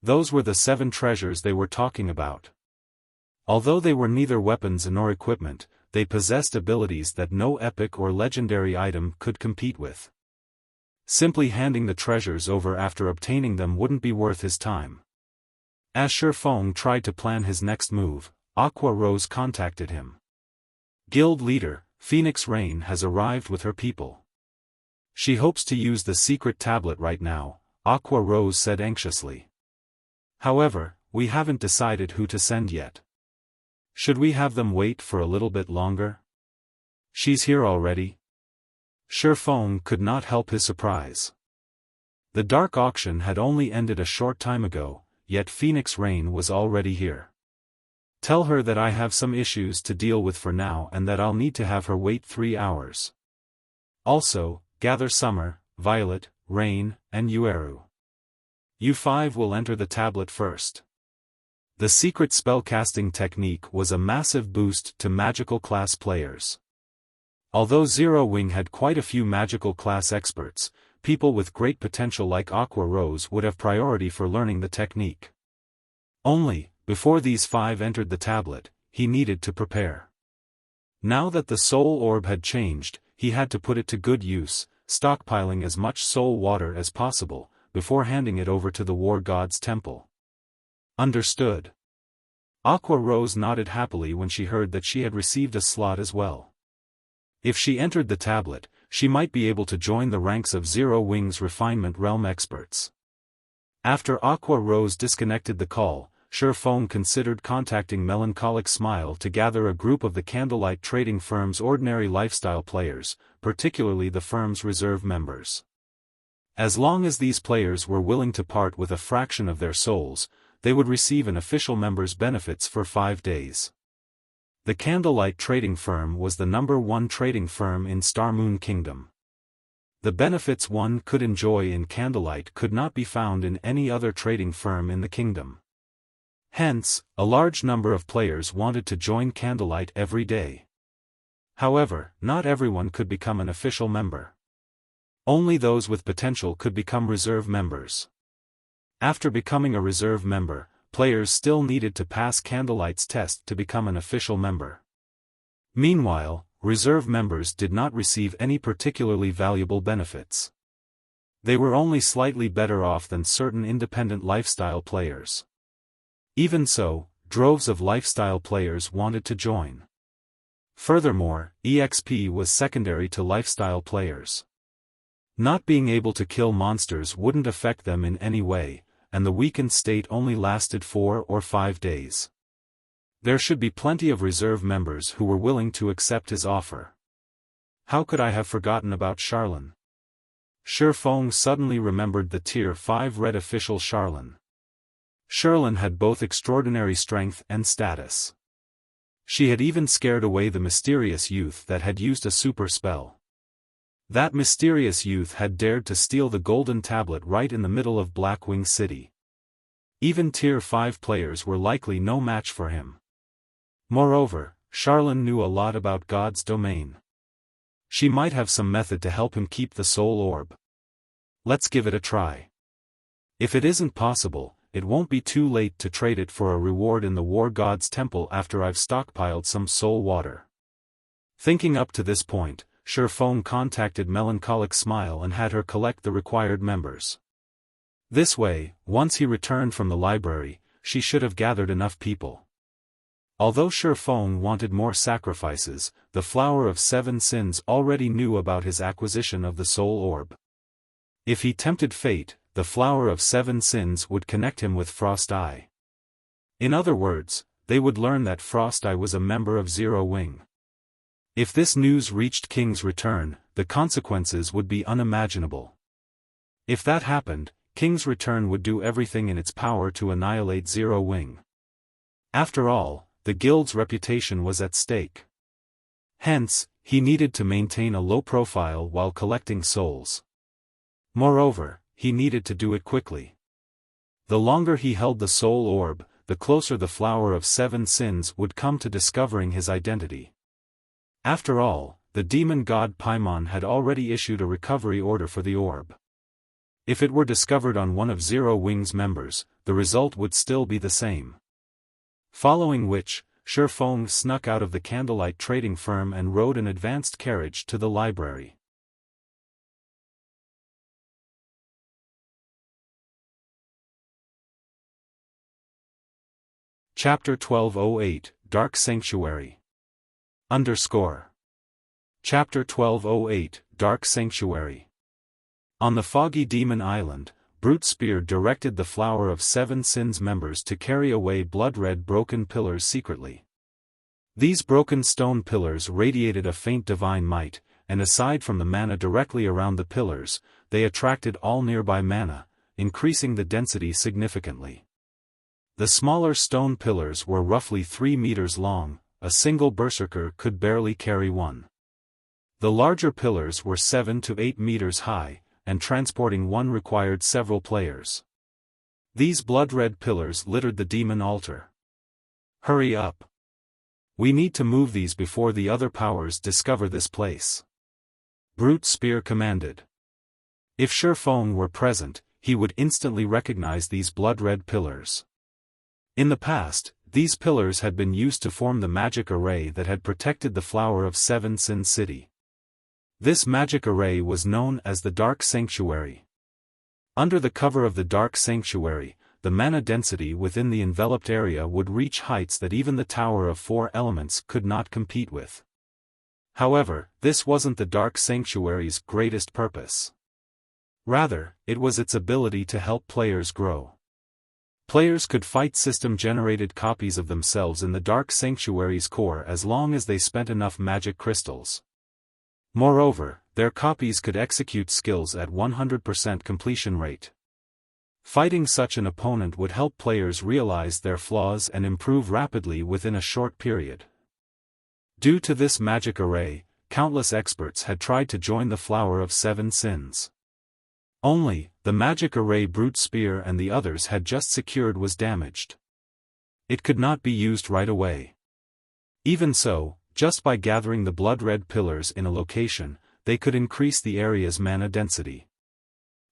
Those were the 7 treasures they were talking about. Although they were neither weapons nor equipment, they possessed abilities that no epic or legendary item could compete with. Simply handing the treasures over after obtaining them wouldn't be worth his time. As Xiaofan tried to plan his next move, Aqua Rose contacted him. Guild leader, Phoenix Rain has arrived with her people. She hopes to use the secret tablet right now, Aqua Rose said anxiously. However, we haven't decided who to send yet. Should we have them wait for a little bit longer? She's here already? Xiaofan could not help his surprise. The dark auction had only ended a short time ago, yet Phoenix Rain was already here. Tell her that I have some issues to deal with for now and that I'll need to have her wait 3 hours. Also, gather Summer, Violet, Rain, and Yueru. You 5 will enter the tablet first. The secret spellcasting technique was a massive boost to magical class players. Although Zero Wing had quite a few magical class experts, people with great potential like Aqua Rose would have priority for learning the technique. Only, before these 5 entered the tablet, he needed to prepare. Now that the soul orb had changed, he had to put it to good use, stockpiling as much soul water as possible, before handing it over to the war god's temple. Understood. Aqua Rose nodded happily when she heard that she had received a slot as well. If she entered the tablet, she might be able to join the ranks of Zero Wing's refinement realm experts. After Aqua Rose disconnected the call, Xiaofan considered contacting Melancholic Smile to gather a group of the Candlelight Trading Firm's ordinary lifestyle players, particularly the firm's reserve members. As long as these players were willing to part with a fraction of their souls, they would receive an official member's benefits for 5 days. The Candlelight Trading Firm was the #1 trading firm in Star Moon Kingdom. The benefits one could enjoy in Candlelight could not be found in any other trading firm in the kingdom. Hence, a large number of players wanted to join Candlelight every day. However, not everyone could become an official member. Only those with potential could become reserve members. After becoming a reserve member, players still needed to pass Candlelight's test to become an official member. Meanwhile, reserve members did not receive any particularly valuable benefits. They were only slightly better off than certain independent lifestyle players. Even so, droves of lifestyle players wanted to join. Furthermore, EXP was secondary to lifestyle players. Not being able to kill monsters wouldn't affect them in any way, and the weakened state only lasted 4 or 5 days. There should be plenty of reserve members who were willing to accept his offer. How could I have forgotten about Charlene? Xiaofan suddenly remembered the Tier 5 red official Charlene. Charlene had both extraordinary strength and status. She had even scared away the mysterious youth that had used a super spell. That mysterious youth had dared to steal the golden tablet right in the middle of Blackwing City. Even Tier 5 players were likely no match for him. Moreover, Charlene knew a lot about God's domain. She might have some method to help him keep the soul orb. Let's give it a try. If it isn't possible, it won't be too late to trade it for a reward in the war god's temple after I've stockpiled some soul water. Thinking up to this point, Xiaofan contacted Melancholic Smile and had her collect the required members. This way, once he returned from the library, she should have gathered enough people. Although Xiaofan wanted more sacrifices, the Flower of 7 Sins already knew about his acquisition of the soul orb. If he tempted fate, the Flower of 7 Sins would connect him with Frost Eye. In other words, they would learn that Frost Eye was a member of Zero Wing. If this news reached King's Return, the consequences would be unimaginable. If that happened, King's Return would do everything in its power to annihilate Zero Wing. After all, the guild's reputation was at stake. Hence, he needed to maintain a low profile while collecting souls. Moreover, he needed to do it quickly. The longer he held the soul orb, the closer the Flower of Seven Sins would come to discovering his identity. After all, the demon god Paimon had already issued a recovery order for the orb. If it were discovered on one of Zero Wing's members, the result would still be the same. Following which, Xiaofan snuck out of the candlelight trading firm and rode an advanced carriage to the library. Chapter 1208, Dark Sanctuary. Chapter 1208, Dark Sanctuary. On the foggy demon island, Brute Spear directed the Flower of Seven Sins members to carry away blood-red broken pillars secretly. These broken stone pillars radiated a faint divine might, and aside from the mana directly around the pillars, they attracted all nearby mana, increasing the density significantly. The smaller stone pillars were roughly 3 meters long, a single berserker could barely carry one. The larger pillars were 7 to 8 meters high, and transporting one required several players. These blood-red pillars littered the demon altar. Hurry up! We need to move these before the other powers discover this place. Brute Spear commanded. If Xiaofan were present, he would instantly recognize these blood-red pillars. In the past, these pillars had been used to form the magic array that had protected the Flower of Seven Sins city. This magic array was known as the Dark Sanctuary. Under the cover of the Dark Sanctuary, the mana density within the enveloped area would reach heights that even the Tower of Four Elements could not compete with. However, this wasn't the Dark Sanctuary's greatest purpose. Rather, it was its ability to help players grow. Players could fight system-generated copies of themselves in the Dark Sanctuary's core as long as they spent enough magic crystals. Moreover, their copies could execute skills at 100% completion rate. Fighting such an opponent would help players realize their flaws and improve rapidly within a short period. Due to this magic array, countless experts had tried to join the Flower of Seven Sins. Only, the magic array Brute Spear and the others had just secured was damaged. It could not be used right away. Even so, just by gathering the blood-red pillars in a location, they could increase the area's mana density.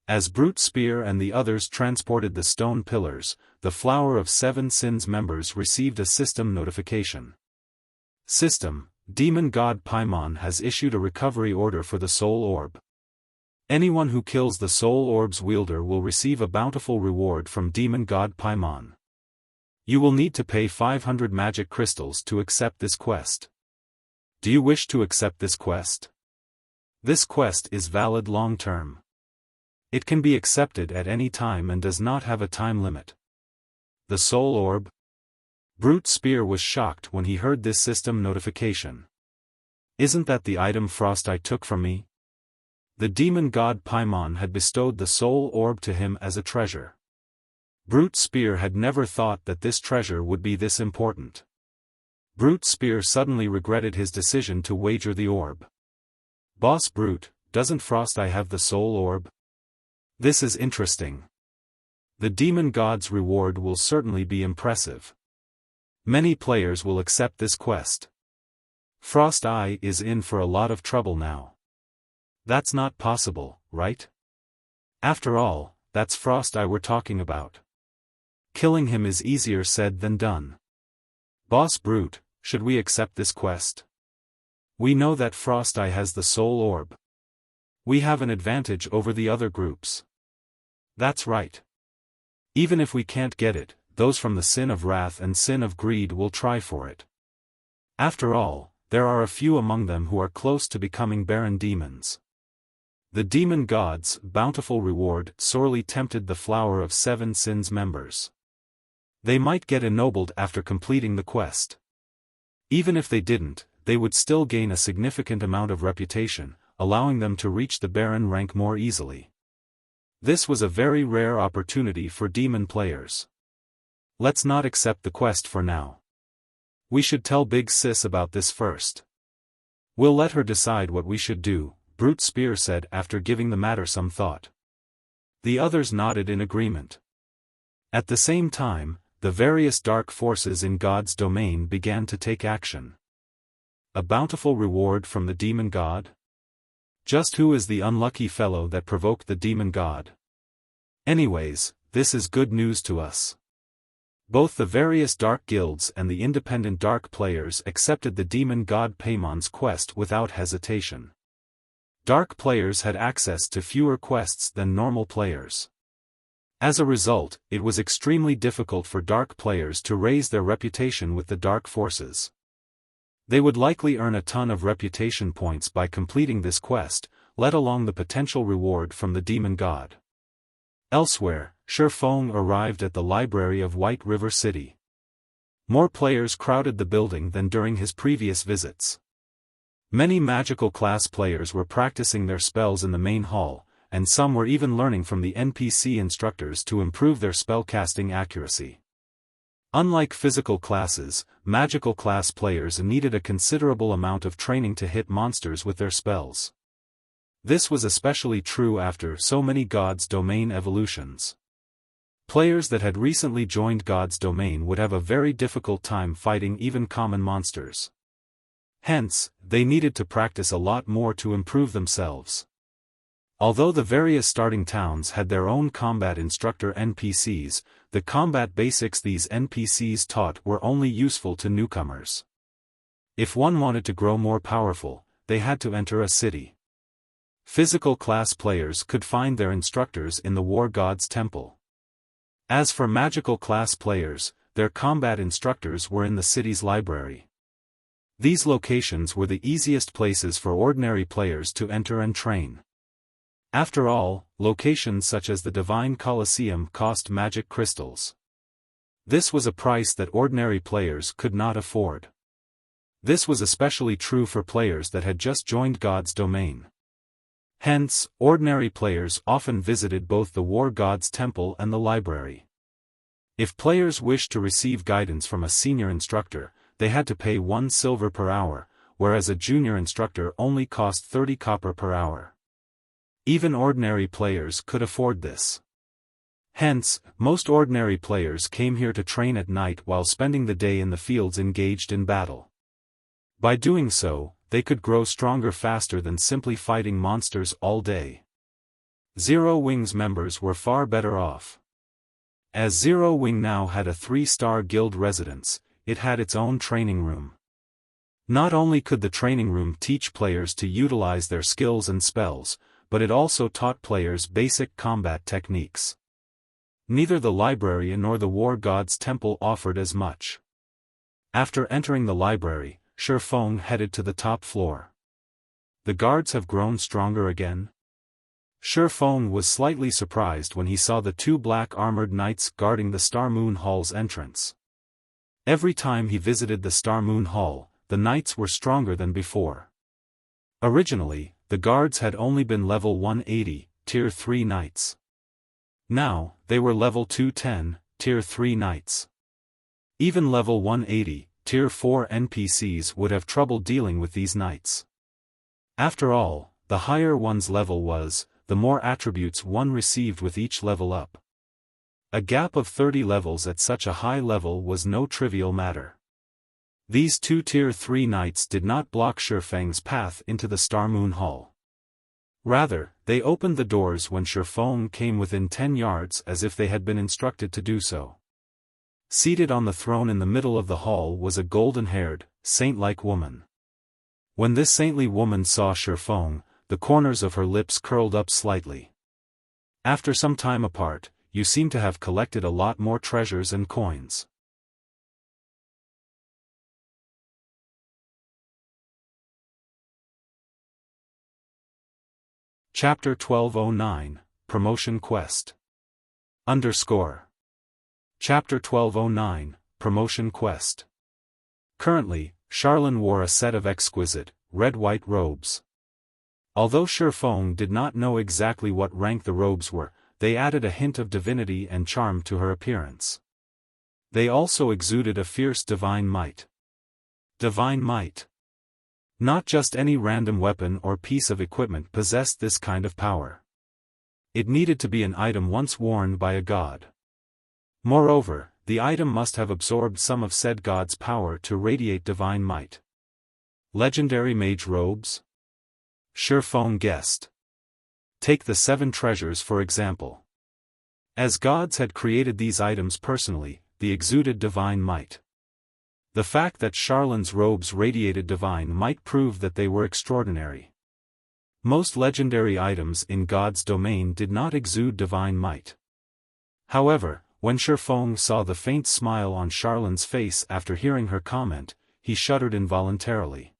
As Brute Spear and the others transported the stone pillars, the Flower of Seven Sins members received a system notification. System: Demon God Paimon has issued a recovery order for the Soul Orb. Anyone who kills the Soul Orb's wielder will receive a bountiful reward from Demon God Paimon. You will need to pay 500 magic crystals to accept this quest. Do you wish to accept this quest? This quest is valid long-term. It can be accepted at any time and does not have a time limit. The Soul Orb? Brute Spear was shocked when he heard this system notification. Isn't that the item Frost Eye took from me? The demon god Paimon had bestowed the Soul Orb to him as a treasure. Brute Spear had never thought that this treasure would be this important. Brute Spear suddenly regretted his decision to wager the orb. Boss Brute, doesn't Frost Eye have the Soul Orb? This is interesting. The demon god's reward will certainly be impressive. Many players will accept this quest. Frost Eye is in for a lot of trouble now. That's not possible, right? After all, that's Frost Eye we're talking about. Killing him is easier said than done. Boss Brute, should we accept this quest? We know that Frost Eye has the Soul Orb. We have an advantage over the other groups. That's right. Even if we can't get it, those from the Sin of Wrath and Sin of Greed will try for it. After all, there are a few among them who are close to becoming Baron Demons. The demon god's bountiful reward sorely tempted the Flower of Seven Sins members. They might get ennobled after completing the quest. Even if they didn't, they would still gain a significant amount of reputation, allowing them to reach the Baron rank more easily. This was a very rare opportunity for demon players. Let's not accept the quest for now. We should tell Big Sis about this first. We'll let her decide what we should do, Brute Spear said after giving the matter some thought. The others nodded in agreement. At the same time, the various dark forces in God's domain began to take action. A bountiful reward from the demon god? Just who is the unlucky fellow that provoked the demon god? Anyways, this is good news to us. Both the various dark guilds and the independent dark players accepted the demon god Paymon's quest without hesitation. Dark players had access to fewer quests than normal players. As a result, it was extremely difficult for dark players to raise their reputation with the dark forces. They would likely earn a ton of reputation points by completing this quest, let alone the potential reward from the demon god. Elsewhere, Xiaofan arrived at the library of White River City. More players crowded the building than during his previous visits. Many magical class players were practicing their spells in the main hall, and some were even learning from the NPC instructors to improve their spellcasting accuracy. Unlike physical classes, magical class players needed a considerable amount of training to hit monsters with their spells. This was especially true after so many God's Domain evolutions. Players that had recently joined God's Domain would have a very difficult time fighting even common monsters. Hence, they needed to practice a lot more to improve themselves. Although the various starting towns had their own combat instructor NPCs, the combat basics these NPCs taught were only useful to newcomers. If one wanted to grow more powerful, they had to enter a city. Physical class players could find their instructors in the War God's Temple. As for magical class players, their combat instructors were in the city's library. These locations were the easiest places for ordinary players to enter and train. After all, locations such as the Divine Colosseum cost magic crystals. This was a price that ordinary players could not afford. This was especially true for players that had just joined God's Domain. Hence, ordinary players often visited both the War God's Temple and the library. If players wished to receive guidance from a senior instructor, they had to pay 1 silver per hour, whereas a junior instructor only cost 30 copper per hour. Even ordinary players could afford this. Hence, most ordinary players came here to train at night while spending the day in the fields engaged in battle. By doing so, they could grow stronger faster than simply fighting monsters all day. Zero Wing's members were far better off. As Zero Wing now had a 3-star guild residence, it had its own training room. Not only could the training room teach players to utilize their skills and spells, but it also taught players basic combat techniques. Neither the library nor the War God's Temple offered as much. After entering the library, Xiaofan headed to the top floor. The guards have grown stronger again? Xiaofan was slightly surprised when he saw the 2 black armored knights guarding the Star Moon Hall's entrance. Every time he visited the Star Moon Hall, the knights were stronger than before. Originally, the guards had only been level 180, tier 3 knights. Now, they were level 210, tier 3 knights. Even level 180, tier 4 NPCs would have trouble dealing with these knights. After all, the higher one's level was, the more attributes one received with each level up. A gap of 30 levels at such a high level was no trivial matter. These 2 tier 3 knights did not block Xiaofan's path into the Star Moon Hall. Rather, they opened the doors when Xiaofan came within 10 yards as if they had been instructed to do so. Seated on the throne in the middle of the hall was a golden-haired, saint-like woman. When this saintly woman saw Xiaofan, the corners of her lips curled up slightly. After some time apart, you seem to have collected a lot more treasures and coins. Chapter 1209, Promotion Quest. Chapter 1209, Promotion Quest. Currently, Charlene wore a set of exquisite, red-white robes. Although Xiaofan did not know exactly what rank the robes were, they added a hint of divinity and charm to her appearance. They also exuded a fierce divine might. Divine might. Not just any random weapon or piece of equipment possessed this kind of power. It needed to be an item once worn by a god. Moreover, the item must have absorbed some of said god's power to radiate divine might. Legendary mage robes? Xiaofan guessed. Take the 7 treasures for example. As gods had created these items personally, they exuded divine might. The fact that Charlane's robes radiated divine might proved that they were extraordinary. Most legendary items in God's domain did not exude divine might. However, when Xiaofan saw the faint smile on Charlane's face after hearing her comment, he shuddered involuntarily.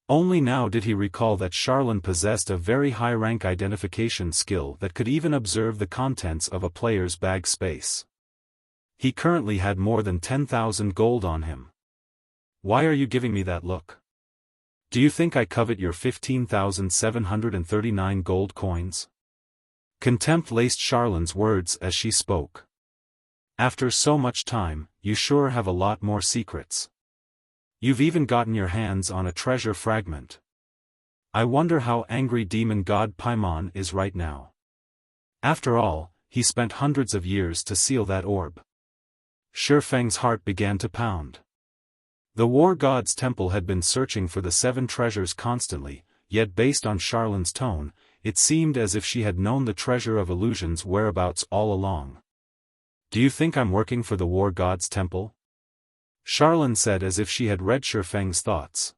Only now did he recall that Charlane possessed a very high-rank identification skill that could even observe the contents of a player's bag space. He currently had more than 10,000 gold on him. Why are you giving me that look? Do you think I covet your 15,739 gold coins? Contempt laced Charlane's words as she spoke. After so much time, you sure have a lot more secrets. You've even gotten your hands on a treasure fragment. I wonder how angry demon god Paimon is right now. After all, he spent hundreds of years to seal that orb. Xiaofang's heart began to pound. The war god's temple had been searching for the 7 treasures constantly, yet based on Charlane's tone, it seemed as if she had known the treasure of illusions whereabouts all along. Do you think I'm working for the war god's temple? Charlane said as if she had read Xiaofang's thoughts.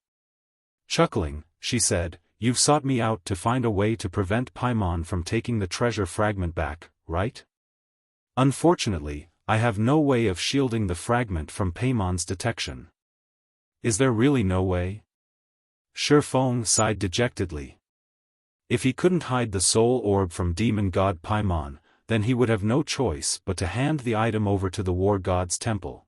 Chuckling, she said, You've sought me out to find a way to prevent Paimon from taking the treasure fragment back, right? Unfortunately, I have no way of shielding the fragment from Paimon's detection. Is there really no way? Xiaofan sighed dejectedly. If he couldn't hide the soul orb from demon god Paimon, then he would have no choice but to hand the item over to the war god's temple.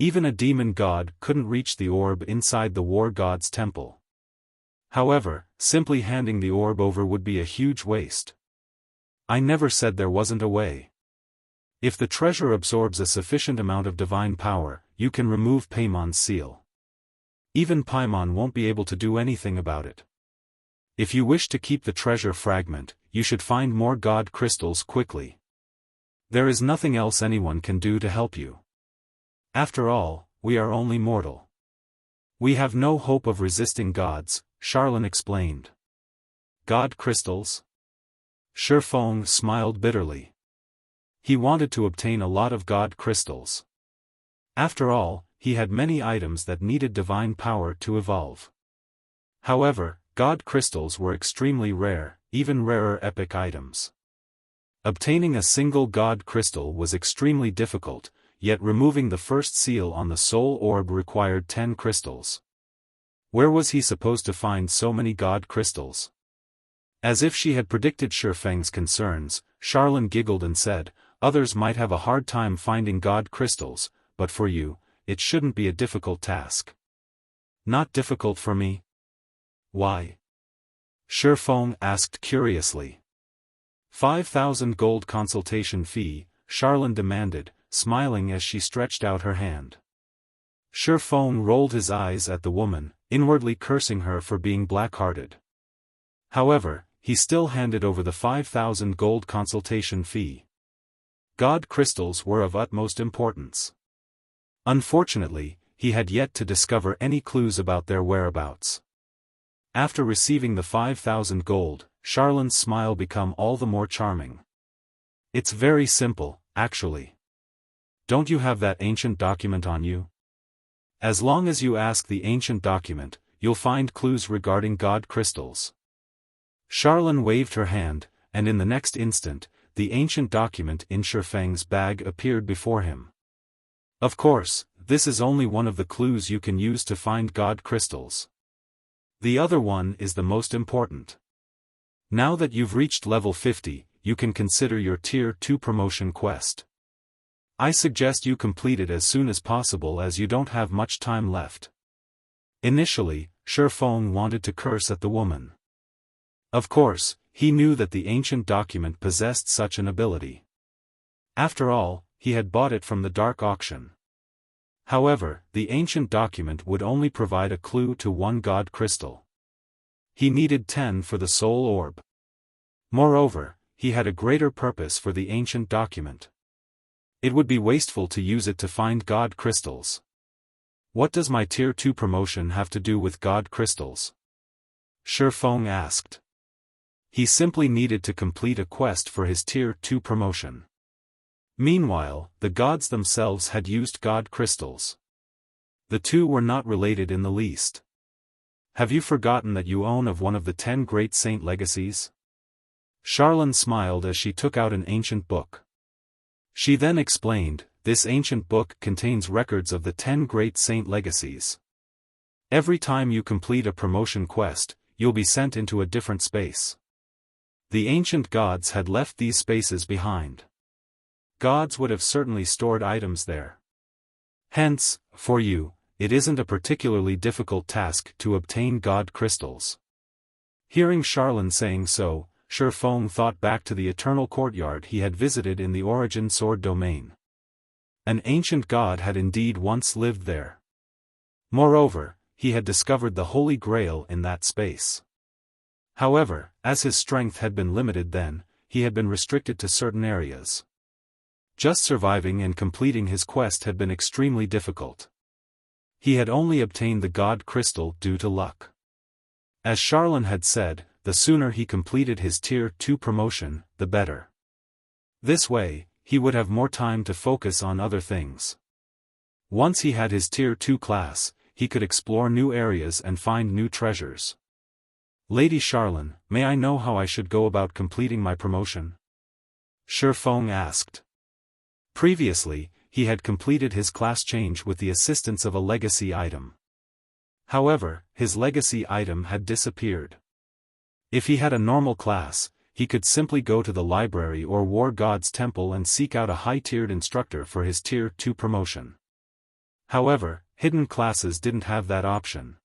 Even a demon god couldn't reach the orb inside the war god's temple. However, simply handing the orb over would be a huge waste. I never said there wasn't a way. If the treasure absorbs a sufficient amount of divine power, you can remove Paimon's seal. Even Paimon won't be able to do anything about it. If you wish to keep the treasure fragment, you should find more god crystals quickly. There is nothing else anyone can do to help you. After all, we are only mortal. We have no hope of resisting gods, Charlane explained. God crystals? Xiaofan smiled bitterly. He wanted to obtain a lot of god crystals. After all, he had many items that needed divine power to evolve. However, god crystals were extremely rare, even rarer epic items. Obtaining a single god crystal was extremely difficult, yet removing the first seal on the soul orb required 10 crystals. Where was he supposed to find so many god crystals? As if she had predicted Xiaofang's concerns, Charlane giggled and said, Others might have a hard time finding god crystals, but for you, it shouldn't be a difficult task. Not difficult for me? Why? Xiaofan asked curiously. 5,000 gold consultation fee, Charlane demanded, smiling as she stretched out her hand. Xiaofan rolled his eyes at the woman, inwardly cursing her for being black-hearted. However, he still handed over the 5,000 gold consultation fee. God crystals were of utmost importance. Unfortunately, he had yet to discover any clues about their whereabouts. After receiving the 5,000 gold, Charlane's smile became all the more charming. It's very simple, actually. Don't you have that ancient document on you? As long as you ask the ancient document, you'll find clues regarding god crystals. Charlane waved her hand, and in the next instant, the ancient document in Xiaofang's bag appeared before him. Of course, this is only one of the clues you can use to find god crystals. The other one is the most important. Now that you've reached level 50, you can consider your Tier 2 promotion quest. I suggest you complete it as soon as possible as you don't have much time left. Initially, Xiaofan wanted to curse at the woman. Of course, He knew that the ancient document possessed such an ability. After all, he had bought it from the dark auction. However, the ancient document would only provide a clue to one god crystal. He needed 10 for the soul orb. Moreover, he had a greater purpose for the ancient document. It would be wasteful to use it to find god crystals. What does my Tier 2 promotion have to do with god crystals? Xiaofan asked. He simply needed to complete a quest for his Tier 2 promotion. Meanwhile, the gods themselves had used god crystals. The two were not related in the least. Have you forgotten that you own of one of the 10 great saint legacies? Charlene smiled as she took out an ancient book. She then explained, this ancient book contains records of the 10 great saint legacies. Every time you complete a promotion quest, you'll be sent into a different space. The ancient gods had left these spaces behind. Gods would have certainly stored items there. Hence, for you, it isn't a particularly difficult task to obtain god crystals. Hearing Charlene saying so, Xiaofan thought back to the eternal courtyard he had visited in the Origin Sword domain. An ancient god had indeed once lived there. Moreover, he had discovered the Holy Grail in that space. However, as his strength had been limited then, he had been restricted to certain areas. Just surviving and completing his quest had been extremely difficult. He had only obtained the god crystal due to luck. As Charlene had said, the sooner he completed his Tier 2 promotion, the better. This way, he would have more time to focus on other things. Once he had his Tier 2 class, he could explore new areas and find new treasures. Lady Charlene, may I know how I should go about completing my promotion? Xiaofan asked. Previously, he had completed his class change with the assistance of a legacy item. However, his legacy item had disappeared. If he had a normal class, he could simply go to the library or War God's temple and seek out a high-tiered instructor for his Tier 2 promotion. However, hidden classes didn't have that option.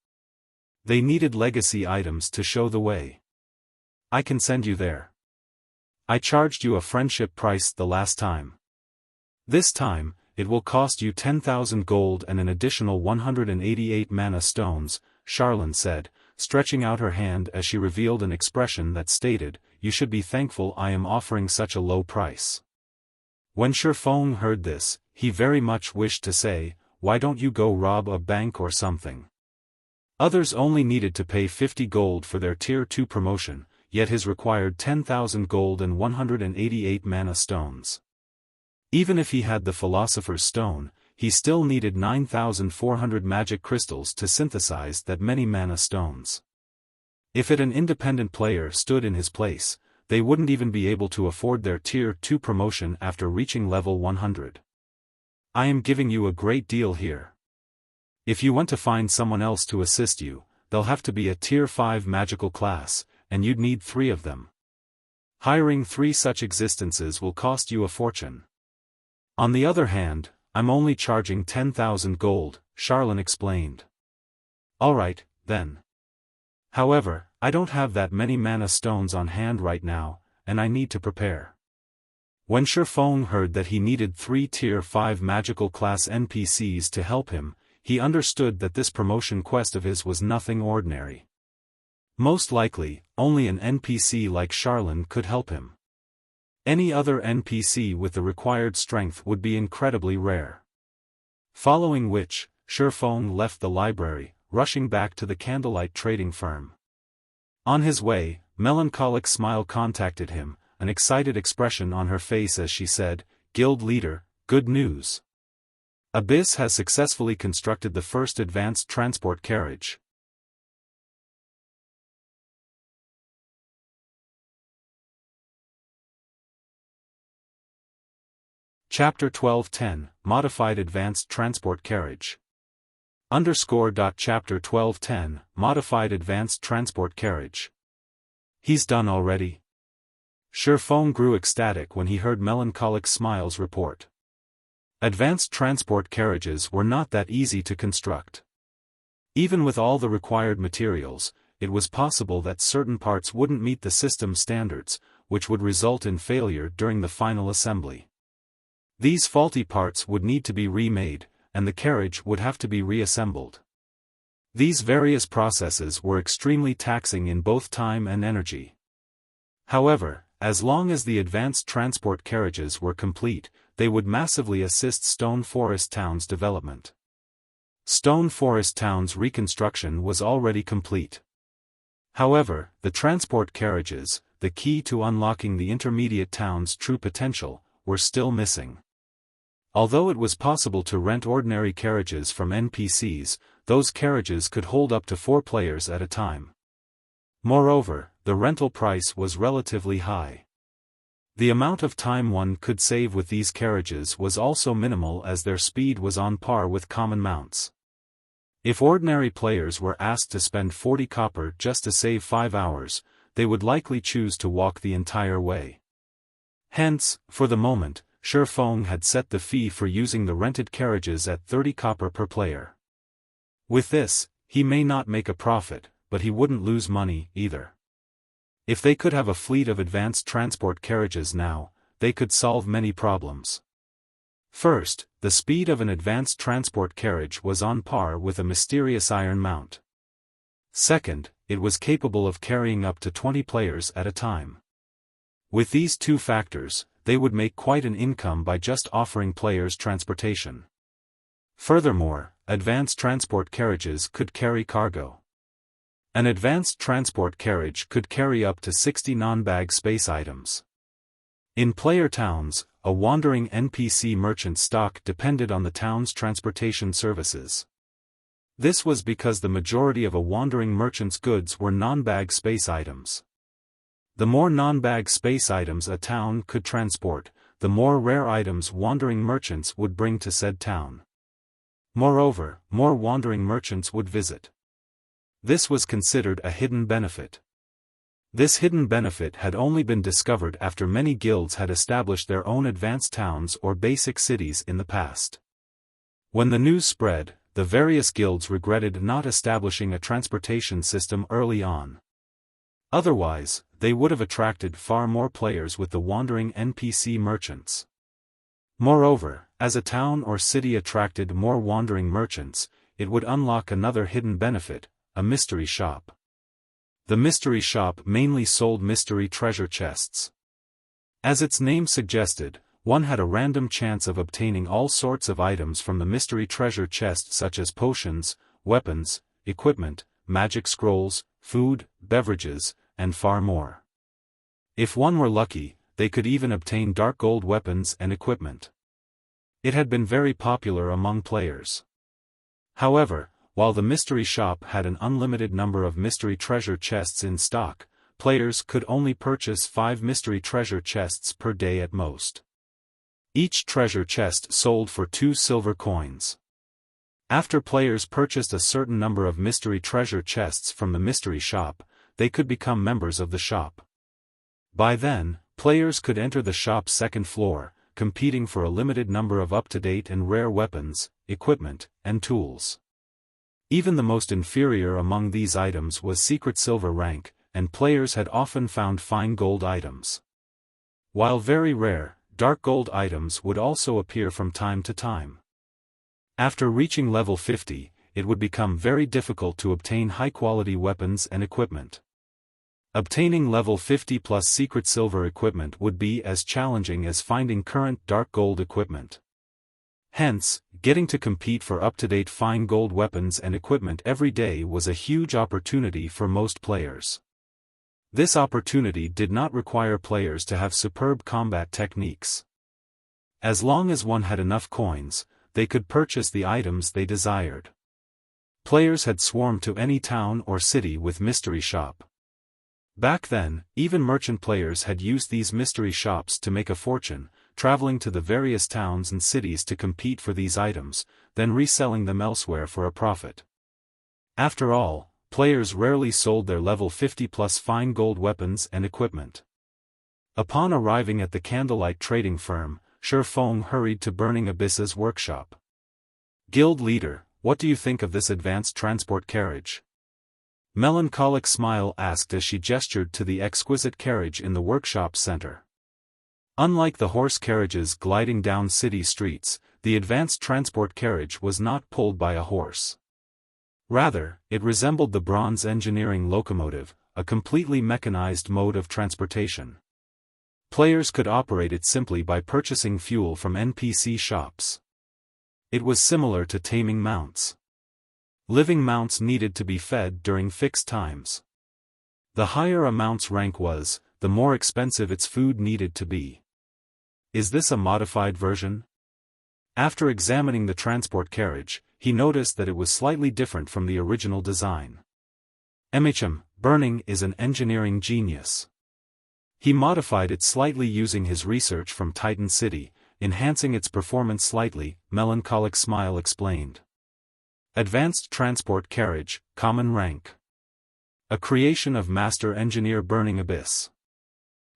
They needed legacy items to show the way. I can send you there. I charged you a friendship price the last time. This time, it will cost you 10,000 gold and an additional 188 mana stones, Charlene said, stretching out her hand as she revealed an expression that stated, you should be thankful I am offering such a low price. When Xiaofan heard this, he very much wished to say, why don't you go rob a bank or something? Others only needed to pay 50 gold for their Tier 2 promotion, yet his required 10,000 gold and 188 mana stones. Even if he had the Philosopher's Stone, he still needed 9,400 magic crystals to synthesize that many mana stones. If an independent player stood in his place, they wouldn't even be able to afford their Tier 2 promotion after reaching level 100. I am giving you a great deal here. If you want to find someone else to assist you, they'll have to be a Tier 5 magical class, and you'd need 3 of them. Hiring 3 such existences will cost you a fortune. On the other hand, I'm only charging 10,000 gold, Charlene explained. Alright, then. However, I don't have that many mana stones on hand right now, and I need to prepare. When Xiaofan heard that he needed 3 Tier 5 magical class NPCs to help him, he understood that this promotion quest of his was nothing ordinary. Most likely, only an NPC like Charlene could help him. Any other NPC with the required strength would be incredibly rare. Following which, Xiaofan left the library, rushing back to the candlelight trading firm. On his way, Melancholic Smile contacted him, an excited expression on her face as she said, Guild Leader, good news. Abyss has successfully constructed the first advanced transport carriage. Chapter 1210, Modified Advanced Transport Carriage. Chapter 1210, Modified Advanced Transport Carriage. He's done already. Xiaofan grew ecstatic when he heard Melancholic Smile's report. Advanced transport carriages were not that easy to construct. Even with all the required materials, it was possible that certain parts wouldn't meet the system standards, which would result in failure during the final assembly. These faulty parts would need to be remade, and the carriage would have to be reassembled. These various processes were extremely taxing in both time and energy. However, as long as the advanced transport carriages were complete, they would massively assist Stone Forest Town's development. Stone Forest Town's reconstruction was already complete. However, the transport carriages, the key to unlocking the intermediate town's true potential, were still missing. Although it was possible to rent ordinary carriages from NPCs, those carriages could hold up to 4 players at a time. Moreover, the rental price was relatively high. The amount of time one could save with these carriages was also minimal, as their speed was on par with common mounts. If ordinary players were asked to spend 40 copper just to save 5 hours, they would likely choose to walk the entire way. Hence, for the moment, Xiaofan had set the fee for using the rented carriages at 30 copper per player. With this, he may not make a profit, but he wouldn't lose money either. If they could have a fleet of advanced transport carriages now, they could solve many problems. First, the speed of an advanced transport carriage was on par with a mysterious iron mount. Second, it was capable of carrying up to 20 players at a time. With these two factors, they would make quite an income by just offering players transportation. Furthermore, advanced transport carriages could carry cargo. An advanced transport carriage could carry up to 60 non-bag space items. In player towns, a wandering NPC merchant stock depended on the town's transportation services. This was because the majority of a wandering merchant's goods were non-bag space items. The more non-bag space items a town could transport, the more rare items wandering merchants would bring to said town. Moreover, more wandering merchants would visit. This was considered a hidden benefit. This hidden benefit had only been discovered after many guilds had established their own advanced towns or basic cities in the past. When the news spread, the various guilds regretted not establishing a transportation system early on. Otherwise, they would have attracted far more players with the wandering NPC merchants. Moreover, as a town or city attracted more wandering merchants, it would unlock another hidden benefit, a mystery shop. The mystery shop mainly sold mystery treasure chests. As its name suggested, one had a random chance of obtaining all sorts of items from the mystery treasure chest, such as potions, weapons, equipment, magic scrolls, food, beverages, and far more. If one were lucky, they could even obtain dark gold weapons and equipment. It had been very popular among players. However, while the mystery shop had an unlimited number of mystery treasure chests in stock, players could only purchase 5 mystery treasure chests per day at most. Each treasure chest sold for 2 silver coins. After players purchased a certain number of mystery treasure chests from the mystery shop, they could become members of the shop. By then, players could enter the shop's second floor, competing for a limited number of up-to-date and rare weapons, equipment, and tools. Even the most inferior among these items was secret silver rank, and players had often found fine gold items. While very rare, dark gold items would also appear from time to time. After reaching level 50, it would become very difficult to obtain high-quality weapons and equipment. Obtaining level 50 plus secret silver equipment would be as challenging as finding current dark gold equipment. Hence, getting to compete for up-to-date fine gold weapons and equipment every day was a huge opportunity for most players. This opportunity did not require players to have superb combat techniques. As long as one had enough coins, they could purchase the items they desired. Players had swarmed to any town or city with mystery shop. Back then, even merchant players had used these mystery shops to make a fortune, traveling to the various towns and cities to compete for these items, then reselling them elsewhere for a profit. After all, players rarely sold their level 50 plus fine gold weapons and equipment. Upon arriving at the candlelight trading firm, Xiaofan hurried to Burning Abyss's workshop. Guild leader, what do you think of this advanced transport carriage? Melancholic smile asked as she gestured to the exquisite carriage in the workshop center. Unlike the horse carriages gliding down city streets, the advanced transport carriage was not pulled by a horse. Rather, it resembled the bronze engineering locomotive, a completely mechanized mode of transportation. Players could operate it simply by purchasing fuel from NPC shops. It was similar to taming mounts. Living mounts needed to be fed during fixed times. The higher a mount's rank was, the more expensive its food needed to be. Is this a modified version? After examining the transport carriage, he noticed that it was slightly different from the original design. Burning is an engineering genius. He modified it slightly using his research from Titan City, enhancing its performance slightly, Melancholic Smile explained. Advanced Transport Carriage, Common Rank. A creation of Master Engineer Burning Abyss.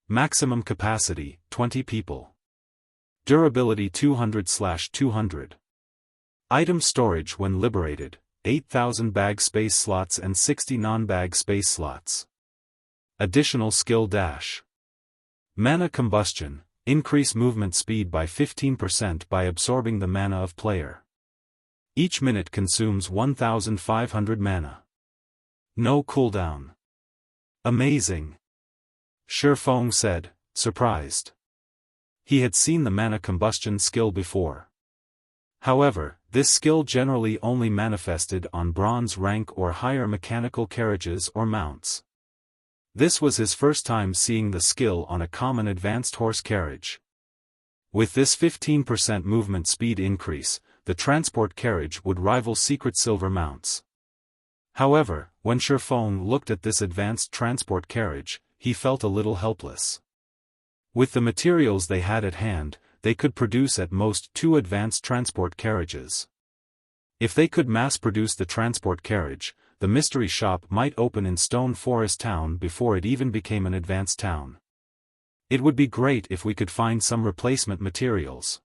Maximum capacity, 20 people. Durability 200/200. Item storage when liberated, 8,000 bag space slots and 60 non-bag space slots. Additional skill dash. Mana combustion, increase movement speed by 15% by absorbing the mana of player. Each minute consumes 1,500 mana. No cooldown. Amazing. Xiaofan said, surprised. He had seen the mana combustion skill before. However, this skill generally only manifested on bronze rank or higher mechanical carriages or mounts. This was his first time seeing the skill on a common advanced horse carriage. With this 15% movement speed increase, the transport carriage would rival secret silver mounts. However, when Xiaofan looked at this advanced transport carriage, he felt a little helpless. With the materials they had at hand, they could produce at most 2 advanced transport carriages. If they could mass-produce the transport carriage, the mystery shop might open in Stone Forest Town before it even became an advanced town. It would be great if we could find some replacement materials.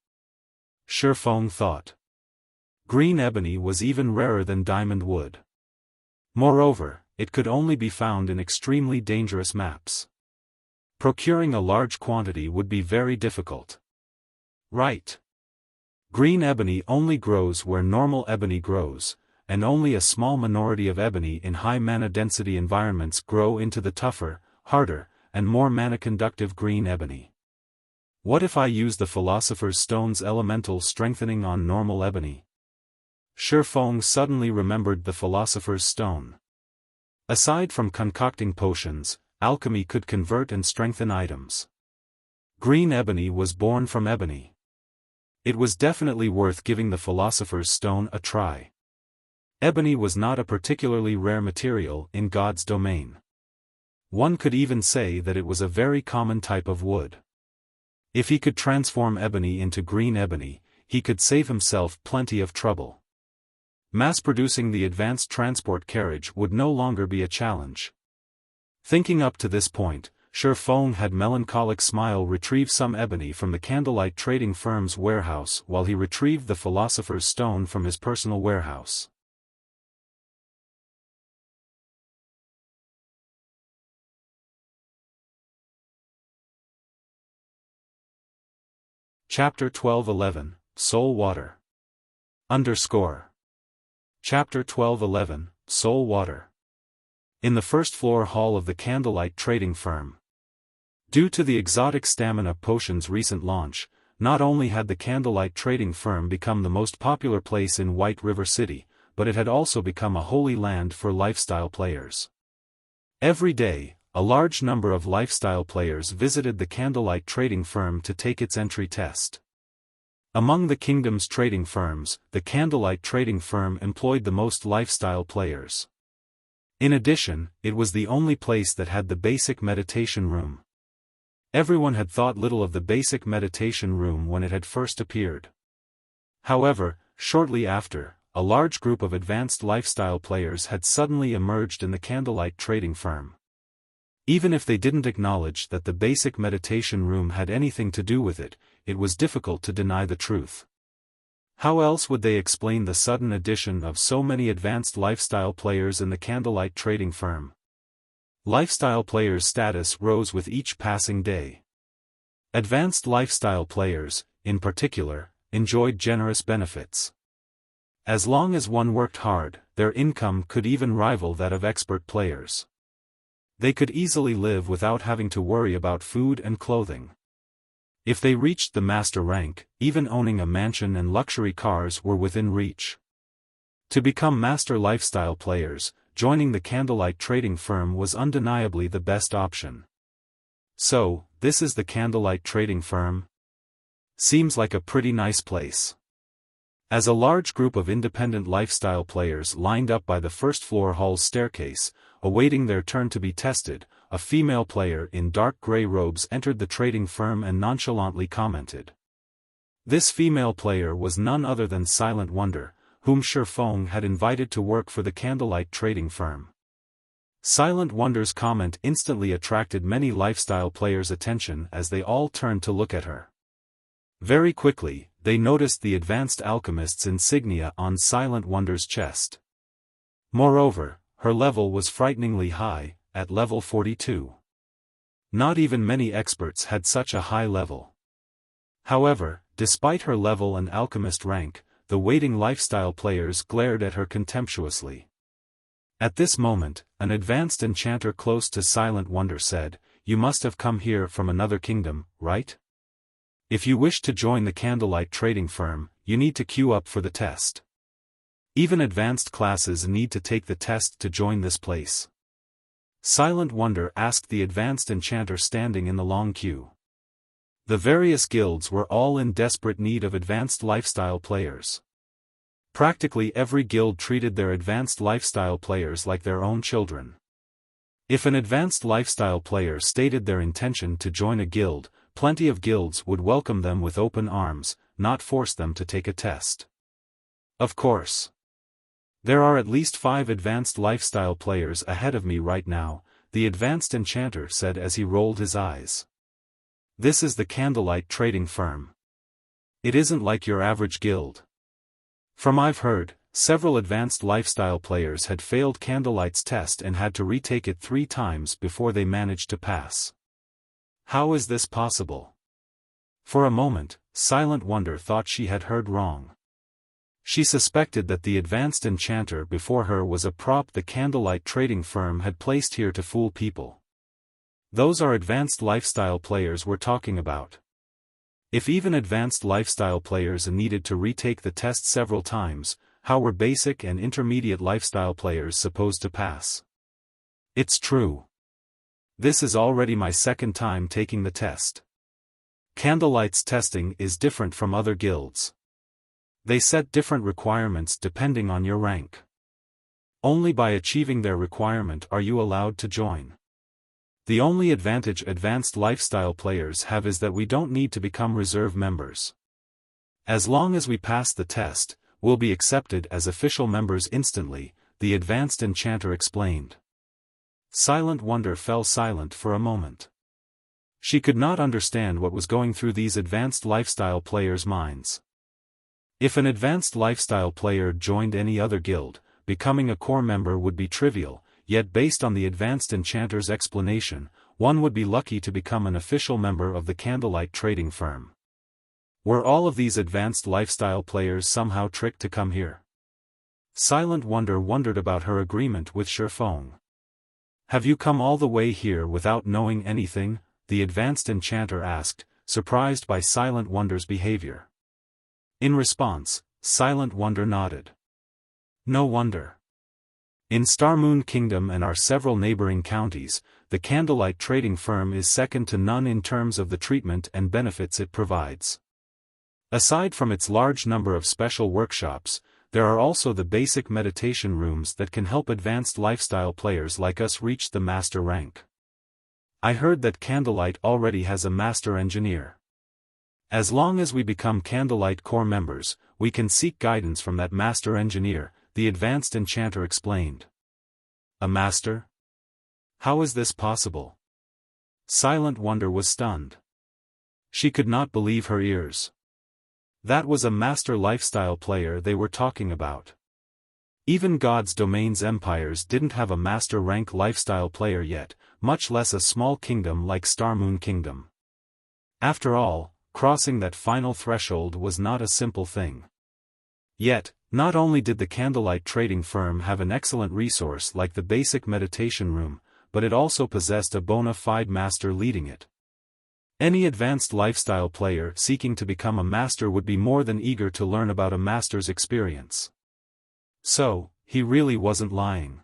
Xiaofan thought. Green ebony was even rarer than diamond wood. Moreover, it could only be found in extremely dangerous maps. Procuring a large quantity would be very difficult. Right. Green ebony only grows where normal ebony grows, and only a small minority of ebony in high mana density environments grow into the tougher, harder, and more mana-conductive green ebony. What if I use the Philosopher's Stone's elemental strengthening on normal ebony? Xiaofan suddenly remembered the Philosopher's Stone. Aside from concocting potions, alchemy could convert and strengthen items. Green ebony was born from ebony. It was definitely worth giving the Philosopher's Stone a try. Ebony was not a particularly rare material in God's domain. One could even say that it was a very common type of wood. If he could transform ebony into green ebony, he could save himself plenty of trouble. Mass-producing the advanced transport carriage would no longer be a challenge. Thinking up to this point, Xiaofan had Melancholic Smile retrieve some ebony from the candlelight trading firm's warehouse while he retrieved the Philosopher's Stone from his personal warehouse. Chapter 12:11, Soul Water. Chapter 12:11, Soul Water. In the first floor hall of the Candlelight Trading Firm. Due to the exotic stamina potion's recent launch, not only had the Candlelight Trading Firm become the most popular place in White River City, but it had also become a holy land for lifestyle players. Every day, a large number of lifestyle players visited the Candlelight Trading Firm to take its entry test. Among the kingdom's trading firms, the Candlelight Trading Firm employed the most lifestyle players. In addition, it was the only place that had the basic meditation room. Everyone had thought little of the basic meditation room when it had first appeared. However, shortly after, a large group of advanced lifestyle players had suddenly emerged in the Candlelight Trading Firm. Even if they didn't acknowledge that the basic meditation room had anything to do with it, it was difficult to deny the truth. How else would they explain the sudden addition of so many advanced lifestyle players in the candlelight trading firm? Lifestyle players' status rose with each passing day. Advanced lifestyle players, in particular, enjoyed generous benefits. As long as one worked hard, their income could even rival that of expert players. They could easily live without having to worry about food and clothing. If they reached the master rank, even owning a mansion and luxury cars were within reach. To become master lifestyle players, joining the candlelight trading firm was undeniably the best option. So, this is the candlelight trading firm? Seems like a pretty nice place. As a large group of independent lifestyle players lined up by the first-floor hall's staircase, awaiting their turn to be tested, a female player in dark gray robes entered the trading firm and nonchalantly commented. This female player was none other than Silent Wonder, whom Xiaofan had invited to work for the candlelight trading firm. Silent Wonder's comment instantly attracted many lifestyle players' attention as they all turned to look at her. Very quickly, they noticed the advanced alchemist's insignia on Silent Wonder's chest. Moreover, her level was frighteningly high, at level 42. Not even many experts had such a high level. However, despite her level and alchemist rank, the waiting lifestyle players glared at her contemptuously. At this moment, an advanced enchanter close to Silent Wonder said, "You must have come here from another kingdom, right? If you wish to join the candlelight trading firm, you need to queue up for the test. Even advanced classes need to take the test to join this place." Silent Wonder asked the advanced enchanter standing in the long queue. The various guilds were all in desperate need of advanced lifestyle players. Practically every guild treated their advanced lifestyle players like their own children. If an advanced lifestyle player stated their intention to join a guild, plenty of guilds would welcome them with open arms, not force them to take a test. Of course. There are at least 5 advanced lifestyle players ahead of me right now, the advanced enchanter said as he rolled his eyes. This is the candlelight trading firm. It isn't like your average guild. From I've heard, several advanced lifestyle players had failed Candlelight's test and had to retake it 3 times before they managed to pass. How is this possible? For a moment, Silent Wonder thought she had heard wrong. She suspected that the advanced enchanter before her was a prop the candlelight trading firm had placed here to fool people. Those are advanced lifestyle players we're talking about. If even advanced lifestyle players needed to retake the test several times, how were basic and intermediate lifestyle players supposed to pass? It's true. This is already my 2nd time taking the test. Candlelight's testing is different from other guilds. They set different requirements depending on your rank. Only by achieving their requirement are you allowed to join. The only advantage advanced lifestyle players have is that we don't need to become reserve members. As long as we pass the test, we'll be accepted as official members instantly, the advanced enchanter explained. Silent Wonder fell silent for a moment. She could not understand what was going through these advanced lifestyle players' minds. If an advanced lifestyle player joined any other guild, becoming a core member would be trivial, yet based on the advanced enchanter's explanation, one would be lucky to become an official member of the candlelight trading firm. Were all of these advanced lifestyle players somehow tricked to come here? Silent Wonder wondered about her agreement with Xiaofan. Have you come all the way here without knowing anything? The advanced enchanter asked, surprised by Silent Wonder's behavior. In response, Silent Wonder nodded. No wonder. In Starmoon Kingdom and our several neighboring counties, the candlelight trading firm is second to none in terms of the treatment and benefits it provides. Aside from its large number of special workshops, there are also the basic meditation rooms that can help advanced lifestyle players like us reach the master rank. I heard that Candlelight already has a master engineer. As long as we become Candlelight core members, we can seek guidance from that master engineer, the advanced enchanter explained. A master? How is this possible? Silent Wonder was stunned. She could not believe her ears. That was a master lifestyle player they were talking about. Even God's domains empires didn't have a master rank lifestyle player yet, much less a small kingdom like Starmoon Kingdom. After all, crossing that final threshold was not a simple thing. Yet, not only did the Candlelight trading firm have an excellent resource like the basic meditation room, but it also possessed a bona fide master leading it. Any advanced lifestyle player seeking to become a master would be more than eager to learn about a master's experience. So, he really wasn't lying.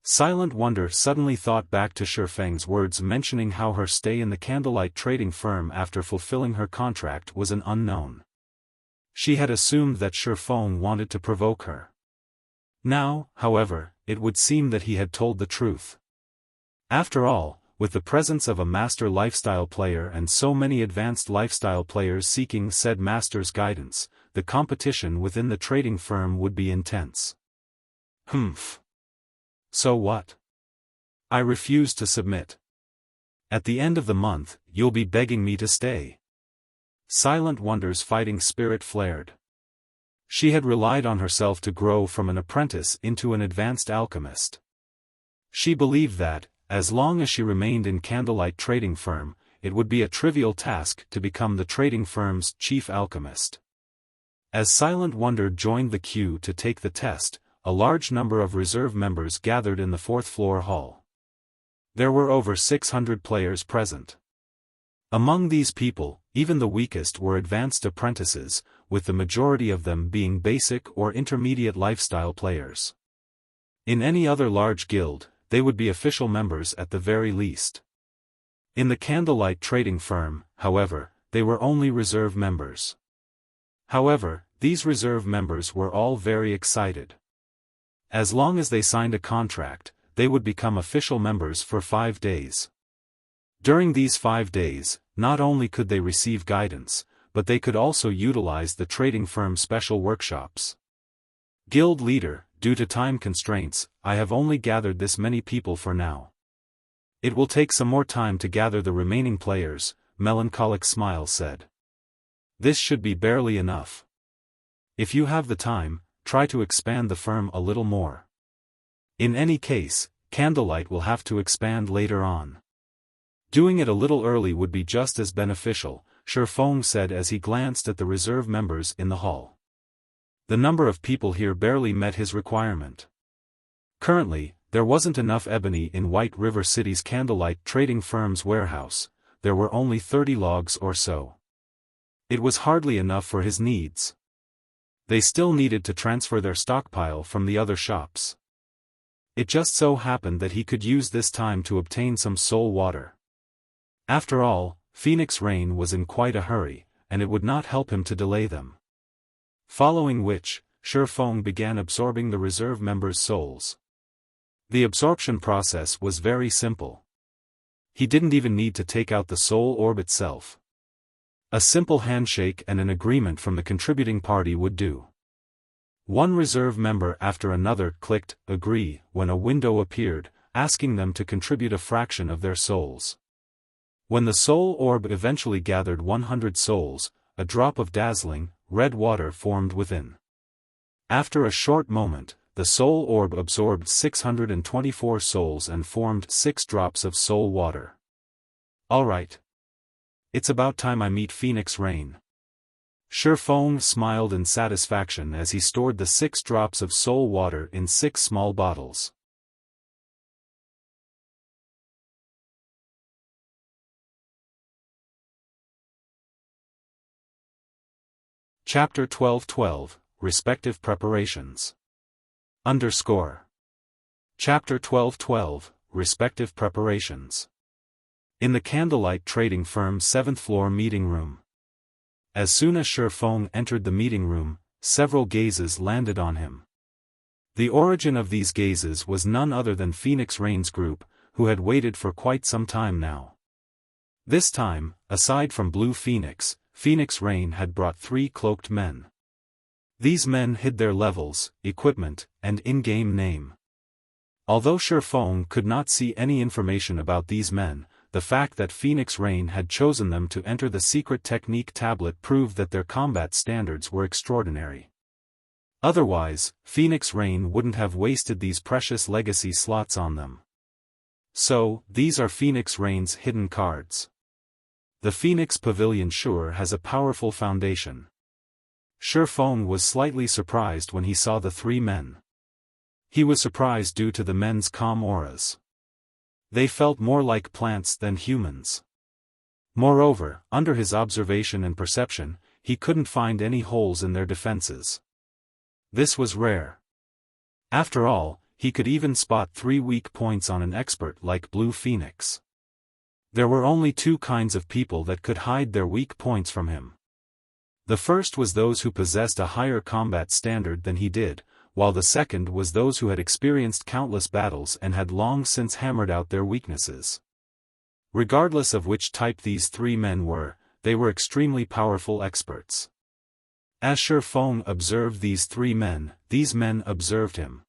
Silent Wonder suddenly thought back to Xiaofan's words mentioning how her stay in the Candlelight trading firm after fulfilling her contract was an unknown. She had assumed that Xiaofan wanted to provoke her. Now, however, it would seem that he had told the truth. After all, with the presence of a master lifestyle player and so many advanced lifestyle players seeking said master's guidance, the competition within the trading firm would be intense. Humph. So what? I refuse to submit. At the end of the month, you'll be begging me to stay. Silent Wonder's fighting spirit flared. She had relied on herself to grow from an apprentice into an advanced alchemist. She believed that, as long as she remained in Candlelight trading firm, it would be a trivial task to become the trading firm's chief alchemist. As Silent Wonder joined the queue to take the test, a large number of reserve members gathered in the fourth-floor hall. There were over 600 players present. Among these people, even the weakest were advanced apprentices, with the majority of them being basic or intermediate lifestyle players. In any other large guild, they would be official members at the very least. In the Candlelight trading firm, however, they were only reserve members. However, these reserve members were all very excited. As long as they signed a contract, they would become official members for 5 days. During these 5 days, not only could they receive guidance, but they could also utilize the trading firm's special workshops. Guild leader, due to time constraints, I have only gathered this many people for now. It will take some more time to gather the remaining players, Melancholic Smile said. This should be barely enough. If you have the time, try to expand the firm a little more. In any case, Candlelight will have to expand later on. Doing it a little early would be just as beneficial, Xiaofan said as he glanced at the reserve members in the hall. The number of people here barely met his requirement. Currently, there wasn't enough ebony in White River City's Candlelight trading firm's warehouse, there were only 30 logs or so. It was hardly enough for his needs. They still needed to transfer their stockpile from the other shops. It just so happened that he could use this time to obtain some soul water. After all, Phoenix Rain was in quite a hurry, and it would not help him to delay them. Following which, Xiaofan began absorbing the reserve members' souls. The absorption process was very simple. He didn't even need to take out the soul orb itself. A simple handshake and an agreement from the contributing party would do. One reserve member after another clicked agree when a window appeared, asking them to contribute a fraction of their souls. When the soul orb eventually gathered 100 souls, a drop of dazzling, red water formed within. After a short moment, the soul orb absorbed 624 souls and formed 6 drops of soul water. Alright. It's about time I meet Phoenix Rain. Xiaofan smiled in satisfaction as he stored the 6 drops of soul water in 6 small bottles. Chapter 12:12, Respective Preparations. Chapter 12:12, Respective Preparations. In the Candlelight trading firm's 7th floor meeting room. As soon as Xiaofan entered the meeting room, several gazes landed on him. The origin of these gazes was none other than Phoenix Rain's group, who had waited for quite some time now. This time, aside from Blue Phoenix, Phoenix Rain had brought 3 cloaked men. These men hid their levels, equipment, and in-game name. Although Xiaofan could not see any information about these men, the fact that Phoenix Rain had chosen them to enter the secret technique tablet proved that their combat standards were extraordinary. Otherwise, Phoenix Rain wouldn't have wasted these precious legacy slots on them. So, these are Phoenix Rain's hidden cards. The Phoenix Pavilion sure has a powerful foundation. Xiaofan was slightly surprised when he saw the three men. He was surprised due to the men's calm auras. They felt more like plants than humans. Moreover, under his observation and perception, he couldn't find any holes in their defenses. This was rare. After all, he could even spot 3 weak points on an expert like Blue Phoenix. There were only 2 kinds of people that could hide their weak points from him. The first was those who possessed a higher combat standard than he did, while the second was those who had experienced countless battles and had long since hammered out their weaknesses. Regardless of which type these 3 men were, they were extremely powerful experts. As Xiaofan observed these 3 men, these men observed him.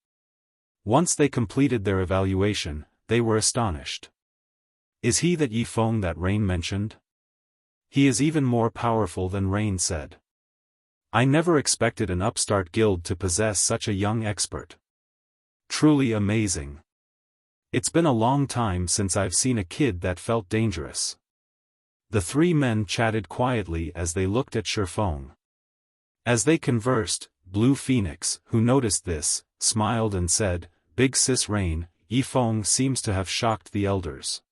Once they completed their evaluation, they were astonished. Is he that Yifeng that Rain mentioned? He is even more powerful than Rain said. I never expected an upstart guild to possess such a young expert. Truly amazing. It's been a long time since I've seen a kid that felt dangerous. The 3 men chatted quietly as they looked at Xiaofan. As they conversed, Blue Phoenix, who noticed this, smiled and said, "Big Sis Rain, Yifeng seems to have shocked the elders."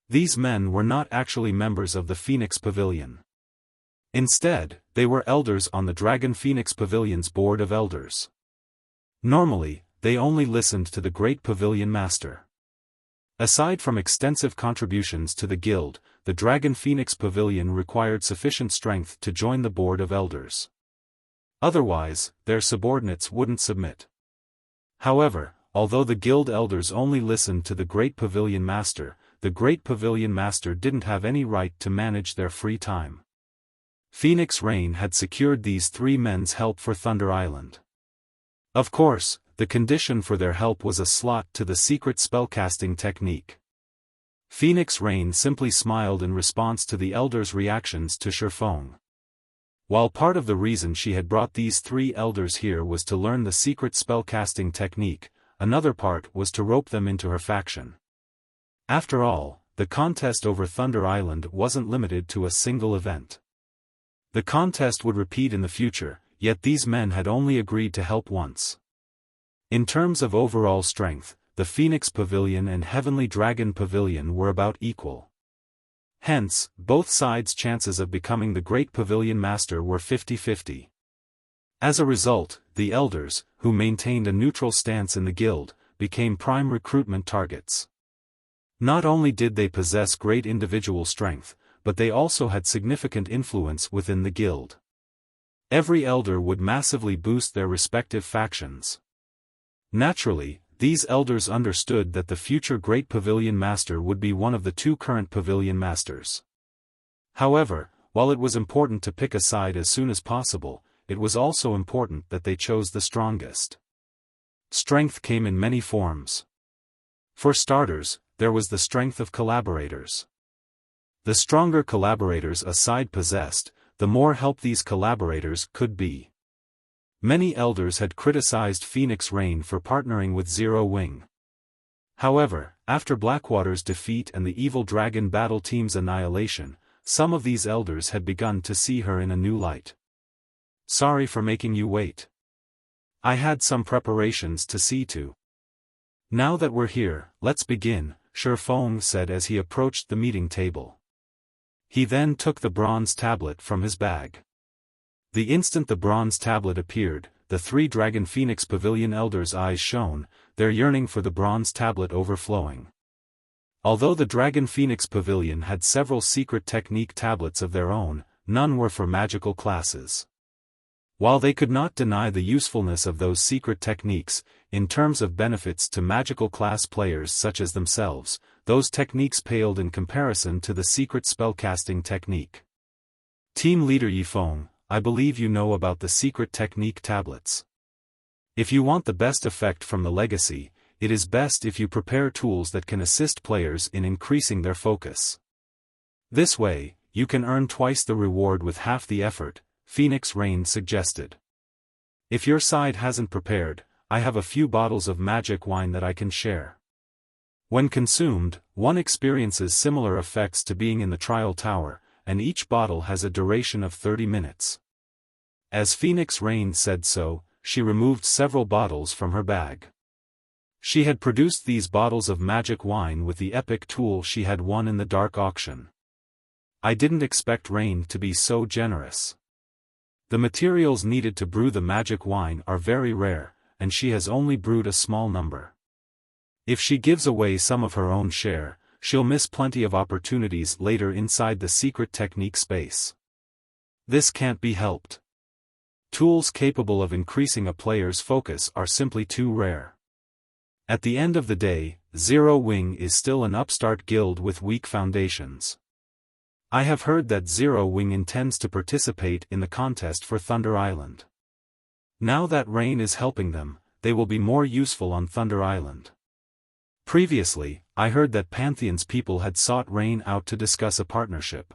These men were not actually members of the Phoenix Pavilion. Instead, they were elders on the Dragon Phoenix Pavilion's board of elders. Normally, they only listened to the Great Pavilion Master. Aside from extensive contributions to the guild, the Dragon Phoenix Pavilion required sufficient strength to join the board of elders. Otherwise, their subordinates wouldn't submit. However, although the guild elders only listened to the Great Pavilion Master, the Great Pavilion Master didn't have any right to manage their free time. Phoenix Rain had secured these 3 men's help for Thunder Island. Of course, the condition for their help was a slot to the secret spellcasting technique. Phoenix Rain simply smiled in response to the elders' reactions to Xiaofan. While part of the reason she had brought these 3 elders here was to learn the secret spellcasting technique, another part was to rope them into her faction. After all, the contest over Thunder Island wasn't limited to a single event. The contest would repeat in the future, yet these men had only agreed to help once. In terms of overall strength, the Phoenix Pavilion and Heavenly Dragon Pavilion were about equal. Hence, both sides' chances of becoming the Great Pavilion Master were 50-50. As a result, the elders, who maintained a neutral stance in the guild, became prime recruitment targets. Not only did they possess great individual strength, but they also had significant influence within the guild. Every elder would massively boost their respective factions. Naturally, these elders understood that the future Great Pavilion Master would be one of the 2 current Pavilion Masters. However, while it was important to pick a side as soon as possible, it was also important that they chose the strongest. Strength came in many forms. For starters, there was the strength of collaborators. The stronger collaborators a side possessed, the more help these collaborators could be. Many elders had criticized Phoenix Rain for partnering with Zero Wing. However, after Blackwater's defeat and the Evil Dragon battle team's annihilation, some of these elders had begun to see her in a new light. Sorry for making you wait. I had some preparations to see to. Now that we're here, let's begin, Xiaofan said as he approached the meeting table. He then took the bronze tablet from his bag. The instant the bronze tablet appeared, the 3 Dragon Phoenix Pavilion elders' eyes shone, their yearning for the bronze tablet overflowing. Although the Dragon Phoenix Pavilion had several secret technique tablets of their own, none were for magical classes. While they could not deny the usefulness of those secret techniques, in terms of benefits to magical class players such as themselves, those techniques paled in comparison to the secret spellcasting technique. Team Leader Yifeng, I believe you know about the secret technique tablets. If you want the best effect from the legacy, it is best if you prepare tools that can assist players in increasing their focus. This way, you can earn twice the reward with half the effort, Phoenix Rain suggested. If your side hasn't prepared, I have a few bottles of magic wine that I can share. When consumed, one experiences similar effects to being in the trial tower, and each bottle has a duration of 30 minutes. As Phoenix Rain said so, she removed several bottles from her bag. She had produced these bottles of magic wine with the epic tool she had won in the dark auction. I didn't expect Rain to be so generous. The materials needed to brew the magic wine are very rare, and she has only brewed a small number. If she gives away some of her own share, she'll miss plenty of opportunities later inside the secret technique space. This can't be helped. Tools capable of increasing a player's focus are simply too rare. At the end of the day, Zero Wing is still an upstart guild with weak foundations. I have heard that Zero Wing intends to participate in the contest for Thunder Island. Now that Rain is helping them, they will be more useful on Thunder Island. Previously, I heard that Pantheon's people had sought Rain out to discuss a partnership.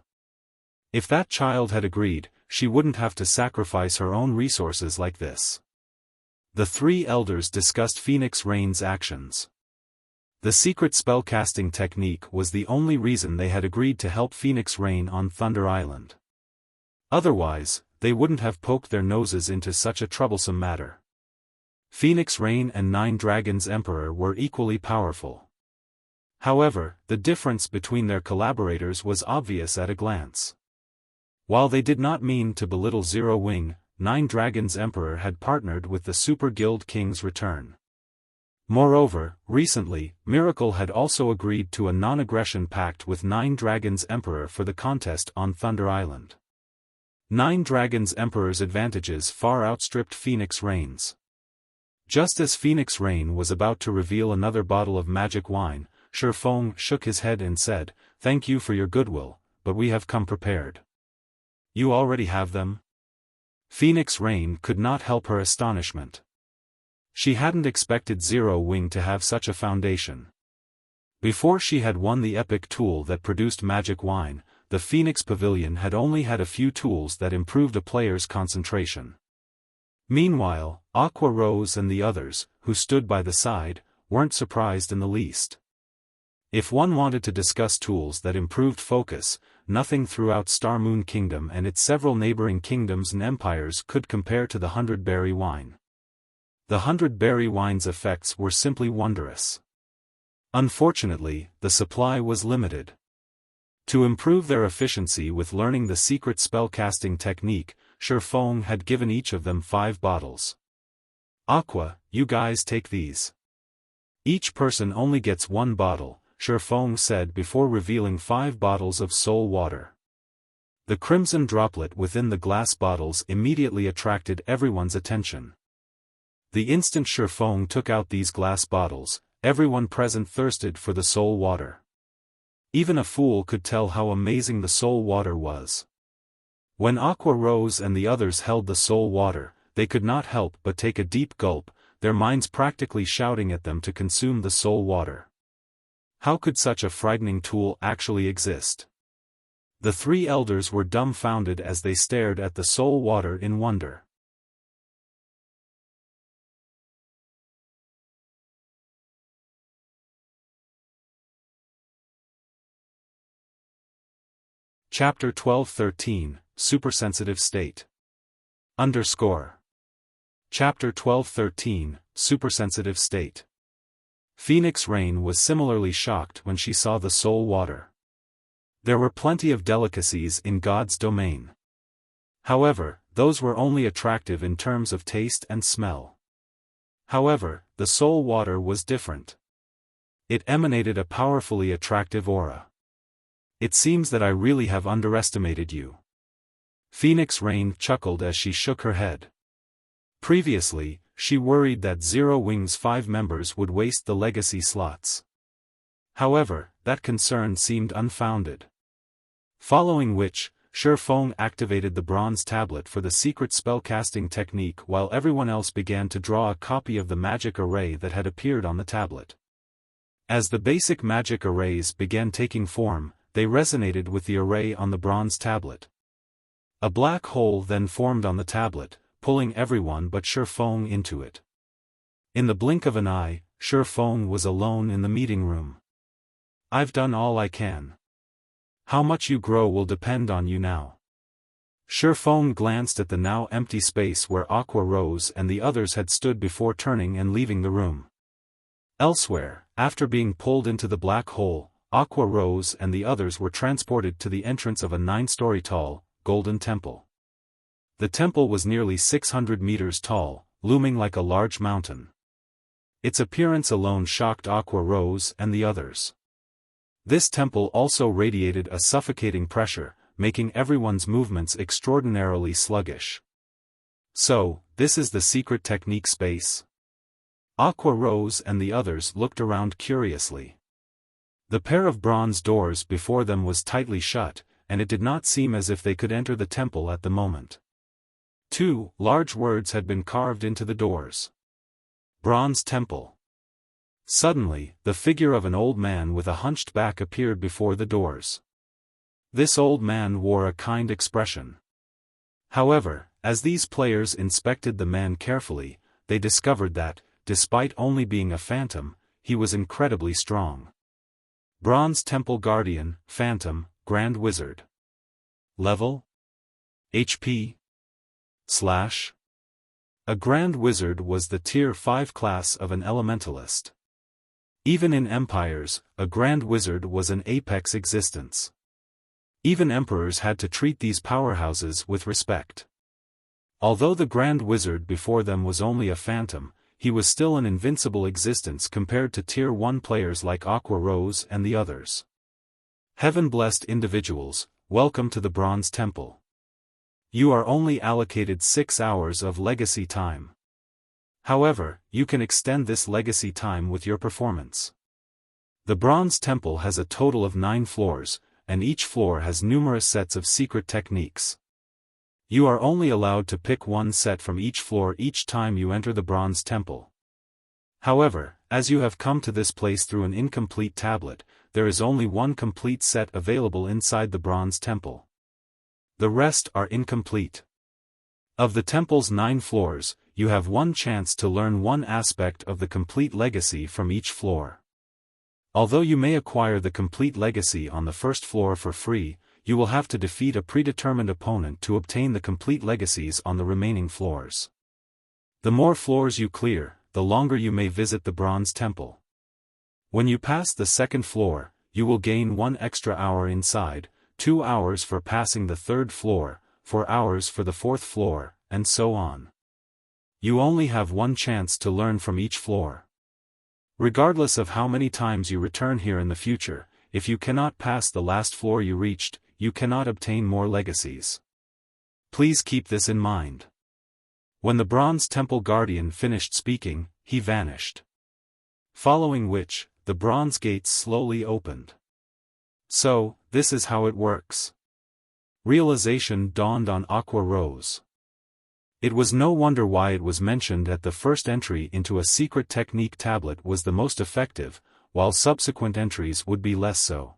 If that child had agreed, she wouldn't have to sacrifice her own resources like this. The three elders discussed Phoenix Rain's actions. The secret spellcasting technique was the only reason they had agreed to help Phoenix Rain on Thunder Island. Otherwise, they wouldn't have poked their noses into such a troublesome matter. Phoenix Rain and Nine Dragons Emperor were equally powerful. However, the difference between their collaborators was obvious at a glance. While they did not mean to belittle Zero Wing, Nine Dragons Emperor had partnered with the Super Guild King's return. Moreover, recently, Miracle had also agreed to a non-aggression pact with Nine Dragons Emperor for the contest on Thunder Island. Nine Dragons Emperor's advantages far outstripped Phoenix Rain's. Just as Phoenix Rain was about to reveal another bottle of magic wine, Xiaofan shook his head and said, "Thank you for your goodwill, but we have come prepared." "You already have them?" Phoenix Rain could not help her astonishment. She hadn't expected Zero Wing to have such a foundation. Before she had won the epic tool that produced magic wine, the Phoenix Pavilion had only had a few tools that improved a player's concentration. Meanwhile, Aqua Rose and the others, who stood by the side, weren't surprised in the least. If one wanted to discuss tools that improved focus, nothing throughout Star Moon Kingdom and its several neighboring kingdoms and empires could compare to the 100-berry wine. The 100-berry wine's effects were simply wondrous. Unfortunately, the supply was limited. To improve their efficiency with learning the secret spellcasting technique, Xiaofan had given each of them 5 bottles. "Aqua, you guys take these. Each person only gets 1 bottle," Xiaofan said before revealing 5 bottles of soul water. The crimson droplet within the glass bottles immediately attracted everyone's attention. The instant Xiaofan took out these glass bottles, everyone present thirsted for the soul water. Even a fool could tell how amazing the soul water was. When Aqua Rose and the others held the soul water, they could not help but take a deep gulp, their minds practically shouting at them to consume the soul water. How could such a frightening tool actually exist? The 3 elders were dumbfounded as they stared at the soul water in wonder. Chapter 12-13, Supersensitive State. Chapter 12-13, Supersensitive State. Phoenix Rain was similarly shocked when she saw the soul water. There were plenty of delicacies in God's domain. However, those were only attractive in terms of taste and smell. However, the soul water was different. It emanated a powerfully attractive aura. "It seems that I really have underestimated you." Phoenix Rain chuckled as she shook her head. Previously, she worried that Zero Wing's 5 members would waste the legacy slots. However, that concern seemed unfounded. Following which, Xiaofan activated the bronze tablet for the secret spellcasting technique while everyone else began to draw a copy of the magic array that had appeared on the tablet. As the basic magic arrays began taking form, they resonated with the array on the bronze tablet. A black hole then formed on the tablet, pulling everyone but Xiaofan into it. In the blink of an eye, Xiaofan was alone in the meeting room. "I've done all I can. How much you grow will depend on you now." Xiaofan glanced at the now empty space where Aqua Rose and the others had stood before turning and leaving the room. Elsewhere, after being pulled into the black hole, Aqua Rose and the others were transported to the entrance of a 9-story tall, golden temple. The temple was nearly 600 meters tall, looming like a large mountain. Its appearance alone shocked Aqua Rose and the others. This temple also radiated a suffocating pressure, making everyone's movements extraordinarily sluggish. "So, this is the secret technique space?" Aqua Rose and the others looked around curiously. The pair of bronze doors before them was tightly shut, and it did not seem as if they could enter the temple at the moment. 2 large words had been carved into the doors. Bronze Temple. Suddenly, the figure of an old man with a hunched back appeared before the doors. This old man wore a kind expression. However, as these players inspected the man carefully, they discovered that, despite only being a phantom, he was incredibly strong. Bronze Temple Guardian, Phantom, Grand Wizard. Level? HP? / A Grand Wizard was the Tier 5 class of an elementalist. Even in empires, a Grand Wizard was an apex existence. Even emperors had to treat these powerhouses with respect. Although the Grand Wizard before them was only a phantom, he was still an invincible existence compared to Tier 1 players like Aqua Rose and the others. Heaven-blessed individuals, welcome to the Bronze Temple. You are only allocated 6 hours of legacy time. However, you can extend this legacy time with your performance. The Bronze Temple has a total of 9 floors, and each floor has numerous sets of secret techniques. You are only allowed to pick one set from each floor each time you enter the Bronze Temple. However, as you have come to this place through an incomplete tablet, there is only one complete set available inside the Bronze Temple. The rest are incomplete. Of the temple's 9 floors, you have one chance to learn one aspect of the complete legacy from each floor. Although you may acquire the complete legacy on the first floor for free, you will have to defeat a predetermined opponent to obtain the complete legacies on the remaining floors. The more floors you clear, the longer you may visit the Bronze Temple. When you pass the second floor, you will gain 1 extra hour inside, 2 hours for passing the third floor, 4 hours for the fourth floor, and so on. You only have one chance to learn from each floor. Regardless of how many times you return here in the future, if you cannot pass the last floor you reached, you cannot obtain more legacies. Please keep this in mind. When the Bronze Temple Guardian finished speaking, he vanished. Following which, the bronze gates slowly opened. So, this is how it works. Realization dawned on Aqua Rose. It was no wonder why it was mentioned at the first entry into a secret technique tablet was the most effective, while subsequent entries would be less so.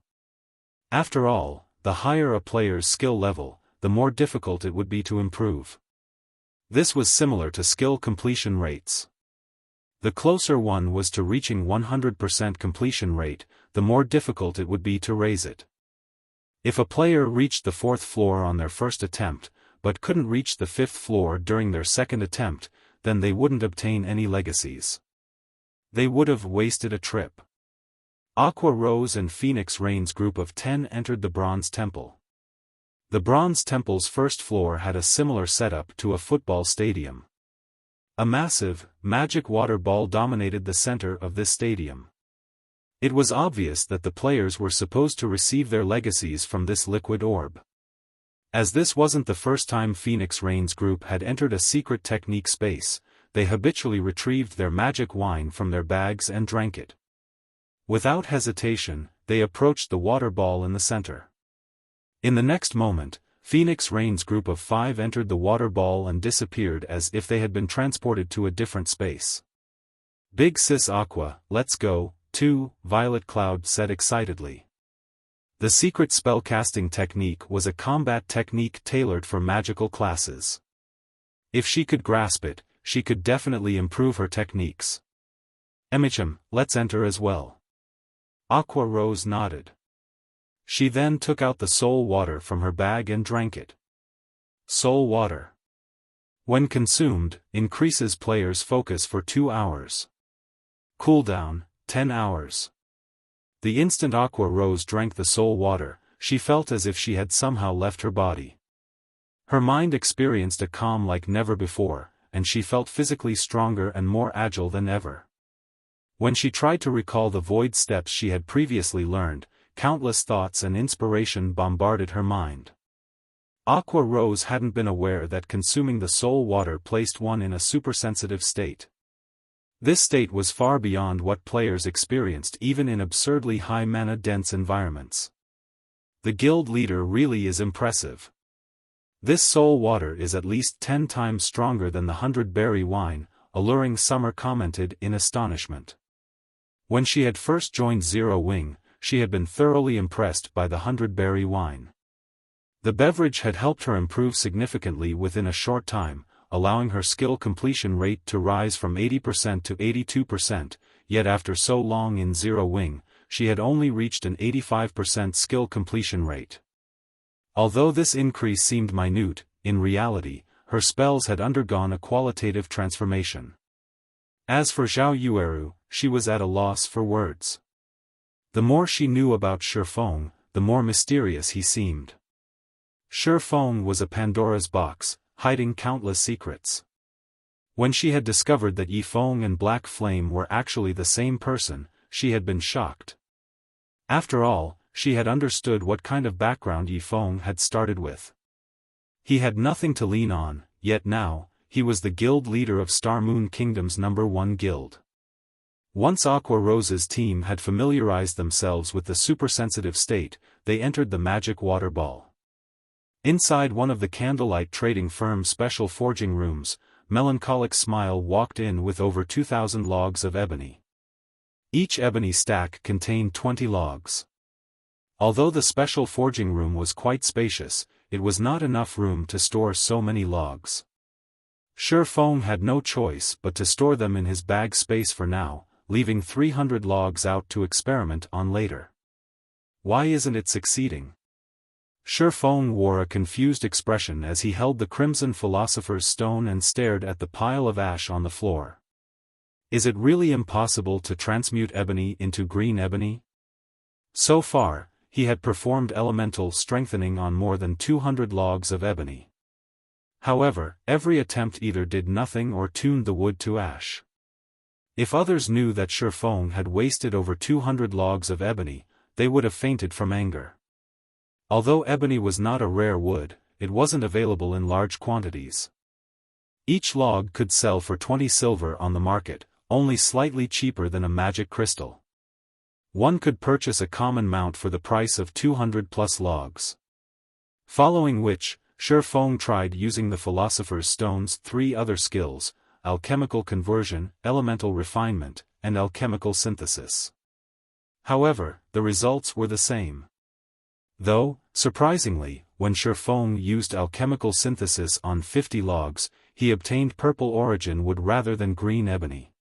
After all, the higher a player's skill level, the more difficult it would be to improve. This was similar to skill completion rates. The closer one was to reaching 100% completion rate, the more difficult it would be to raise it. If a player reached the 4th floor on their first attempt, but couldn't reach the 5th floor during their second attempt, then they wouldn't obtain any legacies. They would have wasted a trip. Aqua Rose and Phoenix Rain's group of 10 entered the Bronze Temple. The Bronze Temple's first floor had a similar setup to a football stadium. A massive, magic water ball dominated the center of this stadium. It was obvious that the players were supposed to receive their legacies from this liquid orb. As this wasn't the first time Phoenix Rain's group had entered a secret technique space, they habitually retrieved their magic wine from their bags and drank it. Without hesitation, they approached the water ball in the center. In the next moment, Phoenix Rain's group of 5 entered the water ball and disappeared as if they had been transported to a different space. "Big Sis Aqua, let's go, too," Violet Cloud said excitedly. The secret spellcasting technique was a combat technique tailored for magical classes. If she could grasp it, she could definitely improve her techniques. "Emicham, let's enter as well." Aqua Rose nodded. She then took out the soul water from her bag and drank it. Soul water, when consumed, increases players' focus for 2 hours. Cooldown, 10 hours. The instant Aqua Rose drank the soul water, she felt as if she had somehow left her body. Her mind experienced a calm like never before, and she felt physically stronger and more agile than ever. When she tried to recall the void steps she had previously learned, countless thoughts and inspiration bombarded her mind. Aqua Rose hadn't been aware that consuming the soul water placed one in a supersensitive state. This state was far beyond what players experienced even in absurdly high mana-dense environments. The guild leader really is impressive. This soul water is at least 10 times stronger than the 100-berry wine, Alluring Summer commented in astonishment. When she had first joined Zero Wing, she had been thoroughly impressed by the 100-berry wine. The beverage had helped her improve significantly within a short time, allowing her skill completion rate to rise from 80% to 82%, yet after so long in Zero Wing, she had only reached an 85% skill completion rate. Although this increase seemed minute, in reality, her spells had undergone a qualitative transformation. As for Zhao Yueru, she was at a loss for words. The more she knew about Xiaofan, the more mysterious he seemed. Xiaofan was a Pandora's box, hiding countless secrets. When she had discovered that Yifeng and Black Flame were actually the same person, she had been shocked. After all, she had understood what kind of background Yifeng had started with. He had nothing to lean on, yet now, he was the guild leader of Star Moon Kingdom's #1 guild. Once Aqua Rose's team had familiarized themselves with the supersensitive state, they entered the magic water ball. Inside one of the candlelight trading firm's special forging rooms, Melancholic Smile walked in with over 2,000 logs of ebony. Each ebony stack contained 20 logs. Although the special forging room was quite spacious, it was not enough room to store so many logs. Xiaofan had no choice but to store them in his bag space for now, leaving 300 logs out to experiment on later. Why isn't it succeeding? Xiaofan wore a confused expression as he held the Crimson Philosopher's Stone and stared at the pile of ash on the floor. Is it really impossible to transmute ebony into green ebony? So far, he had performed elemental strengthening on more than 200 logs of ebony. However, every attempt either did nothing or tuned the wood to ash. If others knew that Xiaofan had wasted over 200 logs of ebony, they would have fainted from anger. Although ebony was not a rare wood, it wasn't available in large quantities. Each log could sell for 20 silver on the market, only slightly cheaper than a magic crystal. One could purchase a common mount for the price of 200 plus logs. Following which, Xiaofan tried using the Philosopher's Stone's 3 other skills: alchemical conversion, elemental refinement, and alchemical synthesis. However, the results were the same. Though, surprisingly, when Xiaofan used alchemical synthesis on 50 logs, he obtained purple origin wood rather than green ebony.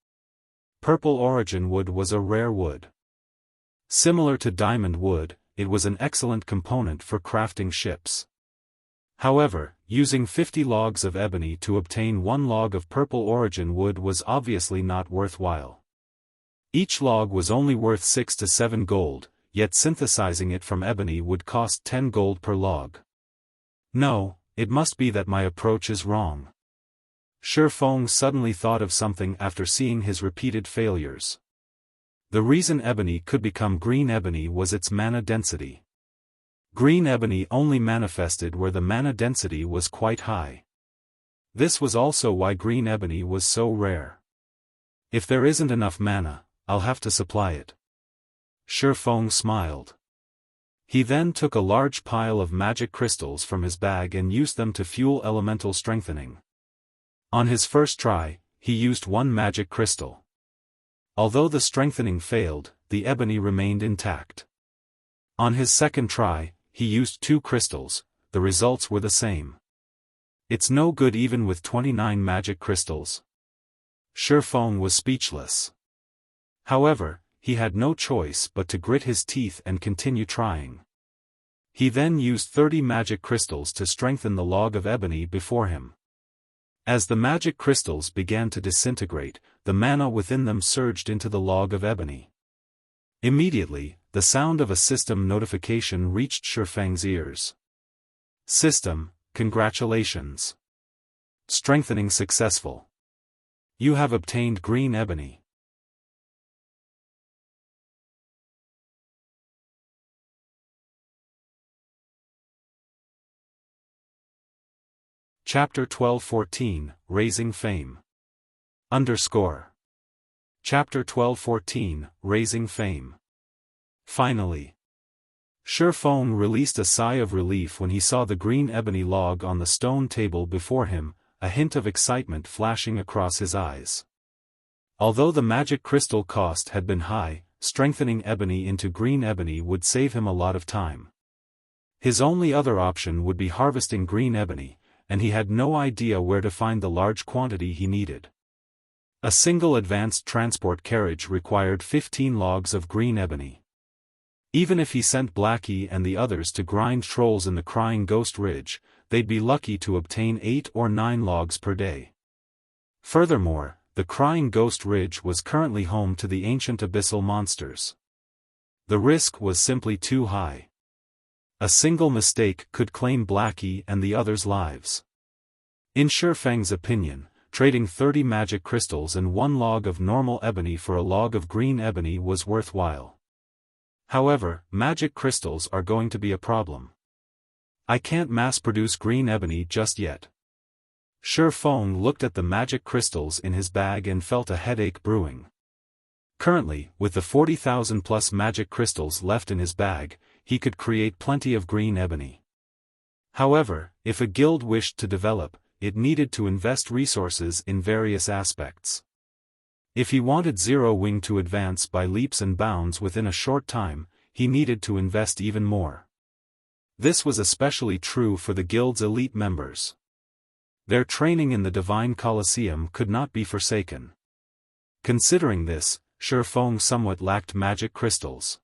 Purple origin wood was a rare wood. Similar to diamond wood, it was an excellent component for crafting ships. However, using 50 logs of ebony to obtain 1 log of purple origin wood was obviously not worthwhile. Each log was only worth 6 to 7 gold, yet synthesizing it from ebony would cost 10 gold per log. No, it must be that my approach is wrong. Xiaofan suddenly thought of something after seeing his repeated failures. The reason ebony could become green ebony was its mana density. Green ebony only manifested where the mana density was quite high. This was also why green ebony was so rare. If there isn't enough mana, I'll have to supply it. Xiaofan smiled. He then took a large pile of magic crystals from his bag and used them to fuel elemental strengthening. On his first try, he used one magic crystal. Although the strengthening failed, the ebony remained intact. On his second try, he used 2 crystals, the results were the same. It's no good even with 29 magic crystals. Xiaofan was speechless. However, he had no choice but to grit his teeth and continue trying. He then used 30 magic crystals to strengthen the log of ebony before him. As the magic crystals began to disintegrate, the mana within them surged into the log of ebony. Immediately, the sound of a system notification reached Xiaofan's ears. System, congratulations. Strengthening successful. You have obtained green ebony. Chapter 1214, Raising Fame. Chapter 1214, Raising Fame. Finally. Xiaofan released a sigh of relief when he saw the green ebony log on the stone table before him, a hint of excitement flashing across his eyes. Although the magic crystal cost had been high, strengthening ebony into green ebony would save him a lot of time. His only other option would be harvesting green ebony, and he had no idea where to find the large quantity he needed. A single advanced transport carriage required 15 logs of green ebony. Even if he sent Blackie and the others to grind trolls in the Crying Ghost Ridge, they'd be lucky to obtain 8 or 9 logs per day. Furthermore, the Crying Ghost Ridge was currently home to the ancient abyssal monsters. The risk was simply too high. A single mistake could claim Blackie and the others' lives. In Xiaofan's opinion, trading 30 magic crystals and 1 log of normal ebony for a log of green ebony was worthwhile. However, magic crystals are going to be a problem. I can't mass-produce green ebony just yet. Xiaofan looked at the magic crystals in his bag and felt a headache brewing. Currently, with the 40,000 plus magic crystals left in his bag, he could create plenty of green ebony. However, if a guild wished to develop, it needed to invest resources in various aspects. If he wanted Zero Wing to advance by leaps and bounds within a short time, he needed to invest even more. This was especially true for the guild's elite members. Their training in the Divine Colosseum could not be forsaken. Considering this, Xiaofan somewhat lacked magic crystals.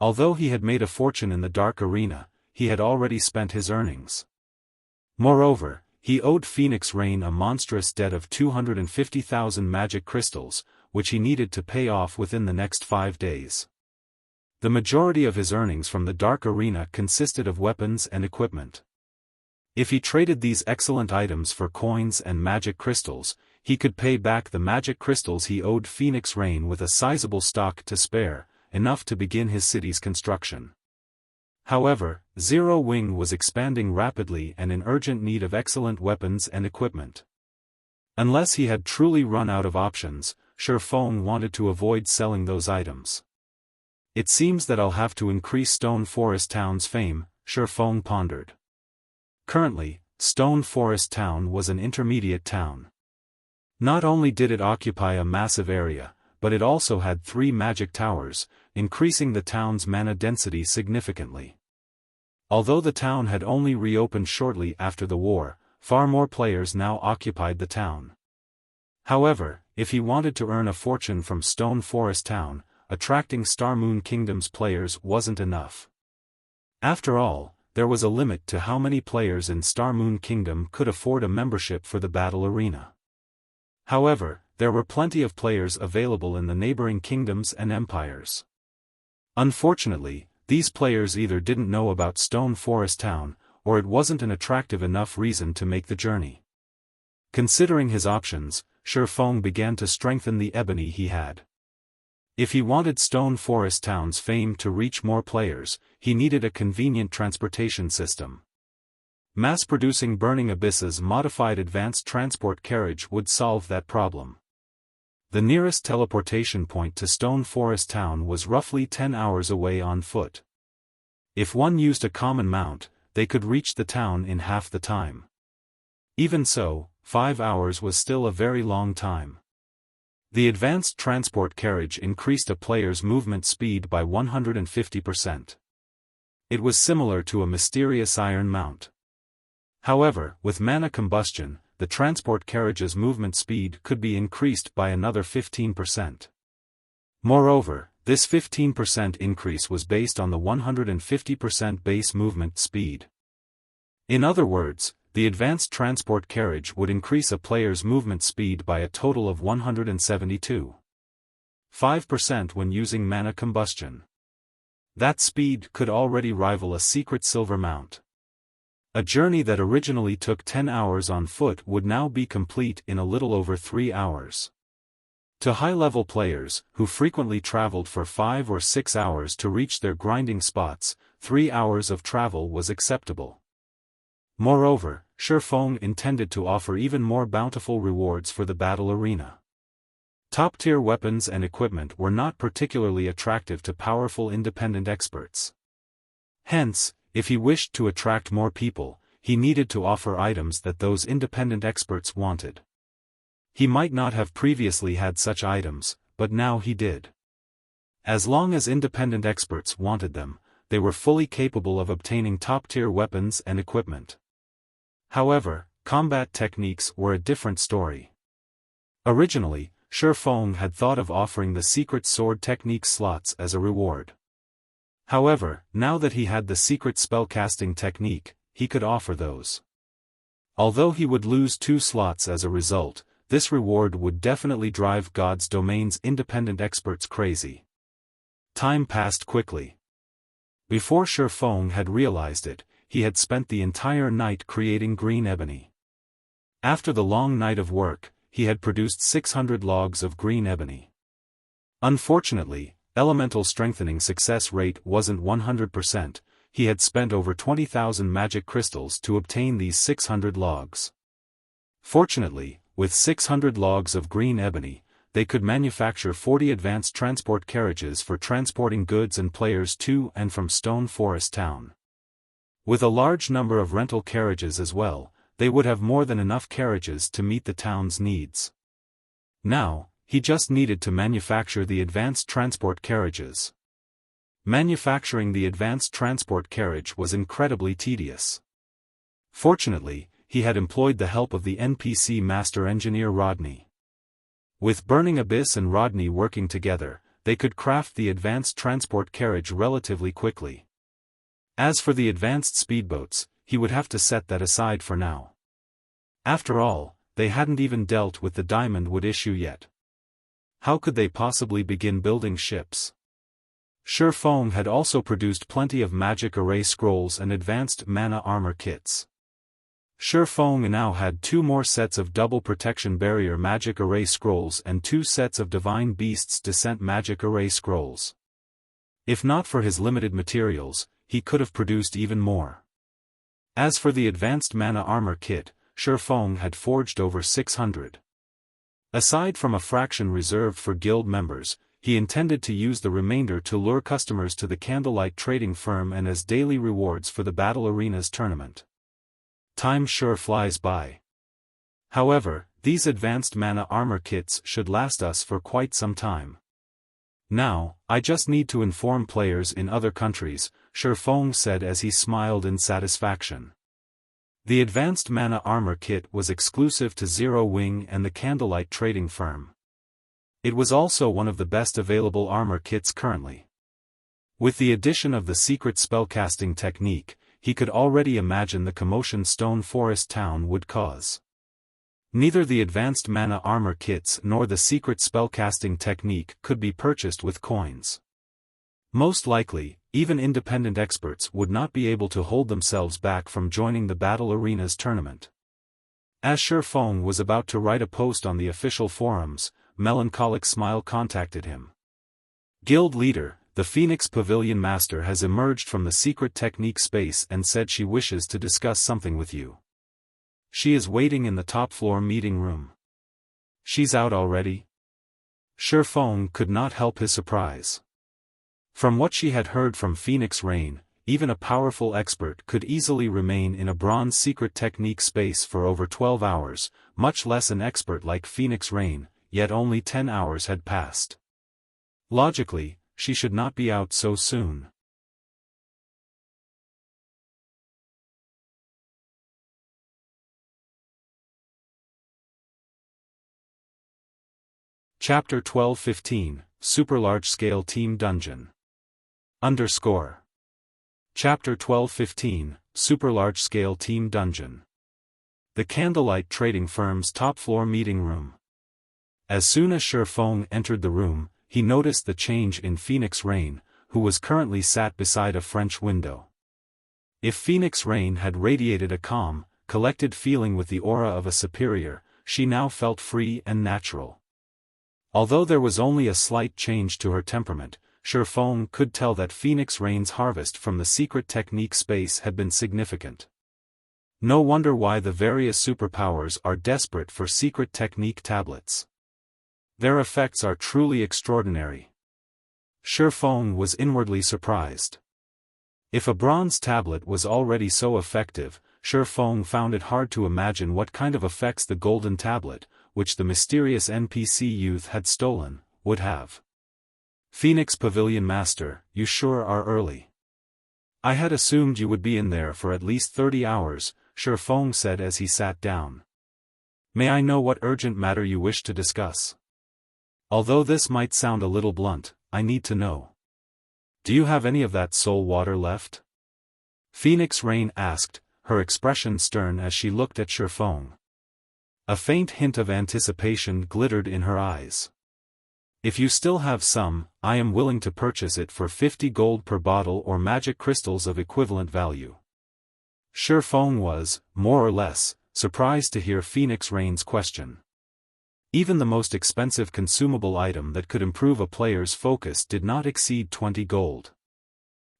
Although he had made a fortune in the Dark Arena, he had already spent his earnings. Moreover, he owed Phoenix Rain a monstrous debt of 250,000 magic crystals, which he needed to pay off within the next 5 days. The majority of his earnings from the Dark Arena consisted of weapons and equipment. If he traded these excellent items for coins and magic crystals, he could pay back the magic crystals he owed Phoenix Rain with a sizable stock to spare, enough to begin his city's construction. However, Zero Wing was expanding rapidly and in urgent need of excellent weapons and equipment. Unless he had truly run out of options, Xiaofan wanted to avoid selling those items. It seems that I'll have to increase Stone Forest Town's fame, Xiaofan pondered. Currently, Stone Forest Town was an intermediate town. Not only did it occupy a massive area, but it also had 3 magic towers, increasing the town's mana density significantly. Although the town had only reopened shortly after the war, far more players now occupied the town. However, if he wanted to earn a fortune from Stone Forest Town, attracting Star Moon Kingdom's players wasn't enough. After all, there was a limit to how many players in Star Moon Kingdom could afford a membership for the battle arena. However, there were plenty of players available in the neighboring kingdoms and empires. Unfortunately, these players either didn't know about Stone Forest Town, or it wasn't an attractive enough reason to make the journey. Considering his options, Xiaofan began to strengthen the ebony he had. If he wanted Stone Forest Town's fame to reach more players, he needed a convenient transportation system. Mass-producing Burning Abyss's modified advanced transport carriage would solve that problem. The nearest teleportation point to Stone Forest Town was roughly 10 hours away on foot. If one used a common mount, they could reach the town in half the time. Even so, 5 hours was still a very long time. The advanced transport carriage increased a player's movement speed by 150%. It was similar to a mysterious iron mount. However, with mana combustion, the transport carriage's movement speed could be increased by another 15%. Moreover, this 15% increase was based on the 150% base movement speed. In other words, the advanced transport carriage would increase a player's movement speed by a total of 172.5% when using mana combustion. That speed could already rival a secret silver mount. A journey that originally took 10 hours on foot would now be complete in a little over 3 hours. To high-level players, who frequently traveled for 5 or 6 hours to reach their grinding spots, 3 hours of travel was acceptable. Moreover, Xiaofan intended to offer even more bountiful rewards for the battle arena. Top-tier weapons and equipment were not particularly attractive to powerful independent experts. Hence, if he wished to attract more people, he needed to offer items that those independent experts wanted. He might not have previously had such items, but now he did. As long as independent experts wanted them, they were fully capable of obtaining top-tier weapons and equipment. However, combat techniques were a different story. Originally, Xiaofan had thought of offering the secret sword technique slots as a reward. However, now that he had the secret spellcasting technique, he could offer those. Although he would lose 2 slots as a result, this reward would definitely drive God's Domain's independent experts crazy. Time passed quickly. Before Xiaofan had realized it, he had spent the entire night creating green ebony. After the long night of work, he had produced 600 logs of green ebony. Unfortunately, elemental strengthening success rate wasn't 100%, he had spent over 20,000 magic crystals to obtain these 600 logs. Fortunately, with 600 logs of green ebony, they could manufacture 40 advanced transport carriages for transporting goods and players to and from Stone Forest Town. With a large number of rental carriages as well, they would have more than enough carriages to meet the town's needs. Now, he just needed to manufacture the advanced transport carriages. Manufacturing the advanced transport carriage was incredibly tedious. Fortunately, he had employed the help of the NPC master engineer Rodney. With Burning Abyss and Rodney working together, they could craft the advanced transport carriage relatively quickly. As for the advanced speedboats, he would have to set that aside for now. After all, they hadn't even dealt with the Diamond Wood issue yet. How could they possibly begin building ships? Xiaofan had also produced plenty of magic array scrolls and advanced mana armor kits. Xiaofan now had 2 more sets of double protection barrier magic array scrolls and 2 sets of divine beasts descent magic array scrolls. If not for his limited materials, he could have produced even more. As for the advanced mana armor kit, Xiaofan had forged over 600. Aside from a fraction reserved for guild members, he intended to use the remainder to lure customers to the Candlelight trading firm and as daily rewards for the Battle Arenas tournament. Time sure flies by. However, these advanced mana armor kits should last us for quite some time. Now, I just need to inform players in other countries, Xiaofan said as he smiled in satisfaction. The advanced mana armor kit was exclusive to Zero Wing and the Candlelight trading firm. It was also one of the best available armor kits currently. With the addition of the secret spellcasting technique, he could already imagine the commotion Stone Forest Town would cause. Neither the advanced mana armor kits nor the secret spellcasting technique could be purchased with coins. Most likely, even independent experts would not be able to hold themselves back from joining the Battle Arenas tournament. As Xiaofan was about to write a post on the official forums, Melancholic Smile contacted him. Guild leader, the Phoenix Pavilion Master has emerged from the secret technique space and said she wishes to discuss something with you. She is waiting in the top floor meeting room. She's out already? Xiaofan could not help his surprise. From what she had heard from Phoenix Rain, even a powerful expert could easily remain in a bronze secret technique space for over 12 hours, much less an expert like Phoenix Rain, yet only 10 hours had passed. Logically, she should not be out so soon. Chapter 12-15, Super Large-Scale Team Dungeon. Chapter 12-15, Super Large-Scale Team Dungeon. The Candlelight Trading Firm's top-floor meeting room. As soon as Xiaofan entered the room, he noticed the change in Phoenix Rain, who was currently sat beside a French window. If Phoenix Rain had radiated a calm, collected feeling with the aura of a superior, she now felt free and natural. Although there was only a slight change to her temperament, Xiaofan could tell that Phoenix Rain's harvest from the secret technique space had been significant. No wonder why the various superpowers are desperate for secret technique tablets. Their effects are truly extraordinary. Xiaofan was inwardly surprised. If a bronze tablet was already so effective, Xiaofan found it hard to imagine what kind of effects the golden tablet, which the mysterious NPC youth had stolen, would have. Phoenix Pavilion Master, you sure are early. I had assumed you would be in there for at least 30 hours, Xiaofan said as he sat down. May I know what urgent matter you wish to discuss? Although this might sound a little blunt, I need to know. Do you have any of that soul water left? Phoenix Rain asked, her expression stern as she looked at Xiaofan. A faint hint of anticipation glittered in her eyes. If you still have some, I am willing to purchase it for 50 gold per bottle or magic crystals of equivalent value. Xiaofan was, more or less, surprised to hear Phoenix Rain's question. Even the most expensive consumable item that could improve a player's focus did not exceed 20 gold.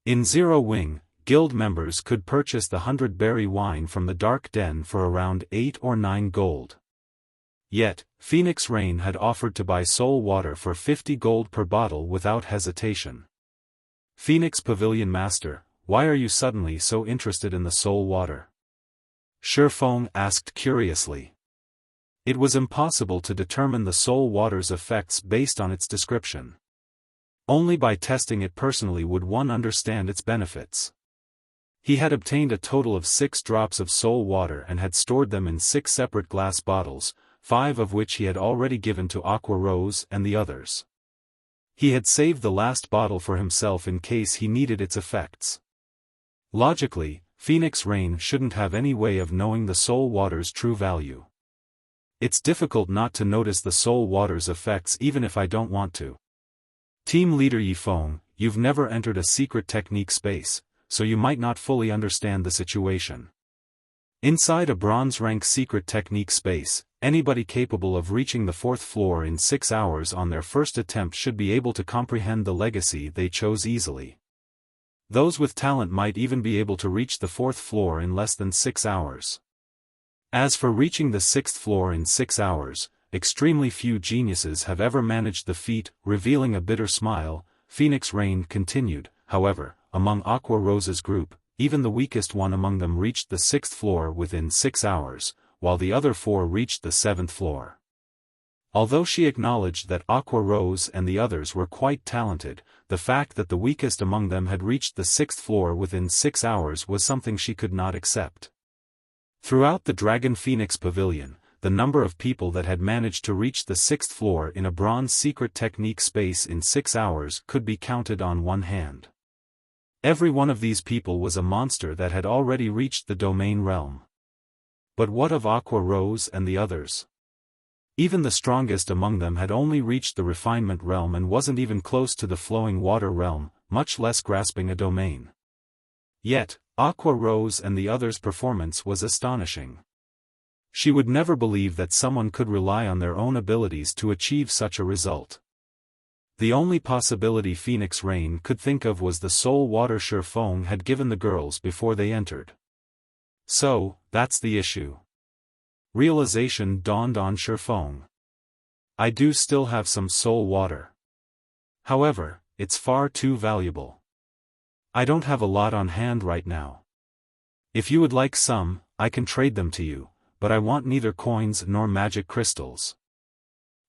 In Zero Wing, guild members could purchase the 100-berry wine from the Dark Den for around 8 or 9 gold. Yet, Phoenix Rain had offered to buy soul water for 50 gold per bottle without hesitation. Phoenix Pavilion Master, why are you suddenly so interested in the soul water? Xiaofan asked curiously. It was impossible to determine the soul water's effects based on its description. Only by testing it personally would one understand its benefits. He had obtained a total of 6 drops of soul water and had stored them in 6 separate glass bottles, 5 of which he had already given to Aqua Rose and the others. He had saved the last bottle for himself in case he needed its effects. Logically, Phoenix Rain shouldn't have any way of knowing the soul water's true value. It's difficult not to notice the soul water's effects even if I don't want to. Team Leader Yifeng, you've never entered a secret technique space, so you might not fully understand the situation. Inside a bronze-rank secret technique space, anybody capable of reaching the 4th floor in 6 hours on their first attempt should be able to comprehend the legacy they chose easily. Those with talent might even be able to reach the 4th floor in less than 6 hours. As for reaching the 6th floor in 6 hours, extremely few geniuses have ever managed the feat. Revealing a bitter smile, Phoenix Rain continued, however, among Aqua Rose's group, even the weakest one among them reached the 6th floor within 6 hours, while the other 4 reached the 7th floor. Although she acknowledged that Aqua Rose and the others were quite talented, the fact that the weakest among them had reached the 6th floor within 6 hours was something she could not accept. Throughout the Dragon Phoenix Pavilion, the number of people that had managed to reach the 6th floor in a bronze secret technique space in 6 hours could be counted on one hand. Every one of these people was a monster that had already reached the domain realm. But what of Aqua Rose and the others? Even the strongest among them had only reached the refinement realm and wasn't even close to the flowing water realm, much less grasping a domain. Yet, Aqua Rose and the others' performance was astonishing. She would never believe that someone could rely on their own abilities to achieve such a result. The only possibility Phoenix Rain could think of was the soul water Xiaofan had given the girls before they entered. So, that's the issue. Realization dawned on Xiaofan. I do still have some soul water. However, it's far too valuable. I don't have a lot on hand right now. If you would like some, I can trade them to you, but I want neither coins nor magic crystals.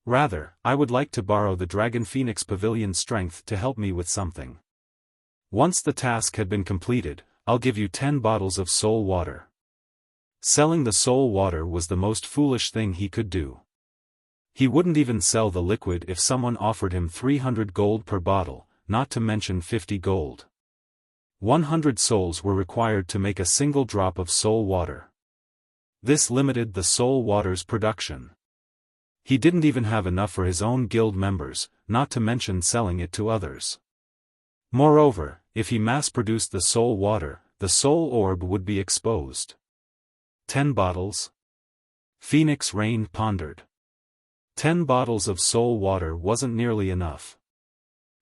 Rather, I would like to borrow the Dragon Phoenix Pavilion's strength to help me with something. Once the task had been completed, I'll give you 10 bottles of soul water. Selling the soul water was the most foolish thing he could do. He wouldn't even sell the liquid if someone offered him 300 gold per bottle, not to mention 50 gold. 100 souls were required to make a single drop of soul water. This limited the soul water's production. He didn't even have enough for his own guild members, not to mention selling it to others. Moreover, if he mass-produced the soul water, the soul orb would be exposed. 10 bottles? Phoenix Rain pondered. 10 bottles of soul water wasn't nearly enough.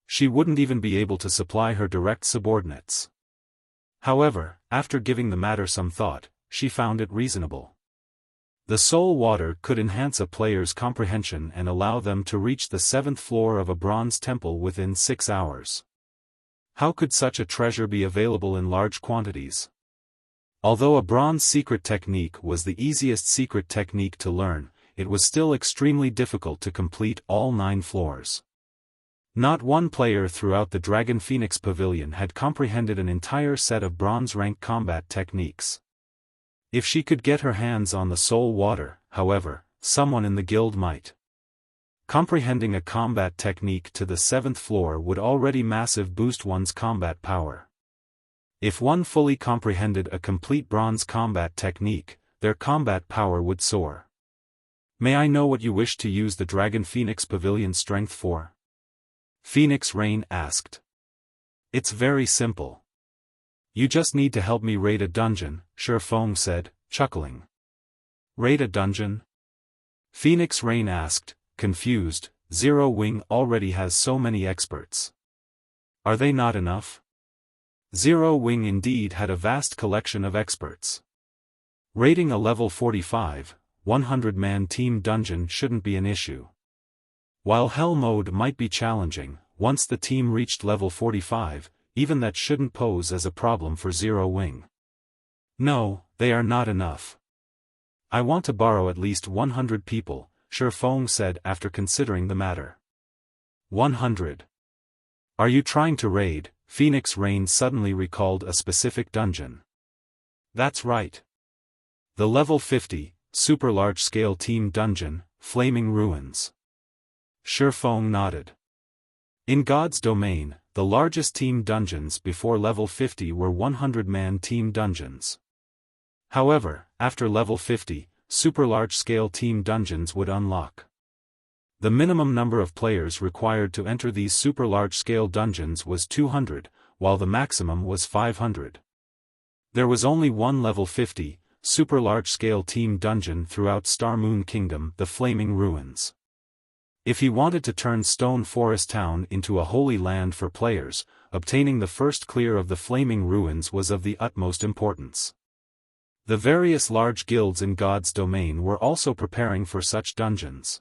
She wouldn't even be able to supply her direct subordinates. However, after giving the matter some thought, she found it reasonable. The soul water could enhance a player's comprehension and allow them to reach the 7th floor of a bronze temple within 6 hours. How could such a treasure be available in large quantities? Although a bronze secret technique was the easiest secret technique to learn, it was still extremely difficult to complete all 9 floors. Not one player throughout the Dragon Phoenix Pavilion had comprehended an entire set of bronze-rank combat techniques. If she could get her hands on the soul water, however, someone in the guild might. Comprehending a combat technique to the 7th floor would already massive boost one's combat power. If one fully comprehended a complete bronze combat technique, their combat power would soar. May I know what you wish to use the Dragon Phoenix Pavilion strength for? Phoenix Rain asked. It's very simple. You just need to help me raid a dungeon, Xiaofan said, chuckling. Raid a dungeon? Phoenix Rain asked, confused. Zero Wing already has so many experts. Are they not enough? Zero Wing indeed had a vast collection of experts. Raiding a level 45, 100-man team dungeon shouldn't be an issue. While Hell mode might be challenging, once the team reached level 45, even that shouldn't pose as a problem for Zero Wing. No, they are not enough. I want to borrow at least 100 people, Xiaofan said after considering the matter. 100. Are you trying to raid? Phoenix Rain suddenly recalled a specific dungeon. That's right. The level 50, super large-scale team dungeon, Flaming Ruins. Xiaofan nodded. In God's domain, the largest team dungeons before level 50 were 100-man team dungeons. However, after level 50, super large-scale team dungeons would unlock. The minimum number of players required to enter these super large-scale dungeons was 200, while the maximum was 500. There was only one level 50, super large-scale team dungeon throughout Star Moon Kingdom, the Flaming Ruins. If he wanted to turn Stone Forest Town into a holy land for players, obtaining the first clear of the Flaming Ruins was of the utmost importance. The various large guilds in God's domain were also preparing for such dungeons.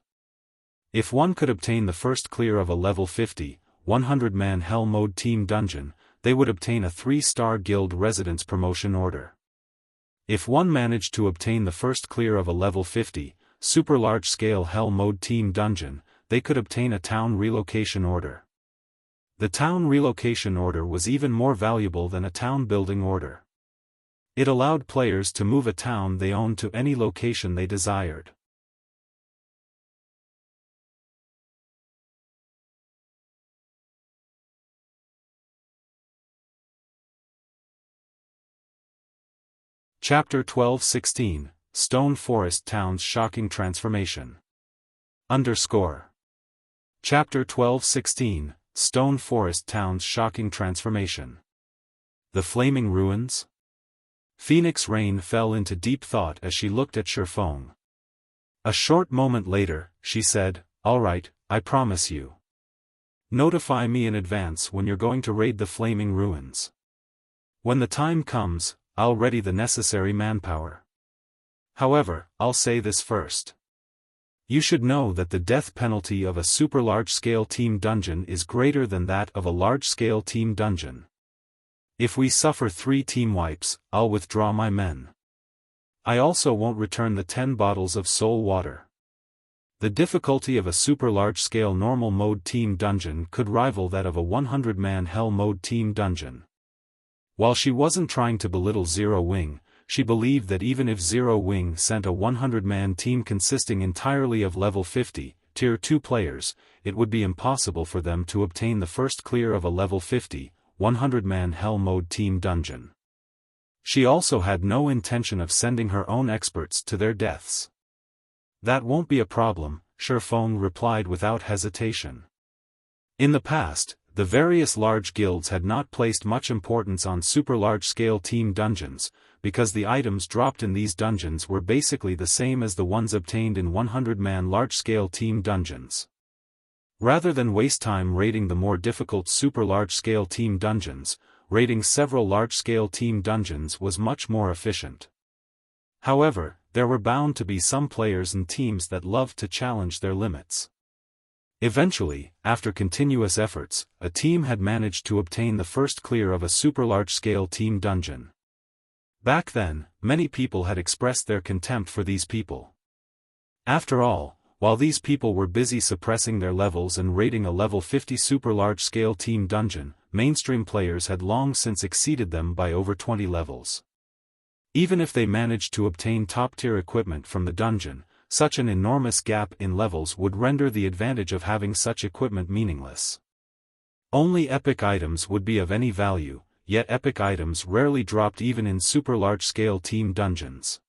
If one could obtain the first clear of a level 50, 100-man Hell mode team dungeon, they would obtain a 3-star guild residence promotion order. If one managed to obtain the first clear of a level 50, super large-scale Hell mode team dungeon, they could obtain a town relocation order. The town relocation order was even more valuable than a town building order. It allowed players to move a town they owned to any location they desired. Chapter 12:16, Stone Forest Town's Shocking Transformation. Chapter 12:16, Stone Forest Town's Shocking Transformation. The Flaming Ruins? Phoenix Rain fell into deep thought as she looked at Xiaofan. A short moment later, she said, "All right, I promise you. Notify me in advance when you're going to raid the Flaming Ruins. When the time comes, I'll ready the necessary manpower. However, I'll say this first. You should know that the death penalty of a super large-scale team dungeon is greater than that of a large-scale team dungeon. If we suffer 3 team wipes, I'll withdraw my men. I also won't return the 10 bottles of soul water. The difficulty of a super large-scale normal mode team dungeon could rival that of a 100-man hell mode team dungeon. While she wasn't trying to belittle Zero Wing, she believed that even if Zero Wing sent a 100-man team consisting entirely of level 50, Tier 2 players, it would be impossible for them to obtain the first clear of a level 50, 100-man hell mode team dungeon. She also had no intention of sending her own experts to their deaths. That won't be a problem, Xiaofan replied without hesitation. In the past, the various large guilds had not placed much importance on super large-scale team dungeons, because the items dropped in these dungeons were basically the same as the ones obtained in 100-man large-scale team dungeons. Rather than waste time raiding the more difficult super large-scale team dungeons, raiding several large-scale team dungeons was much more efficient. However, there were bound to be some players and teams that loved to challenge their limits. Eventually, after continuous efforts, a team had managed to obtain the first clear of a super large-scale team dungeon. Back then, many people had expressed their contempt for these people. After all, while these people were busy suppressing their levels and raiding a level 50 super large-scale team dungeon, mainstream players had long since exceeded them by over 20 levels. Even if they managed to obtain top-tier equipment from the dungeon, such an enormous gap in levels would render the advantage of having such equipment meaningless. Only epic items would be of any value, yet epic items rarely dropped even in super large-scale team dungeons.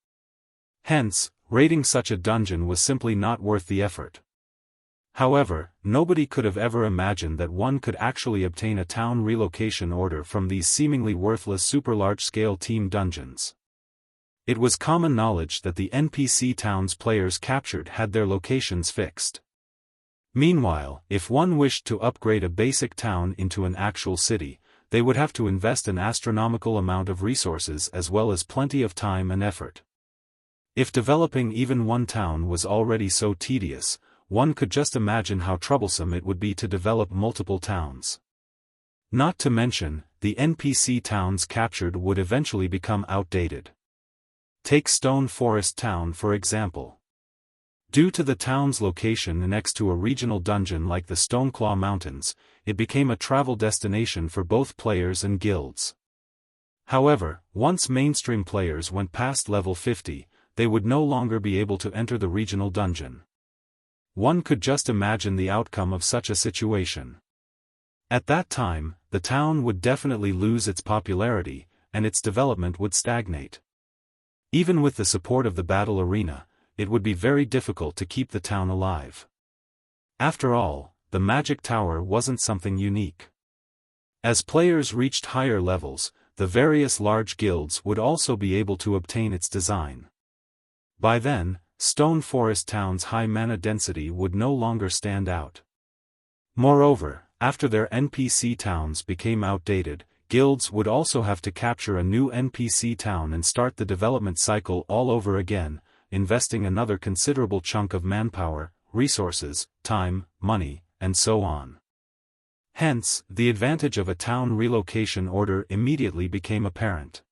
Hence, raiding such a dungeon was simply not worth the effort. However, nobody could have ever imagined that one could actually obtain a town relocation order from these seemingly worthless super large-scale team dungeons. It was common knowledge that the NPC towns players captured had their locations fixed. Meanwhile, if one wished to upgrade a basic town into an actual city, they would have to invest an astronomical amount of resources as well as plenty of time and effort. If developing even one town was already so tedious, one could just imagine how troublesome it would be to develop multiple towns. Not to mention, the NPC towns captured would eventually become outdated. Take Stone Forest Town for example. Due to the town's location next to a regional dungeon like the Stoneclaw Mountains, it became a travel destination for both players and guilds. However, once mainstream players went past level 50, they would no longer be able to enter the regional dungeon. One could just imagine the outcome of such a situation. At that time, the town would definitely lose its popularity, and its development would stagnate. Even with the support of the battle arena, it would be very difficult to keep the town alive. After all, the magic tower wasn't something unique. As players reached higher levels, the various large guilds would also be able to obtain its design. By then, Stone Forest Town's high mana density would no longer stand out. Moreover, after their NPC towns became outdated, guilds would also have to capture a new NPC town and start the development cycle all over again, investing another considerable chunk of manpower, resources, time, money, and so on. Hence, the advantage of a town relocation order immediately became apparent.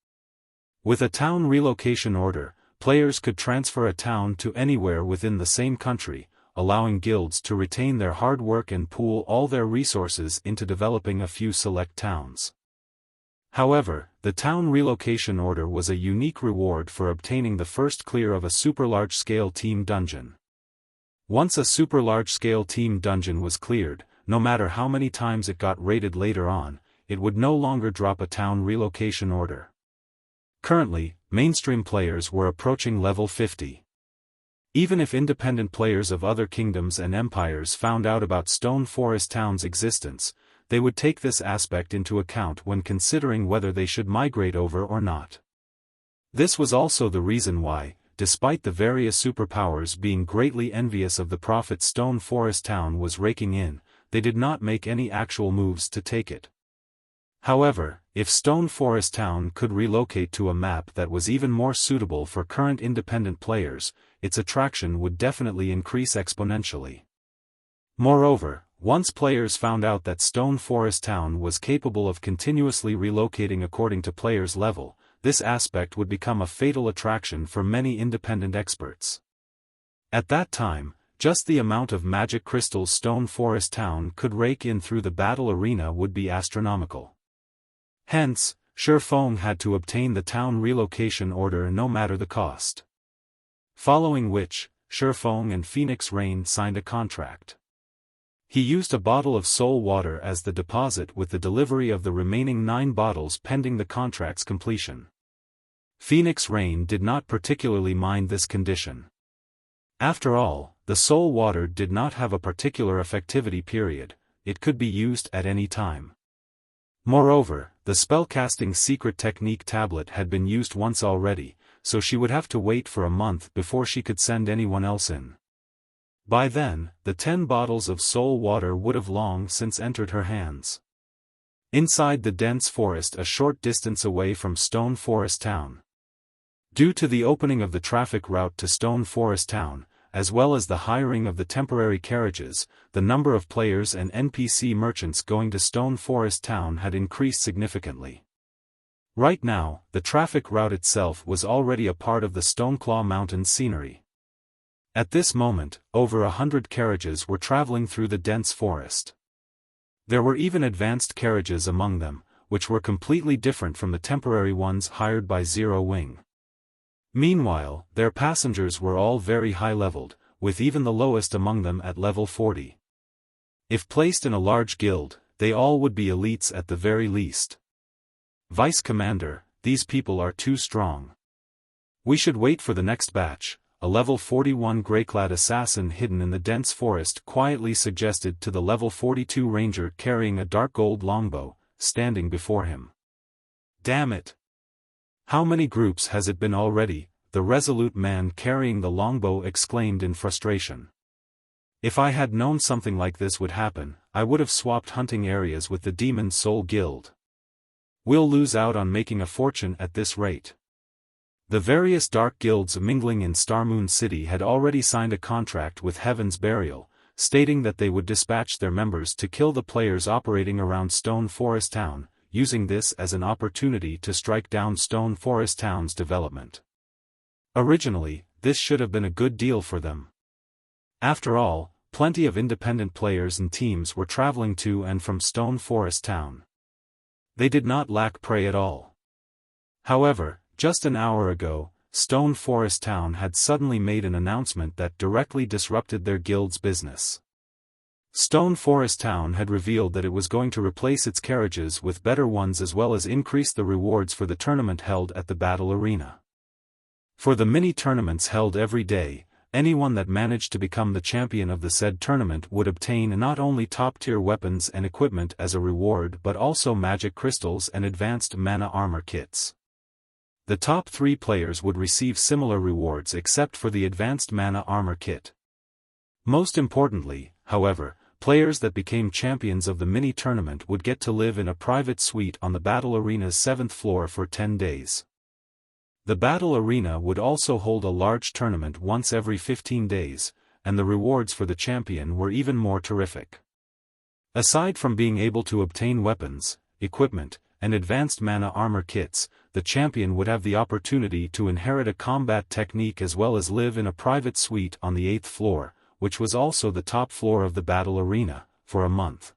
With a town relocation order, players could transfer a town to anywhere within the same country, allowing guilds to retain their hard work and pool all their resources into developing a few select towns. However, the town relocation order was a unique reward for obtaining the first clear of a super large-scale team dungeon. Once a super large-scale team dungeon was cleared, no matter how many times it got raided later on, it would no longer drop a town relocation order. Currently, mainstream players were approaching level 50. Even if independent players of other kingdoms and empires found out about Stone Forest Town's existence, they would take this aspect into account when considering whether they should migrate over or not. This was also the reason why, despite the various superpowers being greatly envious of the profit Stone Forest Town was raking in, they did not make any actual moves to take it. However, if Stone Forest Town could relocate to a map that was even more suitable for current independent players, its attraction would definitely increase exponentially. Moreover, Once players found out that Stone Forest Town was capable of continuously relocating according to players' level, this aspect would become a fatal attraction for many independent experts. At that time, just the amount of magic crystals Stone Forest Town could rake in through the battle arena would be astronomical. Hence, Xiaofan had to obtain the town relocation order no matter the cost. Following which, Xiaofan and Phoenix Rain signed a contract. He used a bottle of soul water as the deposit with the delivery of the remaining 9 bottles pending the contract's completion. Phoenix Rain did not particularly mind this condition. After all, the soul water did not have a particular effectivity period, it could be used at any time. Moreover, the spellcasting secret technique tablet had been used once already, so she would have to wait for a month before she could send anyone else in. By then, the 10 bottles of soul water would have long since entered her hands. Inside the dense forest a short distance away from Stone Forest Town. Due to the opening of the traffic route to Stone Forest Town, as well as the hiring of the temporary carriages, the number of players and NPC merchants going to Stone Forest Town had increased significantly. Right now, the traffic route itself was already a part of the Stoneclaw Mountains scenery. At this moment, over 100 carriages were traveling through the dense forest. There were even advanced carriages among them, which were completely different from the temporary ones hired by Zero Wing. Meanwhile, their passengers were all very high-leveled, with even the lowest among them at level 40. If placed in a large guild, they all would be elites at the very least. Vice Commander, these people are too strong. We should wait for the next batch, a level 41 grey-clad assassin hidden in the dense forest quietly suggested to the level 42 ranger carrying a dark gold longbow, standing before him. Damn it! How many groups has it been already? The resolute man carrying the longbow exclaimed in frustration. If I had known something like this would happen, I would have swapped hunting areas with the Demon Soul Guild. We'll lose out on making a fortune at this rate. The various dark guilds mingling in Starmoon City had already signed a contract with Heaven's Burial, stating that they would dispatch their members to kill the players operating around Stone Forest Town, using this as an opportunity to strike down Stone Forest Town's development. Originally, this should have been a good deal for them. After all, plenty of independent players and teams were traveling to and from Stone Forest Town. They did not lack prey at all. However, just an hour ago, Stone Forest Town had suddenly made an announcement that directly disrupted their guild's business. Stone Forest Town had revealed that it was going to replace its carriages with better ones as well as increase the rewards for the tournament held at the battle arena. For the mini-tournaments held every day, anyone that managed to become the champion of the said tournament would obtain not only top-tier weapons and equipment as a reward but also magic crystals and advanced mana armor kits. The top 3 players would receive similar rewards except for the advanced mana armor kit. Most importantly, however, players that became champions of the mini-tournament would get to live in a private suite on the battle arena's 7th floor for 10 days. The battle arena would also hold a large tournament once every 15 days, and the rewards for the champion were even more terrific. Aside from being able to obtain weapons, equipment, and advanced mana armor kits, the champion would have the opportunity to inherit a combat technique as well as live in a private suite on the 8th floor, which was also the top floor of the battle arena, for a month.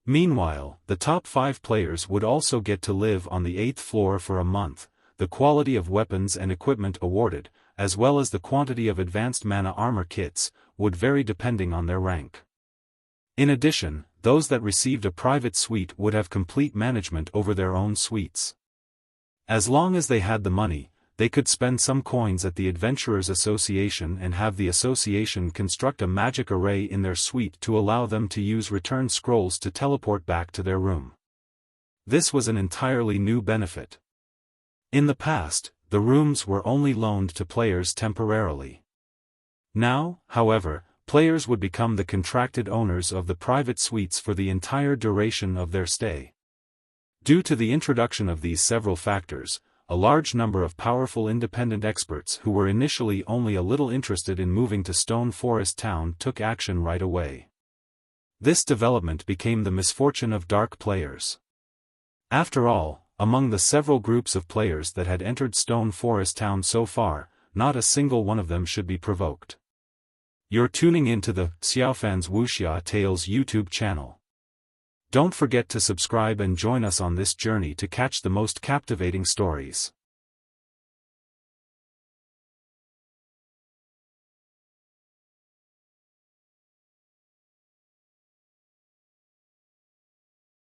Meanwhile, the top 5 players would also get to live on the 8th floor for a month. The quality of weapons and equipment awarded, as well as the quantity of advanced mana armor kits, would vary depending on their rank. In addition, those that received a private suite would have complete management over their own suites. As long as they had the money, they could spend some coins at the Adventurers Association and have the association construct a magic array in their suite to allow them to use return scrolls to teleport back to their room. This was an entirely new benefit. In the past, the rooms were only loaned to players temporarily. Now, however, players would become the contracted owners of the private suites for the entire duration of their stay. Due to the introduction of these several factors, a large number of powerful independent experts who were initially only a little interested in moving to Stone Forest Town took action right away. This development became the misfortune of dark players. After all, among the several groups of players that had entered Stone Forest Town so far, not a single one of them should be provoked. You're tuning into the Xiaofan's Wuxia Tales YouTube channel. Don't forget to subscribe and join us on this journey to catch the most captivating stories.